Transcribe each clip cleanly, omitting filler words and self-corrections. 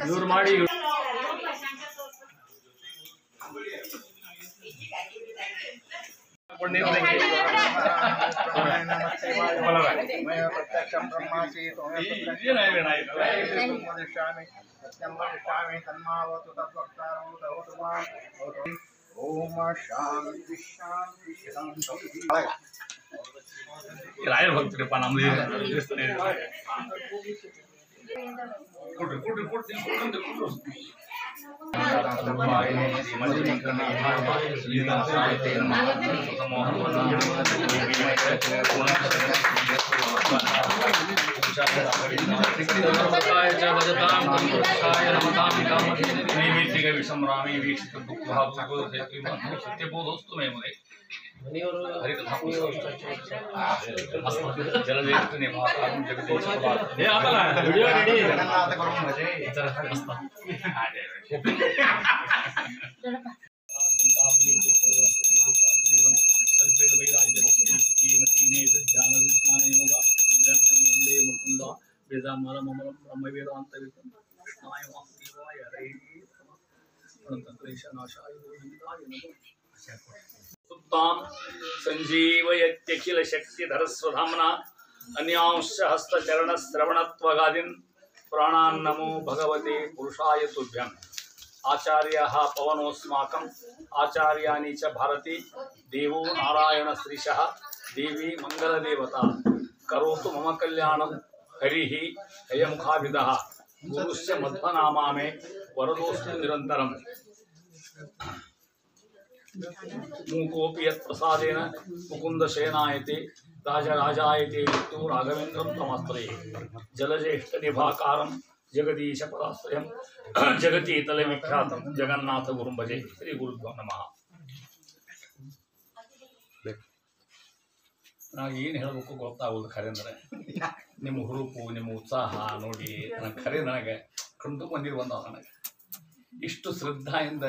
ಇವ್ರು ಮಾಡಿ प्रत्यक्षं ब्रह्मासि तन्मावतु तद्वक्तारं भवतु वा ओम शांति शांति शांति ರಾಯರ ಭಕ್ತರಪ್ಪ ನಮ್ದು विषमरामी वीक्षित सत्यबोधोस्तु मे मुने जलदेष्ट निभातारं जगदीश वीडियो रेडी जगन्नाथ गुरुं भजे संजीवयत्यखिल शक्तिधर स्वधाम्ना अन्यांश हस्तचरण श्रवणत्वगादीन् प्राणान् नमो भगवते पुरुषाय तुभ्यम् आचार्यः पवनोऽस्माकम् आचार्याणि च भारती देवो नारायण श्रीशः देवी मंगलदेवता करोतु मम कल्याणं हरिः हयमुखाभिदः गुरुश्च मध्वनामा मे वरदोस्तु निरन्तरम् मूकोऽपि यत्प्रसादेन मुकुन्दशयनायते राजराजायते मृत्यु राघवेन्द्रं तमाश्रये जलज्येष्ठनिभाकारं जगदीशपदाश्रयं जगतीतलविख्यातं जगन्नाथगुरुं भजे श्रीगुरुभ्यो नमः। ನಾನು ಏನು ಹೇಳಬೇಕು ಗೊತ್ತಾಗೋದು ಖರೆ ಅಂದರೆ ನಿಮ್ಮ ಹುರುಪು ನಿಮ್ಮ ಉತ್ಸಾಹ ನೋಡಿ ನನಗೆ ಖರೆ ನನಗೆ ಕಣ್ಣು ಬಂದಿರು ಬಂದವ ನನಗೆ ಇಷ್ಟು ಶ್ರದ್ಧಾಯಿಂದ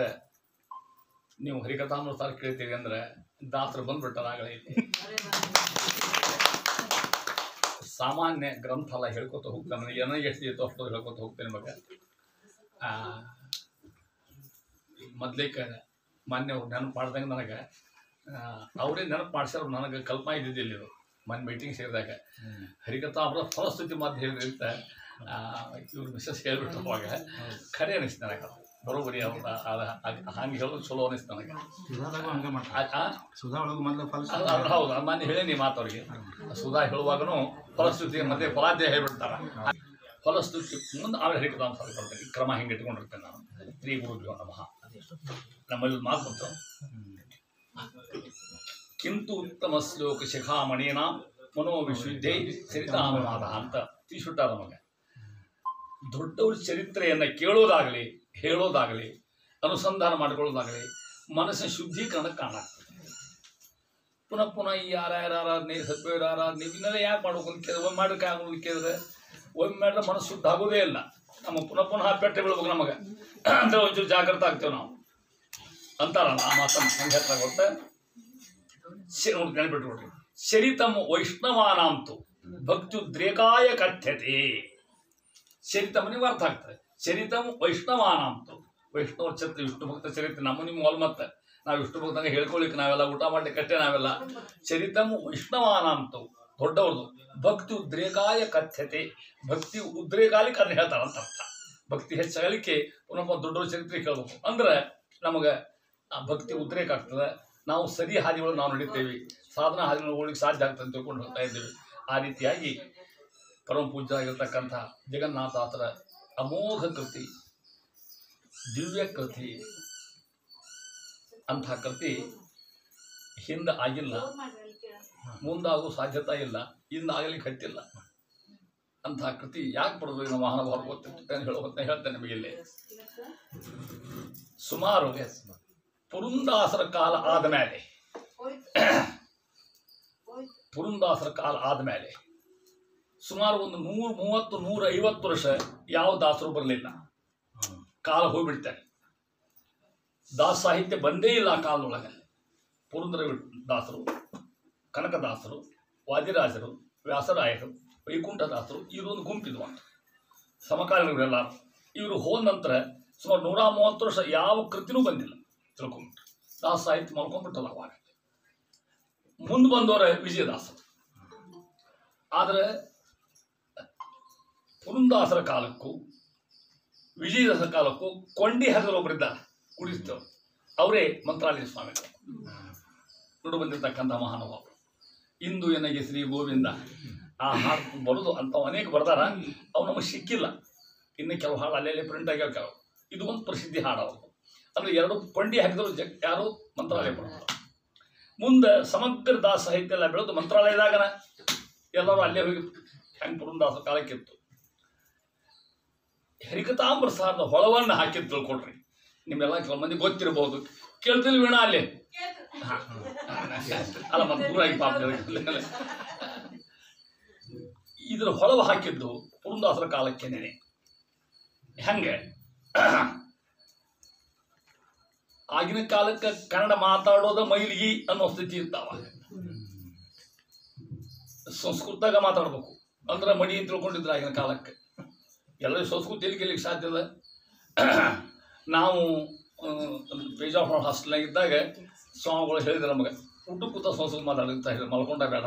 ನೀವು ಹರಿಕಥಾನುಸಾರ ಕೇಳ್ತೀರಿ ಅಂದ್ರೆ ದಾಸರು ಬಂದ್ಬಿಟ್ಟಾಗಲೇ ಇಲ್ಲಿ ಸಾಮಾನ್ಯ ಗ್ರಂಥ ಎಲ್ಲ ಹೇಳ್ಕೊತ ಹೋಗ್ತಾನೆ ಏನೋ ಎಷ್ಟು ಇತ್ತು ಅಷ್ಟು ಹೇಳ್ಕೊತ ಹೋಗ್ತೇನೆ ಮಗ ಮೊದ್ಲೇಕ ಮೊನ್ನೆ ಅವ್ರು ನೆನಪು ಮಾಡ್ದಂಗೆ ನನಗೆ ಅವರೇ ನೆನಪು ಮಾಡ್ಸ್ಯಾರ ನನಗೆ ಕಲ್ಪನಾ ಇದ್ದಿದ್ದಿಲ್ಲ ಇದು ಮೊನ್ನೆ ಮೀಟಿಂಗ್ ಸೇರಿದಾಗ ಹರಿಕಥಾಮೃತ ಫಲಸ್ಥಿತಿ ಮಾತು ಹೇಳಿದ್ರಿಂದ ಇವ್ರು ಮಿಸಸ್ ಹೇಳ್ಬಿಟ್ಟು ಅವಾಗ ಖರೆ ಅನಿಸ್ತು ನನಗೆ ಬರೋಬರಿ ಅವ್ರು ಹಂಗೆ ಹೇಳೋದು ಚಲೋ ಅನಿಸ್ತು ನನಗೆ ಹೌದು ನಾನು ಹೇಳೀನಿ ಮಾತು ಅವ್ರಿಗೆ ಸುಧಾ ಹೇಳುವಾಗನು ಫಲಸ್ತುತಿ ಮತ್ತೆ ಫಲಾಧ್ಯಾಯ ಹೇಳ್ಬಿಡ್ತಾರೆ ಫಲಸ್ತುತಿ ಮುಂದೆ ಆಮೇಲೆ ಹರಿಕಥಾನುಸಾರ ಕೊಡ್ತೇನೆ ಕ್ರಮ ಹಿಂಗೆ ಇಟ್ಕೊಂಡಿರ್ತೇನೆ ನಾನು ಶ್ರೀ ಗುರುಭ್ಯೋ ನಮಃ ನಮ್ಮಲ್ಲಿ ಮಾತು ಬಂತು ಕಿಂತು ಉತ್ತಮ ಶ್ಲೋಕ ಶಿಖಾಮಣಿನ ಮನೋವಿಶುದ್ಧೈ ಚರಿತಾನುವಾದ ಅಂತ ತಿಳಿಸ್ಬಿಟ್ಟಾರ ನಮಗೆ ದೊಡ್ಡವ್ರ ಚರಿತ್ರೆಯನ್ನು ಕೇಳೋದಾಗಲಿ ಹೇಳೋದಾಗಲಿ ಅನುಸಂಧಾನ ಮಾಡಿಕೊಳ್ಳೋದಾಗಲಿ ಮನಸ್ಸಿನ ಶುದ್ಧೀಕರಣಕ್ಕೆ ಕಾಣಾಗ್ತದೆ ಪುನಃ ಪುನಃ ಈ ಯಾರ್ಯಾರ ಆರಾಧನೆ ಸತ್ಯವೇರ ಆರಾಧನೆ ಇವನ್ನೆಲ್ಲ ಯಾಕೆ ಮಾಡ್ಬೇಕು ಅಂತ ಕೇಳಿದ್ರೆ ಒಮ್ಮೆ ಮಾಡೋಕೆ ಆಗೋದು ಕೇಳಿದ್ರೆ ಒಮ್ಮೆ ಮಾಡಿದ್ರೆ ಮನಸ್ಸು ಶುದ್ಧ ಆಗೋದೇ ಇಲ್ಲ ನಮ್ಮ ಪುನಃ ಪುನಃ ಪೆಟ್ಟೆ ಬೀಳ್ಬೇಕು ನಮಗೆ ಅಂದರೆ ಒಂಚೂರು ಜಾಗೃತ ಆಗ್ತೇವೆ ನಾವು ಅಂತಾರಲ್ಲ ಆ ಮಾತನ್ನು ಹಂಗೆ ಹೇಳ್ತಾ ಗೊತ್ತಾ ನೋಡಿ ನೆನಪಿಟ್ಕೊಡ್ರಿ ಶರಿತಂ ವೈಷ್ಣವಾನಾಂತು ಭಕ್ತ್ಯುದ್ರೇಕಾಯ ಕಥ್ಯತೆ ಶರಿತಂ ನೀವು ಅರ್ಥ ಆಗ್ತದೆ ಶರಿತಂ ವೈಷ್ಣವಾನಾಂತು ವೈಷ್ಣವ ಚರಿತ್ರೆ ವಿಷ್ಣು ಭಕ್ತ ಚರಿತ್ರೆ ನಮ್ಮ ನಿಮ್ಮ ಮತ್ತೆ ನಾವು ವಿಷ್ಣು ಭಕ್ತಂಗೆ ಹೇಳ್ಕೊಳ್ಳಿಕ್ಕೆ ನಾವೆಲ್ಲ ಊಟ ಮಾಡ್ಲಿಕ್ಕೆ ಕಟ್ಟೆ ನಾವೆಲ್ಲ ಚರಿತಂ ವೈಷ್ಣವಾನಾಂತು ದೊಡ್ಡವ್ರದು ಭಕ್ತಿ ಉದ್ರೇಕಾಯ ಕಥ್ಯತೆ ಭಕ್ತಿ ಉದ್ರೇಕಾಲಿಕ್ಕೆ ಅದನ್ನ ಹೇಳ್ತಾರಂತ ಅರ್ಥ ಭಕ್ತಿ ಹೆಚ್ಚಾಗಲಿಕ್ಕೆ ಪುನಃ ದೊಡ್ಡವ್ರ ಚರಿತ್ರೆ ಕೇಳಬೇಕು ಅಂದ್ರೆ ನಮಗೆ ಆ ಭಕ್ತಿ ಉದ್ರೇಕ ಆಗ್ತದೆ ನಾವು ಸರಿ ಹಾದಿಗಳು ನಾವು ನಡೀತೇವೆ ಸಾಧನಾ ಹಾದಿಗಳು ಹೋಗ್ಲಿಕ್ಕೆ ಸಾಧ್ಯ ಆಗ್ತದೆ ಅಂತ ತಿಳ್ಕೊಂಡು ಹೋಗ್ತಾ ಇದ್ದೇವೆ ಆ ರೀತಿಯಾಗಿ ಪರಮ ಪೂಜ್ಯ ಆಗಿರ್ತಕ್ಕಂಥ ಜಗನ್ನಾಥಾಸರ ಅಮೋಘ ಕೃತಿ ದಿವ್ಯ ಕೃತಿ ಅಂಥ ಕೃತಿ ಹಿಂದೆ ಆಗಿಲ್ಲ ಮುಂದಾಗೋ ಸಾಧ್ಯತೆ ಇಲ್ಲ ಹಿಂದಾಗಲಿಕ್ಕೆ ಹತ್ತಿಲ್ಲ ಅಂಥ ಕೃತಿ ಯಾಕೆ ಪಡೆದ್ರು ನಮ್ಮ ಮಹಾನುಭಾವರು ಗೊತ್ತಿತ್ತು ಹೇಳ್ತೇನೆ ನಿಮಗಿಲ್ಲಿ ಸುಮಾರು ಪುರಂದಾಸರ ಕಾಲ ಆದಮೇಲೆ ಸುಮಾರು ಒಂದು 130-150 ವರ್ಷ ಯಾವ ದಾಸರು ಬರಲಿಲ್ಲ ಕಾಲ ಹೋಗ್ಬಿಡ್ತಾರೆ ದಾಸ ಸಾಹಿತ್ಯ ಬಂದೇ ಇಲ್ಲ ಆ ಕಾಲದೊಳಗೆ ಪುರಂದರ ದಾಸರು ಕನಕದಾಸರು ವಾದಿರಾಜರು ವ್ಯಾಸರಾಯರು, ವೈಕುಂಠದಾಸರು ಇವರೊಂದು ಗುಂಪಿದ್ವು ಅಂತ ಸಮಕಾಲೀನರೆಲ್ಲ. ಇವರು ಹೋದ ನಂತರ ಸುಮಾರು 130 ವರ್ಷ ಯಾವ ಕೃತಿನೂ ಬಂದಿಲ್ಲ ತಿಳ್ಕೊಂಬಿಟ್ಟು ದಾಸ ಸಾಹಿತ್ಯ ಮಾಡ್ಕೊಂಡ್ಬಿಟ್ಟಲ್ಲ ಅವಾಗ. ಮುಂದೆ ಬಂದವರ ವಿಜಯದಾಸರು. ಆದರೆ ಪುರಂದಾಸರ ಕಾಲಕ್ಕೂ ವಿಜಯದಾಸರ ಕಾಲಕ್ಕೂ ಕೊಂಡಿ ಹರಿದ್ರು ಒಬ್ಬರಿದ್ದಾರೆ ಕುಡಿಸ್ತವ್ರು, ಅವರೇ ಮಂತ್ರಾಲಯ ಸ್ವಾಮಿಗಳು ನೋಡು ಬಂದಿರ್ತಕ್ಕಂಥ ಮಹಾನುಭಾವರು. ಇಂದು ಎನಗೆ ಶ್ರೀ ಗೋವಿಂದ ಆ ಹಾಡು ಬರೋದು ಅಂತ ಅನೇಕ ಬರ್ದಾರ, ಅವು ನಮಗೆ ಸಿಕ್ಕಿಲ್ಲ. ಇನ್ನು ಕೆಲವು ಹಾಡು ಅಲ್ಲೇ ಪ್ರಿಂಟ್ ಆಗ್ಯಾವ ಕೆಲವು. ಇದು ಒಂದು ಪ್ರಸಿದ್ಧಿ ಹಾಡು ಅವ್ರದ್ದು. ಅಂದರೆ 2 ಕೊಂಡಿ ಹಾಕಿದ್ರು ಯಾರು ಮಂತ್ರಾಲಯ ಬರ್ತಾರೆ. ಮುಂದೆ ಸಮಗ್ರ ದಾಸ ಸಾಹಿತ್ಯ ಎಲ್ಲ ಬೆಳೆದು ಮಂತ್ರಾಲಯದಾಗನ ಎಲ್ಲರೂ ಅಲ್ಲೇ ಹೋಗಿ ಹೆಂಗೆ ಪುರಂದಾಸ ಕಾಲಕ್ಕಿತ್ತು. ಹರಿಕಥಾಂಬರ ಸಾರದ ಹೊಳವನ್ನು ಹಾಕಿದ್ದು ತಿಳ್ಕೊಡ್ರಿ. ನಿಮ್ಮೆಲ್ಲ ಕೆಲವು ಮಂದಿ ಗೊತ್ತಿರಬಹುದು, ಕೇಳ್ತಿಲ್ಲ ವೀಣಾ ಅಲ್ಲಿ ಅಲ್ಲ ಮತ್ತೆ ದೂರಾಗಿ ಪಾಪ ಇದ್ರ ಹೊಳವು ಹಾಕಿದ್ದು ಪುರಂದಾಸರ ಕಾಲಕ್ಕೆ ನೆನೆ. ಹೆಂಗೆ ಆಗಿನ ಕಾಲಕ್ಕೆ ಕನ್ನಡ ಮಾತಾಡೋದ ಮೈಲಿಗಿ ಅನ್ನೋ ಸ್ಥಿತಿ ಇರ್ತಾವ. ಸಂಸ್ಕೃತಾಗ ಮಾತಾಡ್ಬೇಕು ಅಂದ್ರೆ ಮಡಿ ತಿಳ್ಕೊಂಡಿದ್ರು ಆಗಿನ ಕಾಲಕ್ಕೆ. ಎಲ್ಲರೂ ಸಂಸ್ಕೃತ ಎಲ್ಲಿಗೆ ಸಾಧ್ಯ ಇದೆ. ನಾವು ಬೇಜಾಪುರ ಹಾಸ್ಟೆಲ್ನಾಗಿದ್ದಾಗ ಸ್ವಾಮಿಗಳು ಹೇಳಿದ್ರು ನಮಗೆ, ಊಟ ಕೂತ ಸಂಸ್ಕೃತ ಮಾತಾಡುತ್ತಾ ಹೇಳಿದ್ರು, ಮಲ್ಕೊಂಡ ಬೇಡ,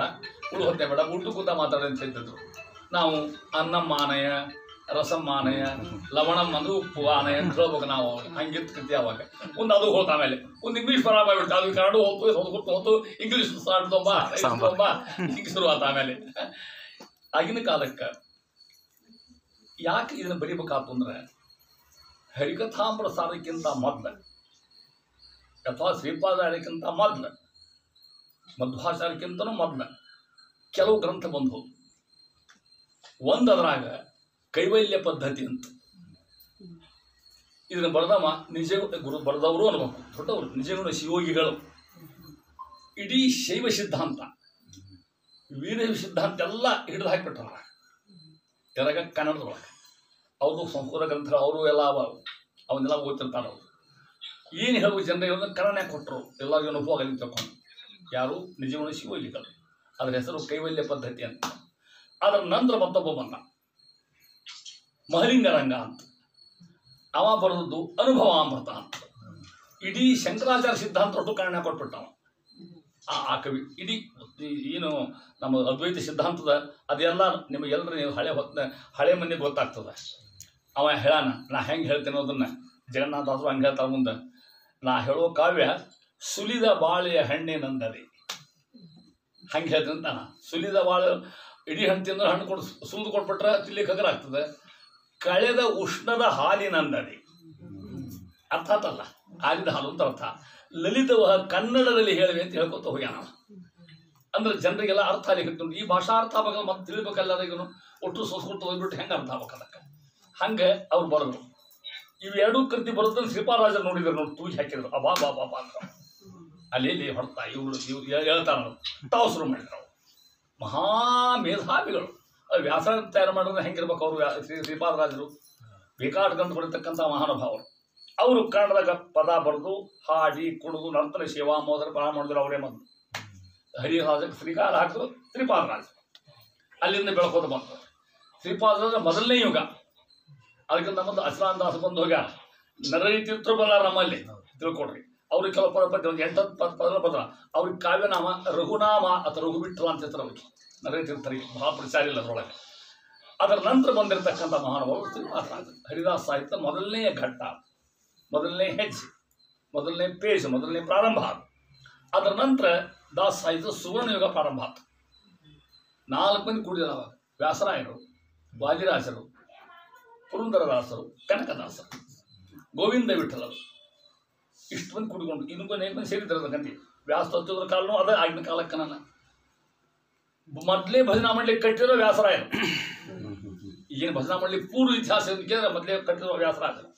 ಉಳು ಹೊತ್ತೆ ಬೇಡ, ಊಟ ಕೂತ ಮಾತಾಡಿ ಅಂತ ಹೇಳ್ತಿದ್ರು. ನಾವು ಅನ್ನಮ್ಮಾನಯ, ರಸಮ್ಮಾನಯ, ಲವಣಮ್ಮಂದು ಉಪ್ಪು ಆನಯ ಅಂತ ಹೇಳ್ಬೇಕು. ನಾವು ಹಂಗಿತ್ತು ಕೃತಿ ಅವಾಗ. ಒಂದು ಅದು ಹೋತ ಆಮೇಲೆ ಒಂದು ಇಂಗ್ಲೀಷ್ ಬರ ಮಾಡಿಬಿಟ್ಟು ಅದು ಕನ್ನಡ ಹೋಗ್ತು, ಸಂಸ್ಕೃತ ಹೋಗ್ತು, ಇಂಗ್ಲೀಷ್ ಸ್ಟಾರ್ಟ್ ತೊಂಬ ಹಿಂಗೆ ಶುರು ಆತ. ಆಮೇಲೆ ಆಗಿನ ಕಾಲಕ್ಕೆ ಯಾಕೆ ಇದನ್ನು ಬರಿಬೇಕಾತು ಅಂದ್ರೆ ಹರಿಕಥಾಂಬರ ಸಾರಕ್ಕಿಂತ ಮೊದಲು ಅಥವಾ ಶ್ರೀಪಾದಾರ್ಯಕ್ಕಿಂತ ಮೊದಲು ಮಧ್ವಾಚಾರ್ಯಕ್ಕಿಂತನೂ ಮೊದಲು ಕೆಲವು ಗ್ರಂಥ ಬಂದವು. ಒಂದು ಅದರಾಗ ಕೈವಲ್ಯ ಪದ್ಧತಿ ಅಂತ. ಇದನ್ನು ಬರೆದವ ನಿಜ ಗುರು ಬರೆದವರು ಅನ್ಬೇಕು, ದೊಡ್ಡವರು ನಿಜಗುಣ ಶಿವಯೋಗಿಗಳು. ಇಡೀ ಶೈವ ಸಿದ್ಧಾಂತ ವೀರ ಸಿದ್ಧಾಂತ ಎಲ್ಲ ಹಿಡಿದು ಹಾಕಿಬಿಟ್ರಲ್ಲ ಯಾರಾಗ ಕನ್ನಡದೊಳಗೆ. ಅವರು ಸಂಸ್ಕೃತ ಗ್ರಂಥ ಅವರು ಎಲ್ಲ ಅವನ್ನೆಲ್ಲ ಓದ್ತಿರ್ತಾರೆ. ಅವರು ಏನು ಹೇಳುವ ಜನರಿಗೆ ಕನ್ನಡ ಕೊಟ್ಟರು, ಎಲ್ಲರಿಗೂ ಅನುಭವ ಅಲ್ಲಿ ತಗೊಂಡು. ಯಾರು ನಿಜಗುಣ ಶಿವಯೋಗಿಗಳು. ಅದರ ಹೆಸರು ಕೈವಲ್ಯ ಪದ್ಧತಿ ಅಂತ. ಅದರ ನಂತರ ಮತ್ತೊಬ್ಬ ಬಂದ ಮಹಲಿಂಗರಂಗ ಅಂತ. ಅವ ಬರೆದದ್ದು ಅನುಭವಾಮೃತ ಅಂತ. ಇಡೀ ಶಂಕರಾಚಾರ್ಯ ಸಿದ್ಧಾಂತ ಒಟ್ಟು ಕನ್ನಡ ಕೊಟ್ಬಿಟ್ಟವ ಆ ಕವಿ. ಇಡೀ ಏನು ನಮ್ಮ ಅದ್ವೈತ ಸಿದ್ಧಾಂತದ ಅದೆಲ್ಲ ನಿಮಗೆಲ್ಲರೂ ನೀವು ಹಳೆ ಮಂದಿಗೆ ಗೊತ್ತಾಗ್ತದೆ. ಅವ ಹೇಳಾನ, ನಾ ಹೆಂಗೆ ಹೇಳ್ತೇನೆ ಅದನ್ನು. ಜಗನ್ನಾಥಾಸರು ಹಂಗೆ ಹೇಳ್ತಾರೆ ಮುಂದೆ, ನಾ ಹೇಳೋ ಕಾವ್ಯ ಸುಲಿದ ಬಾಳೆಯ ಹಣ್ಣಿನಂದದೆ. ಹಂಗೆ ಹೇಳ್ತೀನಿ ಅಂತ ನಾ. ಸುಲಿದ ಬಾಳೆ ಇಡೀ ಹಣ್ಣು ತಿಂದ್ರೆ ಹಣ್ಣು ಕೊಡು ಸುಲಿದು ಕೊಟ್ಬಿಟ್ರೆ ತಿಲ್ಲಿಕ್ಕೆ ಹಗರಾಗ್ತದೆ. ಕಳೆದ ಉಷ್ಣದ ಹಾಲಿನಂದದೆ ಅರ್ಥ ಆತಲ್ಲ, ಹಾಲಿನ ಹಾಲು ಅಂತ ಅರ್ಥ. ಲಲಿತವ ಕನ್ನಡದಲ್ಲಿ ಹೇಳಿವೆ ಅಂತ ಹೇಳ್ಕೊತ ಹೋಗ್ಯಾನ. ಅಂದ್ರೆ ಜನರಿಗೆಲ್ಲ ಅರ್ಥ ಆಗ್ಲಿಕ್ಕೆ ಈ ಭಾಷಾ ಅರ್ಥ ಆಗಬೇಕಲ್ಲ, ಮತ್ತೆ ತಿಳಿಬೇಕಲ್ಲರಿಗೂ. ಒಟ್ಟು ಸಂಸ್ಕೃತ ಓದ್ಬಿಟ್ಟು ಹೆಂಗೆ ಅರ್ಥ ಆಗ್ಬೇಕು ಅದಕ್ಕೆ. ಹಂಗೆ ಅವ್ರು ಬರೆದ್ರು. ಇವೆರಡೂ ಕೃತಿ ಬರೋದನ್ನು ಶ್ರೀಪಾದರಾಜರು ನೋಡಿದ್ರು, ನೋಡಿ ತೂಗಿ ಹಾಕಿದ್ರು. ಅಬಾ ಬಾ ಬಾಬ ಅಂತ ಅಲ್ಲಿ ಹೊಡ್ತಾ ಇವ್ರು ಹೇಳ್ತಾರ ತಾವು ಶುರು ಮಾಡಿದ್ರು. ಮಹಾ ಮೇಧಾವಿಗಳು. ವ್ಯಾಸರ ತಯಾರು ಮಾಡಿದ್ರೆ ಹೆಂಗಿರ್ಬೇಕು ಅವರು. ಶ್ರೀಪಾದರಾಜರು ಬೇಕಾಟ ಗ್ರಂಥ ಬರೀತಕ್ಕಂಥ ಮಹಾನುಭಾವರು. ಅವರು ಕನ್ನಡದಾಗ ಪದ ಬರೆದು ಹಾಡಿ ಕುಡಿದು ನಂತರ ಸೇವಾ ಮೋದರ ಪರ ಮಾಡಿದ್ರು. ಅವರೇ ಬಂದು ಹರಿರಾಜಕ್ಕೆ ಶ್ರೀಕಾರ ಹಾಕಿದ್ರು ಶ್ರೀಪಾದರಾಜ. ಅಲ್ಲಿಂದ ಬೆಳ್ಕೋದು ಬಂತು ಶ್ರೀಪಾದರಾಜ ಮೊದಲನೇ ಯುಗ. ಅದಕ್ಕಿಂತ ಮೊದಲು ಅಚಲಾನದಾಸ ಬಂದು ಹೋಗ್ಯಾರ. ನರಳಿ ತೀರ್ಥರು ಬಂದಾರ ನಮ್ಮಲ್ಲಿ, ತಿಳ್ಕೊಡ್ರಿ. ಅವ್ರಿಗೆ ಕೆಲವು ಪದಪತಿ ಒಂದು 8-10 ಪದ ಬಂದ್ರ. ಅವ್ರಿಗೆ ಕಾವ್ಯನಾಮ ರಘುನಾಮ ಅಥವಾ ರಘುಬಿಟ್ಟಲ ಅಂತ ಹೇಳ್ತಾರೆ. ಅವ್ರಿಗೆ ನರಳಿ ತೀರ್ಥರಿಗೆ ಬಹಳ ಪ್ರಚಾರ ಇಲ್ಲ ಅದರೊಳಗೆ. ಅದರ ನಂತರ ಬಂದಿರತಕ್ಕಂಥ ಮಹಾನುಭಾವರು ಶ್ರೀಪಾದರಾಜ. ಹರಿದಾಸ ಸಾಹಿತ್ಯ ಮೊದಲನೇ ಘಟ್ಟ, ಮೊದಲನೇ ಹೆಜ್ಜೆ, ಮೊದಲನೇ ಪೇಜ್, ಮೊದಲನೇ ಪ್ರಾರಂಭ ಆದ. ಅದರ ನಂತರ ದಾಸ ಸಾಹಿತ್ಯ ಸುವರ್ಣ ಯುಗ ಪ್ರಾರಂಭ ಆಯ್ತು. 4 ಮಂದಿ ಕೂಡಿದ್ರು ಅವಾಗ. ವ್ಯಾಸರಾಯರು, ವಾದಿರಾಜರು, ಪುರಂದರದಾಸರು, ಕನಕದಾಸರು, ಗೋವಿಂದ ವಿಠಲರು, ಇಷ್ಟು ಮಂದಿ ಕೂಡಿಕೊಂಡು ಇನ್ನೊಂದು ಅನೇಕ ಮಂದಿ ಸೇರಿದ್ರು. ಗಂಟಿ ವ್ಯಾಸ ತತ್ವದ ಕಾಲನೂ ಅದೇ ಆಗಿನ ಕಾಲಕ್ಕೆ. ನನ್ನ ಮೊದಲೇ ಭಜನಾ ಮಂಡಳಿ ಕಟ್ಟಿರೋ ವ್ಯಾಸರಾಯರು. ಈಗೇನು ಭಜನಾ ಮಂಡಳಿ ಪೂರ್ವ ಇತಿಹಾಸ ಕೇಳಿದ್ರೆ ಮೊದಲೇ ಕಟ್ಟಿರೋ ವ್ಯಾಸರಾಜರು.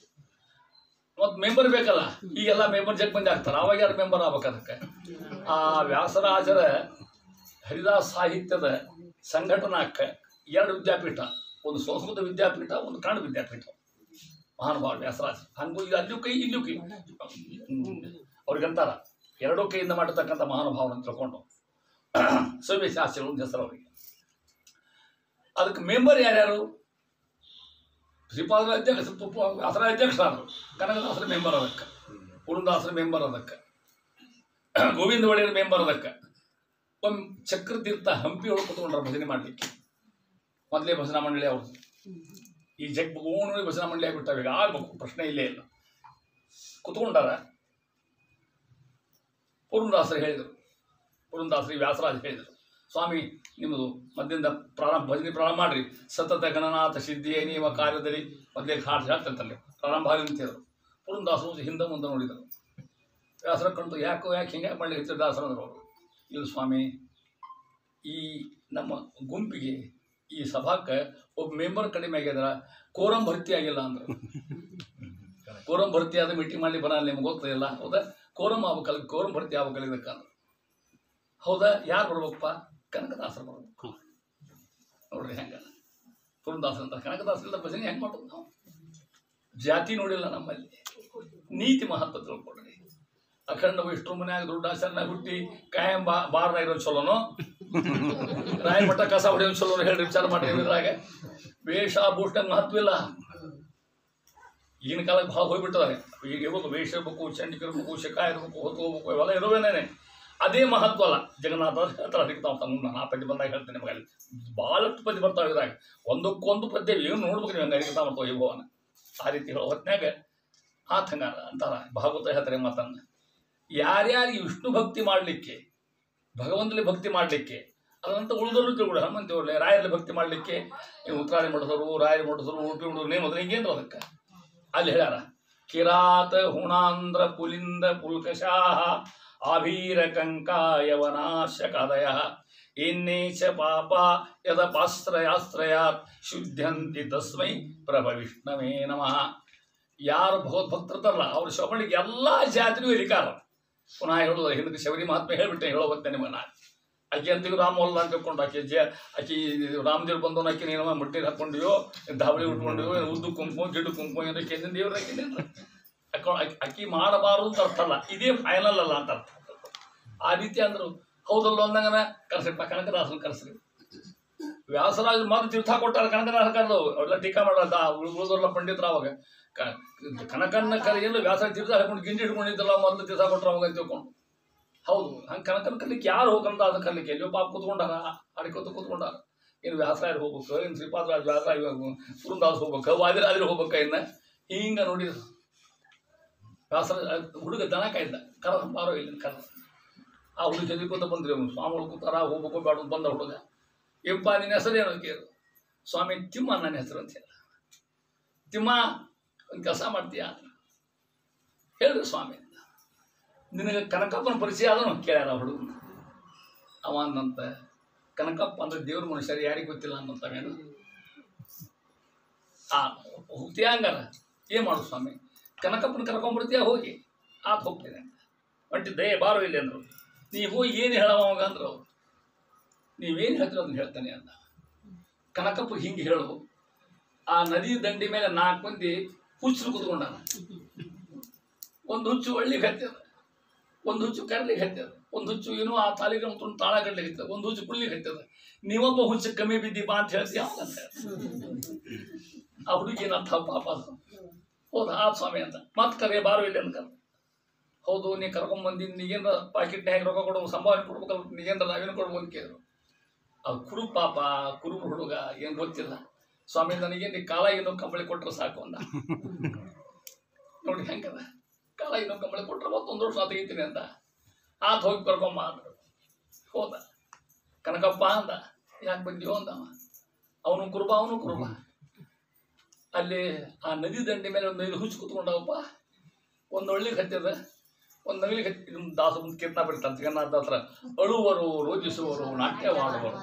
ಮತ್ತು ಮೆಂಬರ್ ಬೇಕಲ್ಲ, ಈಗೆಲ್ಲ ಮೆಂಬರ್ ಜಗ್ ಮಂದಿ ಆಗ್ತಾರೆ. ಅವಾಗ ಯಾರು ಮೆಂಬರ್ ಆಗ್ಬೇಕು ಅದಕ್ಕೆ. ಆ ವ್ಯಾಸರಾಜರ ಹರಿದಾಸ ಸಾಹಿತ್ಯದ ಸಂಘಟನಾಕ್ಕೆ 2 ವಿದ್ಯಾಪೀಠ, ಒಂದು ಸಂಸ್ಕೃತ ವಿದ್ಯಾಪೀಠ, ಒಂದು ಕನ್ನಡ ವಿದ್ಯಾಪೀಠ. ಮಹಾನುಭಾವ ವ್ಯಾಸರಾಜ. ಹಂಗೂ ಇದು ಅಲ್ಲೂ ಕೈ ಇಲ್ಲೂ ಕೈ ಅವ್ರಿಗಂತಾರ. 2 ಕೈಯಿಂದ ಮಾಡಿರ್ತಕ್ಕಂಥ ಮಹಾನುಭಾವರು ಅಂತ ತಿಳ್ಕೊಂಡು ಸವ್ಯಶಾಸ್ತ್ರಿಗಳು ಒಂದು ಹೆಸರು ಅವರಿಗೆ. ಅದಕ್ಕೆ ಮೆಂಬರ್ ಯಾರ್ಯಾರು? ಶ್ರೀಪಾದರ ಅಧ್ಯಕ್ಷ, ಅದರ ಅಧ್ಯಕ್ಷರಾದರು, ಕನಕದಾಸರ ಮೆಂಬರ್ ಅದಕ್ಕೆ, ಪುರಂದಾಸರ ಮೆಂಬರ್ ಅದಕ್ಕೆ, ಗೋವಿಂದ ಒಡೆಯರ ಮೆಂಬರ್ ಅದಕ್ಕೆ. ಒಮ್ಮೆ ಚಕ್ರತೀರ್ಥ ಹಂಪಿ ಒಳಗೆ ಕೂತ್ಕೊಂಡ್ರ ಭಜನೆ ಮಾಡಲಿಕ್ಕೆ. ಮೊದಲೇ ಭಜನಾ ಮಂಡಳಿ ಅವ್ರದ್ದು. ಈ ಓಣಿ ಭಜನಾ ಮಂಡಳಿ ಆಗಿಬಿಟ್ಟಾವ, ಈಗ ಆಗ್ಬೇಕು, ಪ್ರಶ್ನೆ ಇಲ್ಲೇ ಇಲ್ಲ. ಕೂತ್ಕೊಂಡಾರ. ಪುರಂದಾಸರು ಹೇಳಿದರು, ಪುರಂದಾಸರಿಗೆ ವ್ಯಾಸರಾಜ ಹೇಳಿದರು, ಸ್ವಾಮಿ ನಿಮ್ಮದು ಮದ್ದಿಂದ ಭಜನೆ ಪ್ರಾರಂಭ ಮಾಡ್ರಿ. ಸತತ ಗಣನಾಥ ಸಿದ್ಧಿಯೇ ನೀವ ಕಾರ್ಯದಲ್ಲಿ ಮೊದಲೇ ಹಾಡು ಹೇಳ್ತಂತಲ್ಲಿ ಪ್ರಾರಂಭ ಆಗಿ ನಿಂತಿದ್ರು. ಪುರಂದಾಸರು ಹಿಂದೆ ಮುಂದೆ ನೋಡಿದರು. ವ್ಯಾಸರ ಕಂಡು ಯಾಕೆ ಹಿಂಗೆ ಮಾಡಲಿಕ್ಕೆ ದಾಸರ ಅಂದರು ಅವರು. ಇಲ್ಲ ಸ್ವಾಮಿ, ಈ ನಮ್ಮ ಗುಂಪಿಗೆ ಈ ಸಭಾಕ್ಕೆ ಒಬ್ಬ ಮೆಂಬರ್ ಕಡಿಮೆ ಆಗ್ಯದ್ರ, ಕೋರಂ ಭರ್ತಿ ಆಗಿಲ್ಲ ಅಂದ್ರೆ. ಕೋರಂ ಭರ್ತಿ ಆದ ಮೀಟಿಂಗ್ ಮಾಡಿ ಬರಲ್ಲ, ನಿಮ್ಗೆ ಗೊತ್ತಿಲ್ಲ. ಹೌದಾ? ಕೋರಂ ಆಗ್ಬೇಕಲ್ಲ, ಕೋರಂ ಭರ್ತಿ ಆಗ್ಬೇಕಲ್ಲ ಇದಕ್ಕಂದ್ರೆ. ಹೌದಾ? ಯಾರು ಬರ್ಬೇಕಪ್ಪ? ಕನಕದಾಸರು ಬರ್ಬೇಕು. ನೋಡ್ರಿ ಹೆಂಗ ಪುರಂದಾಸರು ಅಂತ. ಕನಕದಾಸರಿಂದ ಭಜನೆ ಹೆಂಗೆ ಮಾಡೋದು ನಾವು? ಜಾತಿ ನೋಡಿಲ್ಲ ನಮ್ಮಲ್ಲಿ, ನೀತಿ ಮಹತ್ವ ತಿಳ್ಕೊಡ್ರಿ. ಅಖಂಡ ವಿಷ್ಣು ಮನ್ಯಾಗ ದೊಡ್ಡಾಚಾರ್ಯ ಹುಟ್ಟಿ ಕಾಯಂ ಬಾರ್ದ ಇರೋ ಚಲೋನು, ರಾಯ ಮಠ ಕಸ ಹೊಡೆಯೋ ಚಲೋನು ಹೇಳ್ರಿ, ವಿಚಾರ ಮಾಡಿ. ಇದ್ರಾಗ ವೇಷಭೂಷಣ ಮಹತ್ವ ಇಲ್ಲ. ಈಗಿನ ಕಾಲಕ್ಕೆ ಭಾಳ ಹೋಗ್ಬಿಟ್ಟದೆ. ಈಗ ಇರ್ಬೇಕು, ವೇಷ ಇರ್ಬೇಕು, ಚಂಡಿಕ ಇರ್ಬೇಕು, ಶಿಖಾ ಇರ್ಬೇಕು, ಹೊತ್ತು ಹೋಗ್ಬೇಕು, ಇವೆಲ್ಲ ಇರೋವೇನೇನೆ. ಅದೇ ಮಹತ್ವ ಅಲ್ಲ. ಜಗನ್ನಾಥ ಹೇಳ್ತಾರೆ, ಅದಕ್ಕೆ ನಾನು ಆ ಪದ್ಯ ಬಂದಾಗ ಹೇಳ್ತೇನೆ ನಿಮಗೆ. ಅಲ್ಲಿ ಭಾಳಷ್ಟು ಪದ್ಯ ಬರ್ತಾವೆ ಇದ್ರಾಗ. ಒಂದಕ್ಕೊಂದು ಪದ್ಯ ಏನು ನೋಡ್ಬೇಕು ನೀವು, ಹಂಗೆ ಅರಿತಾ ಮಾಡ್ತಾವೆ ವಿಭವನ. ಆ ರೀತಿ ಹೇಳೋ ಹೊತ್ನ್ಯಾಗ ಆತಂಗಾರ ಅಂತಾರ. ಭಾಗವತ ಹೇಳ್ತಾರೆ ಮಾತನ್ನ. ಯಾರ್ಯಾರಿಗೆ ವಿಷ್ಣು ಭಕ್ತಿ ಮಾಡಲಿಕ್ಕೆ, ಭಗವಂತನಲ್ಲಿ ಭಕ್ತಿ ಮಾಡಲಿಕ್ಕೆ, ಅದಂತ ಉಳಿದವರು ತಿಳ್ಕೊಡಿ. ಹನುಮಂತೇವ್ರಲ್ಲೇ ರಾಯರಲ್ಲಿ ಭಕ್ತಿ ಮಾಡಲಿಕ್ಕೆ ಉತ್ತರಾಯಣ ಮಾಡಿಸೋರು, ರಾಯರು ಮಾಡಿಸೋರು, ಉಡುಪಿ ಹುಡುಗರು ನೇಮ್ ಅದ್ರ ಹಿಂಗೇನು ಅದಕ್ಕೆ ಅಲ್ಲಿ ಹೇಳ್ಯಾರ. ಕಿರಾತ ಹುಣಾಂಧ್ರ ಪುಲಿಂದ ಪುಲ್ಕಶಾಹ ಆಭೀರ ಕಂಕಾಯವನಾಶ ಕದಯ ಇನ್ನೇಚ ಪಾಪ ಯದಪಾಶ್ರಯಾಶ್ರಯಾತ್ ಶುದ್ಧಂತಿ ತಸ್ಮೈ ಪ್ರಭ ವಿಷ್ಣವೇ ನಮಃ. ಯಾರು ಭಗವದ್ಭಕ್ತರಲ್ಲ ಅವ್ರ ಶೋಭಣಿಗೆ ಎಲ್ಲ ಜಾತಿನೂ ಇರಿಕಾರ. ಪುನಃ ಹೇಳೋದು ಹಿಂದಕ್ಕೆ ಶಬರಿ ಮಹಾತ್ಮೆ ಹೇಳ್ಬಿಟ್ಟೆ, ಹೇಳೋ ಬರ್ತೇನೆ ನಿಮಗೆ ನಾನು. ಆಕೆ ಅಂತಿಗೂ ರಾಮವಲ್ಲ ಅಂತ ತಿಳ್ಕೊಂಡು ಆಕಿ ರಾಮದೇವ್ರು ಬಂದವನು ಆಕೆ ನೀನು ಮಟ್ಟಿಗೆ ಹಾಕ್ಕೊಂಡಿಯೋ, ಧಾವಳಿ ಉಟ್ಕೊಂಡಿಯೋ, ಉದ್ದು ಕುಂಕುಮ ಗಿಡ್ಡು ಕುಂಕುಮ ಏನೋ ಕೇಂದ್ರ ದೇವ್ರ ಅಕ್ಕಿ ಮಾಡಬಾರದು ಅಂತ ಅರ್ಥ ಅಲ್ಲ, ಇದೇ ಫೈನಲ್ ಅಲ್ಲ ಅಂತ ಅರ್ಥ. ಆ ರೀತಿ ಅಂದರು. ಹೌದಲ್ಲ ಅಂದಂಗನ ಕರ್ಸಪ್ಪ, ಕನಕದಾಸನ ಕರ್ಸ್ರಿ. ವ್ಯಾಸರಾಜ ಮಾತು ತೀರ್ಥ ಕೊಟ್ಟಾರ, ಕನಕದಾಸ ಕರೆದು ಅವೆಲ್ಲ ಟೀಕಾ ಮಾಡಲ್ಲ. ಉಳಿದವರೆಲ್ಲ ಪಂಡಿತರ ಅವಾಗ ಕನಕನ್ನ ಕರೆಯಲು ವ್ಯಾಸರಾಜ ತೀರ್ಥ ಹಾಕೊಂಡು ಗಿಂಡಿ ಹಿಡ್ಕೊಂಡಿದ್ದಲ್ಲ, ಮೊದಲು ತೀರ್ಥ ಕೊಟ್ಟರು ಅವಾಗ ತಿಳ್ಕೊಂಡು. ಹೌದು, ಹಂಗೆ ಕನಕನ ಕರ್ಲಿಕ್ಕೆ ಯಾರು ಹೋಗಂತ ಅದನ್ನ ಕರ್ಲಿಕ್ಕೆ ಎಲ್ಲೋ ಪಾಪ ಕೂತ್ಕೊಂಡಾರ, ಅಡಿಕೊತ್ತು ಕೂತ್ಕೊಂಡಾರ. ಇನ್ನು ವ್ಯಾಸರಾಯರು ಹೋಗ್ಬೇಕು, ಇನ್ನು ಶ್ರೀಪಾದರಾಜ ವ್ಯಾಸರಾಯ ಪುರಂದಾಸ ಹೋಗ್ಬೇಕು, ವಾದಿರಾಜರು ಹೋಗ್ಬೇಕ. ಇನ್ನು ಹಿಂಗೆ ನೋಡಿದ್ರು. ವ್ಯಾಸರ ಹುಡುಗ ದನ ಕಾಯ್ದ, ಕರ ಬಾರೋ ಇಲ್ಲ ಕರ. ಆ ಹುಡುಗ ಜದಿಕೋತ ಬಂದ್ರಿ, ಅವನು ಸ್ವಾಮಿಗಳು ಕೂತಾರ, ಹೋಗ್ಬೇಕು ಬೇಡ ಬಂದ ಹುಡುಗ. ಯಪ್ಪ ನಿನ್ನ ಹೆಸರೇನು ಕೇಳು. ಸ್ವಾಮಿ ತಿಮ್ಮ ನನ್ನ ಹೆಸರು ಅಂತ ಹೇಳ. ತಿಮ್ಮ ಒಂದು ಕೆಲಸ ಮಾಡ್ತೀಯ ಹೇಳ್ರಿ ಸ್ವಾಮಿ. ನಿನಗೆ ಕನಕಪ್ಪನ ಪರಿಚಯ ಅದನ್ನು ಕೇಳ್ಯಾರ ಹುಡುಗನ. ಅವ ಅಂದಂತ, ಕನಕಪ್ಪ ಅಂದ್ರೆ ದೇವ್ರ ಮನುಷ್ಯರು ಯಾರಿಗೆ ಗೊತ್ತಿಲ್ಲ ಅನ್ನಂತವೇನು. ಹೋಗ್ತೀಯ ಹಂಗಾರ ಏನು ಮಾಡು ಸ್ವಾಮಿ, ಕನಕಪ್ಪನ ಕರ್ಕೊಂಡ್ಬರ್ತೀಯ ಹೋಗಿ. ಆತ ಹೋಗ್ತೇನೆ ಅಂತ ಹೊಂಟಿದ್ದೆ, ಬಾರೋ ಇಲ್ಲಿ ಅಂದರು. ನೀವು ಹೋಗಿ ಏನು ಹೇಳವ ಅವಾಗ ಅಂದರು. ನೀವೇನು ಹೇಳ್ತೀರೋ ಅದನ್ನು ಹೇಳ್ತಾನೆ ಅಂದ. ಕನಕಪ್ಪ ಹಿಂಗೆ ಹೇಳು. ಆ ನದಿ ದಂಡಿ ಮೇಲೆ 4 ಮಂದಿ ಹುಚ್ಚರು ಕೂತ್ಕೊಂಡಾನ. ಒಂದು ಹುಚ್ಚು ಒಳ್ಳಿಗೆ ಹತ್ತದ, ಒಂದು ಹುಚ್ಚು ಕರ್ಲಿಗೆ ಹತ್ತದ, ಒಂದು ಹುಚ್ಚು ಏನೋ ಆ ತಾಲಿಗೆ ಒಂದು ತಾಳ ಕಡ್ಲಿಗೆ ಹತ್ತದ, ಒಂದು ಹುಚ್ಚು ಕುಳ್ಳಿಗೆ ಹತ್ತದ. ನೀವೊಬ್ಬ ಹುಚ್ಚು ಕಮ್ಮಿ ಬಿದ್ದೀಪಾ ಅಂತ ಹೇಳ್ತೀಯ ಅಂತ. ಆ ಹುಡುಗಿ ಏನಂತ ಪಾಪ ಅದು. ಹೌದಾ ಆ ಸ್ವಾಮಿ ಅಂತ ಮತ್ತೆ ಕರೆ ಬಾರೋ ಇಲ್ಲಿ ಅಂತ. ಹೌದು, ನೀ ಕರ್ಕೊಂಬಂದಿದ್ದು ನೀಗೇನ ಪಾಕೆಟ್ನ ಹೇಗೆ ರೊಕ್ಕ ಕೊಡೋ ಸಂಭಾವನೆ ಕೊಡ್ಬೇಕಲ್ಲ, ನೀಗೇನ ನಾವೇನು ಕೊಡ್ಬೋದು ಅಂತ ಕೇಳಿದ್ರು. ಅದು ಕುರು ಪಾಪ, ಕುರುಬ ಹುಡುಗ, ಏನು ಗೊತ್ತಿಲ್ಲ. ಸ್ವಾಮಿ ನನಗೆ ನೀ ಕಾಲ ಏನೋ ಕಂಬಳಿ ಕೊಟ್ಟರೆ ಸಾಕು ಅಂದ. ನೋಡಿ ಹೆಂಗದ, ಕಾಲ ಏನೋ ಕಂಬಳಿ ಕೊಟ್ಟರೆ ಮತ್ತೊಂದು ವರ್ಷ ತೆಗಿತೀನಿ ಅಂತ. ಆತ ಹೋಗಿ ಕರ್ಕೊಂಬ ಅಂದರು. ಹೋದ. ಕನಕಪ್ಪ ಅಂದ, ಯಾಕೆ ಬಂದೀವೋ ಅಂದವ. ಅವನು ಕುರುಬ. ಅಲ್ಲಿ ಆ ನದಿ ದಂಡೆ ಮೇಲೆ ಒಂದು 5 ಹುಚ್ಚು ಕೂತ್ಕೊಂಡವಪ್ಪ. ಒಂದು ಒಳ್ಳಿಗೆ ಹತ್ತದ, ಒಂದು ನವಿಲಿಗೆ ಹತ್ತಿ. ದಾಸ ಮುಂದೆ ಕೀರ್ತನ ಬಿಡ್ತಾನೆ ಜಗನ್ನಾಥ ಹತ್ರ. ಅಳುವರು, ರೋಜಿಸುವರು, ನಾಟ್ಯವಾಡುವರು.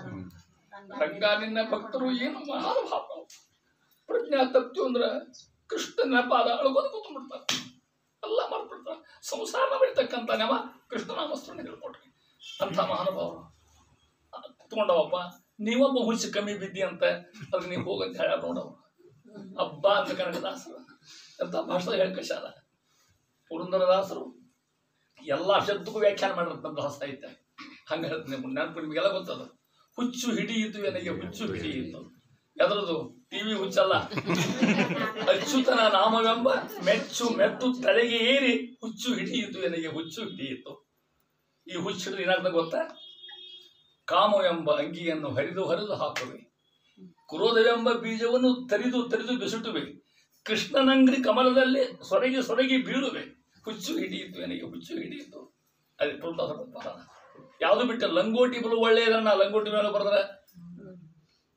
ರಂಗ ನಿನ್ನ ಭಕ್ತರು ಏನು ಮಹಾನುಭಾವ. ಪ್ರಜ್ಞಾ ತಪ್ತು ಅಂದ್ರೆ ಕೃಷ್ಣನ ಪಾದ ಅಳಗೋದು ಕೂತ್ಬಿಡ್ತಾರೆ, ಎಲ್ಲ ಮಾಡ್ಬಿಡ್ತಾರೆ. ಸಂಸಾರ ಬಿಡ್ತಕ್ಕಂಥ ನೆವ ಕೃಷ್ಣನಾಮಸ್ತ್ರನ ಹೇಳ್ಕೊಟ್ರಿ. ಅಂಥ ಮಹಾನುಭಾವರು ಕೂತ್ಕೊಂಡವಪ್ಪ. ನೀವೊಬ್ಬ ಹುಚ್ಚು ಕಮ್ಮಿ ಬಿದ್ದಿ ಅಂತ ಅದಕ್ಕೆ ನೀವು ಹೋಗಂತ ಹೇಳ ನೋಡವ. ಹಬ್ಬ ಅಂತ ಕನಕದಾಸರು ಅಂತ ಭಾಷೆ ಹೇಳ್ಕಶಾರ. ಪುರಂದರದಾಸರು ಎಲ್ಲ ಶಬ್ದಕ್ಕೂ ವ್ಯಾಖ್ಯಾನ ಮಾಡಿರುತ್ತೆ ನಮ್ಮ ದಾಸ ಸಾಹಿತ್ಯ. ಹಂಗೆ ಹೇಳ್ತೀನಿ, ನೆನಪು ನಿಮಗೆಲ್ಲ ಗೊತ್ತದ. ಹುಚ್ಚು ಹಿಡಿಯಿತು ನನಗೆ ಹುಚ್ಚು ಹಿಡಿಯಿತು. ಎದರದು ಟಿವಿ ಹುಚ್ಚಲ್ಲ. ಅಚ್ಯುತನ ನಾಮವೆಂಬ ಮೆತ್ತು ತಲೆಗೆ ಏರಿ ಹುಚ್ಚು ಹಿಡಿಯಿತು, ನನಗೆ ಹುಚ್ಚು ಹಿಡಿಯಿತು. ಈ ಹುಚ್ಚು ಹಿಡಿದು ಏನಾಗ್ತದೆ ಗೊತ್ತಾ? ಕಾಮವೆಂಬ ಅಂಗಿಯನ್ನು ಹರಿದು ಹಾಕುವೆ, ಕ್ರೋಧವೆಂಬ ಬೀಜವನ್ನು ತರಿದು ಬೆಸುಟುವೆ, ಕೃಷ್ಣನಂಗ್ರಿ ಕಮಲದಲ್ಲಿ ಸೊರಗಿ ಬೀಳುವೆ. ಹುಚ್ಚು ಹಿಡಿಯಿತು, ನನಗೆ ಹುಚ್ಚು ಹಿಡಿಯಿತು. ಅದೇ ಪುರುಷ ಯಾವುದು ಬಿಟ್ಟ ಲಂಗೋಟಿ ಬಲು ಒಳ್ಳೆಯದನ್ನ ಲಂಗೋಟಿ ಮೇಲೆ ಬರೆದ್ರೆ,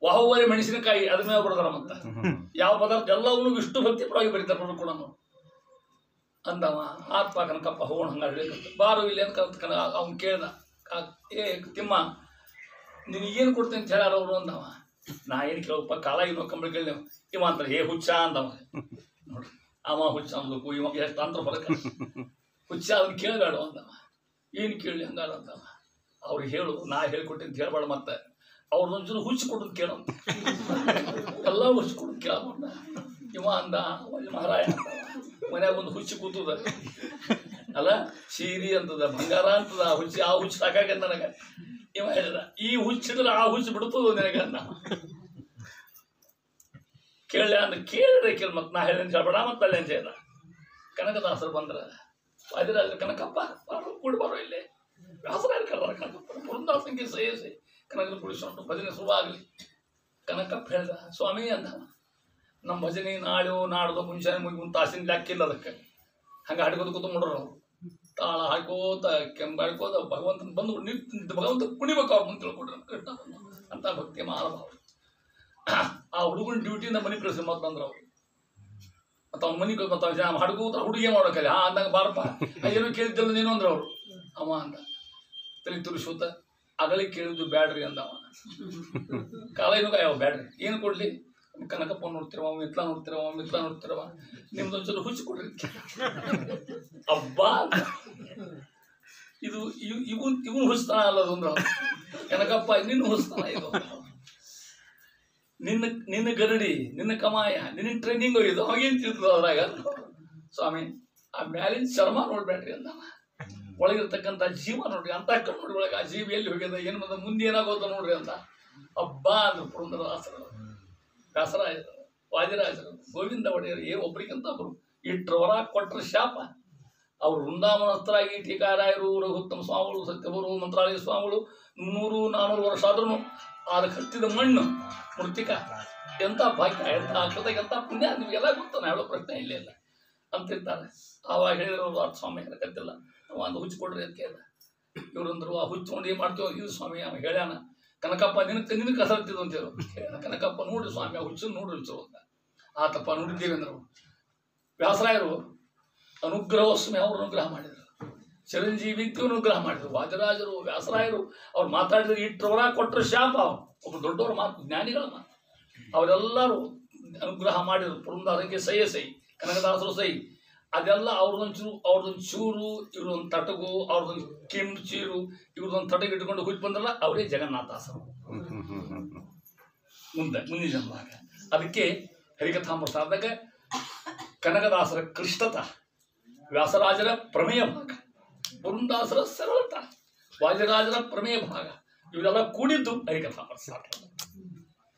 ವಾಹುವರೆ ಮೆಣಸಿನಕಾಯಿ ಅದ್ರ ಮೇಲೆ ಬರೆದಾರ. ಮತ್ತ ಯಾವ ಪದಾರ್ಥ ಎಲ್ಲವನ್ನೂ ವಿಷ್ಣು ಭಕ್ತಿ ಪರವಾಗಿ ಬರೀತಾರೆ ಪ್ರಭು ಕೂಡ. ಅಂದವ ಆತ್ಮ ಕನಕಪ್ಪ ಹೋಗೋಣ ಹಂಗ ಬಾರು ಇಲ್ಲಿ ಅಂತ ಅವ್ನು ಕೇಳ್ದ, ಏ ತಿಮ್ಮ ನಿನಗೇನು ಕೊಡ್ತೇನೆ ಅಂತ ಹೇಳ್ಯಾರ ಅವರು ಅಂದವ. ನಾ ಏನು ಕೇಳಪ್ಪ, ಕಾಲ ಇನ್ನೋ ಕಂಬಳಿ ಕೇಳಿ ಇವ ಅಂತಾರೆ ಹೇ ಹುಚ್ಚ ಅಂದವ. ನೋಡ್ರಿ ಅವ ಹುಚ್ಚ ಅಂದ್ಬೇಕು, ಇವ ಎಷ್ಟು ಅಂತರ ಫಲಕ. ಹುಚ್ಚ ಅದನ್ನ ಕೇಳಬೇಡ ಅಂದವ. ಏನು ಕೇಳಿ ಹಂಗಾರ ಅಂದವ. ಅವ್ರಿಗೆ ಹೇಳು ನಾ ಹೇಳ್ಕೊಟ್ಟಿಂತ ಹೇಳ್ಬೇಡ, ಮತ್ತೆ ಅವ್ರದೊಂಚೂರು ಹುಚ್ಚು ಕೊಡೋದು ಕೇಳೋ, ಎಲ್ಲ ಹುಚ್ಚು ಕೊಡೋದು ಕೇಳಬಾರ್ದ. ಇವ ಅಂದ ಒಳ್ಳೆ ಮಹಾರಾಯ ಮನ್ಯಾಗ ಒಂದು ಹುಚ್ಚು ಕೂತದ ಅಲ್ಲ, ಸೀರಿ ಅಂತದ ಬಂಗಾರ ಅಂತದ ಹುಚ್ಚಿ, ಆ ಹುಚ್ಚು ಸಾಕಾಗ ನನಗೆ. ಇವ ಹೇಳಿದ ಈ ಹುಚ್ಚಿದ್ರೆ ಆ ಹುಚ್ಚು ಬಿಡ್ತದ ನನಗೆ ಅಂದ. ಕೇಳ ಅಂದ್ರೆ ಕೇಳಿದ್ರೆ ಕೇಳಿ ಮತ್ತೆ ನಾ ಹೇಳಿದ ಹೇಳ್ಬೇಡ ಮತ್ತೆ ಅಲ್ಲೇ ಅಂತ ಹೇಳ್ದ. ಕನಕದಾಸರು ಬಂದ್ರ ಅದಿರ ಕನಕಪ್ಪ ಕೂಡಿ ಬರೋ ಇಲ್ಲೇ ವ್ಯಾಸರಾಯ ಕರ್ದಾರ ಕನಕಪ್ಪ ಪುರಂದಾಸಂಗೆ ಸಹಿಸಿ ಕನಕನ ಕುಳಿಸ್ಕೊಂಡು ಭಜನೆ ಶುರುವಾಗಲಿ. ಕನಕಪ್ಪ ಹೇಳ್ದ ಸ್ವಾಮಿ ಅಂದ, ನಮ್ಮ ಭಜನೆ ನಾಡ್ದು ಮುಂಚೆನೆ ಮುಗಿ ಒಂದು ತಾಸಿನ ಲೆಕ್ಕಿಲ್ಲ ಅದಕ್ಕೆ. ಹಂಗೆ ಹಾಡ್ಕೋತ ಕೂತ್ಕೊಂಡ್ರು ಅವ್ರು. ತಾಳ ಹಾಕೋತ ಕೆಂಬ ಹಾಕೋತ ಭಗವಂತನ ಬಂದು ನಿಂತು ಭಗವಂತ ಕುಣಿಬೇಕು ಅವ್ರು ಮುಂದೆ ತಿಳ್ಕೊಡ್ರಿ ಕೃಷ್ಣ ಅಂತ ಭಕ್ತಿ ಮಹಾಭಾವ. ಆ ಹುಡುಗನ ಡ್ಯೂಟಿಯಿಂದ ಮನೆ ಕಳಿಸಿ ಮತ್ತಂದ್ರೆ ಅವ್ರು ಮತ್ತು ಅವ್ನ ಮನೆ ಮತ್ತೆ ಹಡ್ಕೋತ ಹುಡುಗಿ ಮಾಡೋಕಲ್ಲ. ಅಂದಾಗ ಬಾರಪ್ಪ ಏನೋ ಕೇಳಿದ್ದಲ್ಲ ನೀನು ಅಂದ್ರೆ ಅವರು. ಅವ ಅಂದ ತಲೆ ತುರಿಸೂತ ಅಗಳಿಗೆ ಕೇಳಿದ್ದು ಬ್ಯಾಡ್ರಿ ಅಂದವ. ಕಾಲ ಏನು ಯಾವ ಬ್ಯಾಡ್ರಿ ಏನು ಕೊಡ್ಲಿ, ಕನಕಪ್ಪ ನೋಡ್ತಿರವ, ಮಿತ್ಲ ನೋಡ್ತಿರವ, ನಿಮ್ದೊಂದ್ಸಲ ಹುಚ್ಚು ಕೊಡ್ರಿ. ಅಬ್ಬಾ ಇದು ಇವನು ಹುಚ್ತಾನ ಅಲ್ಲದು ಅಂದ್ರ ಕನಕಪ್ಪ ನಿನ್ನ ಹುಚ್ತಾನ ಇದು. ನಿನ್ನ ಗರಡಿ, ನಿನ್ನ ಕಮಾಯ, ನಿನ್ನ ಟ್ರೈನಿಂಗ್ ಇದು ಅವಾಗೇನು ತಿಳ್ತದ ಅದ್ರಾಗ. ಸ್ವಾಮಿ ಆ ಮ್ಯಾಲಿನ ಚರ್ಮ ನೋಡ್ಬೇಡ್ರಿ ಅಂದವ. ಒಳಗಿರ್ತಕ್ಕಂಥ ಜೀವ ನೋಡ್ರಿ, ಅಂತ ಕಣ್ಣು ನೋಡಿ ಒಳಗೆ ಆ ಜೀವ ಎಲ್ಲಿ ಹೋಗ್ಯದ, ಏನು ಬಂದ ಮುಂದೆ ಏನಾಗೋದ ನೋಡ್ರಿ ಅಂತ. ಹಬ್ಬಾ ಅಂದ್ರು ಪುರಂದರದಾಸರು, ವ್ಯಾಸರಾಜರು, ವಾದಿರಾಜರು, ಗೋವಿಂದ ಒಡೆಯರು ಒಬ್ರಿಗಂತ ಒಬ್ರು ಇಟ್ಟರವರ ಕೊಟ್ಟರ ಶಾಪ. ಅವರು ವೃಂದಾವನಸ್ಥರಾಗಿ ಟೀಕಾರಾಯರು, ರಘುತ್ತಮ ಸ್ವಾಮಿಗಳು, ಸತ್ಯವರು, ಮಂತ್ರಾಲಯ ಸ್ವಾಮಿಗಳು 300-400 ವರ್ಷ ಆದ್ರೂ ಅದಕ್ಕೆ ಹತ್ತಿದ ಮಣ್ಣು ಮೃತ್ತಿಕ ಎಂಥ ಭಾಗ್ಯ, ಎಂಥ ಆಕೃತ, ಎಂಥ ಪುಣ್ಯ ನಿಮಗೆಲ್ಲ ಗೊತ್ತ. ಹೇಳೋ ಪ್ರಶ್ನೆ ಇಲ್ಲೇ ಇಲ್ಲ ಅಂತಿರ್ತಾರೆ. ಆವಾಗ ಹೇಳಿದ್ರು ಅದು ಸ್ವಾಮಿ ಹೇಳಕತ್ತಿಲ್ಲ, ಒಂದು ಹುಚ್ಚು ಕೊಡ್ರಿ ಅಂತ ಕೇಳಿದ. ಇವ್ರಂದ್ರು ಆ ಹುಚ್ಚು ನೋಡಿ ಏನು ಮಾಡ್ತೀವಿ, ಇದು ಸ್ವಾಮಿ ಅವ ಹೇಳ್ಯಾನ ಕನಕಪ್ಪ ನಿನ್ನ ಕಸರ್ತಿದ್ದು ಅಂತ ಹೇಳು. ಕನಕಪ್ಪ ನೋಡ್ರಿ ಸ್ವಾಮಿ ಆ ಹುಚ್ಚು ನೋಡ್ರಿ ಹುಚ್ಚು ಅಂತ. ಆತಪ್ಪ ನೋಡಿದ್ದೇವೆ ಅಂದರು. ವ್ಯಾಸರಾಯರು ಅನುಗ್ರಹೋಸ್ಮಿ ಅವರು ಅನುಗ್ರಹ ಮಾಡಿದರು, ಚಿರಂಜೀವಿಗೂ ಅನುಗ್ರಹ ಮಾಡಿದರು. ವಾದಿರಾಜರು, ವ್ಯಾಸರಾಯರು ಅವ್ರು ಮಾತಾಡಿದ್ರೆ ಇಟ್ಟರವರ ಕೊಟ್ಟರು ಶಾಪ. ಒಬ್ಬ ದೊಡ್ಡವ್ರ ಮಾತು, ಜ್ಞಾನಿಗಳ ಮಾತು. ಅವರೆಲ್ಲರೂ ಅನುಗ್ರಹ ಮಾಡಿದರು. ಪುರಂದಾಸಂಗೆ ಸೈ, ಕನಕದಾಸರು ಸೈ. ಅದೆಲ್ಲ ಅವ್ರದೊಂದು ಚೂರು, ಇವ್ರದೊಂದು ತಟಗು, ಅವ್ರದೊಂದು ಕೆಂಪು ಚೀರು, ಇವ್ರದೊಂದು ತಟಗು ಇಟ್ಕೊಂಡು ಹುಚ್ಚು ಬಂದ್ರಲ್ಲ ಅವರೇ ಜಗನ್ನಾಥಾಸರು ಮುಂದಿನ ಜನ್ಮಾಗ. ಅದಕ್ಕೆ ಹರಿಕಥಾಮೃತಾದಾಗ ಕನಕದಾಸರ ಕೃಷ್ಣತ, ವ್ಯಾಸರಾಜರ ಪ್ರಮೇಯ ಭಾಗ, ಪುರಂದಾಸರ ಸರಳತ, ವಾದಿರಾಜರ ಪ್ರಮೇಯ ಭಾಗ, ಇವೆಲ್ಲ ಕೂಡಿದ್ದು ಹರಿಕಥಾಮೃತ.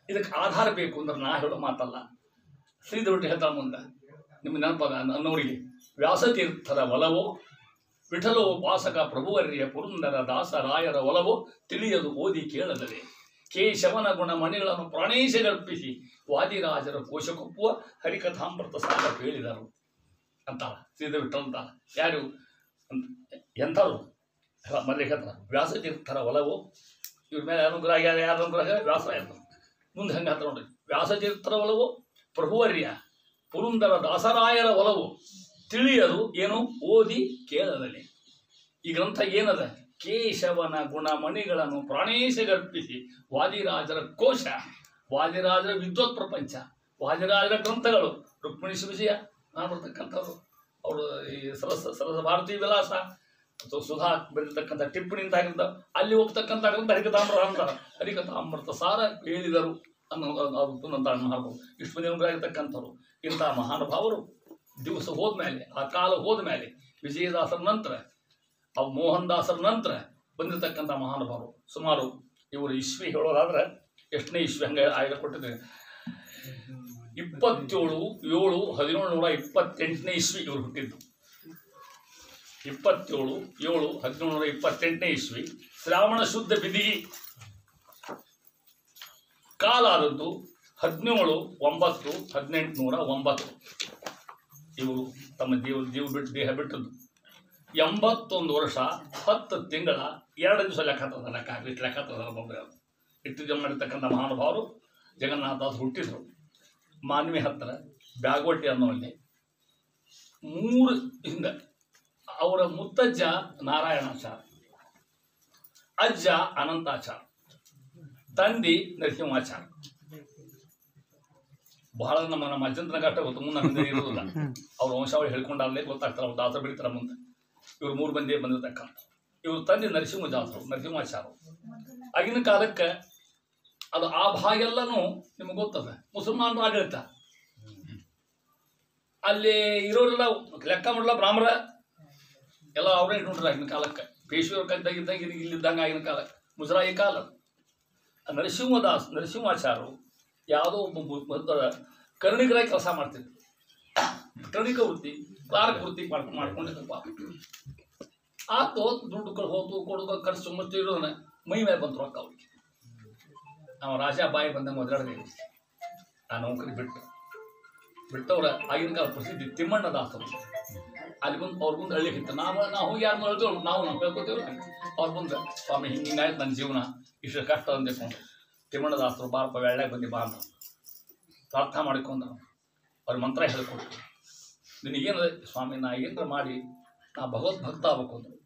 ಇದಕ್ಕೆ ಆಧಾರ ಬೇಕು ಅಂದ್ರೆ ನಾ ಹೇಳೋ ಮಾತಲ್ಲ. ಶ್ರೀಧರುಡಿ ಹೇಳ್ತಾಳ ಮುಂದೆ ನಿಮ್ಮ ನೆನಪದ ಅನ್ನೋರಿಗೆ, ವ್ಯಾಸತೀರ್ಥರ ಒಲವೋ ವಿಠಲೋ ವಾಸಕ ಪ್ರಭುವರ್ಯ ಪುರಂದರ ದಾಸರಾಯರ ಒಲವೋ ತಿಳಿಯದು ಓದಿ ಕೇಳದರೆ, ಕೇಶವನ ಗುಣ ಮಣಿಗಳನ್ನು ಪ್ರಾಣೇಶಗರ್ಪಿಸಿ ವಾದಿರಾಜರ ಕೋಶಕೊಪ್ಪುವ ಹರಿಕಥಾಮೃತ ಸಾಲ ಹೇಳಿದರು ಅಂತ ಶ್ರೀಧ ವಿಠಲ್ ಅಂತ. ಯಾರು ಎಂಥರು ಮಲ್ಲಿಕತ್ರ ವ್ಯಾಸತೀರ್ಥರ ಒಲವೋ, ಇವ್ರ ಮೇಲೆ ಅನುಗ್ರಹ ಯಾರ ಅನುಗ್ರಹ ವ್ಯಾಸರಾಯ. ಮುಂದೆ ಹಂಗೆ ಹತ್ರ ನೋಡ್ರಿ, ವ್ಯಾಸತೀರ್ಥರ ಒಲವೋ ಪ್ರಭುವರ್ಯ ಪುರಂದರ ದಾಸರಾಯರ ಒಲವು ತಿಳಿಯದು ಏನು ಓದಿ ಕೇಳದಲ್ಲಿ. ಈ ಗ್ರಂಥ ಏನದ, ಕೇಶವನ ಗುಣಮಣಿಗಳನ್ನು ಪ್ರಾಣೇಶಗರ್ಪಿಸಿ ವಾದಿರಾಜರ ಕೋಶ, ವಾದಿರಾಜರ ವಿದ್ವತ್ ಪ್ರಪಂಚ, ವಾದಿರಾಜರ ಗ್ರಂಥಗಳು, ರುಕ್ಮಿಣಿ ವಿಷಯ ನಾನು ಬರ್ತಕ್ಕಂಥವ್ರು, ಅವರು ಈ ಸರಸ ಭಾರತೀಯ ವಿಲಾಸ ಅಥವಾ ಸುಧಾ ಬರೆದಿರ್ತಕ್ಕಂಥ ಟಿಪ್ಪಣಿಯಿಂದ ಆಗಿದ್ದ ಅಲ್ಲಿ ಹೋಗ್ತಕ್ಕಂಥ ಗ್ರಂಥ ಹರಿಕಥಾಮೃತ ಅಂತಾರೆ. ಹರಿಕಥಾಮೃತ ಸಾರ ಹೇಳಿದರು ಅನ್ನೋದು ಅಂತ ಮಾಡ್ಬೋದು. ಇಷ್ಟು ಮಂದಿ ಆಗಿರ್ತಕ್ಕಂಥವ್ರು. ಇಂಥ ಮಹಾನುಭಾವರು ದಿವಸ ಹೋದ್ಮೇಲೆ, ಆ ಕಾಲ ಹೋದ್ಮೇಲೆ, ವಿಜಯದಾಸರ ನಂತರ, ಅವು ಮೋಹನ್ ದಾಸರ ನಂತರ ಬಂದಿರತಕ್ಕಂಥ ಮಹಾನುಭಾವರು ಸುಮಾರು. ಇವರು ಇಸ್ವಿ ಹೇಳೋದಾದ್ರೆ ಎಷ್ಟನೇ ಇಸ್ವಿ ಹಂಗೆ ಆಯ್ಕೆ ಕೊಟ್ಟಿದ್ದೆ, 27/7/1728 ಇಸ್ವಿ ಇವರು ಹುಟ್ಟಿದ್ದು. 27/7/1728 ಇಸ್ವಿ ಶ್ರಾವಣ ಶುದ್ಧ ಬಿದಿಗಿ. ಕಾಲ ಆದದ್ದು 17/9/1809. ಇವರು ತಮ್ಮ ದೇಹ ಬಿಟ್ಟದ್ದು 81 ವರ್ಷ 10 ತಿಂಗಳ 2 ದಿವಸ ಲೆಕ್ಕ ಇಟ್ಟು ಮಾಡಿರ್ತಕ್ಕಂಥ ಮಹಾನುಭಾವರು ಜಗನ್ನಾಥದಾಸ್ ಹುಟ್ಟಿದ್ರು ಮಾನ್ವಿ ಹತ್ರ ಬ್ಯಾಗೋಟಿ ಅನ್ನೋಲ್ಲಿ. 3 ಹಿಂದೆ ಅವರ ಮುತ್ತಜ್ಜ ನಾರಾಯಣಾಚಾರ, ಅಜ್ಜ ಅನಂತಾಚಾರ, ತಂದಿ ನರಸಿಂಹಾಚಾರ. ಬಹಳ ನಮ್ಮ ಅಜ್ಜಂತನ ಕಷ್ಟ ಗೊತ್ತು, ಮುಂದೆ ನಮ್ಗೆ ಇರೋದಿಲ್ಲ. ಅವ್ರ ವಂಶಾವಳಿ ಹೇಳ್ಕೊಂಡಾಗಲೇ ಗೊತ್ತಾಗ್ತಾರೆ, ಅವ್ರು ದಾಸರು ಬೆಳಿತಾರೆ ಮುಂದೆ. ಇವ್ರು 3 ಮಂದಿ ಬಂದಿರ್ತಕ್ಕಂಥ. ಇವ್ರ ತಂದೆ ನರಸಿಂಹಾಚಾರರು. ಆಗಿನ ಕಾಲಕ್ಕೆ ಅದು ಆ ಭಾಗ ಎಲ್ಲನೂ ನಿಮಗೆ ಗೊತ್ತದ, ಮುಸಲ್ಮಾನರು ಆಡಳಿತ. ಅಲ್ಲಿ ಇರೋರೆಲ್ಲ ಲೆಕ್ಕ ಮಾಡಲ್ಲ, ಬ್ರಾಹ್ಮಣ ಎಲ್ಲ ಅವರೇ ಇಟ್ಕೊಂಡ್ರೆ ಆಗಿನ ಕಾಲಕ್ಕೆ. ಪೇಶ್ವರ ಕದ್ದಾಗಿದ್ದಾಗ ಇಲ್ಲಿದ್ದಂಗೆ ಆಗಿನ ಕಾಲಕ್ಕೆ ಮುಜರಾಯಿ ಕಾಲ. ನರಸಿಂಹಾಚಾರ್ಯರು ಯಾವುದೋ ಒಬ್ಬ ಕರ್ಣಿಕರಾಗಿ ಕೆಲಸ ಮಾಡ್ತಿದ್ರು. ಕರ್ಣಿಕ ವೃತ್ತಿ, ಕ್ಲಾರ್ಕ್ ವೃತ್ತಿ ಮಾಡ್ಕೊಂಡಿದ್ರು ಪಾಪ. ಆತು ದುಡ್ಡು ಹೋತು ಕೊಡೋದು ಖರ್ಚು ಮುಚ್ಚು ಇರೋದನ್ನ ಮೈ ಮೇಲೆ ಬಂತು ರೊಕ್ಕ ಅವ್ರಿಗೆ. ನಾವು ರಾಜ ಬಾಯಿ ಬಂದಂಗೆ ಒದರಾಡ್ದೇವಿ. ಆ ನೌಕರಿ ಬಿಟ್ಟವ್ರ ಆಗಿನ ಕಾಲ ಪ್ರಸಿದ್ಧಿ ತಿಮ್ಮಣ್ಣ ದಾಸರು. ಅಲ್ಲಿ ಬಂದು ಅವ್ರ ಮುಂದೆ ಅಳ್ಳಿಕ್ಕಿತ್ತು. ನಾವು ಹೋಗಿ ಯಾರನ್ನ ಹೇಳ್ತೇವೆ, ನಾವು ಹೇಳ್ಕೊತೇವೆ. ಅವ್ರ ಮುಂದೆ ಸ್ವಾಮಿ ಹಿಂಗಾಯ್ತು ನನ್ನ ಜೀವನ, ಇಷ್ಟು ಕಷ್ಟ ಅಂದೇಕೊಂಡು ತಿಮ್ಮಣ್ಣ ದಾಸರು ಬಾರಪ್ಪ ಎಳ್ಳ್ಯಾಗ ಬಂದು ಬಾ ಅಂತ ಪ್ರಾರ್ಥನೆ ಮಾಡಿಕೊಂಡು ಅವ್ರ ಮಂತ್ರ ಹೇಳ್ಕೊಟ್ರು. ನಿನಗೇನು ಸ್ವಾಮಿ ನಾ ಏನಾರ ಮಾಡಿ ನಾ ಭಗವದ್ಭಕ್ತ ಆಗ್ಬೇಕು ಅಂದರು.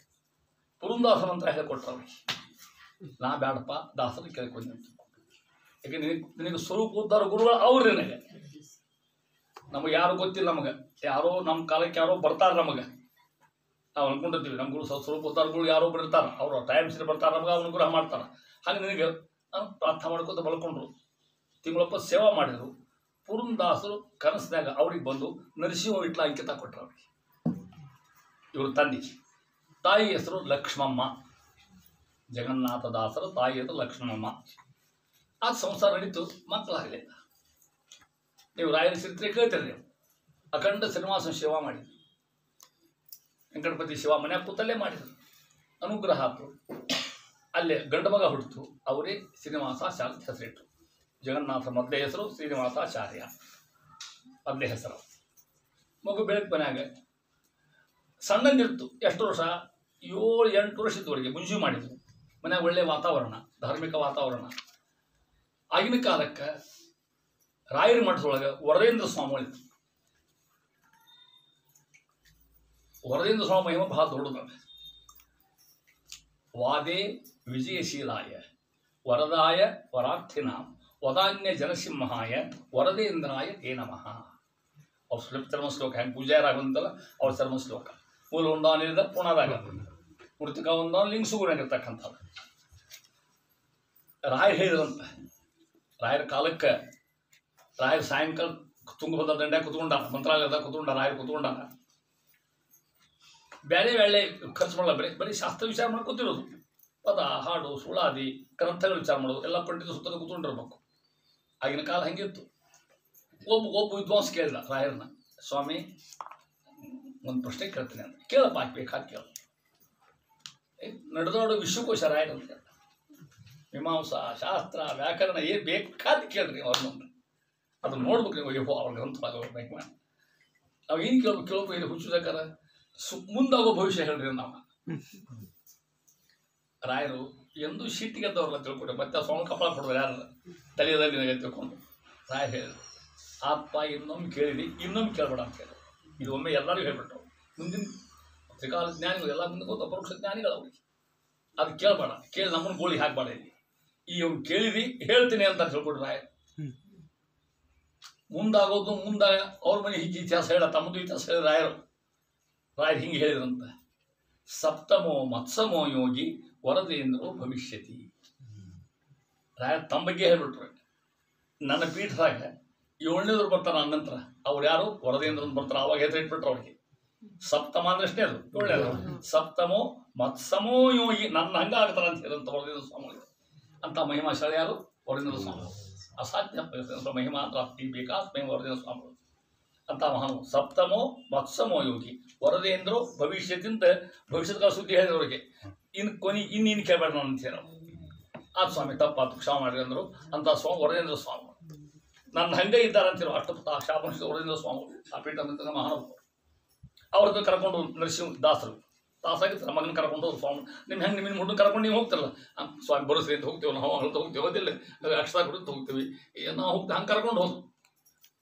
ಪುರಂದಾಸ ಮಂತ್ರ ಹೇಳ್ಕೊಟ್ರು ಅವ್ರಿಗೆ. ನಾ ಬೇಡಪ್ಪ ದಾಸರು ಕೇಳ್ಕೊಂಡು. ಯಾಕೆ ನಿನಗೆ ಸ್ವರೂಪ ಉದ್ದಾರ ಗುರುಗಳು ಅವ್ರು. ನಮಗೆ ಯಾರು ಗೊತ್ತಿಲ್ಲ. ನಮಗೆ ಯಾರೋ ನಮ್ಮ ಕಾಲಕ್ಕೆ ಯಾರೋ ಬರ್ತಾರೆ. ನಮಗೆ ನಾವು ಅನ್ಕೊಂಡಿರ್ತೀವಿ ನಮ್ಮ ಗುರು ಸ್ವರೂಪ ಉದ್ದಾರಗಳು ಯಾರೋ ಬರ್ತಾರೆ, ಅವರು ಟೈಮ್ ಸರಿ ಬರ್ತಾರೆ, ನಮಗೆ ಅವ್ನ ಗುರು ಮಾಡ್ತಾರೆ. ಹಾಗೆ ನಿನಗೆ ಪ್ರಾರ್ಥನೆ ಮಾಡ್ಕೊತ ಬಳ್ಕೊಂಡ್ರು. ತಿಂಗಳಪ್ಪ ಸೇವಾ ಮಾಡಿದರು. ಪುರಂದಾಸರು ಕನಸಿದಾಗ ಅವ್ರಿಗೆ ಬಂದು ನರಸಿಂಹ ವಿಟ್ಲ ಅಂಕಿತ ಕೊಟ್ಟರು ಅವ್ರಿಗೆ. ಇವರು ತಂದೆ. ತಾಯಿ ಹೆಸರು ಲಕ್ಷ್ಮಮ್ಮ. ಜಗನ್ನಾಥದಾಸರ ತಾಯಿ ಹೆಸರು ಲಕ್ಷ್ಮಮ್ಮ. ಆ ಸಂಸಾರ ನಡೀತು, ಮಕ್ಕಳಾಗಲಿಲ್ಲ. ನೀವು ರಾಯರ ಚರಿತ್ರೆ ಕೇಳ್ತೀರಿ. ನೀವು ಅಖಂಡ ಶ್ರೀನಿವಾಸನ ಸೇವಾ ಮಾಡಿದ್ರು. ವೆಂಕಟಪತಿ ಶಿವ ಮನೆ ಕೂತಲ್ಲೇ ಮಾಡಿದರು. ಅನುಗ್ರಹ ಆತು. ಅಲ್ಲೇ ಗಂಡು ಮಗ ಹುಟ್ಟಿತು. ಅವರೇ ಶ್ರೀನಿವಾಸಾಚಾರ್ಯ ಹೆಸರಿಟ್ಟರು. ಜಗನ್ನಾಥ ಮೊದಲೇ ಹೆಸರು ಶ್ರೀನಿವಾಸಾಚಾರ್ಯ, ಮೊದಲೇ ಹೆಸರು. ಮಗು ಬೆಳಕು ಮನ್ಯಾಗ ಸಣ್ಣಂದಿರ್ತು. ಎಷ್ಟು ವರ್ಷ? 7-8 ವರ್ಷ ಇದ್ದವರೆಗೆ ಮುಂಜು ಮಾಡಿದ್ರು. ಮನ್ಯಾಗ ಒಳ್ಳೆಯ ವಾತಾವರಣ, ಧಾರ್ಮಿಕ ವಾತಾವರಣ. ಆಗಿನ ಕಾಲಕ್ಕೆ ರಾಯರ ಮಠದೊಳಗೆ ವರದೇಂದ್ರ ಸ್ವಾಮಿ. ವರದೇಂದ್ರ ಸ್ವಾಮಿ ಮಹಿಮ ಬಹಳ ದೊಡ್ಡದ. ವಾದೇ ವಿಜಯಶೀಲಾಯ ವರದಾಯ ವರಾರ್ಥಿನಾಂ ವದಾನ್ಯ ಜನಸಿಂಹಾಯ ವರದೇಂದ್ರಾಯ ತೇ ನಮಃ. ಅವ್ರ ಚರ್ಮ ಶ್ಲೋಕ ಹೆಂಗೆ ಪೂಜಾರಾಗಂತಲ್ಲ ಅವ್ರ ಚರ್ಮ ಶ್ಲೋಕ. ಮೂಲ ಒಂದಾನಿದ ಪುಣದಾಗ ಮೃತಿಕ ಒಂದಾನ ಲಿಂಗಸುಗುರಾಗಿರ್ತಕ್ಕಂಥದ್ದು. ರಾಯರು ಹೇಳಿದ್ರಂತ. ರಾಯರ ಕಾಲಕ್ಕೆ ರಾಯರ ಸಾಯಂಕಾಲ ತುಂಗಭದ್ರ ದಂಡ್ಯಾಗ ಕುತ್ಕೊಂಡಾರ, ಮಂತ್ರಾಲಯದಾಗ ಕುತ್ಕೊಂಡ ರಾಯರು ಕುತ್ಕೊಂಡಾರ. ಬೇರೆ ವೇಳೆ ಖರ್ಚು ಮಾಡಲ್ಲ, ಬರೀ ಶಾಸ್ತ್ರ ವಿಚಾರ ಮಾಡ್ಕೊತಿರೋದು. ಪದ, ಹಾಡು, ಸುಳಾದಿ ಗ್ರಂಥಗಳು ವಿಚಾರ ಮಾಡೋದು. ಎಲ್ಲ ಪಂಡಿತ ಸುತ್ತಲೂ ಕುತ್ಕೊಂಡಿರ್ಬೇಕು. ಆಗಿನ ಕಾಲ ಹಂಗಿತ್ತು. ಒಬ್ಬ ವಿದ್ವಾಂಸ ಕೇಳಿದ ರಾಯರನ್ನ, ಸ್ವಾಮಿ ಒಂದು ಪ್ರಶ್ನೆ ಕೇಳ್ತೀನಿ ಅಂತ. ಕೇಳಪ್ಪ, ಬೇಕಾದ ಕೇಳ. ನಡೆದಾಡೋ ವಿಶ್ವಕೋಶ ರಾಯರಂತ. ಮೀಮಾಂಸಾ, ಶಾಸ್ತ್ರ, ವ್ಯಾಕರಣ ಏನು ಬೇಕಾದ ಕೇಳ್ರಿ ಅವ್ರನ್ನ. ಅದನ್ನ ನೋಡ್ಬೇಕು ನೀವು. ಅಯ್ಯೋ ಅವ್ರ ಗ್ರಂಥವಾಗಿ ಮಾಡಿ ನಾವು ಏನು ಕೇಳ್ಬೇಕು ಇಲ್ಲಿ ಹುಚ್ಚುದಾಕಾರ ಮುಂದಾಗೋ ಭವಿಷ್ಯ ಹೇಳ್ರಿ ನಾವು. ರಾಯರು ಎಂದೂ ಶೀಟಿಗೆದ್ದವ್ರಲ್ಲ ತಿಳ್ಕೊಂಡ್ರೆ ಮತ್ತೆ ಸ್ವಾಮಿ ಕಪಾಳ ಕೊಡೋರು ಯಾರು ತಲೆಯಲ್ಲಿ ತಿಳ್ಕೊಂಡು. ರಾಯರು ಹೇಳಿದ್ರು, ಆತ್ಮ ಇನ್ನೊಮ್ಮೆ ಕೇಳಿರಿ, ಇನ್ನೊಮ್ಮೆ ಕೇಳಬೇಡ ಅಂತ ಹೇಳಿದ್ರು. ಇದು ಒಮ್ಮೆ ಎಲ್ಲರಿಗೂ ಹೇಳ್ಬಿಟ್ರು. ಮುಂದಿನ ತ್ರಿಕಾಲ ಜ್ಞಾನಿಗಳು ಎಲ್ಲ ಮುಂದೆ ಗೊತ್ತ ಪರೋಕ್ಷ ಜ್ಞಾನಿಗಳು ಅವ್ರಿಗೆ. ಅದು ಕೇಳಬೇಡ, ಕೇಳಿ ನಮ್ಮನ್ನು ಗೋಳಿ ಹಾಕಬೇಡ. ಇಲ್ಲಿ ಈ ಅವ್ನು ಕೇಳಿರಿ ಹೇಳ್ತೀನಿ ಅಂತ ತಿಳ್ಕೊಡ್ರು ರಾಯರು. ಮುಂದಾಗೋದು ಮುಂದಾಗ ಅವ್ರ ಮನೆ ಹೀಗೆ ಇತಿಹಾಸ ಹೇಳ, ತಮ್ಮದು ಇತಿಹಾಸ ಹೇಳಿ ರಾಯರು ಹಿಂಗೆ ಹೇಳಿದ್ರಂತ. ಸಪ್ತಮೋ ಮತ್ಸಮೋ ಯೋಗಿ ವರದೇಂದ್ರೋ ಭವಿಷ್ಯತಿ. ರಾಯರು ತಮ್ಮ ಬಗ್ಗೆ ಹೇಳ್ಬಿಟ್ರು. ನನ್ನ ಪೀಠದಾಗ 7ನೇದ್ರು ಬರ್ತಾರೆ ನನ್ನ ನಂತರ. ಅವ್ರು ಯಾರು? ವರದೇಂದ್ರ ಬರ್ತಾರೆ. ಅವಾಗ ಹೆಸರು ಇಟ್ಬಿಟ್ರು ಅವ್ರಿಗೆ. ಸಪ್ತಮ ಅಂದ್ರೆ ಅಷ್ಟೇ, ಅದು 7ನೇದು. ಸಪ್ತಮೋ ಮತ್ಸಮೋ ಯೋಗಿ, ನನ್ನ ಹಂಗ ಆಗ್ತಾರ ಅಂತ ಹೇಳಿದಂತ ವರದೇಂದ್ರ ಸ್ವಾಮಿ ಅಂತ ಮಹಿಮಾಶಾಲಿ ಯಾರು? ವರದೇಂದ್ರ ಸ್ವಾಮಿ. ಅಸಾಧ್ಯ ಮಹಿಮಾ ಪ್ರಾಪ್ತಿ ಬೇಕಾದ ವರದೇಂದ್ರ ಸ್ವಾಮಿಗಳು ಅಂತ ಮಹಾನು. ಸಪ್ತಮೋ ಮತ್ಸಮೋ ಯೋಗಿ ವರದೇಂದ್ರೋ ಭವಿಷ್ಯದಿಂದ ಭವಿಷ್ಯದ ಸುದ್ದಿ ಹೇಳಿದವರಿಗೆ ಇನ್ನು ಕೇಳಬೇಡ ನಾನು ಅಂತ ಹೇಳೋ ಆ ಸ್ವಾಮಿ ತಪ್ಪಾತು ಕ್ಷಮ ಮಾಡಿರಿ ಅಂದರು. ಅಂತ ಸ್ವಾಮಿ ವರದೇಂದ್ರ ಸ್ವಾಮಿಗಳು ನನ್ನ ಹಂಗೆ ಇದ್ದಾರೆ ಅಂತಿರೋ ಅಷ್ಟು ಶಾಪನಿಸಿದ ವರದೇಂದ್ರ ಸ್ವಾಮಿಗಳು ಆ ಪೀಠ ಮಹಾನುಭಾವರು. ಅವ್ರದ್ದು ಕರ್ಕೊಂಡು ನರಸಿಂಹ ದಾಸರು ದಾಸಾಗಿರ್ತಾರೆ ಮಗನ ಕರ್ಕೊಂಡು ಹೋದ್ರು ಸ್ವಾಮಿ. ನಿಮ್ಮ ನಿಮ್ಮನ್ನು ಹುಡುಗ ಕರ್ಕೊಂಡು ನೀವು ಹೋಗ್ತಿರಲ್ಲ ಸ್ವಾಮಿ ಬರೋಸ್ರಿ ಅಂತ ಹೋಗ್ತೇವೆ ನಾವು ಹೊರತು ಹೋಗ್ತೇವೆ ಅದಿಲ್ಲ ಅಕ್ಷರ ಕೊಡುತ್ತೆ ಹೋಗ್ತೀವಿ ನಾವು ಹೋಗ್ತೀವಿ ಹಂಗೆ ಕರ್ಕೊಂಡು ಹೋದ್ರು.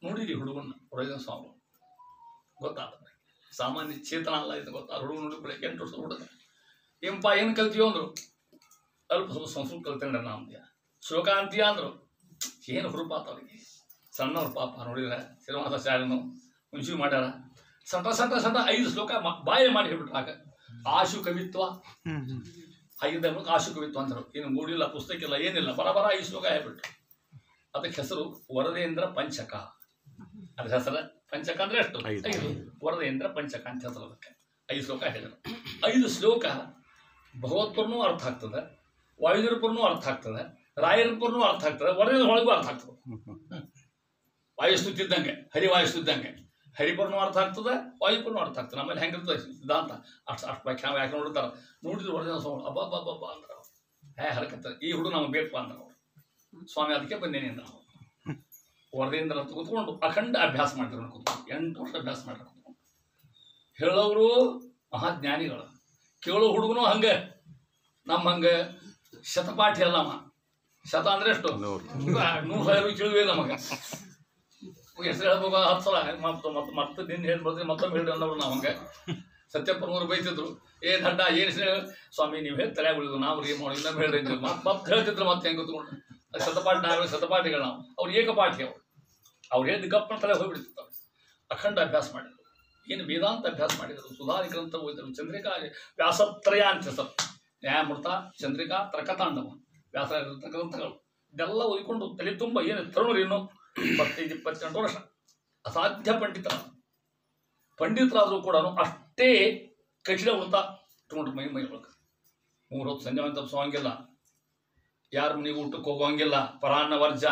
ನೋಡಿರಿ ಹುಡುಗನ್ನ ವರದೇಂದ್ರ ಸ್ವಾಮಿಗಳು ಗೊತ್ತಾದ ಸಾಮಾನ್ಯ ಚೇತನ ಅಲ್ಲ ಇದು ಗೊತ್ತಾದ ಹುಡುಗ ನೋಡಿ ಬೆಳಗ್ಗೆ 8 ವರ್ಷದ ಹುಡುಗ ಏನಪ್ಪ ಏನು ಕಲ್ತೀವೋ ಅಂದರು. ಅಲ್ಪ ಸ್ವಲ್ಪ ಸಂಸ್ಕೃತ ಕಲ್ತೇನೆ ನಮ್ದು ಶ್ಲೋಕ ಅಂತೀಯ ಅಂದರು. ಏನು ಹುರುಪಾತ ಅವ್ರಿಗೆ ಸಣ್ಣವ್ರ ಪಾಪ ನೋಡಿದ್ರೆ ಶ್ರೀನಿವಾಸ ಶಾಲೆನು ಮುಂಚೆ ಮಾಡ್ಯಾರ ಸಟ 5 ಶ್ಲೋಕ ಬಾಯಿ ಮಾಡಿ ಹೇಳ್ಬಿಟ್ರು. ಆಗ ಆಶು ಕವಿತ್ವ 5 ಆಶು ಕವಿತ್ವ ಅಂತಾರೆ. ಏನು ಮೂಡಿಲ್ಲ ಪುಸ್ತಕ ಇಲ್ಲ ಏನಿಲ್ಲ ಬರಬರ 5 ಶ್ಲೋಕ ಹೇಳ್ಬಿಟ್ರು. ಅದಕ್ಕೆ ಹೆಸರು ವರದೇಂದ್ರ ಪಂಚಕ. ಅದ್ರ ಹೆಸರು ಪಂಚಕ ಅಂದ್ರೆ ಎಷ್ಟು 5 ವರದೇಂದ್ರ ಪಂಚಕ ಅಂತ ಹೆಸರು. ಅದಕ್ಕೆ 5 ಶ್ಲೋಕ ಹೇಳಿದರು. 5 ಶ್ಲೋಕ ಭಗವತ್ಪುರನೂ ಅರ್ಥ ಆಗ್ತದೆ, ವಾಯುದೇವಪುರನೂ ಅರ್ಥ ಆಗ್ತದೆ, ರಾಯರಪುರನೂ ಅರ್ಥ ಆಗ್ತದೆ, ವರದೇಂದ್ರ ಒಳಗೂ ಅರ್ಥ ಆಗ್ತದೆ. ವಾಯುಸ್ತುತಿದ್ದಂಗೆ ಹರಿವಾಯುಸ್ತುತಿದ್ದಂಗೆ ಹರಿಪುರನೂ ಅರ್ಥ ಆಗ್ತದೆ, ವಾಯುಪುರನೂ ಅರ್ಥ ಆಗ್ತದೆ. ಆಮೇಲೆ ಹೆಂಗಿರ್ತದೆ ಸಿದ್ಧಾಂತ ಅಷ್ಟು ವ್ಯಾಖ್ಯಾನ ನೋಡ್ತಾರೆ. ನೋಡಿದ್ರು ವರದೇಂದ್ರ ಸ್ವಾಮಿ ಅಬ್ಬಬ್ಬಬ್ಬ ಅಂದ್ರೆ ಹರಕತ್ತದ ಈ ಹುಡುಗ ನಮ್ಗೆ ಬೇಕು ಅಂದ್ರೆ ಅವರು ಸ್ವಾಮಿ ಅದಕ್ಕೆ ಬಂದೇನೆ ಅಂದ್ರೆ ನಾವು ವರದೇಂದ್ರ ಅಂತ ಕೂತ್ಕೊಂಡು ಅಖಂಡ ಅಭ್ಯಾಸ ಮಾಡಿದ್ರು. ಕೂತ್ಕೊಂಡು 8 ವರ್ಷ ಅಭ್ಯಾಸ ಮಾಡಿದ್ರು ಕೂತ್ಕೊಂಡು. ಹೇಳೋರು ಮಹಾಜ್ಞಾನಿಗಳು, ಕೇಳೋ ಹುಡುಗನು ಹಂಗೆ ನಮ್ಮ ಹಂಗೆ ಶತಪಾಠಿ ಅಲ್ಲಮ್ಮ. ಶತ ಅಂದ್ರೆ ಎಷ್ಟು 100,000 ಕೇಳುವೆ ನಮಗೆ ಹೆಸರು ಹೇಳ್ಬೇಕು 10 ಸಲ ಮತ್ತೆ ನಿನ್ನ ಹೇಳಿ ಬರ್ತೀವಿ ಮತ್ತೊಮ್ಮೆ ಹೇಳಿ ಅನ್ನೋರು ನಾವು ಹಂಗೆ. ಸತ್ಯಪ್ಪನವರು ಬೈತಿದ್ರು ಏನು ಹಡ್ಡ ಏನು ಸ್ವಾಮಿ ನೀವು ಹೇಳಿ ತಲೆ ಉಳಿದು ನಾವು ಏನು ಮಾಡಿ ಇನ್ನೊಮ್ಮೆ ಹೇಳ್ರಿ ಮತ್ತೆ ಹೇಳ್ತಿದ್ರು. ಮತ್ತೆ ಹೆಂಗೆ ಕೂತ್ಕೊಂಡು ಶತಪಾಠಿ ನಾವು ಶತಪಾಠಿಗಳು ನಾವು ಅವ್ರು ಏಕಪಾಠಿ ಅವ್ರು ಹೇಳಿದ ಗಪ್ಪನ ತಲೆ ಹೋಗ್ಬಿಡ್ತಿರ್ತಾರೆ. ಅಖಂಡ ಅಭ್ಯಾಸ ಮಾಡಿದರು. ಏನು ವೇದಾಂತ ಅಭ್ಯಾಸ ಮಾಡಿದರು. ಸುಧಾರಿ ಗ್ರಂಥ ಓದಿದರು. ಚಂದ್ರಿಕಾ ವ್ಯಾಸತ್ರಯ ಅಂತ ಹೆಸರು. ನ್ಯಾಯಮೃತ ಚಂದ್ರಿಕಾ ತರ್ಕತಾಂಡವ ವ್ಯಾಸ ಗ್ರಂಥಗಳು ಇದೆಲ್ಲ ಓದಿಕೊಂಡು ತಲೆ ತುಂಬ ಏನು ತರುಣರು ಇನ್ನು 25-28 ವರ್ಷ ಅಸಾಧ್ಯ ಪಂಡಿತರಾದರೂ ಕೂಡ ಅಷ್ಟೇ ಕಠಿಣ ವ್ರತ ಇಟ್ಕೊಂಡ್ರು ಮೈ ಒಳಗೆ. 3 ಹೊತ್ತು ಸಂಜೆ ತಪ್ಪಿಸೋಂಗಿಲ್ಲ, ಯಾರ ಮನೆಗೆ ಊಟಕ್ಕೆ ಹೋಗೋಂಗಿಲ್ಲ, ಪರಾನ್ನ ವರ್ಜ,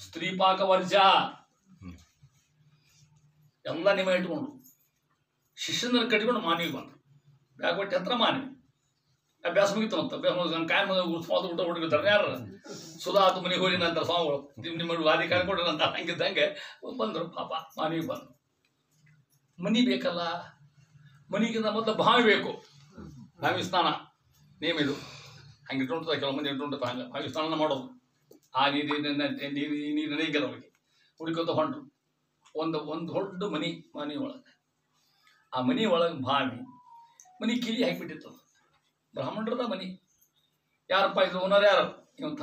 ಸ್ತ್ರೀಪಾಕ ವರ್ಜ ಎಲ್ಲ ನಿಮ್ಮ ಇಟ್ಕೊಂಡು ಶಿಷ್ಯನ ಕಟ್ಕೊಂಡು ಮಾನವಿಗೆ ಬಂದರು. ಬ್ಯಾಗ್ಬಟ್ಟಿ ಹತ್ರ ಮಾನವಿ ಅಭ್ಯಾಸ ಮುಗಿತು ಅಂತ ಕಾಯಿ ಉತ್ಸವ ಊಟ ಹುಡುಗಿದ್ದಾರೆ ಯಾರು ಸುಧಾತು ಮನೆಗೆ ಹೋಗಿ ನಂತರ ಸ್ವಾಮಿಗಳು ನಿಮ್ಮ ವಾದಿ ಕಾಯ್ಕೊಡ್ರಿ ಅಂತ ಹಂಗಿದ್ದಂಗೆ ಬಂದರು. ಪಾಪ ಮಾನವಿಗೆ ಬಂದರು. ಮನಿ ಬೇಕಲ್ಲ, ಮನಿಗಿಂತ ಮೊದಲು ಬಾವಿ ಬೇಕು. ಬಾವಿ ಸ್ನಾನ ನೇಮ್ ಇದು ಹಂಗೆ ಇಟ್ಕೊಂಡ್ತದೆ. ಕೆಲವು ಮಂದಿ ಇಟ್ಕೊಂಡ್ತ ಹಂಗೆ ಬಾವಿ ಸ್ನಾನ ಮಾಡೋದು. ಆ ನೀರು ನಡೆಯಂಗಿಲ್ಲ ಅವ್ರಿಗೆ. ಹುಡುಕೋತ ಹೊಂಟ್ರು. ಒಂದು ದೊಡ್ಡ ಮನೆ ಒಳಗೆ. ಆ ಮನೆ ಒಳಗೆ ಬಾವಿ ಮನೆ ಕಿಲಿ ಹಾಕಿಬಿಟ್ಟಿತ್ತು. ಬ್ರಾಹ್ಮಣರದ ಮನೆ. ಯಾರಪ್ಪ ಇದು ಓನರ್ ಯಾರು ಇವಂತ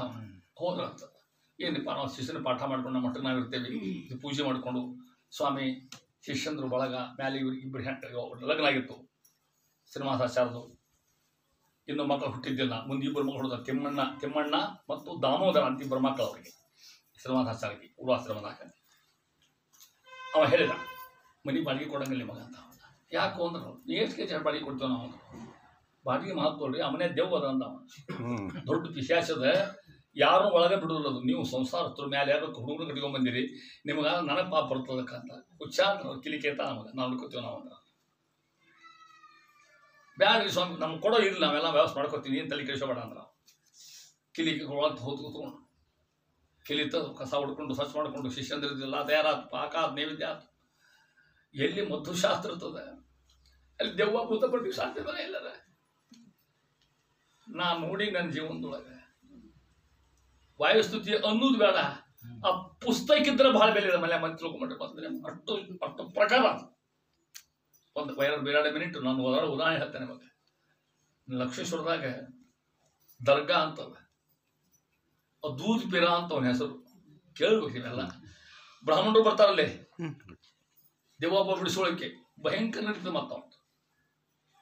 ಹೋದ್ರ ಅಂತ. ಏನಪ್ಪ ನಾವು ಶಿಷ್ಯನ ಪಾಠ ಮಾಡ್ಕೊಂಡು ನಮ್ಮ ಮಟ್ಟಕ್ಕೆ ನಾವಿರ್ತೇವೆ. ಇದು ಪೂಜೆ ಮಾಡಿಕೊಂಡು ಸ್ವಾಮಿ ಶಿಷ್ಯಂದ್ರು ಬಳಗ ಮ್ಯಾಲೆ ಇಬ್ಬರು ಲಗ್ನ ಆಗಿತ್ತು. ಶ್ರೀನಿವಾಸಾಚಾರ್ಯದು ಇನ್ನೂ ಮಕ್ಕಳು ಹುಟ್ಟಿದ್ದಿಲ್ಲ. ಮುಂದೆ 2 ಮಕ್ಕಳು ಹುಡುಗ ತಿಮ್ಮಣ್ಣ ಮತ್ತು ದಾಮೋದರ ಅಂತ 2 ಮಕ್ಕಳು ಅವರಿಗೆ ಶ್ರೀನಿವಾಸಾಚಾರ್ಯಗೆ ಪೂರ್ವಾಶ್ರಮದಾಗ. ಅವ ಹೇಳಿದ ಮನೆ ಬಾಡಿಗೆ ಕೊಡಂಗಿಲ್ಲ ನಿಮಗೆ ಅಂತ. ಯಾಕೋ ಅಂದ್ರೆ ಎಷ್ಟು ಕೆಜಿ ಬಾಡಿಗೆ ಕೊಡ್ತೇವೆ ನಾವು. ಬಾಡಿಗೆ ಮಾತ್ಕೊಳ್ರಿ ಅವನೇ ದೆವ್ವ ಅದ ಅಂದ. ದೊಡ್ಡ ಪಿಶಾಚದ ಯಾರು ಒಳಗೆ ಬಿಡುವುದಿಲ್ಲ. ಅದು ನೀವು ಸಂಸಾರಸ್ಥರು ಮೇಲೆ ಯಾರು ಹುಡುಗರು ಕಟ್ಕೊಂಡ್ಬಂದಿರಿ, ನಿಮಗೆ ನನಗೆ ಪಾಪ ಬರ್ತದಕ್ಕಂತ ಹುಚ್ಚ ಕಿಲಿಕೇತ ನಮಗೆ ನಾವು ಹುಡ್ಕೋತೀವಿ ನಾವು ಅಂದ್ರೆ. ಬ್ಯಾಡ್ರಿ ಸ್ವಾಮಿ ನಮ್ಗೆ ಕೊಡೋ ಇರಲಿ, ನಾವೆಲ್ಲ ವ್ಯವಸ್ಥೆ ಮಾಡ್ಕೊತೀವಿ, ಏನು ತಲೆ ಕೆಡಿಸೋಬೇಡ ಅಂದ್ರೆ. ಕಿಲಿಕೆ ಒಳಗೆ ಹೋದ್ ಕೂತ್ಕೊಂಡು ಕಿಲಿತ ಕಸ ಹೊಡ್ಕೊಂಡು ಸ್ವಚ್ಛ ಮಾಡ್ಕೊಂಡು ಶಿಷ್ಯಂದ್ರದಿಲ್ಲ ತಯಾರಾದ ಪಾಕ ಆದ ನೈವೇದ್ಯ ಆಯ್ತು. ಎಲ್ಲಿ ಮಧುಶಾಸ್ತ್ರ ಇರ್ತದೆ ಅಲ್ಲಿ ದೆವ್ವ ಭೂತ ಪಟ್ಟಿ ಸಾಧ್ಯನೇ ಇಲ್ಲದ. ನಾ ನೋಡಿ ನನ್ನ ಜೀವನದೊಳಗೆ ವಾಯುಸ್ತುತಿ ಅನ್ನೋದು ಬೇಡ, ಆ ಪುಸ್ತಕ ಇದ್ರೆ ಭಾಳ ಬೆಲೆ ಇದೆ. ಮನೆ ಮಂದಿ ತಿಳ್ಕೊಂಡ್ರೆ ಬಂದ್ರೆ ಅಷ್ಟು ಪ್ರಕಾರ ಒಂದು 2 ಮಿನಿಟ್ ನಾನು ಉದಾಹರಣೆ ಹೇಳ್ತೇನೆ ನಿಮಗೆ. ಲಕ್ಷ್ಮೇಶ್ವರದಾಗ ದರ್ಗಾ ಅಂತದ, ದೂದ್ ಪೀರ ಅಂತ ಅವನ ಹೆಸರು ಕೇಳ್ಬೇಕು. ಇವೆಲ್ಲ ಬ್ರಾಹ್ಮಣರು ಬರ್ತಾರಲ್ಲೇ ದೇವಪ್ಪ ಬಿಡಿಸೋಳಕ್ಕೆ ಭಯಂಕರ ನಡೀತದೆ. ಮತ್ತವ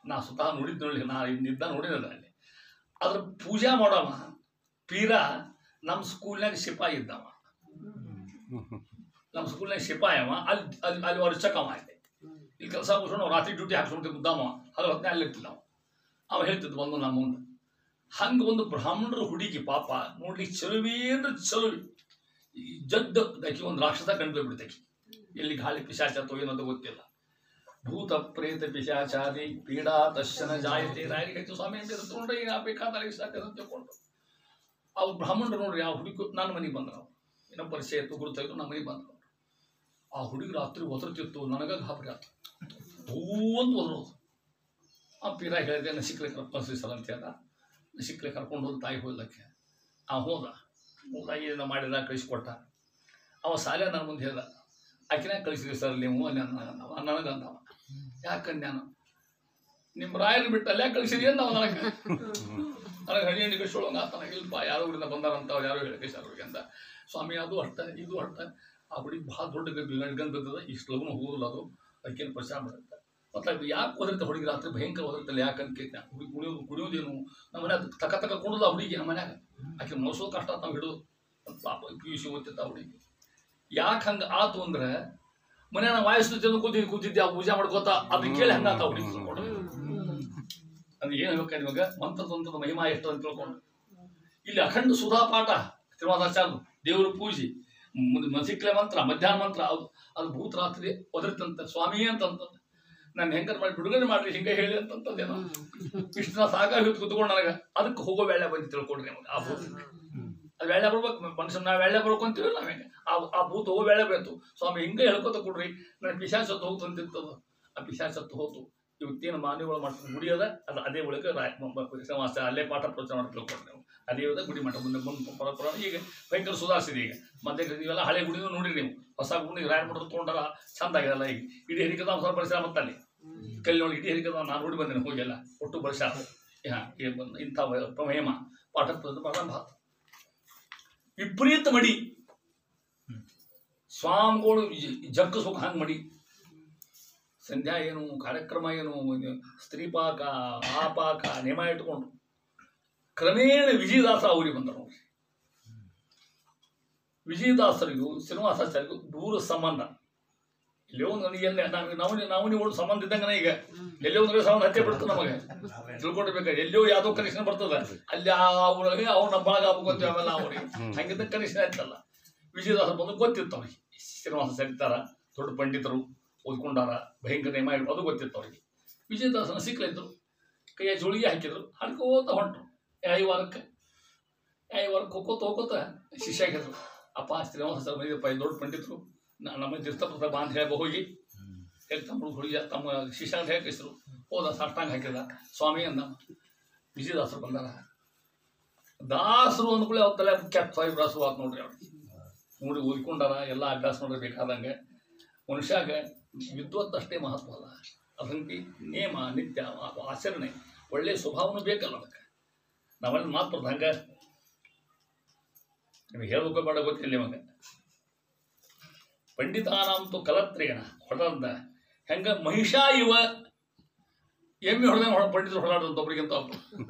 ನಾ ಸ್ವತಃ ನೋಡಿದ್ದು ನಾ ನಿದ್ದ ನೋಡಿದ ಅಲ್ಲಿ. ಅದ್ರ ಪೂಜಾ ಮಾಡವ ಪೀರ ನಮ್ಮ ಸ್ಕೂಲ್ನಾಗ ಸಿಪಾಯಿ ಇದ್ದವ. ನಮ್ಮ ಸ್ಕೂಲ್ನಾಗ ಸಿಪಾಯಿ ಅವ. ಅಲ್ಲಿ ವರ್ಷಕವ ಐತೆ. ಇಲ್ಲಿ ಕೆಲಸ ಮುಗಿಸ್ಕೊಂಡು ರಾತ್ರಿ ಡ್ಯೂಟಿ ಹಾಕ್ಸ್ಕೊಂಡು ಮುದ್ದಾಮ ಅಲ್ಲಿ ಹೊತ್ತನೇ ಅಲ್ಲಿರ್ತಿಲ್ಲ ಅವ ಹೇಳ್ತಿದ್ದು ಬಂದು ನಮ್ಮ ಮುಂದೆ. ಹಂಗೆ ಒಂದು ಬ್ರಾಹ್ಮಣರ ಹುಡುಗಿ ಪಾಪ ನೋಡ್ಲಿಕ್ಕೆ ಚಲುವೆ ಅಂದ್ರೆ ಚಲುವೆ. ಜಡ್ ಆಕಿ ಒಂದು ರಾಕ್ಷಸ ಕಂಡು ಬಿಡ್ತೇಕಿ. ಎಲ್ಲಿ ಗಾಳಿ ಪಿಶಾಚ ಅಥವಾ ಏನಂತ ಗೊತ್ತಿಲ್ಲ. ಭೂತ ಪ್ರೇತ ಪಿಶಾಚಾದಿ ಪೀಡಾ ದರ್ಶನ ಜಾಯತೆ ರಾಯರಿಗೆ ಹೆಚ್ಚು ಸ್ವಾಮಿ ಅಂತ ತಗೊಂಡ್ರೆ ಈಗ ಬೇಕಾದ ಸಾಧ್ಯ ಅಂತ ತಿಳ್ಕೊಂಡು ಅವ್ರು ಬ್ರಾಹ್ಮಣರು ನೋಡ್ರಿ. ಆ ಹುಡುಗಿ ನನ್ನ ಮನೆಗೆ ಬಂದ್ರು, ಏನೋ ಪರಿಚಯ ಇತ್ತು, ಗುರುತಾಯ್ತು, ನಮ್ಮ ಮನೆಗೆ ಬಂದ್ರು. ಆ ಹುಡುಗಿ ರಾತ್ರಿ ಒದರ್ತಿತ್ತು, ನನಗ ಗಾಬರಿ ಆಯ್ತು. ಅಂತ ಒದರೋದು. ಆ ಪೀರ ಹೇಳಿದೆ ನಸಿಕ್ಲೆ ಕರ್ಕೊಂಡು ಸಲ ಅಂತ ಹೇಳ್ದ. ನಸಿಕ್ಲೆ ಕರ್ಕೊಂಡು ಹೋದ ತಾಯಿ ಹೋದಕ್ಕೆ ಹೋದ ಏನೋ ಮಾಡಿದ ಕಳಿಸ್ಕೊಟ್ಟ. ಅವ ಸಾಲೆ ನನ್ನ ಮುಂದೆ ಹೇಳ್ದ, ಆಕಿನ ಕಳಿಸಿದ್ರಿ ಸರ್ ನೀವು ಅಲ್ಲಿ ನನಗಂದವ. ಯಾಕಂದ್ಯಾನ ನಿಮ್ಮ ರಾಯರು ಬಿಟ್ಟು ಅಲ್ಲೇ ಕಳಿಸಿರಿ ಅಂದ ನನಗೆ. ನನಗೆ ಹಣಿ ಹಣ್ಣಿ ಕಳಿಸೋಳಂಗ ಆತನ ಇಲ್ಪ ಯಾರೋ ಊರಿಂದ ಬಂದಾರಂತ ಅವ್ರು ಯಾರೋ ಹೇಳಿ ಕಳಿಸಾರ್ರಿಗೆ ಅಂದ. ಸ್ವಾಮಿ ಅದು ಅರ್ತಾನೆ ಇದು ಅರ್ತಾನೆ. ಆ ಹುಡುಗಿ ಭಾಳ ದೊಡ್ಡ ಗಂಟು ಬಿದ್ದದ, ಇಷ್ಟು ಲಗುನ ಹೋಗೋದಿಲ್ಲ ಅದು, ಅದಕ್ಕೇನು ಪ್ರಚಾರ ಮಾಡುತ್ತೆ. ಮತ್ತು ಯಾಕೆ ಓದಿರ್ತೆ ಹುಡುಗಿ ರಾತ್ರಿ ಭಯಂಕರ ಓದಿರ್ತಲ್ಲ ಯಾಕಂತ ಕೇಳ್ತ. ಹುಡುಗಿ ಕುಡಿಯೋದೇನು ನಮ್ಮ ಮನ್ಯಾಗ ತಕ್ಕ ಕೊಡೋದು ಆ ಹುಡುಗಿ. ನಮ್ಮ ಮನ್ಯಾಗ ಆಕೆ ಮನಸೋ ಕಷ್ಟ ನಾವು ಹಿಡಿದು ಪಾಪ PUC ಓದ್ತಿತ್ತ ಆ ಹುಡುಗಿ. ಯಾಕೆ ಹಂಗೆ ಆತು ಅಂದ್ರೆ ಮನ್ಯಾಗ ವಾಯಸ್ಸು ಕೂತಿದ್ದೆ ಆ ಪೂಜೆ ಮಾಡ್ಕೋತ ಅದನ್ನ ಕೇಳಿ ಹಂಗಾತ ಹುಡುಗಿ ತಿಳ್ಕೊಂಡು. ಅಂದ್ರೆ ಏನು ಹೇಳ್ಬೇಕು ಇವಾಗ ಮಂತ್ರತಂತ್ರದ ಮಹಿಮಾ ಎಷ್ಟು ಅಂತ ತಿಳ್ಕೊಂಡು. ಇಲ್ಲಿ ಅಖಂಡ ಸುಧಾ ಪಾಠ ಶ್ರೀನಿವಾಸಾಚಾರ್ಯರು, ದೇವರ ಪೂಜೆ, ಮಸಿಕ್ಲೆ ಮಂತ್ರ, ಮಧ್ಯಾಹ್ನ ಮಂತ್ರ, ಅದು ಭೂತರಾತ್ರಿ ಒದರ್ತಂತ ಸ್ವಾಮಿ ಅಂತಂತಂದು ನಾನು ಹೆಂಗಾರ ಮಾಡಿ ಬಿಡುಗಡೆ ಮಾಡ್ರಿ ಹಿಂಗೆ ಹೇಳಿ ಅಂತಂತಂದೇನೋ. ಇಷ್ಟು ನಾ ಸಾಕಾಗಿ ಕುತ್ಕೊಂಡು ನನಗೆ ಅದಕ್ಕೆ ಹೋಗೋ ವೇಳೆ ಬಂದು ತಿಳ್ಕೊಡ್ರಿ ನಮಗೆ. ಆ ಭೂತ ಅದು ವೇಳೆ ಬರ್ಬೇಕು, ಮನುಷ್ಯನ ನಾವು ವೇಳೆ ಬರ್ಕೊಂತೀವಿ ನಾವೇ. ಆ ಭೂತ ಹೋಗೋ ವೇಳೆ ಬೇಕು ಸ್ವಾಮಿ ಹಿಂಗೆ ಹೇಳ್ಕೊತ ಕೊಡ್ರಿ. ನನ್ನ ಪಿಶಾಚತ್ತು ಹೋಗ್ತು ಅಂತಿರ್ತದ. ಆ ಪಿಶಾಚತ್ತು ಹೋತು. ಇವತ್ತೇನು ಮಾನವಿಗಳು ಮಾಡ್ಕೊಂಡು ಗುಡಿಯದ ಅದು ಅದೇ ಒಳಗೆ ಶ್ರೀನಿವಾಸ ಅಲ್ಲೇ ಪಾಠ ಪ್ರಚಾರ ಮಾಡಿ ತಿಳ್ಕೊಡ್ರಿ ನೀವು. ಅದೇ ಹೋದ ಗುಡಿ ಮಠ ಮುಂದೆ ಬಂದು ಪರಪರ ಈಗ ಭಯಂಕರ ಸುಧಾರಿಸಿದೆ. ಈಗ ಮತ್ತೆ ನೀವೆಲ್ಲ ಹಳೆ ಗುಡಿನೂ ನೋಡಿರಿ ನೀವು. ಹೊಸ ಗುಡಿ ರಾಯರ ಮಠದ ತೊಗೊಂಡಾರ ಚಂದ ಆಗಿರಲ್ಲ. ಈಗ ಇಡೀ ಹರಿಕದ ಹೊಸ ಪರಿಸರ ಮತ್ತಲ್ಲಿ ಕಲ್ಲಿನೊಳಗೆ ಇಡೀ ಹರಿಕದ ನಾನು ನೋಡಿ ಬಂದೇನೆ ಹೋಗಿಲ್ಲ ಒಟ್ಟು ಬಳಸ ಇಂಥ ಮಹಿಮ ಪಾಠ ಪ್ರಾರಂಭ ಆತು. ವಿಪರೀತ ಮಡಿ ಸ್ವಾಮಿಗಳು ಜಗ್ಗಿಸ್ಬೇಕು ಹಂಗೆ ಮಡಿ. ಸಂಧ್ಯಾ ಏನು ಕಾರ್ಯಕ್ರಮ ಏನು ಸ್ತ್ರೀ ಪಾಕ ಆ ಪಾಕ ನೇಮ ಇಟ್ಕೊಂಡು ಕ್ರಮೇಣ ವಿಜಯದಾಸರ ಊರಿಗೆ ಬಂದರು ನೋಡಿ. ವಿಜಯದಾಸರಿಗೂ ಶ್ರೀನಿವಾಸಾಚಾರ್ಯರಿಗೂ ದೂರ ಸಂಬಂಧ. ಎಲ್ಲೋ ನನಗೆ ನಾವು ನೀವು ಸಂಬಂಧ ಇದ್ದಂಗೆ ಈಗ ಎಲ್ಲೋ ಒಂದು ಸಂಬಂಧ ಹತ್ತೆ ಬಿಡ್ತು ನಮಗೆ ತಿಳ್ಕೊಂಡಿರ್ಬೇಕಾದ್ರೆ. ಎಲ್ಲೋ ಯಾವುದೋ ಕನೆಕ್ಷನ್ ಬರ್ತದೆ ಅಲ್ಲಿ ಆ ಊರಿಗೆ ಅವ್ನ ಬಳಗ ಆಗ್ಬೇಕಂತೀವಿ ಆಮೇಲೆ ಅವ್ರಿಗೆ ಹಂಗಿದ್ದ ಕನೆಕ್ಷನ್ ಆಯ್ತಲ್ಲ. ವಿಜಯದಾಸರು ಬಂದು ಗೊತ್ತಿತ್ತು ಅವ್ರಿಗೆ. ಶ್ರೀನಿವಾಸಾಚಾರ್ಯ ಇರ್ತಾರ, ದೊಡ್ಡ ಪಂಡಿತರು, ಓದ್ಕೊಂಡಾರ, ಭಯಂಕರ ನೇಮ ಅದು ಗೊತ್ತಿತ್ತು ಅವ್ರಿಗೆ. ವಿಜಯದಾಸನ ಸಿಕ್ಕಲಿದ್ರು, ಕೈಯ ಜೋಳಿಗೆ ಹಾಕಿದ್ರು, ಹಾಡ್ಕೋತ ಹೊಂಟರು. 5 ವಾರಕ್ಕೆ ಹೋಗೋತ ಶಿಷ್ಯ ಆಗಿದ್ರು. ಅಪ್ಪ ಶ್ರೀನಿವಾಸಾಚಾರ್ಯ ಬಂದಿದ್ದಪ್ಪ, ದೊಡ್ಡ ಪಂಡಿತರು, ನಮ್ಮ ತೀರ್ಥಪ್ರಸಾದ ಬಾ ಅಂತ ಹೇಳಿ ಹೋಗಿ ಹೇಳಿ ತಮ್ಮ ಹುಡುಗಿ ತಮ್ಮ ಶಿಷ್ಯ ಅಂತ ಹೇಳಿ ಕಳಿಸಿದ್ರು. ಹೋದ ಸಾಷ್ಟಾಂಗ ಹಾಕಿದ ಸ್ವಾಮಿ ಅಂದ. ವಿಜಯದಾಸರು ಬಂದಾರ. ದಾಸರು ಅಂದ್ಕೊಳ್ಳಿ ಅವ್ರ ತಲೆ ಕ್ಯಾಪ್ ದಾಸರು ಆತು ನೋಡ್ರಿ. ಅವ್ರಿಗೆ ನೋಡಿ ಓದ್ಕೊಂಡಾರ, ಎಲ್ಲ ಅಭ್ಯಾಸ ನೋಡ್ರಿ ಬೇಕಾದಂಗೆ. ಮನುಷ್ಯಾಗ ವಿದ್ವತ್ ಅಷ್ಟೇ ಮಹತ್ವ ಅಲ್ಲ, ಅದಂತಿ ನೇಮ ನಿತ್ಯ ಆಚರಣೆ ಒಳ್ಳೆಯ ಸ್ವಭಾವನೂ ಬೇಕಲ್ಲ ಅದಕ್ಕೆ. ನಾವಲ್ಲಿ ಮಾತು ಹಂಗೆ ನಿಮಗೆ ಹೇಳ್ಬೇಕು ಬೇಡ ಗೊತ್ತಿಲ್ಲ. ಇವಾಗ ಪಂಡಿತಾನಂತೂ ಕಲತ್ರೇಣ ಹೊಡೆದ ಹೆಂಗ ಮಹಿಷಾ ಇವ ಎಮ್ಮೆ ಹೊಡೆದಂಗೆ ಪಂಡಿತರು ಹೊಡೆದಾಡ್ದಂತ ಒಬ್ರಿಗಿಂತ ಒಬ್ಬರು.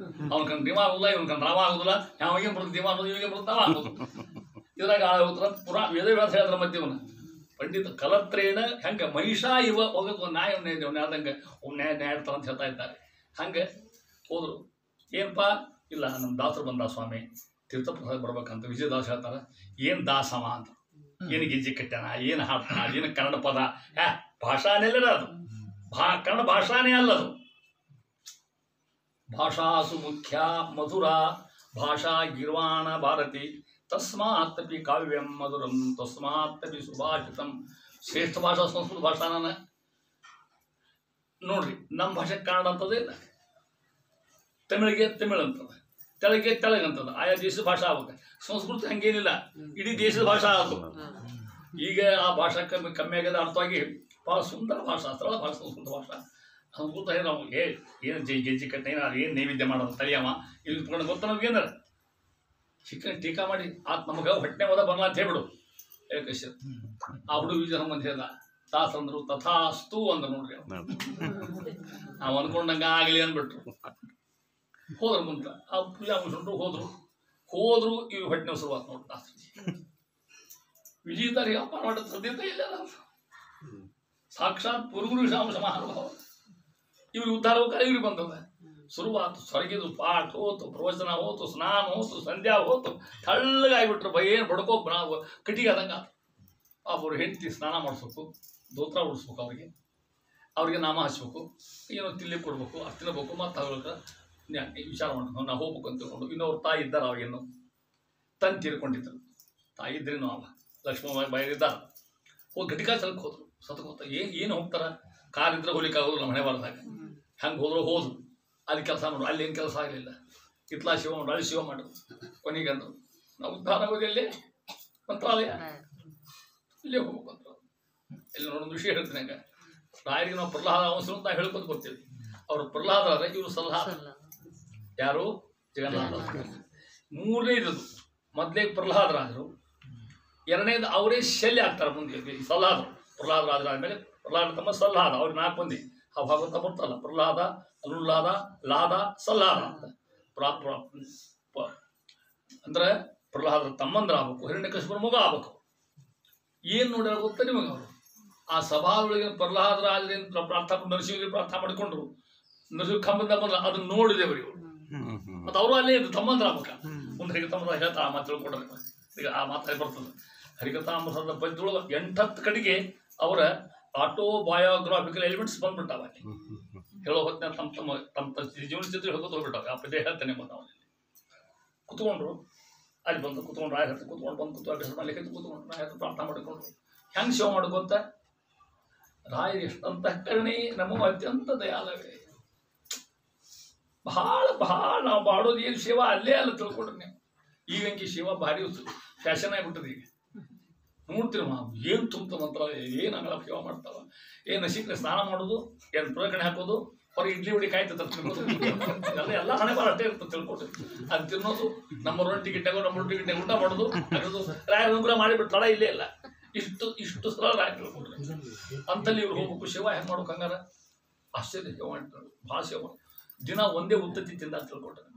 ಅವ್ನ ಕಣ್ ದಿಮಾ ಆಗೋದಿಲ್ಲ, ಇವನ್ ಕಣ್ ರಾಮ ಆಗೋದಿಲ್ಲ. ಯಾವಾಗೇನು ಬರ್ತದೆ ದಿಮಾ ಅನ್ನೋದು, ಇವಾಗೇನು ಬರ್ತದೆ ಅವ ಆಗೋದು. ಇದ್ರಾಗ ಉತ್ತರ ಪುರಾ ವೇದವ್ಯಾಸ ಹೇಳಿದ್ರ ಮಧ್ಯವನ ಪಂಡಿತ ಕಲತ್ರೇಣ ಹೆಂಗೆ ಮಹಿಷಾ ಇವ ಹೋಗೋದು ನ್ಯಾಯ ನ್ಯಾಯದಂಗೆ ನ್ಯಾಯ ಇರ್ತಾರ ಅಂತ ಹೇಳ್ತಾ ಇದ್ದಾರೆ. ಹಂಗೆ ಹೋದ್ರು. ಏನಪ್ಪ ಇಲ್ಲ ನಮ್ಮ ದಾಸರು ಬಂದ ಸ್ವಾಮಿ ತೀರ್ಥಪ್ರಸಾದ ಬರ್ಬೇಕಂತ. ವಿಜಯದಾಸ ಹೇಳ್ತಾರ, ಏನು ದಾಸವ ಅಂತ, ಏನು ಗೆಜ್ಜೆ ಕಟ್ಟಾನ, ಏನು ಹಾಡ್ತಾನ, ಏನು ಕನ್ನಡ ಪದ ಭಾಷಾನೆಲ್ಲರ ಅದು ಕನ್ನಡ ಭಾಷಾನೇ ಅಲ್ಲದು. ಭಾಷಾಸು ಮುಖ್ಯ ಮಧುರ ಭಾಷಾ ಗಿರ್ವಾಣ ಭಾರತಿ ತಸ್ಮಾತ್ತಪಿ ಕಾವ್ಯಂ ಮಧುರಂ ತಸ್ಮಾತ್ತಪಿ ಸುಭಾಷಿತಂ. ಶ್ರೇಷ್ಠ ಭಾಷಾ ಸಂಸ್ಕೃತ ಭಾಷಾನ ನೋಡ್ರಿ. ನಮ್ಮ ಭಾಷೆ ಕನ್ನಡ ಅಂತದೇ ಇಲ್ಲ, ತಮಿಳಿಗೆ ತಮಿಳು ಅಂತದ, ತೆಳಗೆ ತೆಳಗಂತದ. ಆಯಾ ದೇಶದ ಭಾಷಾ ಆಗುತ್ತೆ. ಸಂಸ್ಕೃತ ಹಂಗೇನಿಲ್ಲ, ಇಡೀ ದೇಶದ ಭಾಷಾ ಅದು. ಈಗ ಆ ಭಾಷಾ ಕಮ್ಮಿ ಆಗ್ಯದ ಅರ್ಥವಾಗಿ ಭಾಳ ಸುಂದರ ಭಾಷಾ, ಸರಳ ಭಾಷಾ ಸಂಸ್ಕೃತ ಭಾಷಾ. ಸಂಸ್ಕೃತ ನಾವು ಏನು ಗೆಜ್ಜೆ ಕಟ್ಟ ಏನು ನೈವೇದ್ಯ ಮಾಡೋದು ತಳಿಯವ ಇಲ್ಲಿ ಇಟ್ಕೊಂಡು ಗೊತ್ತ ನಮ್ಗೆ ಏನಾರ ಚಿಕ್ಕನ್ ಟೀಕಾ ಮಾಡಿ ಆತ್ ನಮಗೆ ಹೊಟ್ಟೆ ಹೋದ ಬರಲ್ಲ ಅಂತ ಹೇಳ್ಬಿಡು. ಏಕಶ ಆ ಹುಡುಗ ವಿಜಯ ಮಂದಿ ಹೇಳ್ದ, ದಾಸಂದ್ರು ತಥಾಸ್ತು ಅಂದ್ರು ನೋಡ್ರಿ. ನಾವು ಅನ್ಕೊಂಡಂಗೆ ಆಗಲಿ ಅಂದ್ಬಿಟ್ರು. ಹೋದ್ರು ಮುಂದೆ ಆ ಪೂಜಾ ಮುಗಿಸ್ಕೊಂಡ್ರು ಹೋದ್ರು ಇವು ಹೊಟ್ಟೆ ಶುರುವಾತ್ ನೋಡಿ. ದಾಸರು ವಿಜಯದಾರಿಗೆ ಅಪ್ಪ ಮಾಡೋದು ಸಾಧ್ಯತೆ ಇಲ್ಲ. ಸಾಕ್ಷಾತ್ ಪುರುಗುರು ಶ್ಯಾಮ ಸಮಾನುಭಾವ ಇವ್ರಿಗೆ ಉದ್ಧಾರ ಇವ್ರಿಗೆ ಬಂದದ. ಶುರುವಾತು ಸೊರಗಿದು ಪಾಠ ಹೋತು, ಪ್ರವಚನ ಹೋತು, ಸ್ನಾನ ಹೋತು, ಸಂಧ್ಯಾ ಹೋತು, ತಳ್ಳಗಾಗಿಬಿಟ್ರು. ಏನು ಬಡ್ಕೋ ನಾವು ಕಟಿಗೆ ಆದಂಗೆ. ಅವ್ರು ಹೆಂಡತಿ ಸ್ನಾನ ಮಾಡಿಸ್ಬೇಕು, ದೋತ್ರ ಉಡಿಸ್ಬೇಕು, ಅವ್ರಿಗೆ ನಾಮ ಹಚ್ಬೇಕು, ಏನೋ ತಿಲ್ಲಿ ಕೊಡ್ಬೇಕು, ಅಷ್ಟು ತಿನ್ನಬೇಕು. ಮತ್ತು ಅವ್ರಿಗೆ ವಿಚಾರ ಮಾಡ್ಕೊಂಡು ನಾವು ಹೋಗ್ಬೇಕು ಅಂತ ತಿಳ್ಕೊಂಡು ಇನ್ನೊವ್ರು ತಾಯಿ ಇದ್ದಾರೆ. ಅವಾಗೇನು ತಂದು ತೀರ್ಕೊಂಡಿದ್ದರು. ತಾಯಿ ಇದ್ರೇನು ಅವ ಲಕ್ಷ್ಮಣ ಬಾಯಿದ್ದಾರೆ. ಹೋಗಿ ಘಟಿಕಾಚಲಕ್ಕೆ ಹೋದ್ರು. ಸತ್ಕೋತ ಏನು ಹೋಗ್ತಾರ? ಕಾರ್ ಇದ್ರೆ ಹೋಗ್ಲಿಕ್ಕೆ ಆಗೋದು ನಮ್ಮ ಮನೆ ಬರ್ದಾಗ. ಹಂಗೆ ಹೋದ್ರು. ಅಲ್ಲಿ ಕೆಲಸ ಮಾಡೋರು. ಅಲ್ಲಿ ಏನು ಕೆಲಸ ಆಗಲಿಲ್ಲ. ಇತ್ಲಾ ಶಿವ ಮಾಡ್ರು, ಅಲ್ಲಿ ಶಿವ ಮಾಡ್ರು. ಕೊನೆಗೆ ಅಂದರು ನಾವು ಉದ್ಧಾರ ಆಗೋದು ಎಲ್ಲೇ ಮಂತ್ರಾಲಯ, ಇಲ್ಲೇ ಹೋಗ್ಬೇಕು ಅಂತ. ಇಲ್ಲಿ ನೋಡೊಂದು ವಿಷಯ ಹೇಳ್ತೀನಿ. ಹಂಗೆ ರಾಯರಿಗೆ ನಾವು ಪ್ರಹ್ಲಾದ ಅವಸರ ಅಂತ ಹೇಳ್ಕೊಂಡು ಬರ್ತೀವಿ. ಅವರು ಪ್ರಹ್ಲಾದ ಆದರೆ ಇವರು ಸಲಹಾ. ಯಾರು? ಜಗನ್ನಾಥ. ಮೂರನೇ ಇರೋದು ಮೊದಲೇ ಪ್ರಹ್ಲಾದರಾದರು, ಎರಡನೇದು ಅವರೇ ಶಲ್ಯ ಆಗ್ತಾರೆ ಮುಂದೆ ಸಲ್ಲಾದರು. ಪ್ರಹ್ಲಾದರಾಜರ ಆದಮೇಲೆ ಪ್ರಹ್ಲಾದ ತಮ್ಮ ಸಲ್ಲಾದ. ಅವ್ರಿಗೆ 4 ಮಂದಿ ಆ ಭಾಗವತ ಬರ್ತಲ್ಲ, ಪ್ರಹ್ಲಾದ, ಅನುಲ್ಲಾದ, ಲಾದ, ಸಲ್ಲಾದ ಅಂತ. ಅಂದ್ರೆ ಪ್ರಹ್ಲಾದರ ತಮ್ಮಂದ್ರ ಆಗ್ಬೇಕು, ಹಿರಣ್ಯಕಶಿಪುರ ಮಗ ಆಗ್ಬೇಕು. ಏನು ನೋಡಿ ಗೊತ್ತಾ ನಿಮಗೆ? ಅವರು ಆ ಸಭಾದೊಳಗೆ ಪ್ರಹ್ಲಾದರಾಜರಿಂದ ಪ್ರಾರ್ಥನೆ ನರಸಿಂಹರಿಗೆ ಪ್ರಾರ್ಥನೆ ಮಾಡಿಕೊಂಡ್ರು. ನರಸಿಂಹ ಕಂಬದಿಂದ ಬಂದ್ರೆ ಅದನ್ನ ನೋಡಿದೆವರು ಇವರು. ಮತ್ತು ಅವರು ಅಲ್ಲೇ ಇದ್ದು ತಮ್ಮಂದ್ರ ಆಗ್ಬೇಕ. ಒಂದು ಹರಿಕತಾಮೃತ ಹೇಳ್ತಾ ಆ ಮಾತು ತಿಳ್ಕೊಂಡ್ರೆ ಈಗ ಆ ಮಾತಾಡಿ ಬರ್ತದೆ. ಹರಿಕತಾಮೃತದ ಪದ್ಯದೊಳಗೆ 8-10 ಕಡೆಗೆ ಅವರ ಆಟೋಬಯೋಗ್ರಾಫಿಕಲ್ ಎಲಿಮೆಂಟ್ಸ್ ಬಂದ್ಬಿಟ್ಟಾವ. ಹೇಳೋ ಹೊತ್ತಿನ ತಮ್ಮ ಜೀವನ ಚಿತ್ರ ಹೇಳ್ಕೊತ ಹೋಗ್ಬಿಟ್ಟಾವ. ಆ ಪದ್ಯ ಹೇಳ್ತಾನೆ ಬಂದ ಅವನಲ್ಲಿ ಕುತ್ಕೊಂಡ್ರು. ಅಲ್ಲಿ ಬಂದು ಕುತ್ಕೊಂಡು ರಾಯ ಹತ್ತು ಕುತ್ಕೊಂಡು ಬಂದು ಅಭ್ಯಾಸ ಮಾಡ್ಲಿಕ್ಕೆ ಕುತ್ಕೊಂಡು ರಾಯ ಹತ್ತು ಪ್ರಾರ್ಥನೆ ಮಾಡಿಕೊಂಡ್ರು. ಹೆಂಗೆ ಶಿವ ಮಾಡ್ಕೊಂತ ರಾಯರು ಎಷ್ಟಂತ ಕರುಣೆ, ನಮ್ಮ ಅತ್ಯಂತ ದಯಾಲವೇ. ಬಹಳ ನಾವು ಮಾಡೋದು ಏನು ಶಿವ ಅಲ್ಲೇ ಅಲ್ಲ ತಿಳ್ಕೊಂಡ್ರಿ ನೀವು. ಈಗಂಗೆ ಶಿವ ಭಾರಿ ಫ್ಯಾಷನ್ ಆಗಿಬಿಟ್ಟದ. ಈಗ ನೋಡ್ತೀರಿ ನಾವು ಏನು ತುಂಬ ಮಂತ್ರ, ಏನು ಅಂಗಳ ಶಿವ ಮಾಡ್ತಾವ. ಏನು ಶೀಘ್ರ ಸ್ನಾನ ಮಾಡೋದು, ಏನು ಪ್ರಕರಣೆ ಹಾಕೋದು, ಹೊರಗೆ ಇಡ್ಲಿ ಹುಡಿ ಕಾಯ್ತದೆ ತಿನ್ನೋದು, ಎಲ್ಲ ಹಣೆ ಬಾರ ಅಷ್ಟೇ ಇರ್ತದೆ ತಿಳ್ಕೊಡ್ರಿ. ಅದು ತಿನ್ನೋದು, ನಮ್ಮ ಟಿಕೆಟ್ಟಾಗೋ ನಮ್ಮ ಟಿಕೆಟ್ ಊಟ ಮಾಡೋದು, ಅದು ರಾಯರ ಅನುಗ್ರಹ ಮಾಡಿಬಿಟ್ಟು ತಡ ಇಲ್ಲೇ ಇಲ್ಲ. ಇಷ್ಟು ಸಲ ರಾಯ ತಿಳ್ಕೊಡ್ರಿ. ಅಂತಲ್ಲಿ ಇವ್ರು ಹೋಗ್ಬೇಕು. ಶಿವ ಹೆಂಗೆ ಮಾಡ್ಬೇಕು ಹಂಗಾರ? ಆಶ್ಚರ್ಯ ಶಿವ ಮಾಡ್ತಾರೆ. ಭಾಳ ಶಿವ ದಿನ ಒಂದೇ ಉತ್ತತ್ತಿ ತಿಂದ ಅಂತ ತಿಳ್ಕೊಟ್ರೆ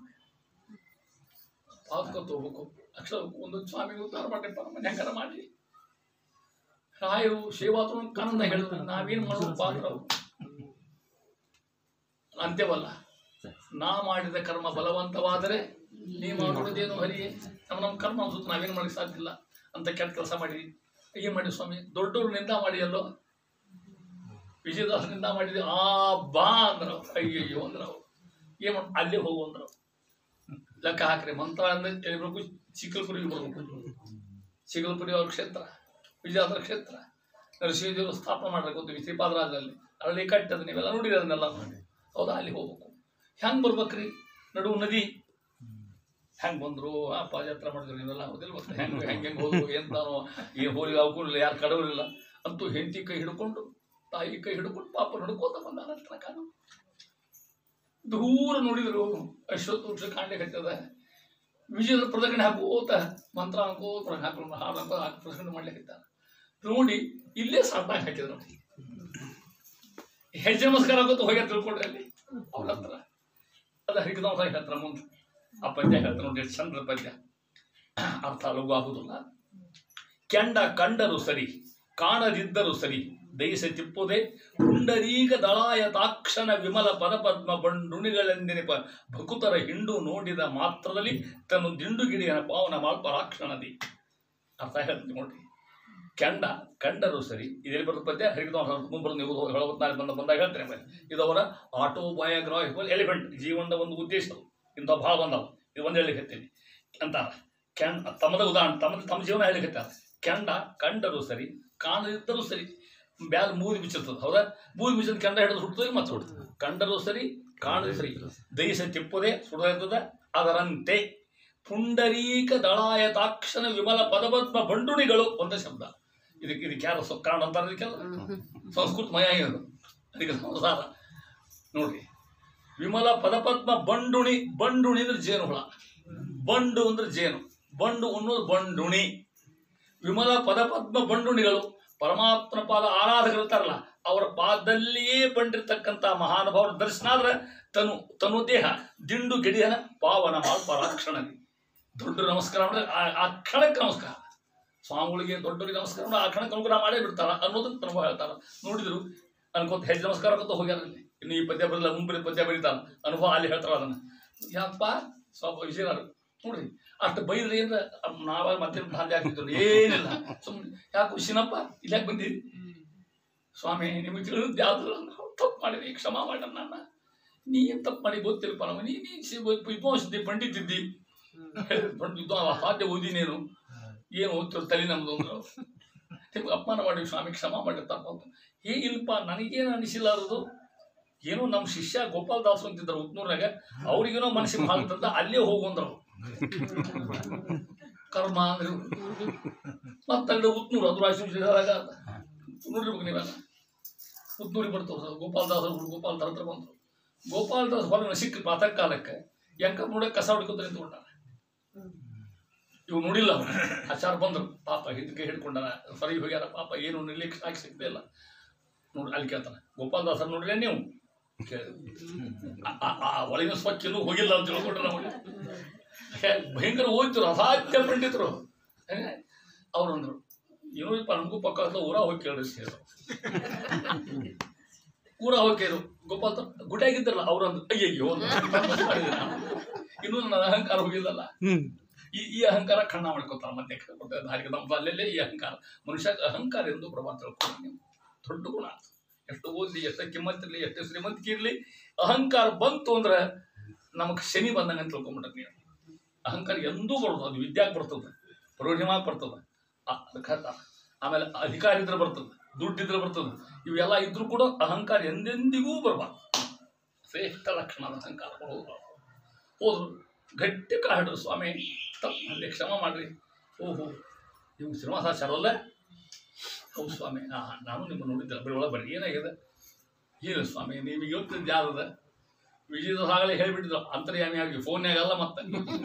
ಪಾದಕತ್ತು ಹೋಗ್ಬೇಕು. ಅಕ್ಷರ ಒಂದು ಸ್ವಾಮಿಗೆ ಉದ್ಧಾರ ಮಾಡಿಪ್ಪ ಮನೆ ಹೆಂಗಾರ ಮಾಡಿ. ರಾಯರು ಶಿವಾತ್ರ ಕನ್ನಡ ಹೇಳ್ತಾರೆ, ನಾವೇನು ಮಾಡೋದು ಪಾತ್ರ ಅಂತ್ಯವಲ್ಲ. ನಾ ಮಾಡಿದ ಕರ್ಮ ಬಲವಂತವಾದರೆ ನೀ ಮಾಡುವುದೇನು ಹರಿಯೇ. ನಮ್ಮ ಕರ್ಮ ಅನ್ಸುತ್ತೆ, ನಾವೇನು ಮಾಡಕ್ಕೆ ಸಾಧ್ಯ ಇಲ್ಲ ಅಂತ ಕೆಟ್ಟ ಕೆಲಸ ಮಾಡಿ. ಏನು ಮಾಡಿ ಸ್ವಾಮಿ? ದೊಡ್ಡವ್ರು ನಿಂದ ಮಾಡಿ ಅಲ್ಲೋ, ವಿಜಯದಾಸ ನಿಂದ ಮಾಡಿದ್ವಿ. ಆ ಬಾ ಅಂದ್ರವು. ಅಯ್ಯಯ್ಯೋ ಅಂದ್ರವು. ಏನು ಅಲ್ಲೇ ಹೋಗು ಅಂದ್ರವು. ಲೆಕ್ಕ ಹಾಕ್ರಿ. ಮಂತ್ರ ಅಂದ್ರೆ ಹೇಳ್ಬೇಕು, ಚಿಕ್ಕಲ್ಪುರಿಗೆ ಬರ್ಬೇಕು. ಚಿಕ್ಕಲ್ಪುರಿ ಅವ್ರ ಕ್ಷೇತ್ರ, ವಿಜಯದಾಸರ ಕ್ಷೇತ್ರ. ನರಸಿಂಹದೇವರು ಸ್ಥಾಪನೆ ಮಾಡ್ಬೇಕು ಗೊತ್ತು ಶ್ರೀಪಾದರಾಜಲ್ಲಿ. ಅಲ್ಲಿ ಕಟ್ಟದ ನೀವೆಲ್ಲ ನೋಡಿರಿ ಅದನ್ನೆಲ್ಲ ಮಾಡಿ. ಹೌದಾ? ಅಲ್ಲಿ ಹೋಗ್ಬೇಕು. ಹೆಂಗೆ ಬರ್ಬೇಕ್ರಿ? ನಡುವು ನದಿ. ಹೆಂಗೆ ಬಂದರು? ಆ ಪಾದಯಾತ್ರೆ ಮಾಡಿದ್ರು ನೀವೆಲ್ಲ. ಹೌದಿಲ್ಲ? ಮತ್ತೆ ಹೆಂಗೆ ಹೋದ್ರು ಎಂತಾನೋ. ಏನು ಹೋಗಿ ಅವಕೂಲಿಲ್ಲ, ಯಾರು ಕಡವರಿಲ್ಲ. ಅಂತೂ ಹೆಂಡತಿ ಕೈ ಹಿಡ್ಕೊಂಡು, ತಾಯಿ ಕೈ ಹಿಡ್ಕೊಂಡು ಪಾಪ ನಡ್ಕೋತ ಬಂದ. ತನಕ ದೂರ ನೋಡಿದ್ರು ಅಶ್ವತ್ಥ ವೃಕ್ಷ ಕಾಣ್ಲಿಕ್ಕೆ ಹತ್ತದ. ವಿಜಯದ ಪ್ರದಕ್ಷಿಣೆ ಹಾಕೋತ ಮಂತ್ರ ಅನ್ಕೋತ ಹಾಕೊಂಡು ಹಾಡು ಹಾಕೋ ಪ್ರದಕ್ಷಿಣೆ ಮಾಡ್ಲಿಕ್ಕೆ ನೋಡಿ ಇಲ್ಲೇ ಸಾಟಾಗಿ ಹಾಕಿದ್ರು ನೋಡಿ. ಹೆಜ್ಜೆ ನಮಸ್ಕಾರ ಆಗೋದು ಹೋಗ್ಯ ತಿಳ್ಕೊಂಡ್ರೆ ಅಲ್ಲಿ ಅವ್ರ ಹತ್ರ. ಅದ ಹರಿಕದಾಸ ಹೇಳ್ತಾರ ಮುಂದೆ. ಆ ಪದ್ಯ ಹೇಳ್ತಾರೆ ನೋಡಿ, ಎಷ್ಟು ಚಂದ್ರ ಪದ್ಯ. ಅರ್ಥ ಲಘು ಆಗುದಿಲ್ಲ. ಕೆಂಡ ಕಂಡರು ಸರಿ, ಕಾಣದಿದ್ದರು ಸರಿ, ದಯಿಸ ತಿಪ್ಪುದೇ ಪುಂಡರೀಗ ದಳಾಯತಾಕ್ಷಣ ವಿಮಲ ಪದಪದ್ಮ ಬಂಡುಣಿಗಳೆಂದೆನೆಪ ಭಕುತರ ಹಿಂಡು ನೋಡಿದ ಮಾತ್ರದಲ್ಲಿ ತನ್ನ ದಿಂಡುಗಿಡಿಯ ಪಾವನ ಮಾಲ್ಪರಾಕ್ಷಣದಿ. ಅರ್ಥ ಹೇಳ್ತೀನಿ ನೋಡ್ರಿ. ಕಂಡರು ಸರಿ. ಇದೆಲ್ಲಿ ಬರೋದು ಪದ್ಯ? ಹರಿಕದಾಸ ಮುಂಬರೋದು. ನೀವು ಬಂದಾಗ ಹೇಳ್ತೇನೆ. ಇದು ಅವರ ಆಟೋಬಯೋಗ್ರಾಫಿಕಲ್ ಎಲಿಮೆಂಟ್. ಜೀವನದ ಒಂದು ಉದ್ದೇಶ. ಇಂಥ ಭಾಳ ಬಂದವು. ಇದು ಒಂದು ಹೇಳಿಕ್ಕೆ ಹತ್ತೀನಿ ಅಂತಾರ. ತಮ್ಮದ ಉದಾಹರಣೆ, ತಮ್ಮ ಜೀವನ ಹೇಳಿಕ್ಕೆ ಹತ್ತಾರ. ಕಂಡರು ಸರಿ, ಕಾಣದಿದ್ದರೂ ಸರಿ. ಬ್ಯಾಲ್ ಮೂದಿ ಬಿಚ್ಚಿರ್ತದೆ. ಹೌದಾ? ಮೂದಿ ಬಿಚ್ಚಿದ ಕೆಂಡ ಹಿಡಿದು ಹುಡ್ತದೆ, ಮತ್ತೆ ಹುಡ್ತದೆ. ಕಂಡರೂ ಸರಿ, ಕಾಣದು ಸರಿ, ದಯಿಸ ತಿಪ್ಪದೆ ಸುಡದಿರ್ತದೆ. ಅದರಂತೆ ಪುಂಡರೀಕ ದಳಾಯತಾಕ್ಷಣ ವಿಮಲ ಪದಪದ್ಮ ಬಂಡುಣಿಗಳು ಒಂದೇ ಶಬ್ದ. ಇದಕ್ಕೆ ಯಾರು ಕನ್ನಡ ಅಂತಾರೆ? ಇದಕ್ಕೆಲ್ಲ ಸಂಸ್ಕೃತ ಮಯ ಇದು. ಅದಕ್ಕೆ ಸಂಸಾರ ನೋಡ್ರಿ. ವಿಮಲ ಪದಪದ್ಮ ಬಂಡುಣಿ. ಬಂಡುಣಿ ಅಂದ್ರೆ ಜೇನು ಹುಳ. ಬಂಡು ಅಂದ್ರೆ ಜೇನು. ಬಂಡು ಅನ್ನೋದು ಬಂಡುಣಿ. ವಿಮಲ ಪದಪದ್ಮ ಬಂಡುಣಿಗಳು. ಪರಮಾತ್ಮನ ಪಾದ ಆರಾಧಕರಿರ್ತಾರಲ್ಲ, ಅವರ ಪಾದದಲ್ಲಿಯೇ ಬಂದಿರತಕ್ಕಂಥ ಮಹಾನುಭಾವರ ದರ್ಶನ ಆದ್ರೆ ತನು ದೇಹ ದಿಂಡು ಗೆಡಿಯನ ಪಾವನ ಮಾಲ್ಪರಾಕ್ಷಣದಿ. ದೊಡ್ಡ ನಮಸ್ಕಾರ ಮಾಡಿದ್ರೆ ಆ ಕ್ಷಣಕ್ಕೆ ನಮಸ್ಕಾರ. ಸ್ವಾಮಿಗಳಿಗೆ ದೊಡ್ಡವರಿಗೆ ನಮಸ್ಕಾರ ಮಾಡಿ ಆ ಕ್ಷಣಕ್ಕೆ ಅನುಗ್ರಹ ಮಾಡೇ ಬಿಡ್ತಾರ ಅನ್ನೋದಕ್ಕೆ ಅನುಭವ ಹೇಳ್ತಾರ. ನೋಡಿದ್ರು ಅನ್ಕೋತ ಹೆಜ್ಜೆ ನಮಸ್ಕಾರ ಹಾಕೋತ ಹೋಗ್ಯಾರ ಅಲ್ಲಿ. ಇನ್ನು ಈ ಪದ್ಯ ಬರಲ್ಲ, ಮುಂಬರಿ ಪದ್ಯ ಬರೀತಾನ, ಅನುಭವ ಅಲ್ಲಿ ಹೇಳ್ತಾರ ಅದನ್ನ. ಯಾಕಪ್ಪ ಸ್ವಲ್ಪ ವಿಜಯನಾರು ನೋಡ್ರಿ, ಅಷ್ಟು ಬೈದ್ರೆ ಏನ್ರ ನಾವಾಗ ಮತ್ತೆ ದಾಂಧೆ ಆಗ್ತಿದ್ರು, ಏನಿಲ್ಲ. ಸುಮ್ಮನೆ ಯಾಕೆ ಖುಷಿನಪ್ಪ, ಇಲ್ಲಿ ಯಾಕೆ ಬಂದಿರಿ ಸ್ವಾಮಿ, ನಿಮಗೆ ತಿಳಿದ್ ಯಾವ್ದು ತಪ್ಪು ಮಾಡಿರಿ, ಕ್ಷಮಾ ಮಾಡ ನನ್ನ. ನೀ ಏನ್ ತಪ್ಪು ಮಾಡಿ ಗೊತ್ತಿಲ್ಲಪ್ಪ ನಮಗೆ, ನೀ ವಿದ್ವಾಂಸಿದ್ದಿ, ಪಂಡಿತಿದ್ದಿ, ಸಾಧ್ಯ ಓದಿನೇನು, ಏನು ಓದ್ತಿರೋ ತಲೆ ನಮ್ದು ಅಂದ್ರು. ನಿಮ್ಗೆ ಅಪಮಾನ ಮಾಡಿ ಸ್ವಾಮಿ ಕ್ಷಮಾ ಮಾಡಿರ್ತಾರಪ್ಪ ಅಂತ. ಹೇಗಿಲ್ಲಪ್ಪ, ನನಗೇನು ಅನಿಸಿಲ್ಲಾರದು. ಏನೋ ನಮ್ಮ ಶಿಷ್ಯ ಗೋಪಾಲ್ ದಾಸ್ ಅಂತಿದ್ರು ಉತ್ನೂರಾಗ, ಅವ್ರಿಗೇನೋ ಮನಸ್ಸಿಗೆ ಭಾಗತ್ತಂತ ಅಲ್ಲೇ ಹೋಗುವಂದ್ರು ಕರ್ಮ ಅಂದ್ರೆ. ಮತ್ತಲ್ಲಿ ಉತ್ನೂರು ಅದು ರಾಯಚೂರಾಗ ನೋಡಿರ್ಬೇಕು ನೀವೆಲ್ಲ. ಉತ್ನೂರಿಗೆ ಬರ್ತಾವ ಗೋಪಾಲ್ ದಾಸ್ ಗೋಪಾಲ್ ದಾಸ್ ಹತ್ರ ಬಂದರು. ಗೋಪಾಲ್ ದಾಸ್ ಹೊರಗಿನ ಸಿಕ್ಕ ಪ್ರಾತಃ ಕಾಲಕ್ಕೆ ಎಂಕ ನೋಡಕ್ಕೆ ಕಸ ಹೊಡ್ಕೊತ ನಿಂತ್ಕೊಂಡ. ಇವು ನೋಡಿಲ್ಲ ಅವನು. ಆಚಾರ ಬಂದರು, ಪಾಪ ಹಿಂದಕ್ಕೆ ಹಿಡ್ಕೊಂಡಾರ, ಸರಿ ಹೋಗ್ಯಾರ, ಪಾಪ ಏನು ನಿಲ್ಲಿಕ್ಕೆ ಸಾಕಿ ಸಿಗ್ತಾ ಇಲ್ಲ. ನೋಡಿ ಅಲ್ಲಿ ಕೇಳ್ತಾನೆ, ಗೋಪಾಲ್ ದಾಸರ್ ನೋಡ್ರಿ ನೀವು ಕೇಳಿ, ಒಳಗಿನ ಸ್ವಚ್ಛನೂ ಹೋಗಿಲ್ಲ ಅಂತ ತಿಳ್ಕೊಂಡ್ರೆ ನಮಗೆ. ಭಯಂಕರ ಓದ್ತಿರು, ಅಸಾಧ್ಯ ಪಂಡಿತರು. ಅವ್ರು ಅಂದರು, ಏನೋ ಇಪ್ಪ ನಮಗೂ ಪಕ್ಕ ಊರ ಹೋಗಿ ಕೇಳಿಸ್ ಊರ ಹೋಗಿ ಕೇಳು. ಗೋಪಾಲ್ ಗುಡ್ಡಾಗಿದ್ದಾರಲ್ಲ ಅವ್ರು ಅಂದ್ರು, ಅಯ್ಯಯ್ಯೋ ಇನ್ನೂ ನನ್ನ ಅಹಂಕಾರ ಹೋಗಿಲ್ಲಲ್ಲ. ಈ ಅಹಂಕಾರ ಕಣ್ಣ ಮಾಡ್ಕೋತಾರ ಮತ್ತೆ ದಾರಿಗೆ ನಮ್ಮ ಅಲ್ಲೆಲ್ಲೇ ಈ ಅಹಂಕಾರ. ಮನುಷ್ಯ ಅಹಂಕಾರ ಎಂದು ಪ್ರಭಾವ ತಿಳ್ಕೊಂಡು ನೀವು ದೊಡ್ಡ ಗುಣ. ಎಷ್ಟು ಓದಲಿ, ಎಷ್ಟು ಕಿಮ್ಮತ್ತಿರಲಿ, ಎಷ್ಟು ಶ್ರೀಮಂತಿಕೆ ಇರಲಿ, ಅಹಂಕಾರ ಬಂತು ಅಂದ್ರೆ ನಮಗೆ ಶನಿ ಬಂದಂಗೆ ಅಂತ ತಿಳ್ಕೊಂಬಿಟ್ರೆ ನೀವು. ಅಹಂಕಾರ ಎಂದೂ ಬರೋದು, ಅದು ವಿದ್ಯಾಕ್ಕೆ ಬರ್ತದೆ, ಪ್ರಯೋಜನಕ್ಕೆ ಬರ್ತದೆ, ಆಮೇಲೆ ಅಧಿಕಾರ ಇದ್ರೆ ಬರ್ತದೆ, ದುಡ್ಡಿದ್ರೆ ಬರ್ತದೆ. ಇವೆಲ್ಲ ಇದ್ರೂ ಕೂಡ ಅಹಂಕಾರ ಎಂದೆಂದಿಗೂ ಬರಬಾರ್ದು. ಶ್ರೇಷ್ಠ ಲಕ್ಷಣ ಅಹಂಕಾರ ಹೋದ್ರು. ಗಟ್ಟಿ ಕಾಡ್ರು, ಸ್ವಾಮಿ ತಪ್ಪಲ್ಲಿ ಕ್ಷಮ ಮಾಡ್ರಿ. ಓಹೋ ನೀವು ಶ್ರೀನಿವಾಸಾಚಾರಲ್ಲ? ಹೌದು ಸ್ವಾಮಿ, ನಾನು ನಿಮ್ಮ ನೋಡಿದ್ದೆ ಬೆಳೊಳಗೆ ಬರ್ರಿ. ಏನಾಗಿದೆ? ಏನು ಸ್ವಾಮಿ ನಿಮಗೆ ಗೊತ್ತಿದ್ದು ಯಾವ್ದದ? ವಿಜಯದಾಗಲೇ ಹೇಳಿಬಿಟ್ಟಿದ್ರು ಅಂತರ್ಯಾಮಿಯಾಗಿ, ಫೋನ್ಯಾಗಲ್ಲ ಮತ್ತೆ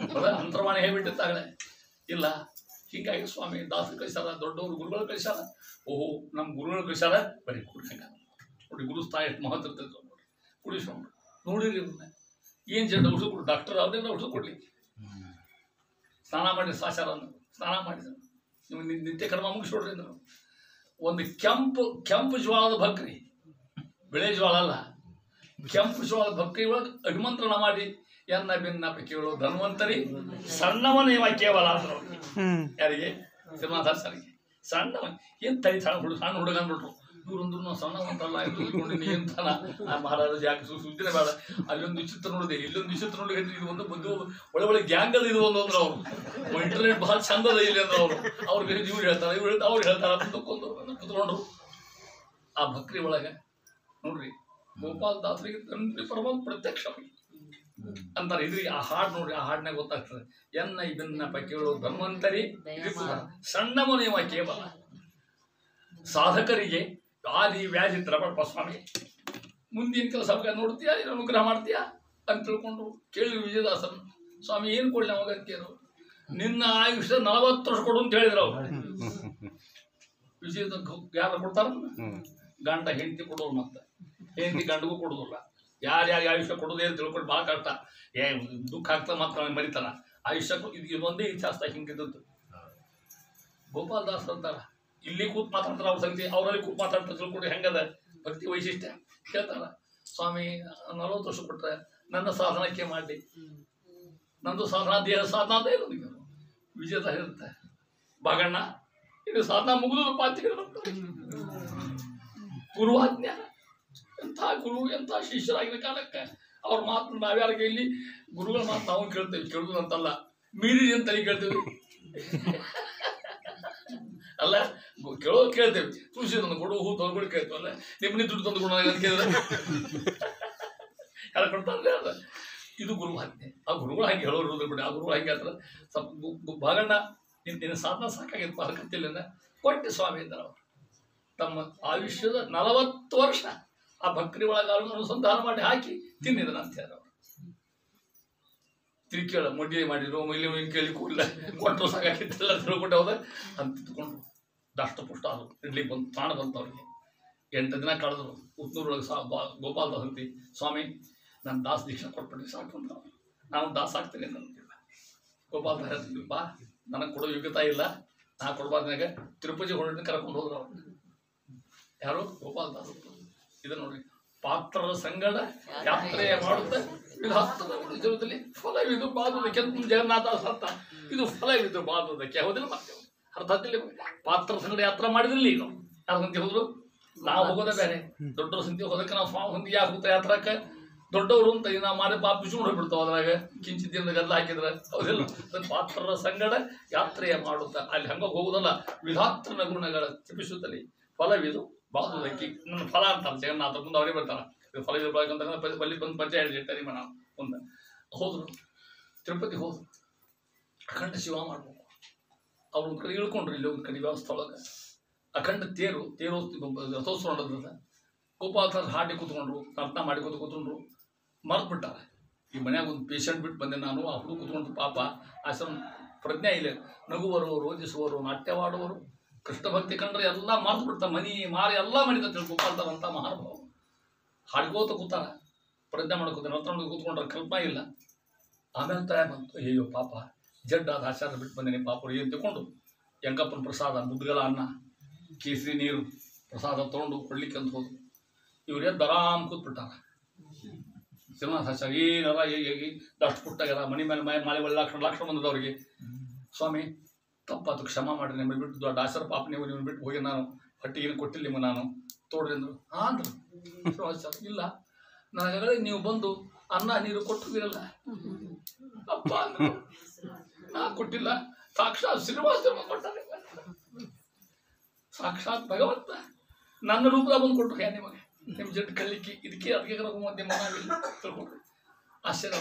ಅಂತರ್ವಾಣಿ ಹೇಳಿಬಿಟ್ಟಿದ್ದಾಗಲೇ. ಇಲ್ಲ ಹೀಗಾಗಿ ಸ್ವಾಮಿ ದಾಸರು ಕಳಿಸಾರ, ದೊಡ್ಡವರು ಗುರುಗಳು ಕಳಿಸಾರ. ಓಹೋ ನಮ್ಮ ಗುರುಗಳು ಕಳಿಸಾರ, ಬರೀ ಕುಡಿ ಹಂಗ ನೋಡಿ. ಗುರು ಸ್ಥಾಯಿ ಎಷ್ಟು ಮಹತ್ವ ಇರ್ತೈತೆ ನೋಡಿ. ಕುಡಿಸ್ಕೊಂಡು ನೋಡಿರಿ ಇವನ್ನ ಏನು ಜನ ಔಷಧ ಕೊಡು, ಡಾಕ್ಟರ್ ಅವ್ರನ್ನ ಔಷಧ ಕೊಡ್ಲಿ. ಸ್ನಾನ ಮಾಡಿ ಸಾಚಾರ ಸ್ನಾನ ಮಾಡಿದ್ರು, ನೀವು ನಿತ್ಯ ಕರ್ಮ ಮುಗಿಸ್ಕೊಡ್ರಿ ಅಂದರು. ಒಂದು ಕೆಂಪು ಜ್ವಾಳದ ಭಕ್ರಿ, ಬಿಳೆ ಜ್ವಾಳ ಅಲ್ಲ, ಕೆಂಪು ಜ್ವಾಳದ ಭಕ್ರಿ ಒಳಗೆ ಅಭಿಮಂತ್ರಣ ಮಾಡಿ ಎನ್ನ ಭಿನ್ನಪ ಕೇಳೋ ಧನ್ವಂತರಿ ಸಣ್ಣವನೇವ ಕೇವಲ ಅಂದ್ರು. ಯಾರಿಗೆ? ಶ್ರೀನಿವಾಸಾಚಾರ್ಯರಿಗೆ. ಸಣ್ಣವ ಏನು ತೈ ಸಣ್ಣ ಹುಡುಗ ಅಂದ್ಬಿಟ್ರು. ಇವ್ರಂದ್ರು ನಾವು ಸಣ್ಣವಂತಲ್ಲ ತಿಳ್ಕೊಂಡಿನಿ ಅಂತಾನ. ಮಹಾರಾಜ ಯಾಕೆ ಸುದ್ದಿನ ಬೇಡ, ಅಲ್ಲೊಂದು ವಿಚಿತ್ರ ನೋಡಿದೆ, ಇಲ್ಲೊಂದು ವಿಚಿತ್ರ ನೋಡಿ. ಇದು ಒಂದು ಒಳ್ಳೆ ಒಳ್ಳೆ ಗ್ಯಾಂಗ್ ಅದು ಇದು ಒಂದು ಅಂದ್ರೆ ಅವರು ಇಂಟರ್ನೆಟ್ ಬಹಳ ಚಂದದ ಇಲ್ಲಿ ಅಂದ್ರೆ ಅವ್ರಿಗೆ ಇವ್ರು ಹೇಳ್ತಾರೆ, ಅವ್ರು ಹೇಳ್ತಾರೆ ಕುತ್ಕೊಂಡ್ರು. ಆ ಭಕ್ರಿ ಒಳಗೆ ನೋಡ್ರಿ ಗೋಪಾಲ್ ದಾಸರಿಗೆ ತಂದ್ರಿ ಪರಮ ಪ್ರತ್ಯಕ್ಷ ಅಂತಾರೆ. ಇದ್ರಿಗೆ ಆ ಹಾಡು ನೋಡ್ರಿ, ಆ ಹಾಡಿನಾಗ ಗೊತ್ತಾಗ್ತದೆ. ಎನ್ನ ಇದನ್ನ ಕೇಳೋ ಧನ್ವಂತರಿ ಸಣ್ಣವನೇವ ಕೇವಲ ಸಾಧಕರಿಗೆ ಆದಿ ವ್ಯಾಧಿ ದ್ರವಪ ಸ್ವಾಮಿ. ಮುಂದಿನ ಕೆಲಸ ನೋಡ್ತೀಯಾ, ಏನು ಅನುಗ್ರಹ ಮಾಡ್ತೀಯಾ ಅಂತ ತಿಳ್ಕೊಂಡು ಕೇಳಿ ವಿಜಯದಾಸನ್, ಸ್ವಾಮಿ ಏನು ಕೊಡ್ಲಿ ನಮಗೆ ಅಂತೇನು, ನಿನ್ನ ಆಯುಷ್ಯ 40 ವರ್ಷ ಕೊಡು ಅಂತ ಹೇಳಿದ್ರು ಅವ್ರು. ವಿಜಯದ ಯಾರು ಕೊಡ್ತಾರ? ಗಂಡ ಹೆಂಡತಿ ಕೊಡೋರು, ಮತ್ತೆ ಹೆಂಡತಿ ಗಂಡಗೂ ಕೊಡೋದಿಲ್ಲ. ಯಾರ್ಯಾರಿಗೆ ಆಯುಷ್ಯ ಕೊಡೋದೇ ಅಂತ ತಿಳ್ಕೊಂಡು ಭಾಳ ಕಷ್ಟ. ದುಃಖ ಆಗ್ತಾ ಮಾತ್ರ ಮರಿತಾನ. ಆಯುಷ್ಯ ಇದು ಒಂದೇ ಇತಿಹಾಸ ಹಿಂಗಿದ್ದದ್ದು. ಗೋಪಾಲ್ ದಾಸ್ ಅಂತಾರ, ಇಲ್ಲಿ ಕೂತ್ ಮಾತಾಡ್ತಾರೆ ಅವ್ರ ಸಂಗತಿ, ಅವರಲ್ಲಿ ಕೂತ್ ಮಾತಾಡ್ತಾರೆ ತಿಳ್ಕೊಂಡ್ರೆ ಹೆಂಗದ ಭಕ್ತಿ ವೈಶಿಷ್ಟ್ಯ ಕೇಳ್ತಾರ. ಸ್ವಾಮಿ 40 ವರ್ಷ ಕೊಟ್ರೆ ನನ್ನ ಸಾಧನಕ್ಕೆ ಮಾಡಿ, ನಂದು ಸಾಧನ ದೇಹ ಸಾಧನ ಅಂತ ಇರೋದು. ವಿಜಯದ ಇರುತ್ತೆ, ಬಾಗಣ್ಣ ಇದು ಸಾಧನ ಮುಗಿದು ಪಾತ್ರೆ ಗುರುವಾಜ್ಞ. ಎಂಥ ಗುರು, ಎಂಥ ಶಿಷ್ಯರಾಗಿರೋ ಕಾಲಕ್ಕೆ ಅವ್ರ ಮಾತು ನಾವ್ಯಾರಿಗೆ ಇಲ್ಲಿ ಗುರುಗಳ ಮಾತು ನಾವು ಕೇಳ್ತೇವೆ. ಕೇಳುದು ಅಂತಲ್ಲ, ಮೀರಿ ಅಂತಲೇ ಕೇಳ್ತೇವೆ ಅಲ್ಲ, ಕೇಳೋದು ಕೇಳ್ತೇವೆ. ತುಳಸಿ ತಂದು ಕೊಡು, ಹೂ ತೊಗೊಂಡು ಕೇಳ್ತೇವಲ್ಲ, ನಿಮ್ಮನೆ ದುಡ್ಡು ತಂದು ಕೊಡೋಣ ಅಂತ ಕೇಳಿದ್ರೆ ಯಾರು ಕೊಡ್ತಾರೆ? ಅದ ಇದು ಗುರುವಾಜ್ಞೆ. ಆ ಗುರುಗಳು ಹಂಗೆ ಹೇಳೋರು ಬಿಡಿ, ಆ ಗುರುಗಳು ಹಂಗೆ ಹೇಳ್ತಾರೆ. ಸ್ವಲ್ಪ ಭಾಗಣ್ಣ ನಿನ್ನ ಸಾಧನ ಸಾಕಾಗಿತ್ತು ಪಾಲಕತ್ತಿಲ್ಲ ಕೊಟ್ಟೆ ಸ್ವಾಮಿ ಅಂತಾರೆ ಅವರು. ತಮ್ಮ ಆಯುಷ್ಯದ 40 ವರ್ಷ ಆ ಭಕ್ತಿ ಒಳಗಾರು ಅನುಸಂಧಾನ ಮಾಡಿ ಹಾಕಿ ತಿನ್ನಿದನ ಅಂತ ಹೇಳ. ತಿರುಕೇಳ ಮೊಡ್ಡಿ ಮಾಡಿದ್ರು, ಇಲ್ಲಿ ಕೇಳಿ ಕೂಡಲ ಕೊಟ್ಟರು ಸಾಕಾಗಿತ್ತಲ್ಲ ತಿಳ್ಕೊಂಡು ಹೋದ ಅಂತ ತಿಳ್ಕೊಂಡ್ರು. ದಷ್ಟಪುಷ್ಟ ಆದರು, ಇಡ್ಲಿಕ್ಕೆ ಬಂದು ಪ್ರಾಣ ಬಂತು ಅವ್ರಿಗೆ. 8 ದಿನ ಕಳೆದ್ರು. ಉತ್ನೂರೊಳಗೆ ಗೋಪಾಲ್ ದಾಸ್ ಅಂತಿ, ಸ್ವಾಮಿ ನಾನು ದಾಸ್ ದೀಕ್ಷಾ ಕೊಟ್ಬಿಟ್ಟು ಸಾಕು ಅಂತ. ನಾನು ದಾಸ್ ಆಗ್ತೀನಿ ಅಂತಿಲ್ಲ. ಗೋಪಾಲ್ ದಾಸ್ ಹೇಳ್ತಿದ್ವಿ, ಬಾ ನನಗೆ ಕೊಡೋ ಯೋಗ್ಯತಾ ಇಲ್ಲ, ನಾ ಕೊಡ್ಬಾರ್ದಾಗ ತಿರುಪತಿ ಹೊರಟಿನ ಕರ್ಕೊಂಡು ಹೋದ್ರು ಅವ್ರು. ಯಾರು? ಗೋಪಾಲ್ ದಾಸ್. ಇದು ನೋಡಿ, ಪಾತ್ರರ ಸಂಗಡ ಯಾತ್ರೆಯ ಮಾಡುತ್ತ ವಿಧಾತ್ರದ ಜೀವನದಲ್ಲಿ ಫಲವಿದು ಬಾದುವುದಕ್ಕೆ ಅಂತ ಜಗನ್ನಾಥ ಅರ್ಥ. ಇದು ಫಲವಿದು ಬಾದುವುದಕ್ಕೆ ಹೌದಿಲ್ಲ, ಮತ್ತೆ ಅರ್ಥದಲ್ಲಿ ಪಾತ್ರ ಸಂಗಡ ಯಾತ್ರೆ ಮಾಡಿದ್ರಲ್ಲಿ ಈಗ ಯಾರ ಸಂತಿ ಹೋದ್ರು, ನಾವು ಹೋಗೋದೇ ಬೇರೆ. ದೊಡ್ಡವ್ರ ಸಂತಿ ಹೋದಕ್ಕೆ ನಾವು ಸ್ವಾಮಿ ಹೊಂದಿ ಯಾಕೆ ಹೋಗ್ತಾ ಯಾತ್ರಕ್ಕೆ, ದೊಡ್ಡವರು ಅಂತ ನಾವು ಮಾಡಿ ಪಾಪ ಬಿಚ್ಕೊಂಡು ಹೋಗ್ಬಿಡ್ತಾವ. ಅದ್ರಾಗ ಕಿಂಚಿತ್ತಿಂದ ಗದ್ದಲ ಹಾಕಿದ್ರೆ ಹೌದಿಲ್ಲ. ಪಾತ್ರರ ಸಂಗಡ ಯಾತ್ರೆಯ ಮಾಡುತ್ತಾ ಅಲ್ಲಿ ಹಂಗ ಹೋಗುದಲ್ಲ, ವಿಧಾತ್ರನ ಗುಣಗಳ ಚಿಪಿಸುತ್ತಲಿ ಫಲವಿದು ಬಾದುವುದಕ್ಕೆ. ನನ್ನ ಫಲ ಅಂತಾರೆ ಜಗನ್ನಾಥ ಮುಂದೆ ಅವರೇ ಬರ್ತಾರೆ. ಇದು ಫಲ ಇರ್ಬೇಕಂತ ಬಲ್ಲಿ ಬಂದು ಪರಿಚಯ ಹೇಳಿರ್ತಾರೆ ನಿಮ್ಮ ನಾವು ಮುಂದೆ ಹೋದ್ರು. ತಿರುಪತಿ ಹೋದ್ರು, ಅಖಂಡ ಶಿವ ಮಾಡ್ಬೇಕು. ಅವ್ರು ಒಂದು ಕಡೆ ಇಳ್ಕೊಂಡ್ರು, ಇಲ್ಲಿ ಒಂದು ಕಡೆ ವ್ಯವಸ್ಥೆ ಒಳಗೆ ಅಖಂಡ ತೇರು ರಥೋತ್ಸವ ನಡೆದ. ಗೋಪಾಲ ಹಾಡಿ ಕೂತ್ಕೊಂಡ್ರು, ಪ್ರಾರ್ಥನಾ ಮಾಡಿ ಕೂತ್ಕೊಂಡ್ರು, ಮರ್ತು ಬಿಟ್ಟಾರೆ. ಈ ಮನ್ಯಾಗ ಒಂದು ಪೇಷಂಟ್ ಬಿಟ್ಟು ಬಂದೆ ನಾನು. ಆ ಹುಡುಗ ಕೂತ್ಕೊಂಡ್ರು, ಪಾಪ ಆಶ್ರಮ ಪ್ರಜ್ಞೆ ಇಲ್ಲ. ನಗುವರು, ರೋಜಿಸುವರು, ನಾಟ್ಯವಾಡುವರು, ಕೃಷ್ಣ ಭಕ್ತಿ ಕಂಡ್ರೆ ಎಲ್ಲ ಮರ್ತು ಬಿಡ್ತಾರೆ. ಮನಿ ಮಾರಿ ಎಲ್ಲ ಮನಿತ ಗೋಪಾಲ್ತಾರಂತ ಮಹಾನುಭಾವ ಹಾಡ್ಕೋತ ಕೂತಾರ, ಪ್ರಜ್ಞೆ ಮಾಡ್ಕೋತಾರೆ. ರಥ ಕೂತ್ಕೊಂಡ್ರೆ ಕಲ್ಪನಾ ಇಲ್ಲ. ಆಮೇಲೆ ತಯ ಬಂತು, ಅಯ್ಯೋ ಪಾಪ ಜಡ್ಡಾದ ಆಚಾರ ಬಿಟ್ಟು ಬಂದೇನೆ ಪಾಪ ಏನು ತಗೊಂಡು ಯಂಕಪ್ಪನ ಪ್ರಸಾದ, ಮುದ್ಗಲ ಅನ್ನ, ಕೇಸರಿ ನೀರು ಪ್ರಸಾದ ತೊಗೊಂಡು ಕೊಡ್ಲಿಕ್ಕೆ ಅಂತ ಹೋದ್ರು. ಇವ್ರು ಎದ್ದು ಆರಾಮ್ ಕೂತ್ಬಿಟ್ಟಾರ. ಶ್ರೀನಿವಾಸಾಚಾರ್ಯ ಏನರ ಹೇಗೆ ದಷ್ಟು ಪುಟ್ಟಾಗ್ಯಾರ, ಮನೆ ಮೇಲೆ ಮಾಲೆ ಲಕ್ಷಣ ಬಂದದವ್ರಿಗೆ. ಸ್ವಾಮಿ ತಪ್ಪಾತು, ಕ್ಷಮ ಮಾಡಿರಿ, ನಿಮ್ಮನ್ನು ಬಿಟ್ಟು ದೊಡ್ಡ ಆಚಾರ ಪಾಪ ನೀವು ನಿಮ್ಮನ್ನು ಬಿಟ್ಟು ಹೋಗಿ ನಾನು ಹೊಟ್ಟಿಗೆ ಕೊಟ್ಟಿಲ್ಲ ನಿಮಗೆ ನಾನು ತೋಡ್ರಿ ಅಂದರು. ಹಾಂ ಅಂದರು ಶ್ರೀನಿವಾಸಾಚಾರ್ಯ. ಇಲ್ಲ, ನನಗಾಗಲೇ ನೀವು ಬಂದು ಅನ್ನ ನೀರು ಕೊಟ್ಟಿದ್ದೀರಲ್ಲ ಅಪ್ಪ ಅಂದರು. ನಾ ಕೊಟ್ಟಿಲ್ಲ, ಸಾಕ್ಷಾತ್ ಶ್ರೀನಿವಾಸ ಕೊಟ್ಟಾರೆ. ಸಾಕ್ಷಾತ್ ಭಗವಂತ ನನ್ನ ರೂಪದಾಗ ಬಂದು ಕೊಟ್ಟರು. ನಿಮಗೆ ನಿಮ್ಮ ಜಟ್ಟು ಕಲಿಕೆ ಇದಕ್ಕೆ ಅದಕ್ಕೆ ಮಧ್ಯೆ ಮನಾಗಿಲ್ಲ ತಿಳ್ಕೊಡ್ರಿ. ಆಶ್ಚರ್ಯ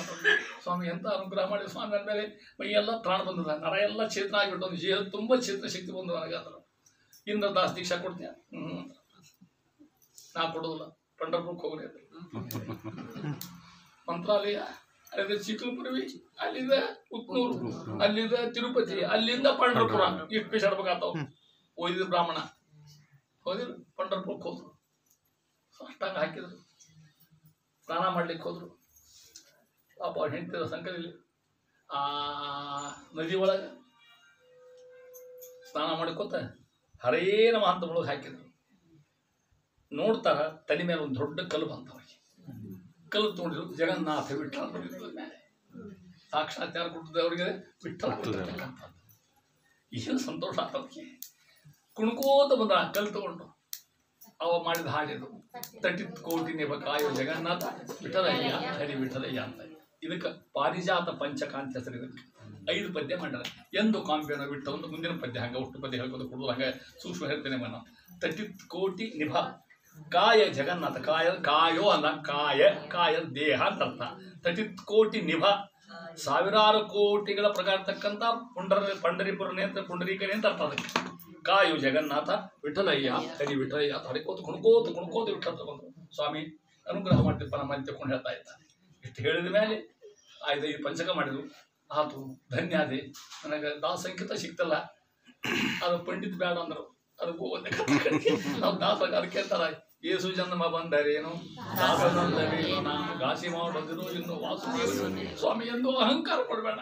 ಸ್ವಾಮಿ ಎಂತ ಅನುಗ್ರಹ ಮಾಡಿ ಸ್ವಾಮಿ ಅಂದಮೇಲೆ ಮೈಯೆಲ್ಲ ಪ್ರಾಣ ಬಂದದ, ನರ ಎಲ್ಲ ಚೇತನ ಆಗಿಬಿಟ್ಟು ಒಂದು ಜೀವ ತುಂಬ ಚೇತನ ಶಕ್ತಿ ಬಂದು ನನಗೆ. ಅದರ ಇಂದ್ರ ದಾಸ್ ದೀಕ್ಷಾ ಕೊಡ್ತೀನಿ. ನಾ ಕೊಡೋದಿಲ್ಲ, ಪಂಡರ್ಪುರಕ್ಕೆ ಹೋಗ್ರಿ ಅಂತ. ಮಂತ್ರಾಲಯ, ಅಲ್ಲಿಂದ ಚಿಕ್ಕಲಪುರವಿ, ಅಲ್ಲಿಂದ ಉತ್ನೂರು, ಅಲ್ಲಿಂದ ತಿರುಪತಿ, ಅಲ್ಲಿಂದ ಪಂಡರ್ಪುರ, ಇಷ್ಟು ಪೇಸಾಡ್ಬೇಕಾಗ್ತಾವ. ಓದಿದ ಬ್ರಾಹ್ಮಣ ಹೋದಿಲ್ಲ, ಪಂಡರ್ಪುರಕ್ಕೆ ಹೋದ್ರು. ಅಷ್ಟಾಗ ಹಾಕಿದ್ರು, ಸ್ನಾನ ಮಾಡ್ಲಿಕ್ಕೆ ಹೋದ್ರು. ಪಾಪ ಹೆಂಡ್ತಿರ ಸಂಕಲಲ್ಲಿ ಆ ನದಿ ಒಳಗೆ ಸ್ನಾನ ಮಾಡ್ಕೋತ ಹರೇ ನಮ ಅಂತ ಒಳಗೆ ಹಾಕಿದ್ರು. ನೋಡ್ತಾರ ತಲೆ ಮೇಲೆ ಒಂದು ದೊಡ್ಡ ಕಲ್ಲು ಬಂತವ್ರಿಗೆ. ಕಲ್ಲು ತೊಗೊಂಡಿರು, ಜಗನ್ನಾಥ ವಿಠ್ಠಲ ಮೇಲೆ ಸಾಕ್ಷಾತ್ ಯಾರು ಕೊಟ್ಟಿದ್ದೆ ಅವ್ರಿಗೆ, ವಿಠ್ಠಲ. ಏನು ಸಂತೋಷ ಆಗ್ತವ್ರಿಗೆ. ಕುಣ್ಕೋತ ಬಂದ ಕಲ್ಲು ತಗೊಂಡು ಅವ ಮಾಡಿದ ಹಾಡಿದು, ತಟಿತ್ ಕೋಟಿ ನೆಪ ಕಾಯೋ ಜಗನ್ನಾಥ ವಿಠಲಯ್ಯ ಹರಿ ವಿಠಲಯ್ಯ ಅಂತ. ಇದಕ್ಕೆ ಪಾರಿಜಾತ ಪಂಚಕಾಂತ ಹೆಸರು. ಇದಕ್ಕೆ 5 ಪದ್ಯ ಮಾಡ್ಯಾರ. ಎಂದು ಕಾಂಪ್ಯನ ಬಿಟ್ಟ ಒಂದು ಮುಂದಿನ ಪದ್ಯ ಹಂಗೆ ಅಷ್ಟು ಪದ್ಯ ಹೇಳ್ಕೊಂಡು ಕೊಡೋದು ಹಂಗೆ ಸೂಕ್ಷ್ಮ ಹೇಳ್ತೇನೆ ಮನ. ತಟಿತ್ ಕೋಟಿ ನಿಭ ಕಾಯ ಜಗನ್ನಾಥ, ಕಾಯೋ ಅಲ್ಲ, ಕಾಯ ದೇಹ ಅಂತ ಅರ್ಥ. ತಟಿತ್ ಕೋಟಿ ನಿಭ, ಸಾವಿರಾರು ಕೋಟಿಗಳ ಪ್ರಕಾರ ತಕ್ಕಂಥ ಪಂಡರಿಪುರನೇ ಅಂತ, ಪುಂಡರೀಕನೇ ಅಂತ ಅರ್ಥ. ಅದಕ್ಕೆ ಕಾಯು ಜಗನ್ನಾಥ ವಿಠಲಯ್ಯ ಹರಿ ವಿಠಲಯ್ಯ ಅಂತ ಹರಿಕೋತ ಕುಣ್ಕೋತ ವಿಠಲ ತಗೊಂಡು ಸ್ವಾಮಿ ಅನುಗ್ರಹ ಮಾಡ್ತಿಪ್ಪ ನಮ್ಮ ಅಂತ ತಿಳ್ಕೊಂಡು ಹೇಳ್ತಾ ಇದ್ದಾರೆ. ಇಷ್ಟು ಹೇಳಿದ ಮೇಲೆ 5 ಪಂಚಕ ಮಾಡಿದ್ರು. ಆತು, ಧನ್ಯಾದೆ, ನನಗೆ ದಾಸಂಕಿತ ಸಿಕ್ತಲ್ಲ, ಅದು ಪಂಡಿತ್ ಬೇಡ ಅಂದರು. ಅದಕ್ಕೂ ನಾವು ದಾಸ ಅದಕ್ಕೆ ಅಂತಾರ, ಏಸು ಜನ್ಮ ಬಂದರೇನು ದಾಸನಂದರೇನು, ನಾನು ಘಾಸಿ ಮಾಡೋದಿರು ಇನ್ನು ವಾಸುದೇವ ಸ್ವಾಮಿ ಎಂದು ಅಹಂಕಾರ ಕೊಡಬೇಡ.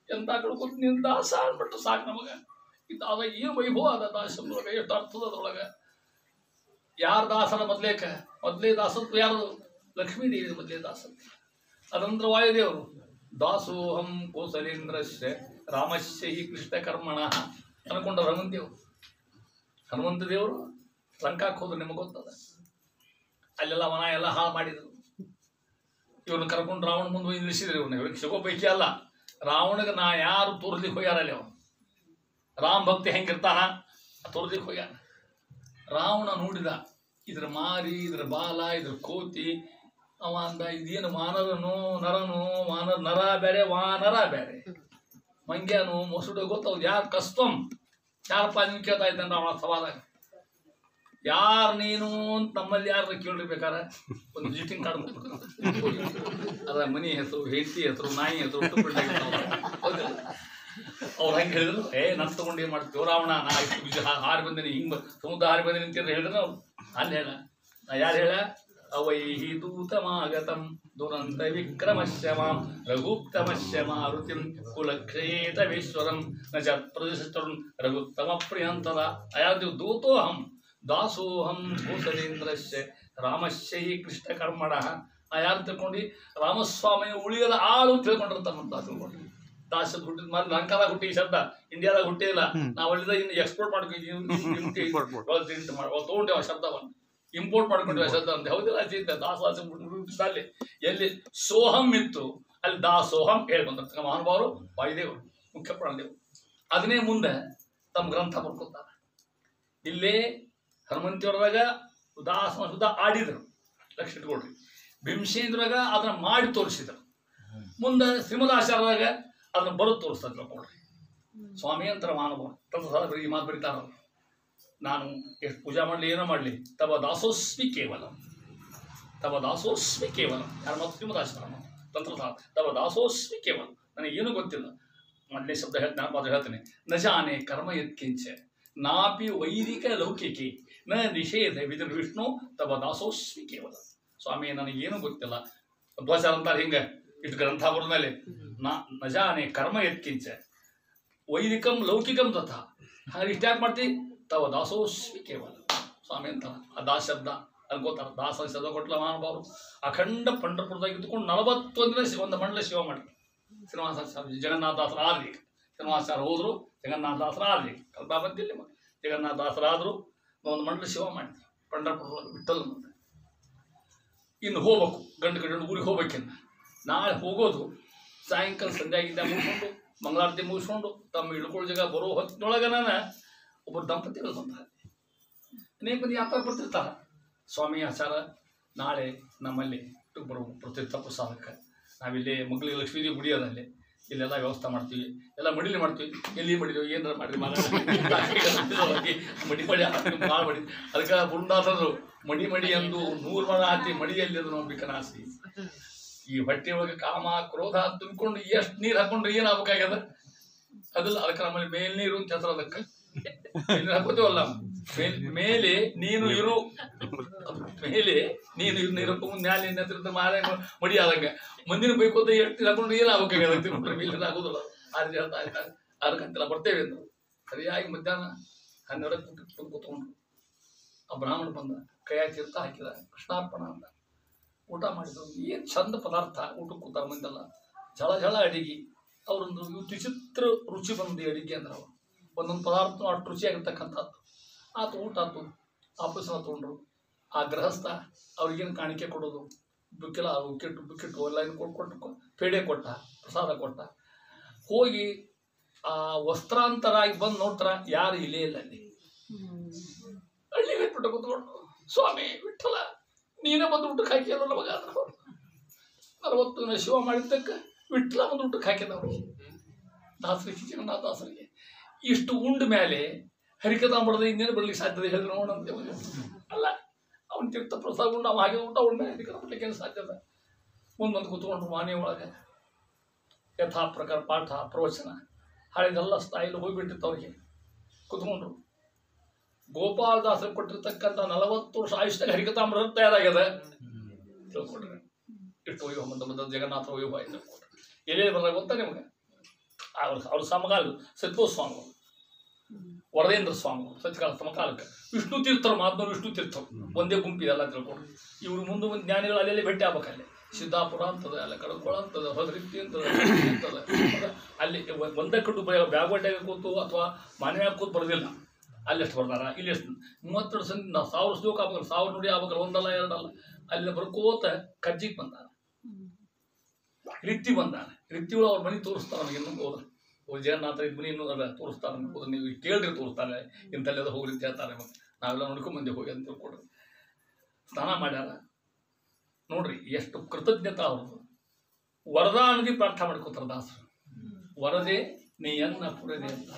ಎಂತ ಕಳ್ಕೊತ ನೀನು ದಾಸ ಅಂದ್ಬಿಟ್ಟು ಸಾಕು ನಮಗೆ. ಇದಾದ ಏನು ವೈಭವ ಅದ ದಾಸದೊಳಗೆ, ಎಷ್ಟು ಅರ್ಥದ ಅದ್ರೊಳಗೆ. ಯಾರ ದಾಸನ ಮೊದಲೇ ದಾಸತ್ವ ಯಾರದು? ಲಕ್ಷ್ಮೀ ದೇವಿ ಮೊದಲೇ ದಾಸತ್ವ. ಅದಂದ್ರ ವಾಯುದೇವರು. ದಾಸೋಹಂ ಕೋಸಲೇಂದ್ರಶ್ಯ ರಾಮಶ್ಯ ಹಿ ಕೃಷ್ಣ ಕರ್ಮಣ ಅನ್ಕೊಂಡ ಹನುಮಂತ ದೇವರು ಲಂಕಾಕ್ಕೆ ಹೋದ್ರು. ನಿಮಗೆ ಗೊತ್ತದ, ಅಲ್ಲೆಲ್ಲ ವನ ಎಲ್ಲ ಹಾಳು ಮಾಡಿದ್ರು. ಇವ್ರನ್ನ ಕರ್ಕೊಂಡು ರಾವಣ ಮುಂದೆ ಹೋಗಿ ನಿಲ್ಲಿಸಿದ್ರು. ಇವ್ರಿಗೆ ಸಿಗೋ ಪೈಕಿ ಅಲ್ಲ, ರಾವಣಗೆ ನಾ ಯಾರು ತೋರ್ಲಿಕ್ಕೆ ಹೋಗ್ಯಾರಲ್ಲಿ. ಅವನು ರಾಮ ಭಕ್ತಿ ಹೆಂಗಿರ್ತಾನ ತೋರ್ಲಿಕ್ಕೆ ಹೋಗ್ಯಾನ. ರಾವಣ ನೋಡಿದ ಇದ್ರ ಮಾರಿ, ಇದ್ರ ಬಾಲ, ಇದ್ರ ಕೋತಿ. ಅವ ಅಂದ, ಇದೇನು ವಾನರನು ನರನು, ನರ ಬೇರೆ ವಾನರ ಬೇರೆ, ಮಂಗ್ಯಾನು ಮೊಸುಡು ಗೊತ್ತವ್ದು ಯಾರು ಕಸ್ತಂ ಯಾರಪ್ಪ ನೀವು ಕೇಳ್ತಾ ಇದ್ದಾನೆ ಅವನ ಸವಾಲಾಗ. ಯಾರು ನೀನು ಅಂತ ನಮ್ಮಲ್ಲಿ ಯಾರು ಕೇಳಿರ್ಬೇಕಾರೆ ಒಂದು ವಿಸಿಟಿಂಗ್ ಕಾರ್ಡ್ ಅದ ಮನಿ ಹೆಸರು, ಹೆಂಡತಿ ಹೆಸರು, ನಾಯಿ ಹೆಸರು ಅವ್ರು ಹೆಂಗೆ ಹೇಳಿದ್ರು, ನಾನು ತಗೊಂಡು ಏನು ಮಾಡ್ತೀವಿ ರಾವಣ, ನಾ ಹಾರಿ ಬಂದೀನಿ, ಹಿಂಗೆ ಸಮುದ್ರ ಹಾರಿ ಬಂದೀನಿ ಅಂತ ಹೇಳಿದ್ರು. ಅವ್ರು ಅಲ್ಲಿ ಹೇಳ, ನಾ ಯಾರು ಹೇಳ, ಅವೈಹಿ ದೂತಮಾಗತಂ ದುರಂತ ವಿಕ್ರಮಶ್ಯ ಮಾಂ ರಘುತ್ತಮಶ್ಯ ಮಾರುತಿಂ ಕುಲಕ್ಷೇತವೇಶ್ವರಂ ನ ಚ ಪ್ರದೇಶಂ ರಘುತ್ತಮ ಪ್ರಿಯಂತದ. ಅಯಾದ್ಯು ದೂತೋಹಂ ದಾಸೋಹಂ ಕೋಸಲೇಂದ್ರಶ್ಚ ರಾಮಶ್ಚ ಹಿ ಕೃಷ್ಣ ಕರ್ಮಣ. ಯಾರು ತಿಳ್ಕೊಂಡು ರಾಮಸ್ವಾಮಿಯ ಉಳಿಯದ ಆಳು ತಿಳ್ಕೊಂಡಿರ್ತಾನಂತ ತಿಳ್ಕೊಂಡು. ದಾಸದ ಹುಟ್ಟಿದ ಮಾಡಿ ಲಂಕಾದಾಗ ಹುಟ್ಟಿ ಈ ಶಬ್ದ ಇಂಡಿಯಾದಾಗ ಹುಟ್ಟಿಲ್ಲ. ನಾವು ಅಲ್ಲಿಂದ ಇನ್ನು ಎಕ್ಸ್ಪೋರ್ಟ್ ಮಾಡ್ತೀವಿ ತಗೊಂಡೇವ ಶಬ್ದವನ್ನು, ಇಂಪೋರ್ಟ್ ಮಾಡ್ಕೊಂಡ್ವಿ ಆ ಶಬ್ದ ಅಂತ. ಹೌದಿಲ್ಲ ದಾಸ ಅಲ್ಲಿ ಎಲ್ಲಿ ಸೋಹಂ ಇತ್ತು ಅಲ್ಲಿ ದಾಸೋಹಂ ಹೇಳಿ ಬಂದ ಮಹಾನುಭಾವರು ವಾಯುದೇವರು ಮುಖ್ಯ ಪ್ರಾಣದೇವರು. ಅದನ್ನೇ ಮುಂದೆ ತಮ್ಮ ಗ್ರಂಥ ಬರ್ಕೊತಾರೆ. ಇಲ್ಲೇ ಹನುಮಂತಿಯವರದಾಗ ದಾಸನ ಸುಧಾ ಆಡಿದರು, ಲಕ್ಷ ಇಟ್ಕೊಳ್ರಿ. ಭೀಮಸೇಂದ್ರಾಗ ಅದನ್ನ ಮಾಡಿ ತೋರಿಸಿದ್ರು. ಮುಂದೆ ಶ್ರೀಮದಾಚಾರ್ಯದಾಗ ಅದನ್ನ ಬರೋದು ತೋರಿಸ್ತಾರೆ ತಿಳ್ಕೊಳ್ರಿ. ಸ್ವಾಮಿ ಅಂತರ ಮಹಾನುಭಾವ ಈ ಮಾತು ಬರೀತಾರ. ನಾನು ಎಷ್ಟು ಪೂಜಾ ಮಾಡಲಿ ಏನೋ ಮಾಡಲಿ ತವ ದಾಸೋಸ್ಮಿ ಕೇವಲ, ತವ ದಾಸೋಸ್ಮಿ ಕೇವಲ. ಯಾರ ಮಾತು ಶ್ರೀಮದಾಚಾರ್ಯ ತಂತ್ರಸಾರ ತವ ದಾಸೋಸ್ಮಿ ಕೇವಲ. ನನಗೇನು ಗೊತ್ತಿಲ್ಲ. ಮೊದಲೇ ಶಬ್ದ ಹೇಳ್ತೇನೆ. ನ ಜಾನೆ ಕರ್ಮ ಯತ್ಕಿಂಚ ನಾಪಿ ವೈದಿಕ ಲೌಕಿಕೆ ನ ನಿಷೇಧ ವಿದ್ರ ವಿಷ್ಣು ತವ ದಾಸೋಸ್ಮಿ ಕೇವಲ. ಸ್ವಾಮಿ ನನಗೇನು ಗೊತ್ತಿಲ್ಲ. ದ್ವಾಚಾರ ಅಂತಾರೆ ಹಿಂಗೆ ಇಷ್ಟು ಗ್ರಂಥ ಬರದ ಮೇಲೆ ನ ಜಾನೆ ಕರ್ಮ ಯತ್ಕಿಂಚ ವೈದಿಕಂ ಲೌಕಿಕಂ ತಥಾ. ಹಾಗೆ ಇಷ್ಟ್ಯಾಕೆ ಮಾಡ್ತಿ ತವ ದಾಸೋಸ್ಮಿ ಕೇವಲ. ಸ್ವಾಮಿ ಅಂತಾರ. ಆ ದಾಸ ಶಬ್ದ ಅನ್ಕೋತಾರ. ದಾಸ ಶಬ್ದ ಕೊಟ್ಟಲ ಮಹಾನುಭಾವರು ಅಖಂಡ ಪಂಢರಪುರದಾಗ ಇದ್ದುಕೊಂಡು 41 ದಿನ ಒಂದು ಮಂಡಲ ಶಿವ ಮಾಡಿ ಶ್ರೀನಿವಾಸಾಚಾರ್ಯ ಜಗನ್ನಾಥದಾಸರ ಆದ್ರಿ. ಶ್ರೀನಿವಾಸಾಚಾರ್ಯ ಹೋದ್ರು, ಜಗನ್ನಾಥದಾಸರ ಆದ್ರಿ. ಕಲ್ಪಾ ಬಂದಿಲ್ಲ ಜಗನ್ನಾಥದಾಸರಾದ್ರು, ಒಂದು ಮಂಡಲ ಶಿವ ಮಾಡಿ ಪಂಢರಪುರ ಬಿಟ್ಟಲ್ಲ. ಮುಂದೆ ಇನ್ನು ಹೋಗ್ಬೇಕು, ಗಂಡು ಊರಿಗೆ ಹೋಗ್ಬೇಕಿನ್ನ. ನಾಳೆ ಹೋಗೋದು ಸಾಯಂಕಾಲ ಸಂಧ್ಯಾಗಿಂದ ಮುಗಿಸ್ಕೊಂಡು ಮಂಗಳಾರತಿ ಮುಗಿಸ್ಕೊಂಡು ತಮ್ಮ ಇಳ್ಕೊಳ್ಳೋ ಜಾಗ ಬರೋ ಹೊತ್ತಿನೊಳಗೆ ಒಬ್ಬರು ದಂಪತಿಗಳು ಬಂತಾರೆ. ಅನೇಕ ಮಂದಿ ಯಾತ್ರೆ ಬರ್ತಿರ್ತಾರೆ. ಸ್ವಾಮಿ ಆಚಾರ ನಾಳೆ ನಮ್ಮಲ್ಲಿ ಬರೋ ಪ್ರತಿಷ್ಠ ಪ್ರಸಾದಕ್ಕೆ ನಾವಿಲ್ಲಿ ಮಗ್ಳಿಗೆ ಲಕ್ಷ್ಮೀದೇವಿ ಗುಡಿ ಅದಲ್ಲಿ ಇಲ್ಲೆಲ್ಲ ವ್ಯವಸ್ಥೆ ಮಾಡ್ತೀವಿ. ಎಲ್ಲ ಮಡಿಲಿ ಮಾಡ್ತೀವಿ. ಎಲ್ಲಿ ಮಡಿದೀವಿ ಏನಾರ ಮಾಡಿರಿ ಮಡಿ ಭಾಳ ಮಡಿ. ಅದಕ್ಕೆ ಬುರುಂದಾಸರು ಮಡಿ ಅಂದು 100 ಮಣ ಹಾಕಿ ಮಡಿಯಲ್ಲಿ ಅದು ನಾವು ಬಿಕನಾಸಿ. ಈ ಹೊಟ್ಟೆ ಒಳಗೆ ಕಾಮ ಕ್ರೋಧ ತುಂಬಿಕೊಂಡು ಎಷ್ಟು ನೀರು ಹಾಕೊಂಡ್ರೆ ಏನಾಗಬೇಕಾಗ್ಯದ ಅದಲ್ಲ. ಅದಕ್ಕೆ ನಮ್ಮಲ್ಲಿ ಮೇಲ್ನೀರು ಅಂತ ಹೆಸರು. ಅದಕ್ಕೆ ಹಾಕೋತೀವಲ್ಲ ಮೇಲೆ ನೀನು ಇರು, ಮೇಲೆ ನೀನು ಇರು ನೀರಕ್ಕೂ ನ್ಯಾಲಿ ಮಾಲೆ ಮಡಿ ಆದಂಗೆ ಮುಂದಿನ ಬೇಕು ಅಂತ ಎಷ್ಟು ಹಾಕೊಂಡ್ರೆ ಏನಾಗಬೇಕಾಗ್ಯದ ಮೇಲೆ ಆಗೋದಿಲ್ಲ. ಆದ್ರೆ ಹೇಳ್ತಾ ಇದ್ದಾರೆ 6 ಗಂಟೆಲ್ಲ ಬರ್ತೇವೆ ಅಂತ. ಸರಿಯಾಗಿ ಮಧ್ಯಾಹ್ನ 12 ಕೂತ್ಕೊಂಡ್ರು. ಆ ಬ್ರಾಹ್ಮಣ ಬಂದ, ಕೈಯಾಗ ತೀರ್ಥ ಹಾಕಿದ, ಕೃಷ್ಣಾರ್ಪಣ ಅಂತ ಊಟ ಮಾಡಿದ್ರು. ಏನು ಚಂದ ಪದಾರ್ಥ ಊಟಕ್ಕೆ ಕೂತಾರ ಮಂದೆಲ್ಲ. ಜಳ ಅಡಿಗೆ. ಅವರೊಂದು ವಿಚಿತ್ರ ರುಚಿ ಬಂದು ಅಡಿಗೆ ಅಂದ್ರೆ ಅವರು ಒಂದೊಂದು ಪದಾರ್ಥ ಅಷ್ಟು ರುಚಿಯಾಗಿರ್ತಕ್ಕಂಥದ್ದು. ಆತು ಊಟ ಆತು, ಆಫೀಸನ್ನ ತೊಗೊಂಡ್ರು. ಆ ಗೃಹಸ್ಥ ಅವ್ರಿಗೇನು ಕಾಣಿಕೆ ಕೊಡೋದು ಬುಕ್ಕೆಲ್ಲ ಬುಕ್ಕಿಟ್ಟು ಎಲ್ಲ ಏನು ಕೊಟ್ಟು ಪೇಡೆ ಕೊಟ್ಟ, ಪ್ರಸಾದ ಕೊಟ್ಟ. ಹೋಗಿ ಆ ವಸ್ತ್ರಾಂತರಾಗಿ ಬಂದು ನೋಡ್ತಾರ ಯಾರು ಇಲ್ಲೇ ಇಲ್ಲ. ಅಲ್ಲಿ ಹಳ್ಳಿಗೆ ಬಿಟ್ಬಿಟ್ಟು ಕೂತ್ಕೊಂಡು, ಸ್ವಾಮಿ ವಿಠಲ ನೀನೇ ಬಂದು ಊಟಕ್ಕೆ ಹಾಕಿದ ನಮಗ 40 ದಿನ ಶಿವ ಮಾಡಿದ್ದಕ್ಕೆ ವಿಠಲ ಬಂದು ಊಟಕ್ಕೆ ಹಾಕಿದವ್ರಿಗೆ ದಾಸರಿಗೆ, ಜಗನ್ನಾಥ ದಾಸರಿಗೆ. ಇಷ್ಟು ಉಂಡ ಮೇಲೆ ಹರಿಕಥಾಂಬರದ ಇನ್ನೇನು ಬರ್ಲಿಕ್ಕೆ ಸಾಧ್ಯತೆ ಹೇಳಿ ನೋಡಂತೆ ಅಲ್ಲ. ಅವನ ತೀರ್ಥ ಪ್ರಸಾದ ಉಂಡು ನಾವು ಹಾಗೆ ಊಟ ಉಂಡ ಹರಿಕಥಾ ಬರ್ಲಿಕ್ಕೆ ಏನು ಸಾಧ್ಯತೆ. ಮುಂದೊಂದು ಕೂತ್ಕೊಂಡು ಮಾನೆ ಒಳಗೆ ಯಥಾ ಪ್ರಕಾರ ಪಾಠ ಪ್ರವಚನ ಹಳೆದೆಲ್ಲ ಸ್ಟೈಲ್ ಹೋಗಿಬಿಟ್ಟಿತ್ತು. ಅವ್ರಿಗೆ ಕೂತ್ಕೊಂಡ್ರು. ಗೋಪಾಲದಾಸರು ಕೊಟ್ಟಿರ್ತಕ್ಕಂಥ 40 ವರ್ಷ ಆಯುಷ್ಯಾಗ ಹರಿಕಥಾಂಬರ ತಯಾರಾಗ್ಯದ ತಿಳ್ಕೊಂಡ್ರೆ. ಇಷ್ಟು ವೈಭವ ಬಂದ ಜಗನ್ನಾಥ ವೈಭವ ಆಯ್ತು ತಿಳ್ಕೊಂಡ್ರೆ. ಎಲ್ಲೇ ಬಂದಾಗ ಗೊತ್ತಾ ನಿಮಗೆ? ಅವ್ರ ಸಮಕಾಲ ಸತ್ಯೋ ಸ್ವಾಮಿಗಳು, ವರದೇಂದ್ರ ಸ್ವಾಮಿಗಳು ಸತ್ಯಕಾಲ ಸಮಕಾಲಕ್ಕೆ ವಿಷ್ಣು ತೀರ್ಥರು ಮಾತನಾಡು. ವಿಷ್ಣು ತೀರ್ಥರು ಒಂದೇ ಗುಂಪಿದೆಲ್ಲ ತಿಳ್ಕೊಂಡ್ರು. ಇವರು ಮುಂದೆ ಒಂದು ಜ್ಞಾನಿಗಳು ಅಲ್ಲೆಲ್ಲಿ ಭೇಟಿ ಆಗ್ಬೇಕಲ್ಲಿ. ಸಿದ್ದಾಪುರ ಅಂತದ, ಅಲ್ಲ ಕಡಕೊಳ ಅಂತದ, ಹೊಸರಿತ್ತಿ ಅಂತದ ಅಂತದ. ಅಲ್ಲಿ ಒಂದೇ ಕಟ್ಟು ಬ್ಯಾಗ್ವಾಟ್ಯಾಗ ಕೂತು ಅಥವಾ ಮನೆಯಾಗ ಕೂತು ಬರೋದಿಲ್ಲ. ಅಲ್ಲೆಷ್ಟು ಬರ್ದಾರ, ಇಲ್ಲೆಷ್ಟು 32 ಸಂಧಿ 1000 ಶ್ಲೋಕ ಆಗ್ಬೇಕಲ್ಲ, 1000 ನುಡಿ ಆಗ್ಬೇಕಲ್ಲ, ಒಂದಲ್ಲ ಎರಡಲ್ಲ. ಅಲ್ಲಿ ಬರ್ಕೋತ ಕಜ್ಜಿಗೆ ಬಂದಾರ, ರಿತ್ತಿ ಬಂದಾರ. ರಿತ್ತಿಗಳು ಅವ್ರ ಮನೆ ತೋರಿಸ್ತಾರೆ. ನಮಗೆ ಇನ್ನೊಂದು ಹೋದ್ರೆ ಜಗನ್ನಾಥ ಇದು ಮನೆ ಇನ್ನೂ ಅದ ತೋರಿಸ್ತಾರೆ. ನೀವು ಕೇಳ್ರಿ ತೋರಿಸ್ತಾರೆ. ಇಂಥಲ್ಲೆಲ್ಲ ಹೋಗ್ರಿ ಅಂತ ಹೇಳ್ತಾರೆ. ಮತ್ತೆ ನಾವೆಲ್ಲ ನೋಡ್ಕೊಂಡ್ ಬಂದೆ ಹೋಗಿ ಅಂತ ತಿಳ್ಕೊಡ್ರಿ. ಸ್ನಾನ ಮಾಡ್ಯಾರ ನೋಡ್ರಿ, ಎಷ್ಟು ಕೃತಜ್ಞತಾ ಅವ್ರದ್ದು. ವರದಾ ನದಿ ಪ್ರಾರ್ಥನೆ ಮಾಡ್ಕೋತಾರ ದಾಸರು. ವರದೆ ನೀ ಎನ್ನ ಪುರದೆ ಅಂತ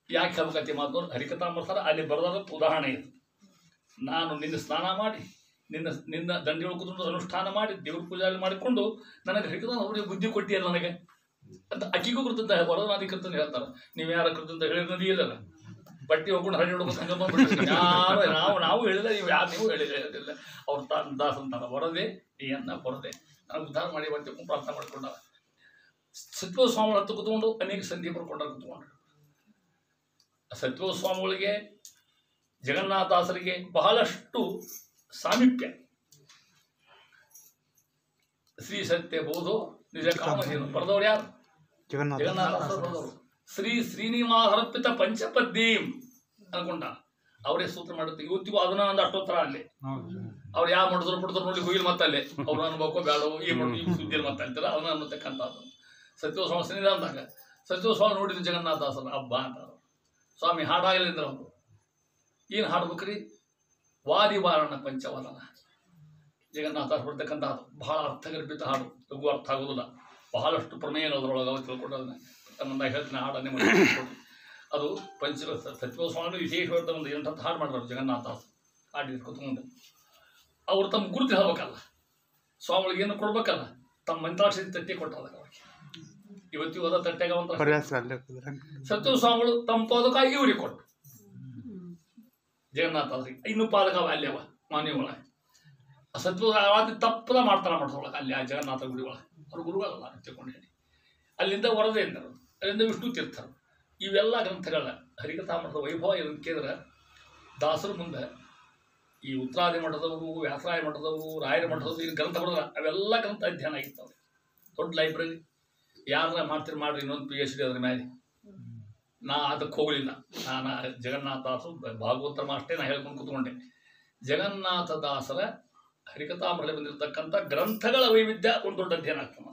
ಯಾಕೆ ಹೇಳ್ಬೇಕಂತ ಮಾತು ಹರಿಕಥಾಂಬರ್ತಾರ. ಅಲ್ಲಿ ಬರೋದಕ್ಕೆ ಉದಾಹರಣೆ ಇದು. ನಾನು ನಿನ್ನ ಸ್ನಾನ ಮಾಡಿ ನಿನ್ನ ದಂಡಿಗಳು ಕೂತ್ಕೊಂಡು ಅನುಷ್ಠಾನ ಮಾಡಿ ದೇವ್ರ ಪೂಜೆ ಮಾಡಿಕೊಂಡು ನನಗೆ ಹರಿಕಥಾಂಬ ಅವರಿಗೆ ಬುದ್ಧಿ ಕೊಟ್ಟಿಯಲ್ಲ ನನಗೆ ಅಂತ ಅಕ್ಕಿಗೂ ಕೃತಂತ ವರದನಾದಿ ಕೃತಂತ ಹೇಳ್ತಾರೆ. ನೀವು ಯಾರ ಕೃತಂತ ಹೇಳಿದ ನದಿ ಇಲ್ಲಲ್ಲ, ಬಟ್ಟೆ ಹೋಗ್ಕೊಂಡು ಹಳ್ಳಿ ಹೊಡ್ಕೊಂಡು ಯಾರು ನಾವು ಹೇಳಿಲ್ಲ, ನೀವು ಹೇಳಿಲ್ಲ. ಅವ್ರು ದಾಸ ಅಂತಾರ ವರದೆ ನೀಯನ್ನ ಬರದೆ ನನಗೆ ಉದ್ಧಾರ ಮಾಡಿ ಬರ್ತೀವಿ ಪ್ರಾರ್ಥನೆ ಮಾಡ್ಕೊಂಡಾರ. ಸತ್ಯೋ ಸ್ವಾಮಿಗಳು ಹತ್ತು ಕೂತ್ಕೊಂಡು ಅನೇಕ ಸಂಧಿ ಬರ್ಕೊಂಡಾರ ಕೂತ್ಕೊಂಡ್ರು. ಸತ್ಯೋ ಸ್ವಾಮಿಗಳಿಗೆ ಜಗನ್ನಾಥದಾಸರಿಗೆ ಬಹಳಷ್ಟು ಸಾಮೀಪ್ಯ. ಶ್ರೀ ಸತ್ಯ ಬೋಧೋ ನಿಜ ಕಾಮಧೇನು ಬರೆದವ್ರು ಯಾರು? ಜಗನ್ನಾಥದಾಸರು ಬರೆದವರು. ಶ್ರೀ ಶ್ರೀನಿವಾಸರ್ಪಿತ ಪಂಚಪದ್ದೀಂ ಅನ್ಕೊಂಡ ಅವರೇ ಸೂತ್ರ ಮಾಡುತ್ತೆ. ಇವತ್ತಿಗೂ ಅದನ್ನ ಒಂದು ಅಷ್ಟೋತ್ತರ ಅಲ್ಲಿ ಅವ್ರು ಯಾವ ಮಾಡಿದ್ರು ಬಿಡ್ತಾರೆ ನೋಡಿ ಹೋಗಿಲ್ ಮತ್ತಲ್ಲೇ ಅವ್ರು ಅನ್ಬೇಕು ಬೇಡ ಈ ಸುದ್ದಿಯಲ್ಲಿ ಮತ್ತೆ ಅಂತಾರೆ ಅದನ್ನ ಅನ್ನತಕ್ಕಂಥದ್ದು. ಸತ್ಯೋಸ್ವಾಮಿ ಸನ್ನಿಧಾನದಾಗ ಸತ್ಯೋಸ್ವಾಮಿ ನೋಡಿದ್ರು ಜಗನ್ನಾಥದಾಸರ ಹಬ್ಬ ಅಂತ ಸ್ವಾಮಿ ಹಾಡಾಗಲಿಂದ್ರ ಅವರು ಏನು ಹಾಡ್ಬೇಕ್ರಿ? ವಾದಿವಾರಣ ಪಂಚವದನ ಜಗನ್ನಾಥದಾಸ ಬರ್ತಕ್ಕಂಥ ಬಹಳ ಅರ್ಥಗರ್ಭಿತ ಹಾಡು, ಲಘು ಅರ್ಥ ಆಗೋದಿಲ್ಲ. ಬಹಳಷ್ಟು ಪ್ರಮೇಯಗಳದ್ರೊಳಗೆ ಅವ್ರು ತಿಳ್ಕೊಂಡೋದನ್ನ ತಮ್ಮಂದಾಗ ಹೇಳ್ತೀನಿ ಹಾಡನ್ನೇ ಮಾಡಿ ಅದು ಸತ್ಯೋಸ್ವಾಮಿ ವಿಶೇಷವಾದ ಒಂದು 8 ಹಾಡು ಮಾಡಿದ್ರು ಜಗನ್ನಾಥದಾಸ ಹಾಡಿದ್ರು ಕೂತ್ಕೊಂಡು. ಅವ್ರು ತಮ್ಮ ಗುರುತು ಹೇಳ್ಬೇಕಲ್ಲ, ಸ್ವಾಮಿಗಳಿಗೆ ಏನು ಕೊಡ್ಬೇಕಲ್ಲ, ತಮ್ಮ ಮಂತ್ರಾಕ್ಷರಿ ತಟ್ಟೆ ಕೊಟ್ಟಾಗ ಅವ್ರಿಗೆ ಇವತ್ತಿಗೂ ಹೋದ ತಟ್ಟೆಗ ಒಂದು ಸತ್ಯೋಸ್ವಾಮಿಗಳು ತಮ್ಮ ಪೋದಕ್ಕಾಗಿ ಇವ್ರಿಗೆ ಕೊಟ್ಟು ಜಗನ್ನಾಥದಾಸರಿಗೆ ಇನ್ನು ಪಾದಕ ಅಲ್ಲೇವ ಮಾನ್ಯಗಳ ಸತ್ಯ ತಪ್ಪದ ಮಾಡ್ತಾರ ಮಾಡ್ಸೊಳಗೆ ಅಲ್ಲಿ ಆ ಜಗನ್ನಾಥ ಗುಡಿ ಒಳಗೆ ಅವ್ರ ಗುರುಗಳಲ್ಲ ತಿಳ್ಕೊಂಡು ಹೇಳಿ ಅಲ್ಲಿಂದ ವರದೆ ಎಂದರು, ಅಲ್ಲಿಂದ ವಿಷ್ಣು ತೀರ್ಥರು. ಇವೆಲ್ಲ ಗ್ರಂಥಗಳ ಹರಿಕಥಾಮಠದ ವೈಭವ ಏನಂತ ಕೇಳಿದ್ರೆ ದಾಸರ ಮುಂದೆ ಈ ಉತ್ತರಾದಿ ಮಠದವರು, ವ್ಯಾಸರಾಯ ಮಠದವರು, ರಾಯರ ಮಠದವರು ಈ ಗ್ರಂಥ ಬರೋದ್ರ ಅವೆಲ್ಲ ಗ್ರಂಥ ಅಧ್ಯಯನ ಆಗಿರ್ತವೆ. ದೊಡ್ಡ ಲೈಬ್ರರಿ ಯಾರ ಮಾಡ್ರಿ ಇನ್ನೊಂದು PhD ಅದ್ರ ಮೇಲೆ. ನಾ ಅದಕ್ಕೆ ಹೋಗಲಿಲ್ಲ. ನಾನು ಜಗನ್ನಾಥದಾಸರು ಭಾಗವತರ ಅಷ್ಟೇ ನಾ ಹೇಳ್ಕೊಂಡು ಕೂತ್ಕೊಂಡೆ. ಜಗನ್ನಾಥದಾಸರ ಹರಿಕಥಾಮಠದಲ್ಲಿ ಬಂದಿರತಕ್ಕಂಥ ಗ್ರಂಥಗಳ ವೈವಿಧ್ಯ ಒಂದು ದೊಡ್ಡ ಅಧ್ಯಯನ ಆಗ್ತದೆ.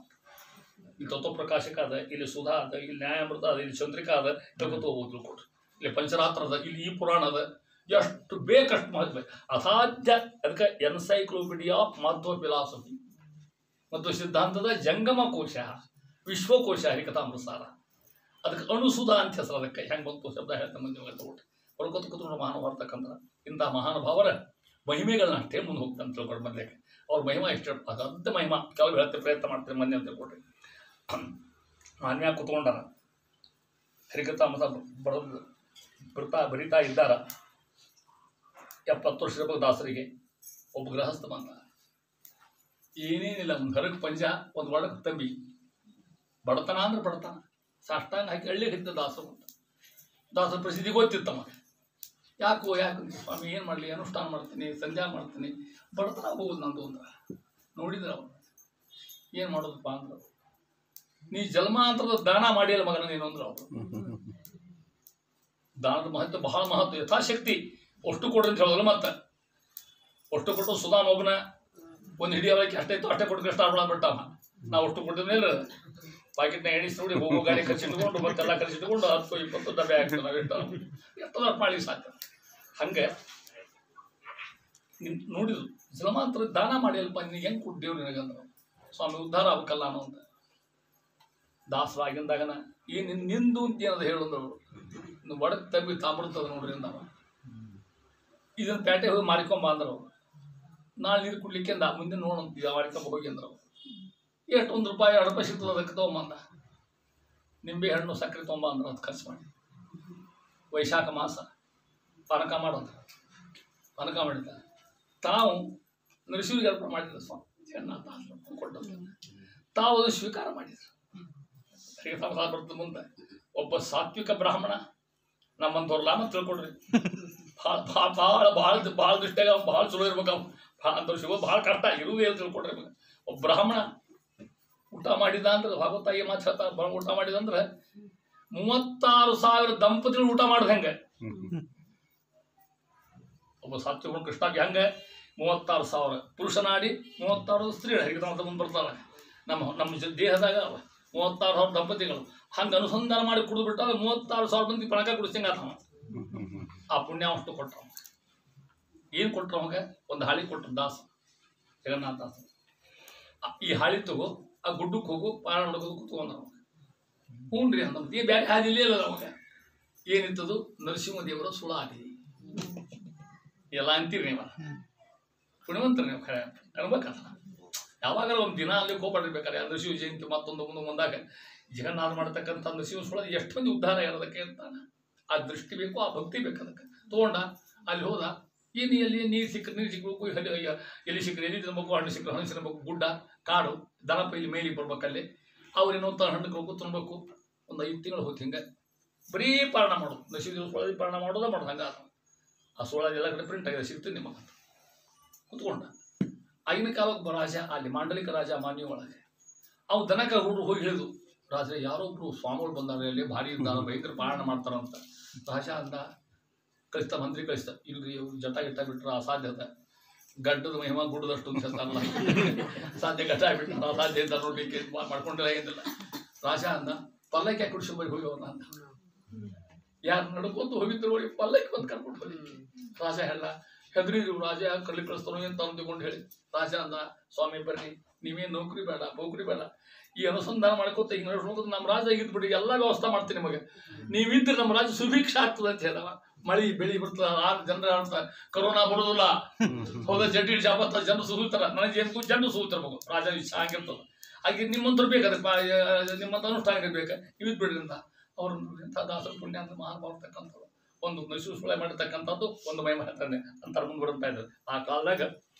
ಇಲ್ಲಿ ತತ್ವಪ್ರಕಾಶಕ ಅದ, ಇಲ್ಲಿ ಸುಧಾ ಅದ, ಇಲ್ಲಿ ನ್ಯಾಯಾಮೃತ ಅದ, ಇಲ್ಲಿ ಚಂದ್ರಿಕಾ ಅದ, ತಿಳ್ಕೊತ ತಿಳ್ಕೊಟ್ರು. ಇಲ್ಲಿ ಪಂಚರಾತ್ರ ಅದ, ಇಲ್ಲಿ ಈ ಪುರಾಣ ಅದ. ಎಷ್ಟು ಬೇಕಷ್ಟು ಮಹತ್ವ ಅಸಾಧ್ಯ. ಅದಕ್ಕೆ ಎನ್ಸೈಕ್ಲೋಪಿಡಿಯಾ ಆಫ್ ಮಧ್ವ ಫಿಲಾಸಫಿ ಮತ್ತು ಸಿದ್ಧಾಂತದ ಜಂಗಮ ಕೋಶ, ವಿಶ್ವಕೋಶ ಹರಿಕಥಾಮೃತ ಸಾರ. ಅದಕ್ಕೆ ಅಣುಸುಧಾ ಅಂತ ಹೆಸರು. ಅದಕ್ಕೆ ಹೆಂಗೆ ಬಂತು ಶಬ್ದ ಹೇಳ್ತಾ ಮುಂದೆ ತಗೊಟ್ಟು ಹೊರಕೊತ ಕೂತ್ಕೊಂಡು ಮಹಾನುಭಾರ್ತಕ್ಕಂಥ ಇಂಥ ಮಹಾನುಭಾವರ ಮಹಿಮೆಗಳನ್ನ ಅಷ್ಟೇ ಮುಂದೆ ಹೋಗ್ತಾನೆ ತಿಳ್ಕೊಂಡು ಬಂದಾಗ ಅವ್ರ ಮಹಿಮಾ ಎಷ್ಟು ಅಗದ್ದ ಮಹಿಮಾ ಕೆಲವು ಹೇಳ್ತೆ ಪ್ರಯತ್ನ ಮಾಡ್ತಾರೆ ಮೊನ್ನೆ ಅಂತ ತಿಳ್ಕೊಟ್ರಿ. ಮಾನ್ಯ ಕೂತ್ಕೊಂಡಾರ ಹರಿಕಥಾಮೃತ ಬರಿತಾ ಇದ್ದಾರ. 70 ವರ್ಷ ದಾಸರಿಗೆ ಒಬ್ಬ ಗೃಹಸ್ಥ ಬಂದ. ಏನೇನಿಲ್ಲ, ಒಂದು ಹೊರಗೆ ಪಂಜ, ಒಂದು ಒಳಗೆ ತಂಬಿ, ಬಡತನ ಅಂದ್ರೆ ಬಡತನ, ಸಾಷ್ಟಾಂಗ ಹಾಕಿ ಹಳ್ಳಿಗೆ ಹಿಡಿದ ದಾಸರು ಅಂತ. ದಾಸರ ಪ್ರಸಿದ್ಧಿ ಗೊತ್ತಿತ್ತಮ್ಮ. ಯಾಕೋ ಸ್ವಾಮಿ ಏನು ಮಾಡಲಿ, ಅನುಷ್ಠಾನ ಮಾಡ್ತೀನಿ, ಸಂಧ್ಯಾ ಮಾಡ್ತೀನಿ, ಬಡತನ ಹೋಗುದು ನಂದು ಅಂದ್ರೆ ನೋಡಿದ್ರೆ ಅವ್ರು ಏನು ಮಾಡೋದಪ್ಪ ಅಂದ್ರೆ ನೀ ಜನ್ಮಾಂತರದ ದಾನ ಮಾಡಿಯಲ್ಲ ಮಗನ ನೀನು ಅಂದ್ರೆ ಅವರು. ದಾನದ ಮಹತ್ವ ಬಹಳ ಮಹತ್ವ. ಯಥಾಶಕ್ತಿ ಅಷ್ಟು ಕೊಡ್ರಿ ಅಂತ ಹೇಳೋದಲ್ಲ. ಮತ್ತೆ ಅಷ್ಟು ಕೊಟ್ಟು ಸುಧಾಮ್ ಒಬ್ಬನ ಒಂದು ಹಿಡಿಯೋದಕ್ಕೆ ಅಷ್ಟೇ ಇತ್ತು, ಅಷ್ಟೇ ಕೊಟ್ಟು ಸ್ಟಾರ್ಟ್ ಮಾಡ್ಬಿಟ್ಟವ. ನಾವು ಅಷ್ಟು ಕೊಟ್ಟಿದ್ಮೇಲೆ ಪಾಕೆಟ್ನ ಎಣಿಸಿ ನೋಡಿ ಹೋಗೋ ಗಾಡಿ ಖರ್ಚಿಟ್ಕೊಂಡು ಮತ್ತೆಲ್ಲ ಖರ್ಚಿಟ್ಕೊಂಡು 10-20 ಡಬ್ಬೆ ಆಗ್ತದೆ. ನಾವು ಎಷ್ಟು ಮಾಡಿ ಸಾಧ್ಯ. ಹಂಗೆ ನೋಡಿದ್ರು ಜನ್ಮಾಂತರ ದಾನ ಮಾಡಿ ಅಲ್ಪ ನಿನಗೆ ಹೆಂಗೆ ಕೊಟ್ಟೇವ್ ನಿನಗಂದ್ರೆ ಸ್ವಾಮಿ ಉದ್ಧಾರ ಆಗ್ಬೇಕಲ್ಲ ಅನ್ನೋ ಅಂತ. ದಾಸರಾಗಿಂದಾಗನ ಏನು ನಿಂದು ಅಂತ ಏನದು ಹೇಳಂದ್ರು ಒಡಕ್ ತಬ್ಬಿ ತಾಮ್ರತದ ನೋಡ್ರಿ ಅಂದವ. ಇದನ್ನು ಪೇಟೆ ಹೋಗಿ ಮಾರಿಕೊಂಬ ಅಂದ್ರು. ನಾಳೆ ನೀರು ಕುಡ್ಲಿಕ್ಕೆ ಅಂದ, ಮುಂದೆ ನೋಡಂತ ಮಾರಿಕೊಂಬ ಹೋಗಿ ಅಂದ್ರು. ಎಷ್ಟು ₹1 2 ಸಿಗ್ತದೆ ಅದಕ್ಕೆ ತೊಗೊಂಬಂದ. ನಿಂಬೆ ಹಣ್ಣು ಸಕ್ಕರೆ ತೊಗೊಂಬ ಅಂದ್ರೆ ಅದು ಖರ್ಚು ಮಾಡಿ. ವೈಶಾಖ ಮಾಸ ಪಾನಕ ಮಾಡೋದು, ಪಾನಕ ಮಾಡಿದ. ತಾವು ನರಸಿಂಹಿಗೆ ಅರ್ಪಣೆ ಮಾಡಿದ್ರು ಸ್ವಾಮಿ ಜಗನ್ನಾಥ ಕೊಟ್ಟದ್ದು. ತಾವು ಅದು ಸ್ವೀಕಾರ ಮಾಡಿದ್ರು. ಬರ್ತದ ಮುಂದೆ ಒಬ್ಬ ಸಾತ್ವಿಕ ಬ್ರಾಹ್ಮಣ ನಮ್ಮಂತವ್ರಲ್ಲ ಅಂತ ತಿಳ್ಕೊಡ್ರಿ. ಭಾಳ ದೃಷ್ಟಿಯಾಗ ಭಾಳ ಚಲೋ ಇರ್ಬೇಕು. ಅಂತವ್ರು ಸಿಗೋದು ಭಾಳ ಕಷ್ಟ ಇರುವುದು ಏನು ತಿಳ್ಕೊಡ್ರಿ. ಒಬ್ಬ ಬ್ರಾಹ್ಮಣ ಊಟ ಮಾಡಿದ ಅಂದ್ರೆ ಭಾಗವತಾಯಿ ಮಾತು ಹೇಳ್ತಾರೆ. ಊಟ ಮಾಡಿದಂದ್ರೆ 36,000 ದಂಪತಿಗಳು ಊಟ ಮಾಡ್ದ ಹೆಂಗೆ. ಒಬ್ಬ ಸಾತ್ವಿಕ ಕೃಷ್ಣಕ್ಕೆ ಹೆಂಗೆ 36,000 ಪುರುಷನಾಡಿ 36 ಸ್ತ್ರೀ ಹರಿಕಥಾಮೃತ ಮುಂದೆ ಬರ್ತಾರೆ. ನಮ್ಮ ದೇಹದಾಗ 36,000 ದಂಪತಿಗಳು ಹಂಗೆ ಅನುಸಂಧಾನ ಮಾಡಿ ಕುಡಿದು ಬಿಟ್ಟಾಗ 36,000 ಮಂದಿ ಪಣಕ ಕುಡಿಸ್ದಂಗೆ ಆತವ. ಆ ಪುಣ್ಯ ಅಷ್ಟು ಕೊಟ್ಟರು. ಏನು ಕೊಟ್ಟರು ಅವಾಗ? ಒಂದು ಹಾಳಿ ಕೊಟ್ಟರು ದಾಸ ಜಗನ್ನಾಥ ದಾಸ. ಈ ಹಾಳಿ ತಗೋ, ಆ ಗುಡ್ಡಕ್ಕೆ ಹೋಗು, ಪಾರ ನೋಡೋದು ಕೂತ್ಕೊಂಡ್ರು. ಹ್ಞೂ ರೀ ಅಂತ ಬೇರೆ ಹಾದಿ ಇಲ್ಲೇ ಇಲ್ಲ ಅವಾಗ. ಏನಿತ್ತದು? ನರಸಿಂಹದೇವರ ಸುಳಾದಿ ಎಲ್ಲ ಅಂತೀರಿ ನೀವು. ಪುಣ್ಯವಂತರು ನೀವು ಖರೆ ಅನ್ಬೇಕಲ್ಲ. ಯಾವಾಗ ಒಂದು ದಿನ ಅಲ್ಲಿ ಕೋಪಡಿರ್ಬೇಕಾರೆ ನರಸಿಂಹ ಜಯಂತಿ ಮತ್ತೊಂದು ಮುಂದಾಗ ಜಗನ್ನಾಥ ಮಾಡ್ತಕ್ಕಂಥ ನರಸಿಂಹ ಸುಳ ಎಷ್ಟು ಮಂದಿ ಉದ್ಧಾರ ಇರೋದಕ್ಕೆ ಅಂತಾನೆ. ಆ ದೃಷ್ಟಿ ಬೇಕು, ಆ ಭಕ್ತಿ ಬೇಕು. ಅದಕ್ಕೆ ತೊಗೊಂಡ ಅಲ್ಲಿ ಹೋದ. ಏನು ಅಲ್ಲಿ ನೀರು ಸಿಕ್ಕಬೇಕು, ಎಲ್ಲಿ ಸಿಕ್ಕರೆ ಎಲ್ಲಿ ತಿನ್ಬೇಕು, ಹಣ್ಣು ಸಿಕ್ಕರೆ ಹಣ್ಣು ತಿನ್ಬೇಕು, ಗುಡ್ಡ ಕಾಡು ದನಪ ಇಲ್ಲಿ ಮೇಲಿಗೆ ಬರ್ಬೇಕಲ್ಲಿ. ಅವ್ರೇನೋ ಹಣ್ಣು ಹೋಗು ತಿನ್ಬೇಕು. ಒಂದು 5 ತಿಂಗಳು ಹೋಗಿ ಹಿಂಗೆ ಬರೀ ಪಾರಣ ಮಾಡೋದು. ನರಸಿಂಹ ಪಾರಣ ಮಾಡೋದ ಮಾಡೋದು ಹಂಗೆ. ಆ 16 ಎಲ್ಲ ಕಡೆ ಪ್ರಿಂಟ್ ಆಗಿದೆ, ಸಿಗ್ತದೆ ನಿಮಗೆ ಕುತ್ಕೊಂಡ. ಆಗಿನ ಕಾಲಕ್ಕೆ ರಾಜ ಅಲ್ಲಿ ಮಾಂಡಲಿಕ ರಾಜ ಮಾನ್ಯ ಒಳಗೆ ಅವು ದನಕ ಹುಡುಗರು ಹೋಗಿ ಹೇಳಿದ್ರು, ರಾಜ ಯಾರೊಬ್ರು ಸ್ವಾಮಿಗಳು ಬಂದಾರೆ ಅಲ್ಲಿ ಭಾರಿ ಇದ್ದಾರೆ, ಬೈಕರು ಪಾರಾಯಣ ಮಾಡ್ತಾರಂತ. ರಾಜ ಅಂದ, ಕಳಿಸ್ತಾ ಮಂತ್ರಿ ಕಳಿಸ್ತಾ, ಇಲ್ರಿ ಇವ್ರು ಜಟ ಗಿಟ್ಟ ಬಿಟ್ರೆ ಅಸಾಧ್ಯತೆ, ಗಡ್ಡದ ಮಹಿಮಾ ಗುಡ್ಡದಷ್ಟು ಅಂತ ಹೇಳ್ತಾರಲ್ಲ, ಸಾಧ್ಯ ಗಡ್ಡ ಬಿಟ್ಟ ಅಸಾಧ್ಯ ಅಂತ ನೋಡ್ಲಿಕ್ಕೆ ಮಾಡ್ಕೊಂಡಿಲ್ಲ ಏನಿಲ್ಲ. ರಾಜ ಅಂದ, ಪಲ್ಲಕ್ಕಿ ಯಾಕೆ ಕುಡಿಸಿ ಬರೀ ಹೋಗಿ ಅಂದ. ಯಾರು ನಡ್ಕೊಂತ ಹೋಗಿದ್ರು ನೋಡಿ ಪಲ್ಲಕ್ಕಿ ಬಂದು ಕರ್ಕೊಂಡು ಬರೀ. ರಾಜ ಹೇಳ ಹೆದ್ರಿ ರಾಜ ಕಳ್ಳಿ ಕಳಿಸ್ತಾರೋ ಅಂತ ಅಂದುಕೊಂಡು ಹೇಳಿ. ರಾಜ ಅಂದ, ಸ್ವಾಮಿ ಬರ್ರಿ, ನೀವೇನು ನೌಕರಿ ಬೇಡ ಪೌಕರಿ ಬೇಡ, ಈ ಅನುಸಂಧಾನ ಮಾಡ್ಕೋತ ಈಗ ನೋಡ್ಕೊಂಡು ನಮ್ಮ ರಾಜ ಇದ್ಬಿಡಿ, ಎಲ್ಲ ವ್ಯವಸ್ಥೆ ಮಾಡ್ತೀನಿ ನಿಮಗೆ, ನೀವಿದ್ರೆ ನಮ್ಮ ರಾಜ್ಯ ಸುಭಿಕ್ಷ ಆಗ್ತದೆ ಅಂತ ಹೇಳವ. ಮಳಿ ಬೆಳಿ ಬರ್ತದ, ಜನರ ಆಡ್ತಾರೆ, ಕರೋನಾ ಬರೋದಿಲ್ಲ, ಹೋದ ಜಡ್ಡಿ ಜಾಬತ್ತ ಜನರು ಸುಗುತ್ತಾರ, ನನಗೆ ಏನು ಜನರು ಸುಗುತ್ತಿರ್ಬೇಕು, ರಾಜ ಇಷ್ಟ ಆಗಿರ್ತದೆ. ಹಾಗೆ ನಿಮ್ಮಂತರು ಬೇಕಾದ್ರೆ ನಿಮ್ಮಂತ ಅನುಷ್ಠಾನ ಇರ್ಬೇಕು, ಇವಿದ್ ಬಿಡ್ರಿ ಅಂತ. ಅವ್ರು ಎಂಥ ದಾಸರ ಪುಣ್ಯ ಅಂತ ಮಹಾಭಾರತಕ್ಕಂಥದ್ದು ಒಂದು ಮೈಸೂರು ಮಾಡಿರ್ತಕ್ಕಂಥದ್ದು ಒಂದು ಮಹಿಮೆ ಹೇಳ್ತಾನೆ ಅಂತಾರೆ ಮುಂದೆ ಬರ್ತಾ ಇದ್ದಾರೆ. ಆ ಕಾಲದಾಗ